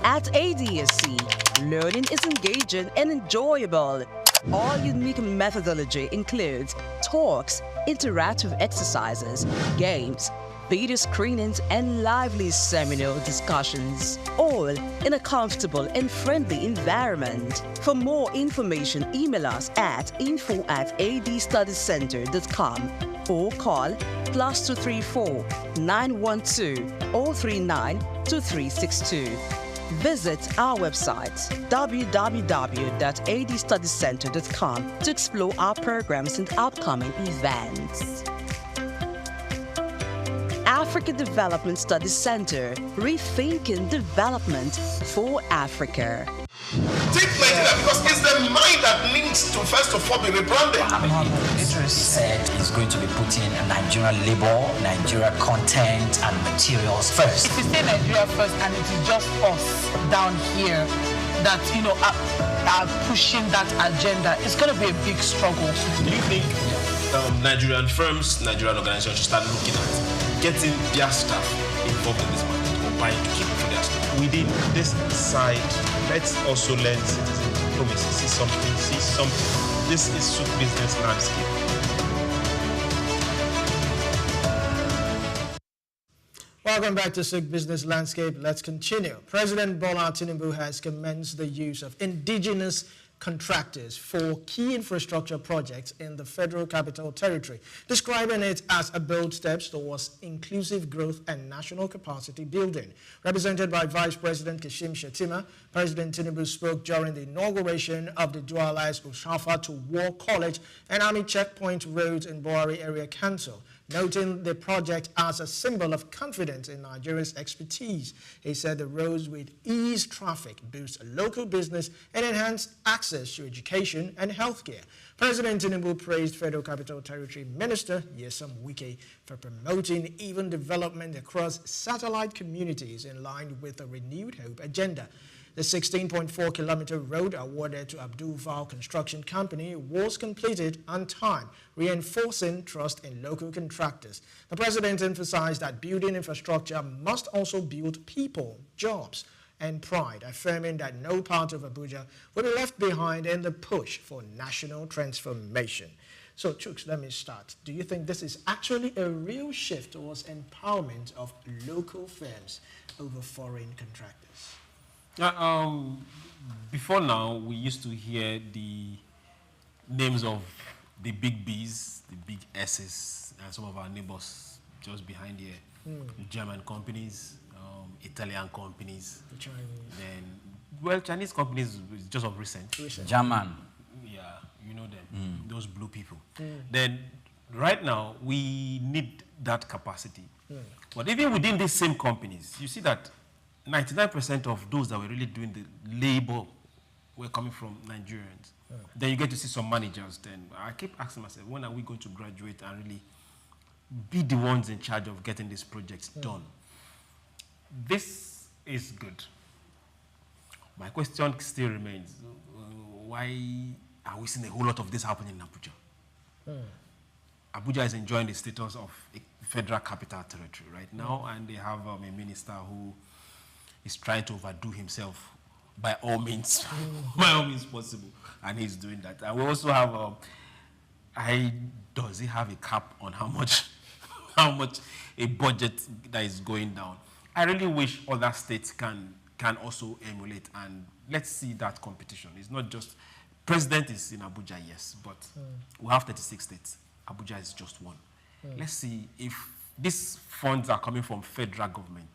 At ADSC, learning is engaging and enjoyable. Our unique methodology includes talks, interactive exercises, games, video screenings, and lively seminar discussions, all in a comfortable and friendly environment. For more information, email us at info@adstudiescenter.com or call +234 912 039 2362. Visit our website, www.adstudiescenter.com, to explore our programs and upcoming events. Africa Development Studies Center, rethinking development for Africa. Take Nigeria because it's the mind that needs to first of all be rebranded. Idris said he's going to be putting Nigerian labor, Nigeria content and materials first. If we say Nigeria first and it is just us down here that, are pushing that agenda, it's going to be a big struggle. Do you think Nigerian firms, Nigerian organizations should start looking at getting their staff involved in this market or buying to keep for their staff? Within this side, let's also learn citizen diplomacy. See something. This is Souq business landscape. Welcome back to Souq Business Landscape. Let's continue. President Bola Tinubu has commenced the use of indigenous contractors for key infrastructure projects in the Federal Capital Territory, describing it as a bold step towards inclusive growth and national capacity building. Represented by Vice President Kashim Shettima, President Tinubu spoke during the inauguration of the dualized Ushafa to War College and Army Checkpoint Roads in Boari Area Council, noting the project as a symbol of confidence in Nigeria's expertise. He said the roads would ease traffic, boost local business, and enhance access to education and healthcare. President Tinubu praised Federal Capital Territory Minister Nyesom Wike for promoting even development across satellite communities in line with the Renewed Hope agenda. The 16.4-kilometer road awarded to Abdul Val Construction Company was completed on time, reinforcing trust in local contractors. The president emphasized that building infrastructure must also build people, jobs, and pride, affirming that no part of Abuja will be left behind in the push for national transformation. So, Chooks, let me start. Do you think this is actually a real shift towards empowerment of local firms over foreign contractors? Before now, we used to hear the names of the big B's, the big S's, and some of our neighbors just behind here. German companies, Italian companies. The Chinese. Then, well, Chinese companies is just of recent. German. Yeah, you know them, those blue people. Then, right now, we need that capacity. But even within these same companies, you see that 99% of those that were really doing the labor were coming from Nigerians. Then you get to see some managers. Then I keep asking myself, when are we going to graduate and really be the ones in charge of getting these projects done? This is good. My question still remains, why are we seeing a whole lot of this happening in Abuja? Abuja is enjoying the status of a federal capital territory right now, and they have a minister who is trying to overdo himself by all means, by all means possible, and he's doing that. And we also have, does he have a cap on how much a budget that is going down? I really wish other states can also emulate, and let's see that competition. It's not just, president is in Abuja, yes, but we have 36 states. Abuja is just one. Let's see if these funds are coming from federal government.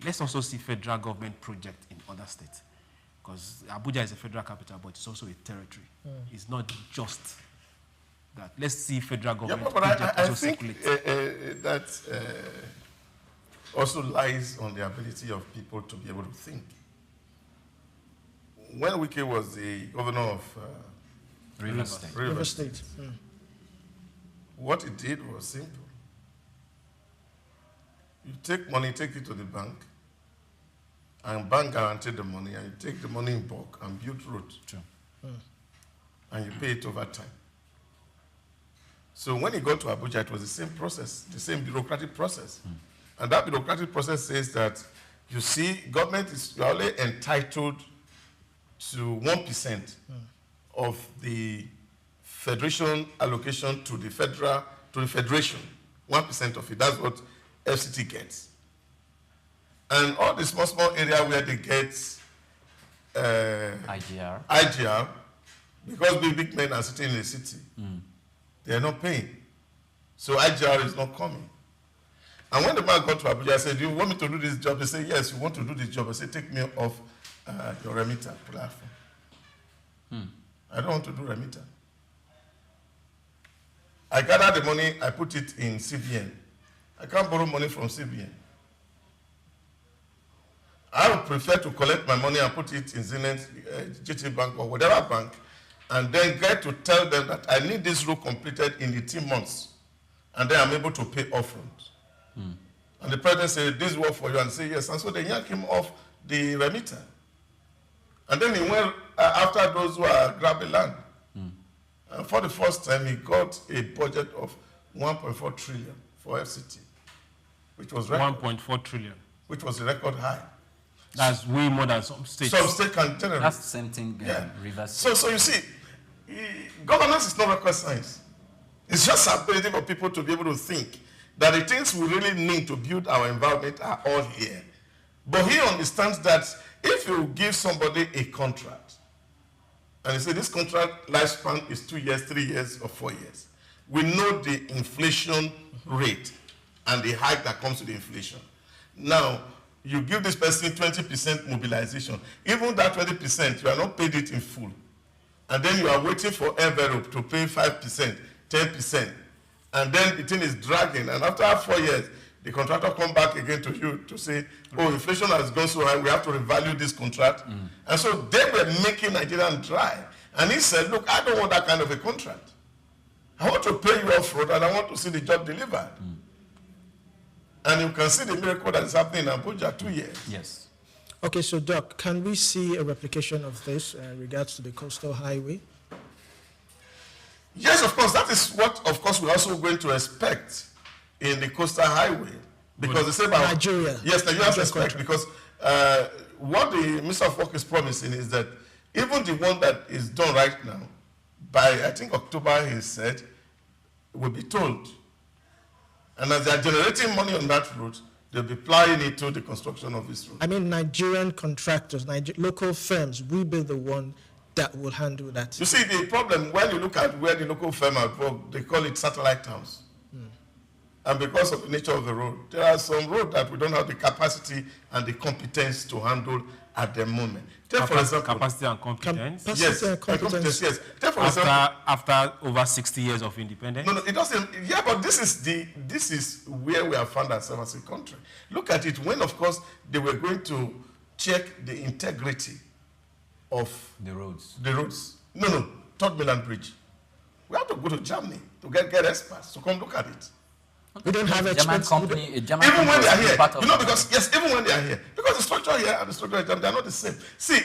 Let's also see federal government projects in other states, because Abuja is a federal capital, but it's also a territory. It's not just that. Let's see federal government projects also circulate. That also lies on the ability of people to be able to think. When Wike was the governor of River State. What he did was simple. You take money, take it to the bank, and bank guaranteed the money, and you take the money in bulk and build roads. And you pay it over time. So when he got to Abuja, it was the same process, the same bureaucratic process. And that bureaucratic process says that, you see, government is only entitled to 1% of the federation allocation to the federation. 1% of it. That's what FCT gets. And all the small area where they get IGR, because the big men are sitting in the city, they are not paying. So IGR is not coming. And when the man got to Abuja, I said, do you want me to do this job? They say, yes, you want to do this job. I said, take me off your remitter platform. I don't want to do remitter. I gather the money, I put it in CBN. I can't borrow money from CBN. I would prefer to collect my money and put it in Zenith, GT Bank, or whatever bank, and then get to tell them that I need this road completed in 18 months, and then I'm able to pay upfront. And the president said, this work for you, and say yes. And so they yank him off the remitter. And then he went after those who are grabbing land. And for the first time, he got a budget of 1.4 trillion for FCT, which was 1.4 trillion. Which was a record high. That's way more than some states. Some states can generate. That's the same thing. Rivers. So you see, governance is not rocket science. It's just ability for people to be able to think. that the things we really need to build our environment are all here. But he understands that if you give somebody a contract, and you say this contract lifespan is 2 years, 3 years, or 4 years, we know the inflation rate and the hike that comes with the inflation. Now, you give this person 20% mobilization. Even that 20%, you are not paid it in full. And then you are waiting for envelope to pay 5%, 10%. And then the thing is dragging. And after 4 years, the contractor come back again to you to say, oh, inflation has gone so high, we have to revalue this contract. And so they were making Nigerian dry. And he said, look, I don't want that kind of a contract. I want to pay you off front and I want to see the job delivered. And you can see the miracle that is happening in Abuja 2 years. Yes. Okay, so Doc, can we see a replication of this in regards to the coastal highway? Yes, of course. That is what, of course, we're also going to expect in the coastal highway. Because they say about Nigeria. Yes, Nigerians expect, because what the Minister of Work is promising is that even the one that is done right now, by, I think, October, he said, will be told. And as they are generating money on that route, they'll be applying it to the construction of this road. I mean, Nigerian contractors, local firms will be the one that will handle that. You see, the problem, when you look at where the local firm are, they call it satellite towns. And because of the nature of the road, there are some roads that we don't have the capacity and the competence to handle at the moment. Take for example, capacity and competence. Yes, and competence, yes. Take for example, after over 60 years of independence. No, it doesn't. Yeah, but this is where we have found ourselves as a country. Look at it. When, of course, they were going to check the integrity of the roads. No, Third Mainland Bridge. We have to go to Germany to get experts to come look at it. We don't have experts. Even when they are here, because yes, even when they are here, because the structure here and the structure in Germany, they are not the same. See,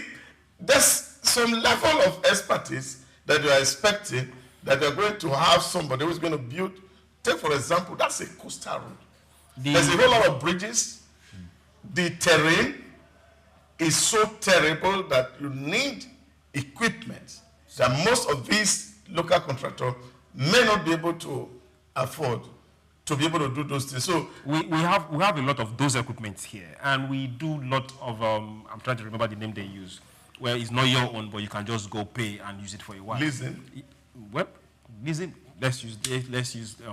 there's some level of expertise that you are expecting that you're going to have somebody who's going to build. Take for example, that's a coastal road. There's a whole lot of bridges. The terrain is so terrible that you need equipment that most of these local contractors may not be able to afford to be able to do those things. So we have a lot of those equipments here, and we do a lot of I'm trying to remember the name they use, where it's not your own, but you can just go pay and use it for a while. Leasing. Well, leasing. Let's use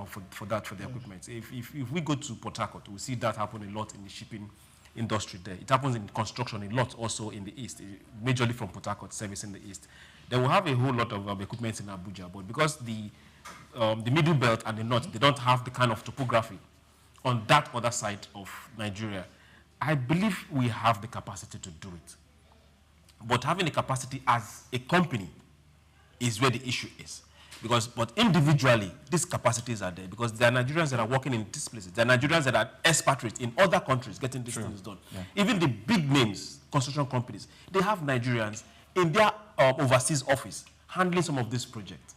for that for the equipment. If we go to Port Harcourt, we see that happen a lot in the shipping industry there. It happens in construction a lot also in the east, majorly from Port Harcourt service in the east. Then we have a whole lot of equipment in Abuja, but because the middle belt and the north, they don't have the kind of topography on that other side of Nigeria. I believe we have the capacity to do it. But having the capacity as a company is where the issue is. But individually, these capacities are there because there are Nigerians that are working in these places. There are Nigerians that are expatriates in other countries getting these things done. Yeah. Even the big names, construction companies, they have Nigerians in their overseas office handling some of these projects.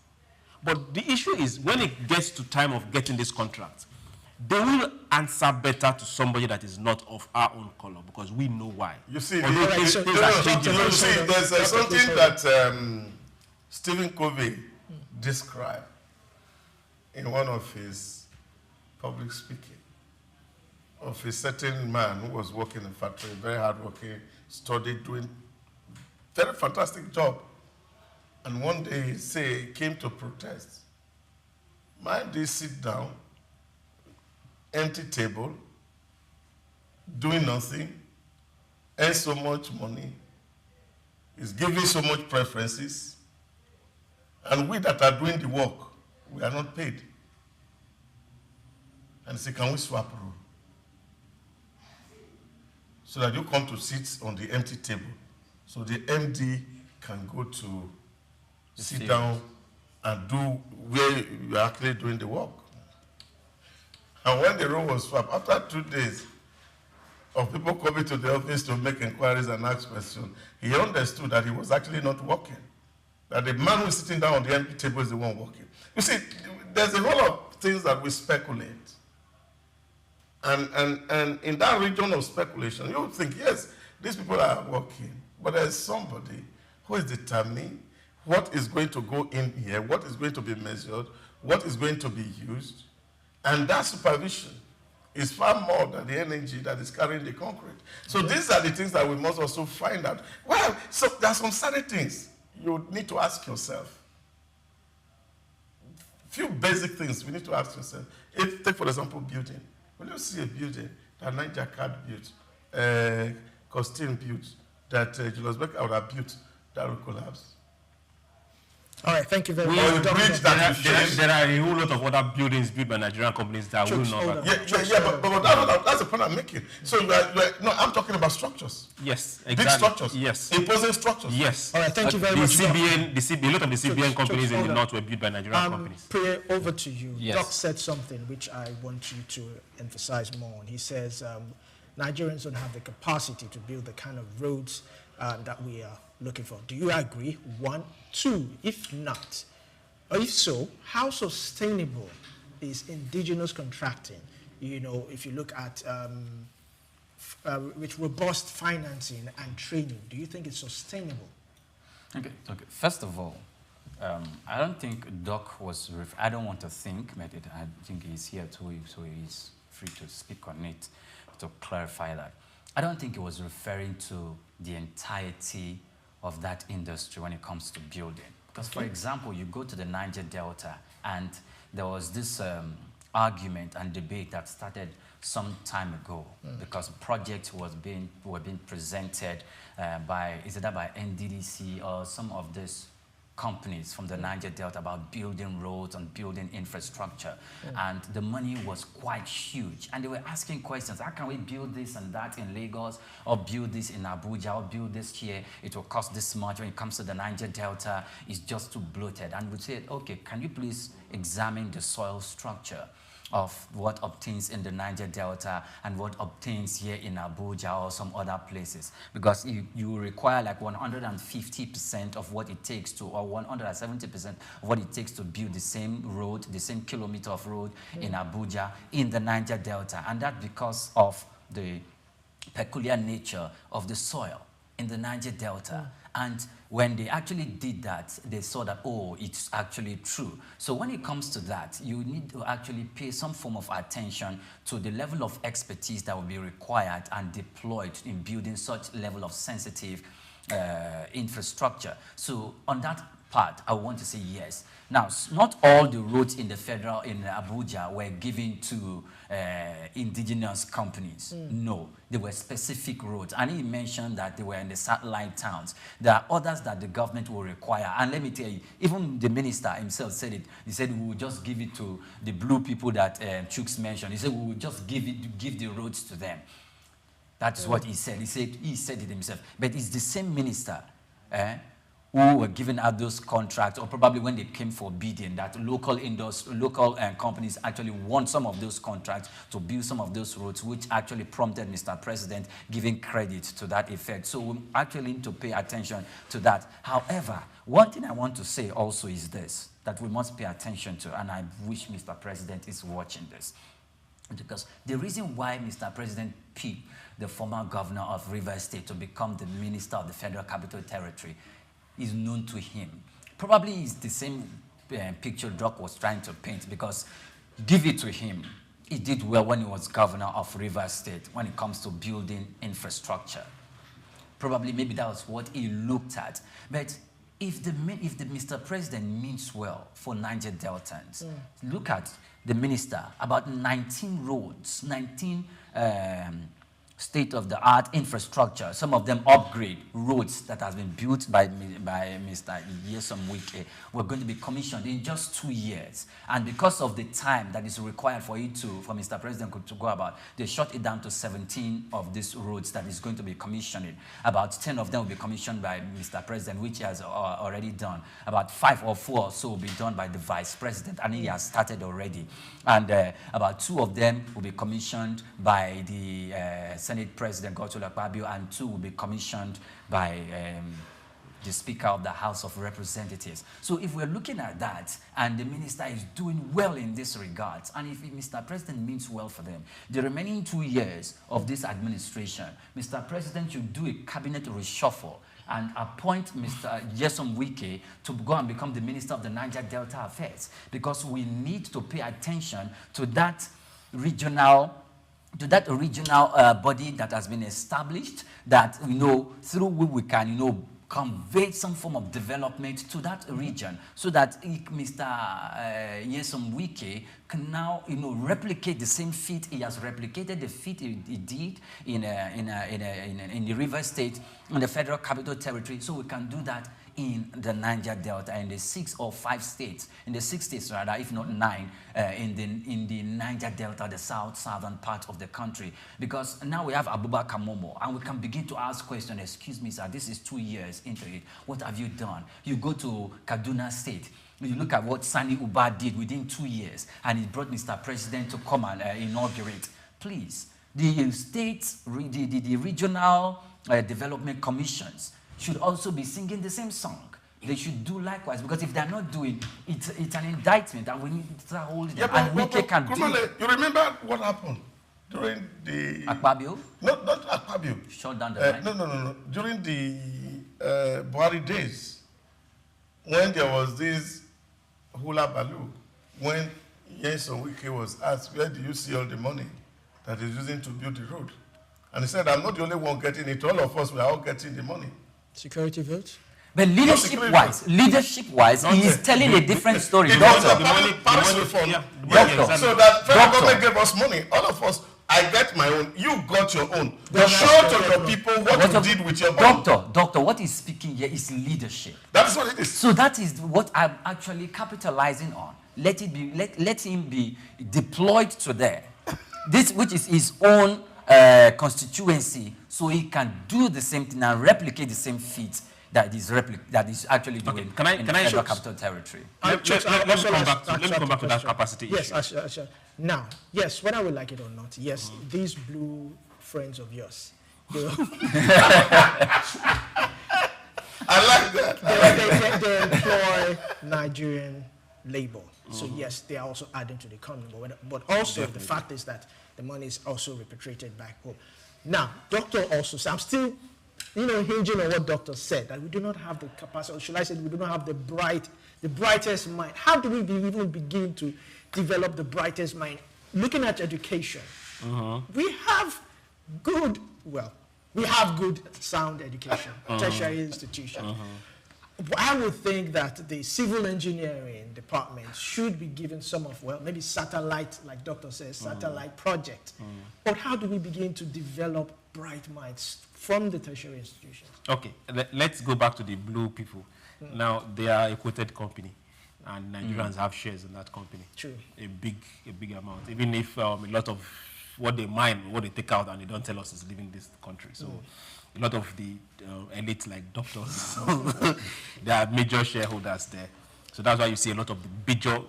But the issue is when it gets to time of getting this contract, they will answer better to somebody that is not of our own color because we know why. You see, there's something that Stephen Covey described in one of his public speaking of a certain man who was working in a factory, very hardworking, studied, doing very fantastic job. And one day he came to protest. Mind they sit down, empty table, doing nothing, earn so much money, is giving so much preferences, and we that are doing the work, we are not paid. And he said, can we swap role? So that you come to sit on the empty table. So the MD can go to sit down and do where you are actually doing the work. And when the role was swapped, after 2 days of people coming to the office to make inquiries and ask questions, he understood that he was actually not working. That the man who is sitting down on the empty table is the one working. You see, there's a whole lot of things that we speculate. And in that region of speculation, you would think, yes, these people are working, but there's somebody who is determining what is going to go in here, what is going to be measured, what is going to be used, And that supervision is far more than the energy that is carrying the concrete. So these are the things that we must also find out. Well, so there are some certain things you need to ask yourself. Few basic things we need to ask yourself. Take, for example, building. When you see a building that Niger Card built, Costin built, that Julius Becker would have built, that will collapse. All right, thank you very much. There are a whole lot of other buildings built by Nigerian companies that will not. But that's the point I'm making. So no, I'm talking about structures. Yes, exactly. Big structures. Yes. Imposing structures. Yes. All right, thank you very much. A lot of the CBN companies in the north were built by Nigerian companies. Priya, over to you. Yes. Doc said something which I want you to emphasize more on. He says Nigerians don't have the capacity to build the kind of roads that we are looking for. Do you agree? 1, 2, if not, or if so, how sustainable is indigenous contracting? You know, if you look at with robust financing and training, do you think it's sustainable? Okay. First of all, I don't think Doc was, I don't want to think, but I think he's here too, so he's free to speak on it to clarify that. I don't think he was referring to the entirety of that industry when it comes to building. Because, for example, you go to the Niger Delta, and there was this argument and debate that started some time ago because projects were being presented by NDDC or some of these companies from the Niger Delta about building roads and building infrastructure. And the money was quite huge. And they were asking questions, how can we build this and that in Lagos, or build this in Abuja, or build this here? It will cost this much. When it comes to the Niger Delta, it's just too bloated. And we said, okay, can you please examine the soil structure of what obtains in the Niger Delta and what obtains here in Abuja or some other places? Because you require like 150% of what it takes to, or 170% of what it takes to build the same road, the same kilometer of road in Abuja, in the Niger Delta. And that's because of the peculiar nature of the soil in the Niger Delta. And when they actually did that, they saw that, oh, it's actually true. So when it comes to that, you need to actually pay some form of attention to the level of expertise that will be required and deployed in building such level of sensitive infrastructure. So on that part, I want to say yes. Now, not all the roads in Abuja were given to indigenous companies. No, they were specific roads. And he mentioned that they were in the satellite towns. There are others that the government will require. And let me tell you, even the minister himself said it. He said, we will just give it to the blue people that Souq mentioned. He said, we will just give the roads to them. That is what he said. He said it himself. But it's the same minister who were giving out those contracts, or probably when they came for bidding, that local companies actually won some of those contracts to build some of those roads, which actually prompted Mr. President giving credit to that effect. So we actually need to pay attention to that. However, one thing I want to say also is this, that we must pay attention to, and I wish Mr. President is watching this, because the reason why Mr. President picked the former governor of Rivers State to become the minister of the Federal Capital Territory is known to him. Probably it's the same picture Doc was trying to paint, because give it to him, he did well when he was governor of Rivers State when it comes to building infrastructure. Probably maybe that was what he looked at. But if the Mr. President means well for Niger Deltans, look at the minister, about 19 roads, 19 state-of-the-art infrastructure, some of them upgrade roads that has been built by Mr. Yesom Wike, were going to be commissioned in just 2 years. And because of the time that is required for Mr. President to go about, they shut it down to 17 of these roads that is going to be commissioned. About 10 of them will be commissioned by Mr. President, which he has already done. About 5 or 4 or so will be done by the Vice President, and he has started already. And about 2 of them will be commissioned by the Senate President Godswill Akpabio, and 2 will be commissioned by the Speaker of the House of Representatives. So if we're looking at that, and the minister is doing well in this regard, and if Mr. President means well for them, the remaining 2 years of this administration, Mr. President should do a cabinet reshuffle and appoint Mr. Nyesom Wike to go and become the Minister of the Niger Delta Affairs, because we need to pay attention to that regional body that has been established, that through which we can convey some form of development to that region, so that Mr. Nyesom Wike can now replicate the same feat he has replicated, the feat he did in the River State, in the Federal Capital Territory, so we can do that in the Niger Delta, in the 6 or 5 states, in the 6 states rather, if not 9, in the Niger Delta, the southern part of the country. Because now we have Abubakar Momo, and we can begin to ask questions. Excuse me, sir, this is 2 years into it. What have you done? You go to Kaduna State, you look at what Sani Uba did within 2 years, and he brought Mr. President to come and inaugurate. Please, the states, the regional development commissions should also be singing the same song. They should do likewise, because if they're not doing it, it's an indictment, and we need to start holding them. And Wike can do it. You remember what happened during the Akpabio? Not Akpabio. Shut down the line. No. During the Buhari days, when there was this hula baloo, when Nyesom Wike was asked, where do you see all the money that he's using to build the road? And he said, I'm not the only one getting it. All of us, we are all getting the money. Security votes? But leadership-wise, he is telling a different story. Doctor. So that federal government gave us money. All of us, I get my own. You got your own. Show to your people what you did with your money. Doctor, what he's speaking here is leadership. That's what it is. So that is what I'm actually capitalizing on. Let him be deployed to there. This, which is his own constituency, so he can do the same thing and replicate the same feat that is actually doing in the Federal Capital Territory. Let me come back to that capacity issue. Yes, now, yes, whether we like it or not, yes, these blue friends of yours, I like that. They employ Nigerian labor. So yes, they are also adding to the economy. But also the fact is that the money is also repatriated back home. Now, Doctor also said, I'm still, hinging on what Doctor said, that we do not have the capacity, or should I say we do not have the brightest mind. How do we even begin to develop the brightest mind? Looking at education, we have good, sound education, tertiary institutions. I would think that the civil engineering department should be given some of, maybe satellite, like Doctor says, satellite project. But how do we begin to develop bright minds from the tertiary institutions? Okay, let's go back to the blue people. Now, they are a quoted company, and Nigerians have shares in that company. True. A big amount. Even if a lot of what they mine, what they take out, and they don't tell us is leaving this country. So. A lot of the elites, like doctors, they are major shareholders there. So that's why you see a lot of the major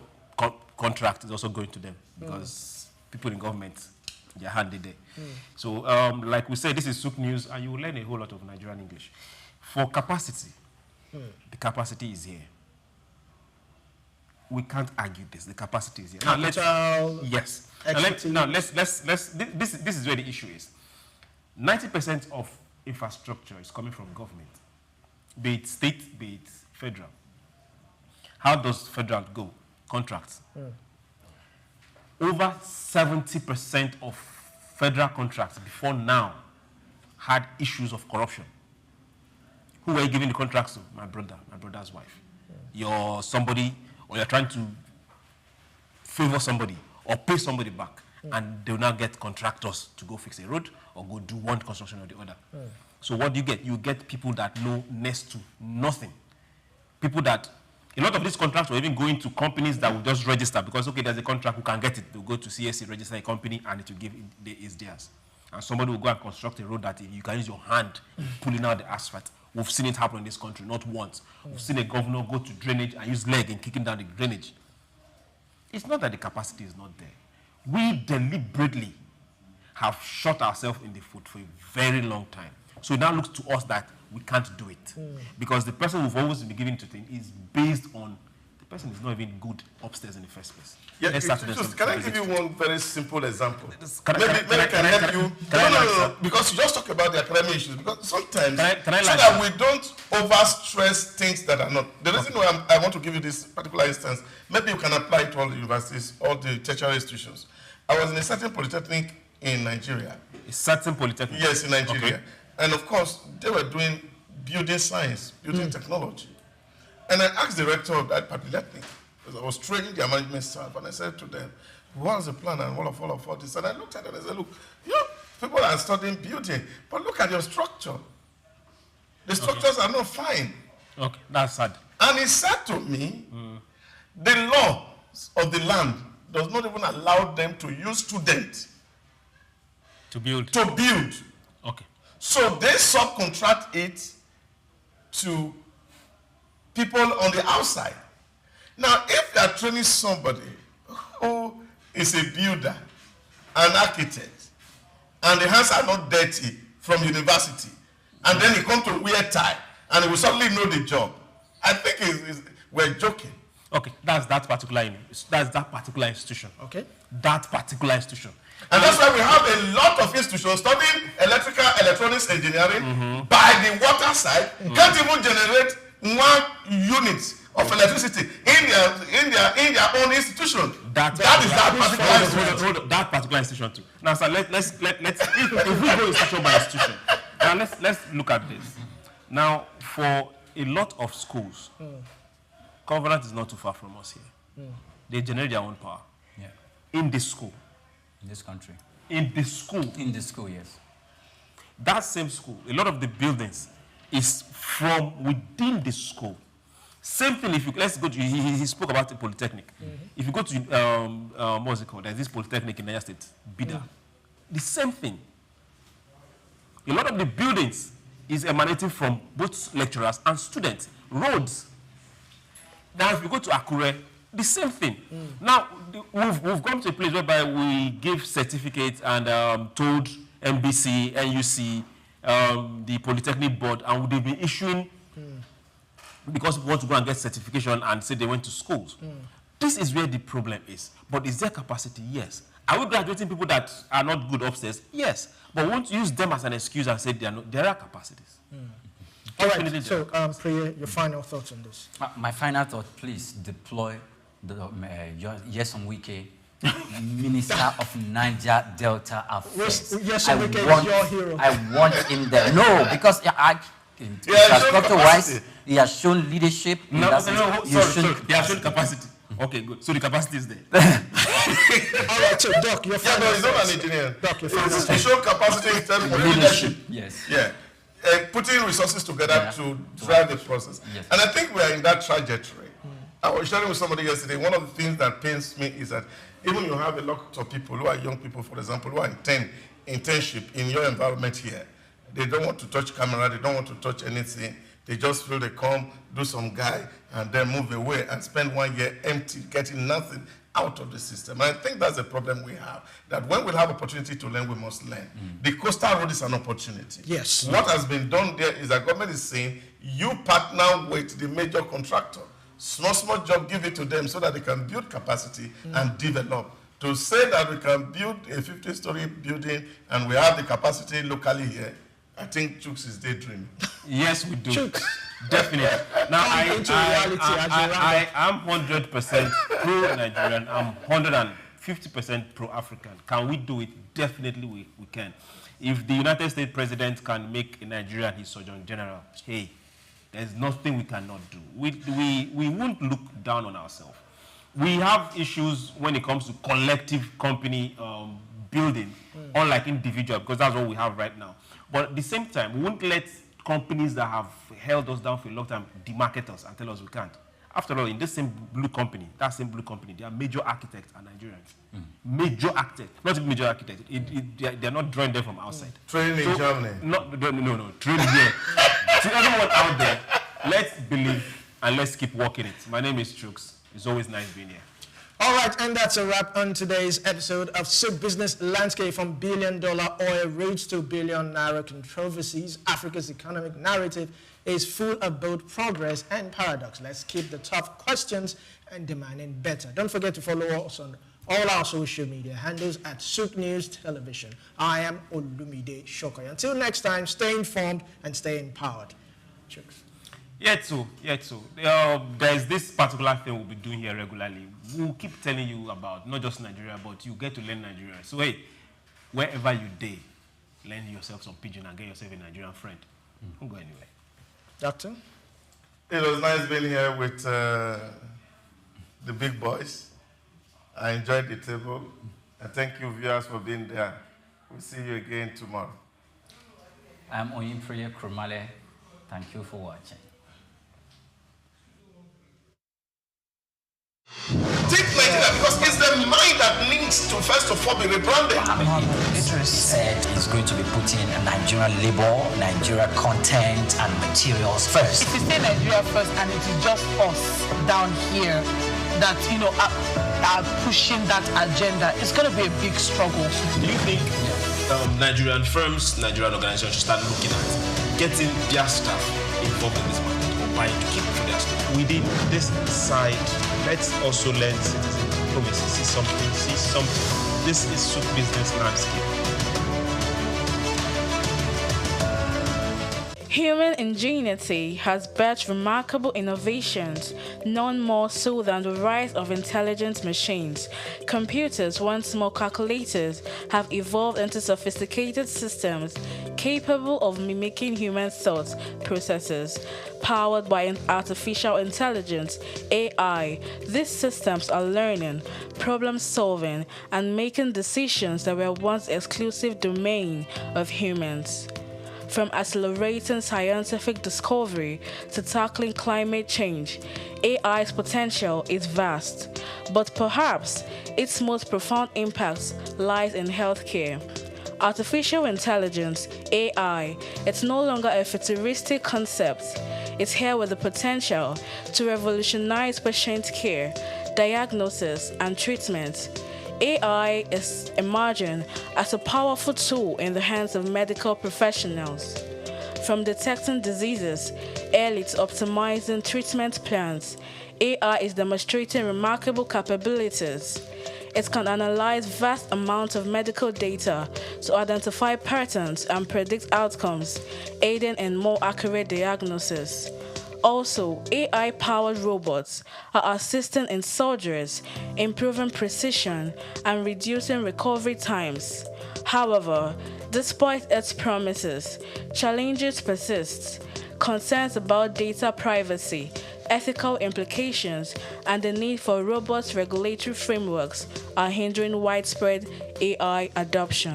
contract is also going to them, because people in government, they're handy there. So like we said, this is Souq News, and you will learn a whole lot of Nigerian English. For capacity, the capacity is here. We can't argue this. The capacity is here. This is where the issue is. 90% of infrastructure is coming from government, be it state, be it federal. How does federal go? Contracts. Over 70% of federal contracts before now had issues of corruption. Who were you giving the contracts to? My brother's wife. You're somebody, or you're trying to favor somebody or pay somebody back. And they will now get contractors to go fix a road or go do one construction or the other. So what do you get? You get people that know next to nothing. People that, a lot of these contracts will even go into companies that will just register because, okay, there's a contract, who can get it? They'll go to CSC, register a company, and it will give it's theirs. And somebody will go and construct a road that you can use your hand pulling out the asphalt. We've seen it happen in this country, not once. We've seen a governor go to drainage and use leg in kicking down the drainage. It's not that the capacity is not there. We deliberately have shot ourselves in the foot for a very long time. So it now looks to us that we can't do it. Because the person we've always been giving to things is based on the person is not even good upstairs in the first place. Yeah, can I give you one very simple example? Maybe can help you. No, because you just talk about the academic issues. Because sometimes, so that we don't overstress things that are not. The reason why I want to give you this particular instance, maybe you can apply it to all the universities, all the tertiary institutions. I was in a certain polytechnic in Nigeria. A certain polytechnic? Yes, in Nigeria. Okay. And of course, they were doing building science, building technology. And I asked the rector of that polytechnic, because I was training their management staff, and I said to them, what's the plan and all of this? And I looked at it and I said, look, people are studying building, but look at your structure. The structures are not fine. Okay, that's sad. And he said to me, the law of the land does not even allow them to use students to build. Okay. So they subcontract it to people on the outside. Now, if you are training somebody who is a builder, an architect, and the hands are not dirty from university, and then he comes to wear tie, and he will suddenly know the job, I think we're joking. Okay, that's that particular institution. Okay. That particular institution. And that's why we have a lot of institutions studying electrical electronics engineering by the water side, can't even generate 1 unit of electricity in their own institution. That particular institution too. Now, sir, let's if we go institution by institution, now let's look at this. Now, for a lot of schools, governance is not too far from us here. They generate their own power. Yeah. In this school. In this country. In this school. In this school, yes. That same school, a lot of the buildings is from within the school. Same thing if you, let's go to, he spoke about the polytechnic. If you go to, what's it called? There's this polytechnic in Niger State, Bida. The same thing. A lot of the buildings is emanating from both lecturers and students. Roads. Now, if you go to Akure, the same thing. Now, we've gone to a place whereby we give certificates and told NBC, NUC, the Polytechnic Board, and they've been issuing because we want to go and get certification and say they went to schools. This is where the problem is. But is there capacity? Yes. Are we graduating people that are not good upstairs? Yes. But we won't use them as an excuse and say there are capacities. All right, so Priya, your final thoughts on this? My final thought, please deploy the Nyesom Wike, Minister of Niger Delta Affairs. Nyesom Wike is your hero. I want him there. No, because infrastructure-wise, he has shown leadership. He has shown capacity. Okay, good. So the capacity is there. All right, so Doc, your final he's not an engineer. Doc, your final He showed capacity in terms of leadership. Yes. Yeah. Putting resources together to drive the process. Yes. And I think we are in that trajectory. I was sharing with somebody yesterday, one of the things that pains me is that even you have a lot of people who are young people, for example, who are in internship in your environment here. They don't want to touch camera, they don't want to touch anything. They just feel they come, do some guy, and then move away and spend 1 year empty, getting nothing out of the system. And I think that's the problem we have, that when we have opportunity to learn, we must learn. The coastal road is an opportunity. Yes. What has been done there is that government is saying, you partner with the major contractor. Small job, give it to them so that they can build capacity and develop. To say that we can build a 50-story building and we have the capacity locally here, I think Chooks is daydreaming. Yes, we do. Chooks. Definitely. Now, I am 100% pro-Nigerian. I'm 150% pro-African. Can we do it? Definitely we can. If the United States President can make Nigeria his Surgeon General, hey, there's nothing we cannot do. We won't look down on ourselves. We have issues when it comes to collective company building, unlike individual, because that's what we have right now. But at the same time, we won't let companies that have held us down for a long time demarket us and tell us we can't. After all, in this same blue company, they are major architects and Nigerians. Major architects, not even major architects. They're not drawing them from outside. Training in Germany. No, training here. To everyone out there, let's believe and let's keep working it. My name is Chooks. It's always nice being here. All right, and that's a wrap on today's episode of Souq Business Landscape. From billion-dollar oil raids to billion naira controversies, Africa's economic narrative is full of both progress and paradox. Let's keep the tough questions and demanding better. Don't forget to follow us on all our social media handles at Souqnews Television. I am Olumide Shokoya. Until next time, stay informed and stay empowered. Cheers. Yeah, too. There's this particular thing we'll be doing here regularly. We'll keep telling you about not just Nigeria, but you get to learn Nigeria. So hey, wherever you day, learn yourself some pidgin and get yourself a Nigerian friend. Don't go anywhere. Doctor? It was nice being here with the big boys. I enjoyed the table. And thank you, viewers, for being there. We'll see you again tomorrow. I'm Oyinpriye Krumale. Thank you for watching. Take Nigeria because it's the mind that needs to first of all be rebranded. It said it's going to be putting Nigerian labor, Nigeria content and materials first. If you say Nigeria first and it is just us down here that, are pushing that agenda, it's going to be a big struggle. Do you think Nigerian firms, Nigerian organizations should start looking at getting their staff involved in this market or buying to keep for their staff? Within this side, let's also learn citizen diplomacy. See something. This is Souq Business Landscape. Human ingenuity has birthed remarkable innovations, none more so than the rise of intelligent machines. Computers, once more calculators, have evolved into sophisticated systems capable of mimicking human thought processes. Powered by artificial intelligence, AI, these systems are learning, problem-solving, and making decisions that were once exclusive domain of humans. From accelerating scientific discovery to tackling climate change, AI's potential is vast, but perhaps its most profound impact lies in healthcare. Artificial intelligence, AI, it's no longer a futuristic concept. It's here with the potential to revolutionize patient care, diagnosis, and treatment. AI is emerging as a powerful tool in the hands of medical professionals. From detecting diseases early to optimizing treatment plans, AI is demonstrating remarkable capabilities. It can analyze vast amounts of medical data to identify patterns and predict outcomes, aiding in more accurate diagnosis. Also, AI-powered robots are assisting in surgeries, improving precision, and reducing recovery times. However, despite its promises, challenges persist. Concerns about data privacy, ethical implications, and the need for robust regulatory frameworks are hindering widespread AI adoption.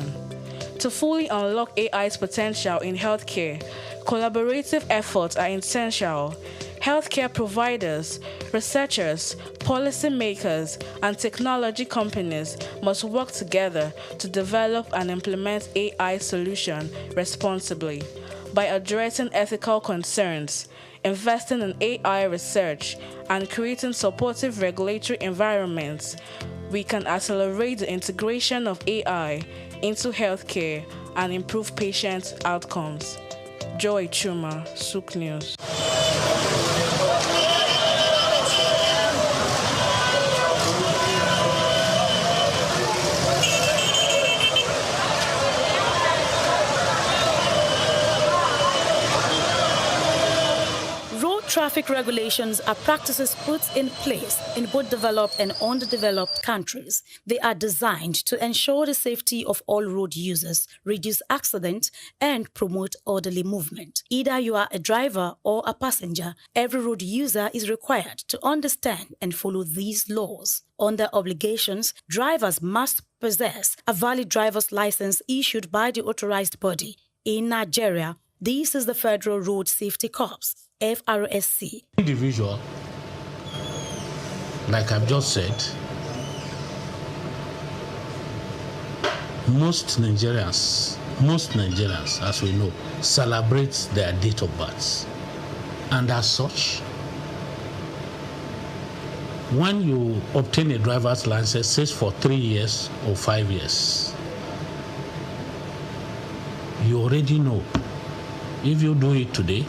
To fully unlock AI's potential in healthcare, collaborative efforts are essential. Healthcare providers, researchers, policymakers, and technology companies must work together to develop and implement AI solutions responsibly. By addressing ethical concerns, investing in AI research, and creating supportive regulatory environments, we can accelerate the integration of AI into healthcare and improve patient outcomes. Joy Chuma, Souq News. Traffic regulations are practices put in place in both developed and underdeveloped countries. They are designed to ensure the safety of all road users, reduce accidents, and promote orderly movement. Either you are a driver or a passenger, every road user is required to understand and follow these laws. Under obligations, drivers must possess a valid driver's license issued by the authorized body. In Nigeria, this is the Federal Road Safety Corps, FRSC. Individual, like I've just said, most Nigerians, as we know, celebrate their date of birth. And as such, when you obtain a driver's license, says for 3 years or 5 years, you already know if you do it today,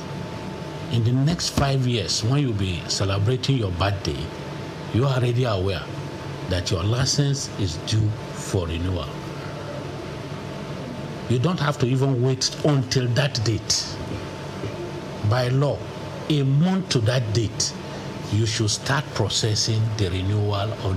in the next 5 years, when you'll be celebrating your birthday, you are already aware that your license is due for renewal. You don't have to even wait until that date. By law, a month to that date, you should start processing the renewal of the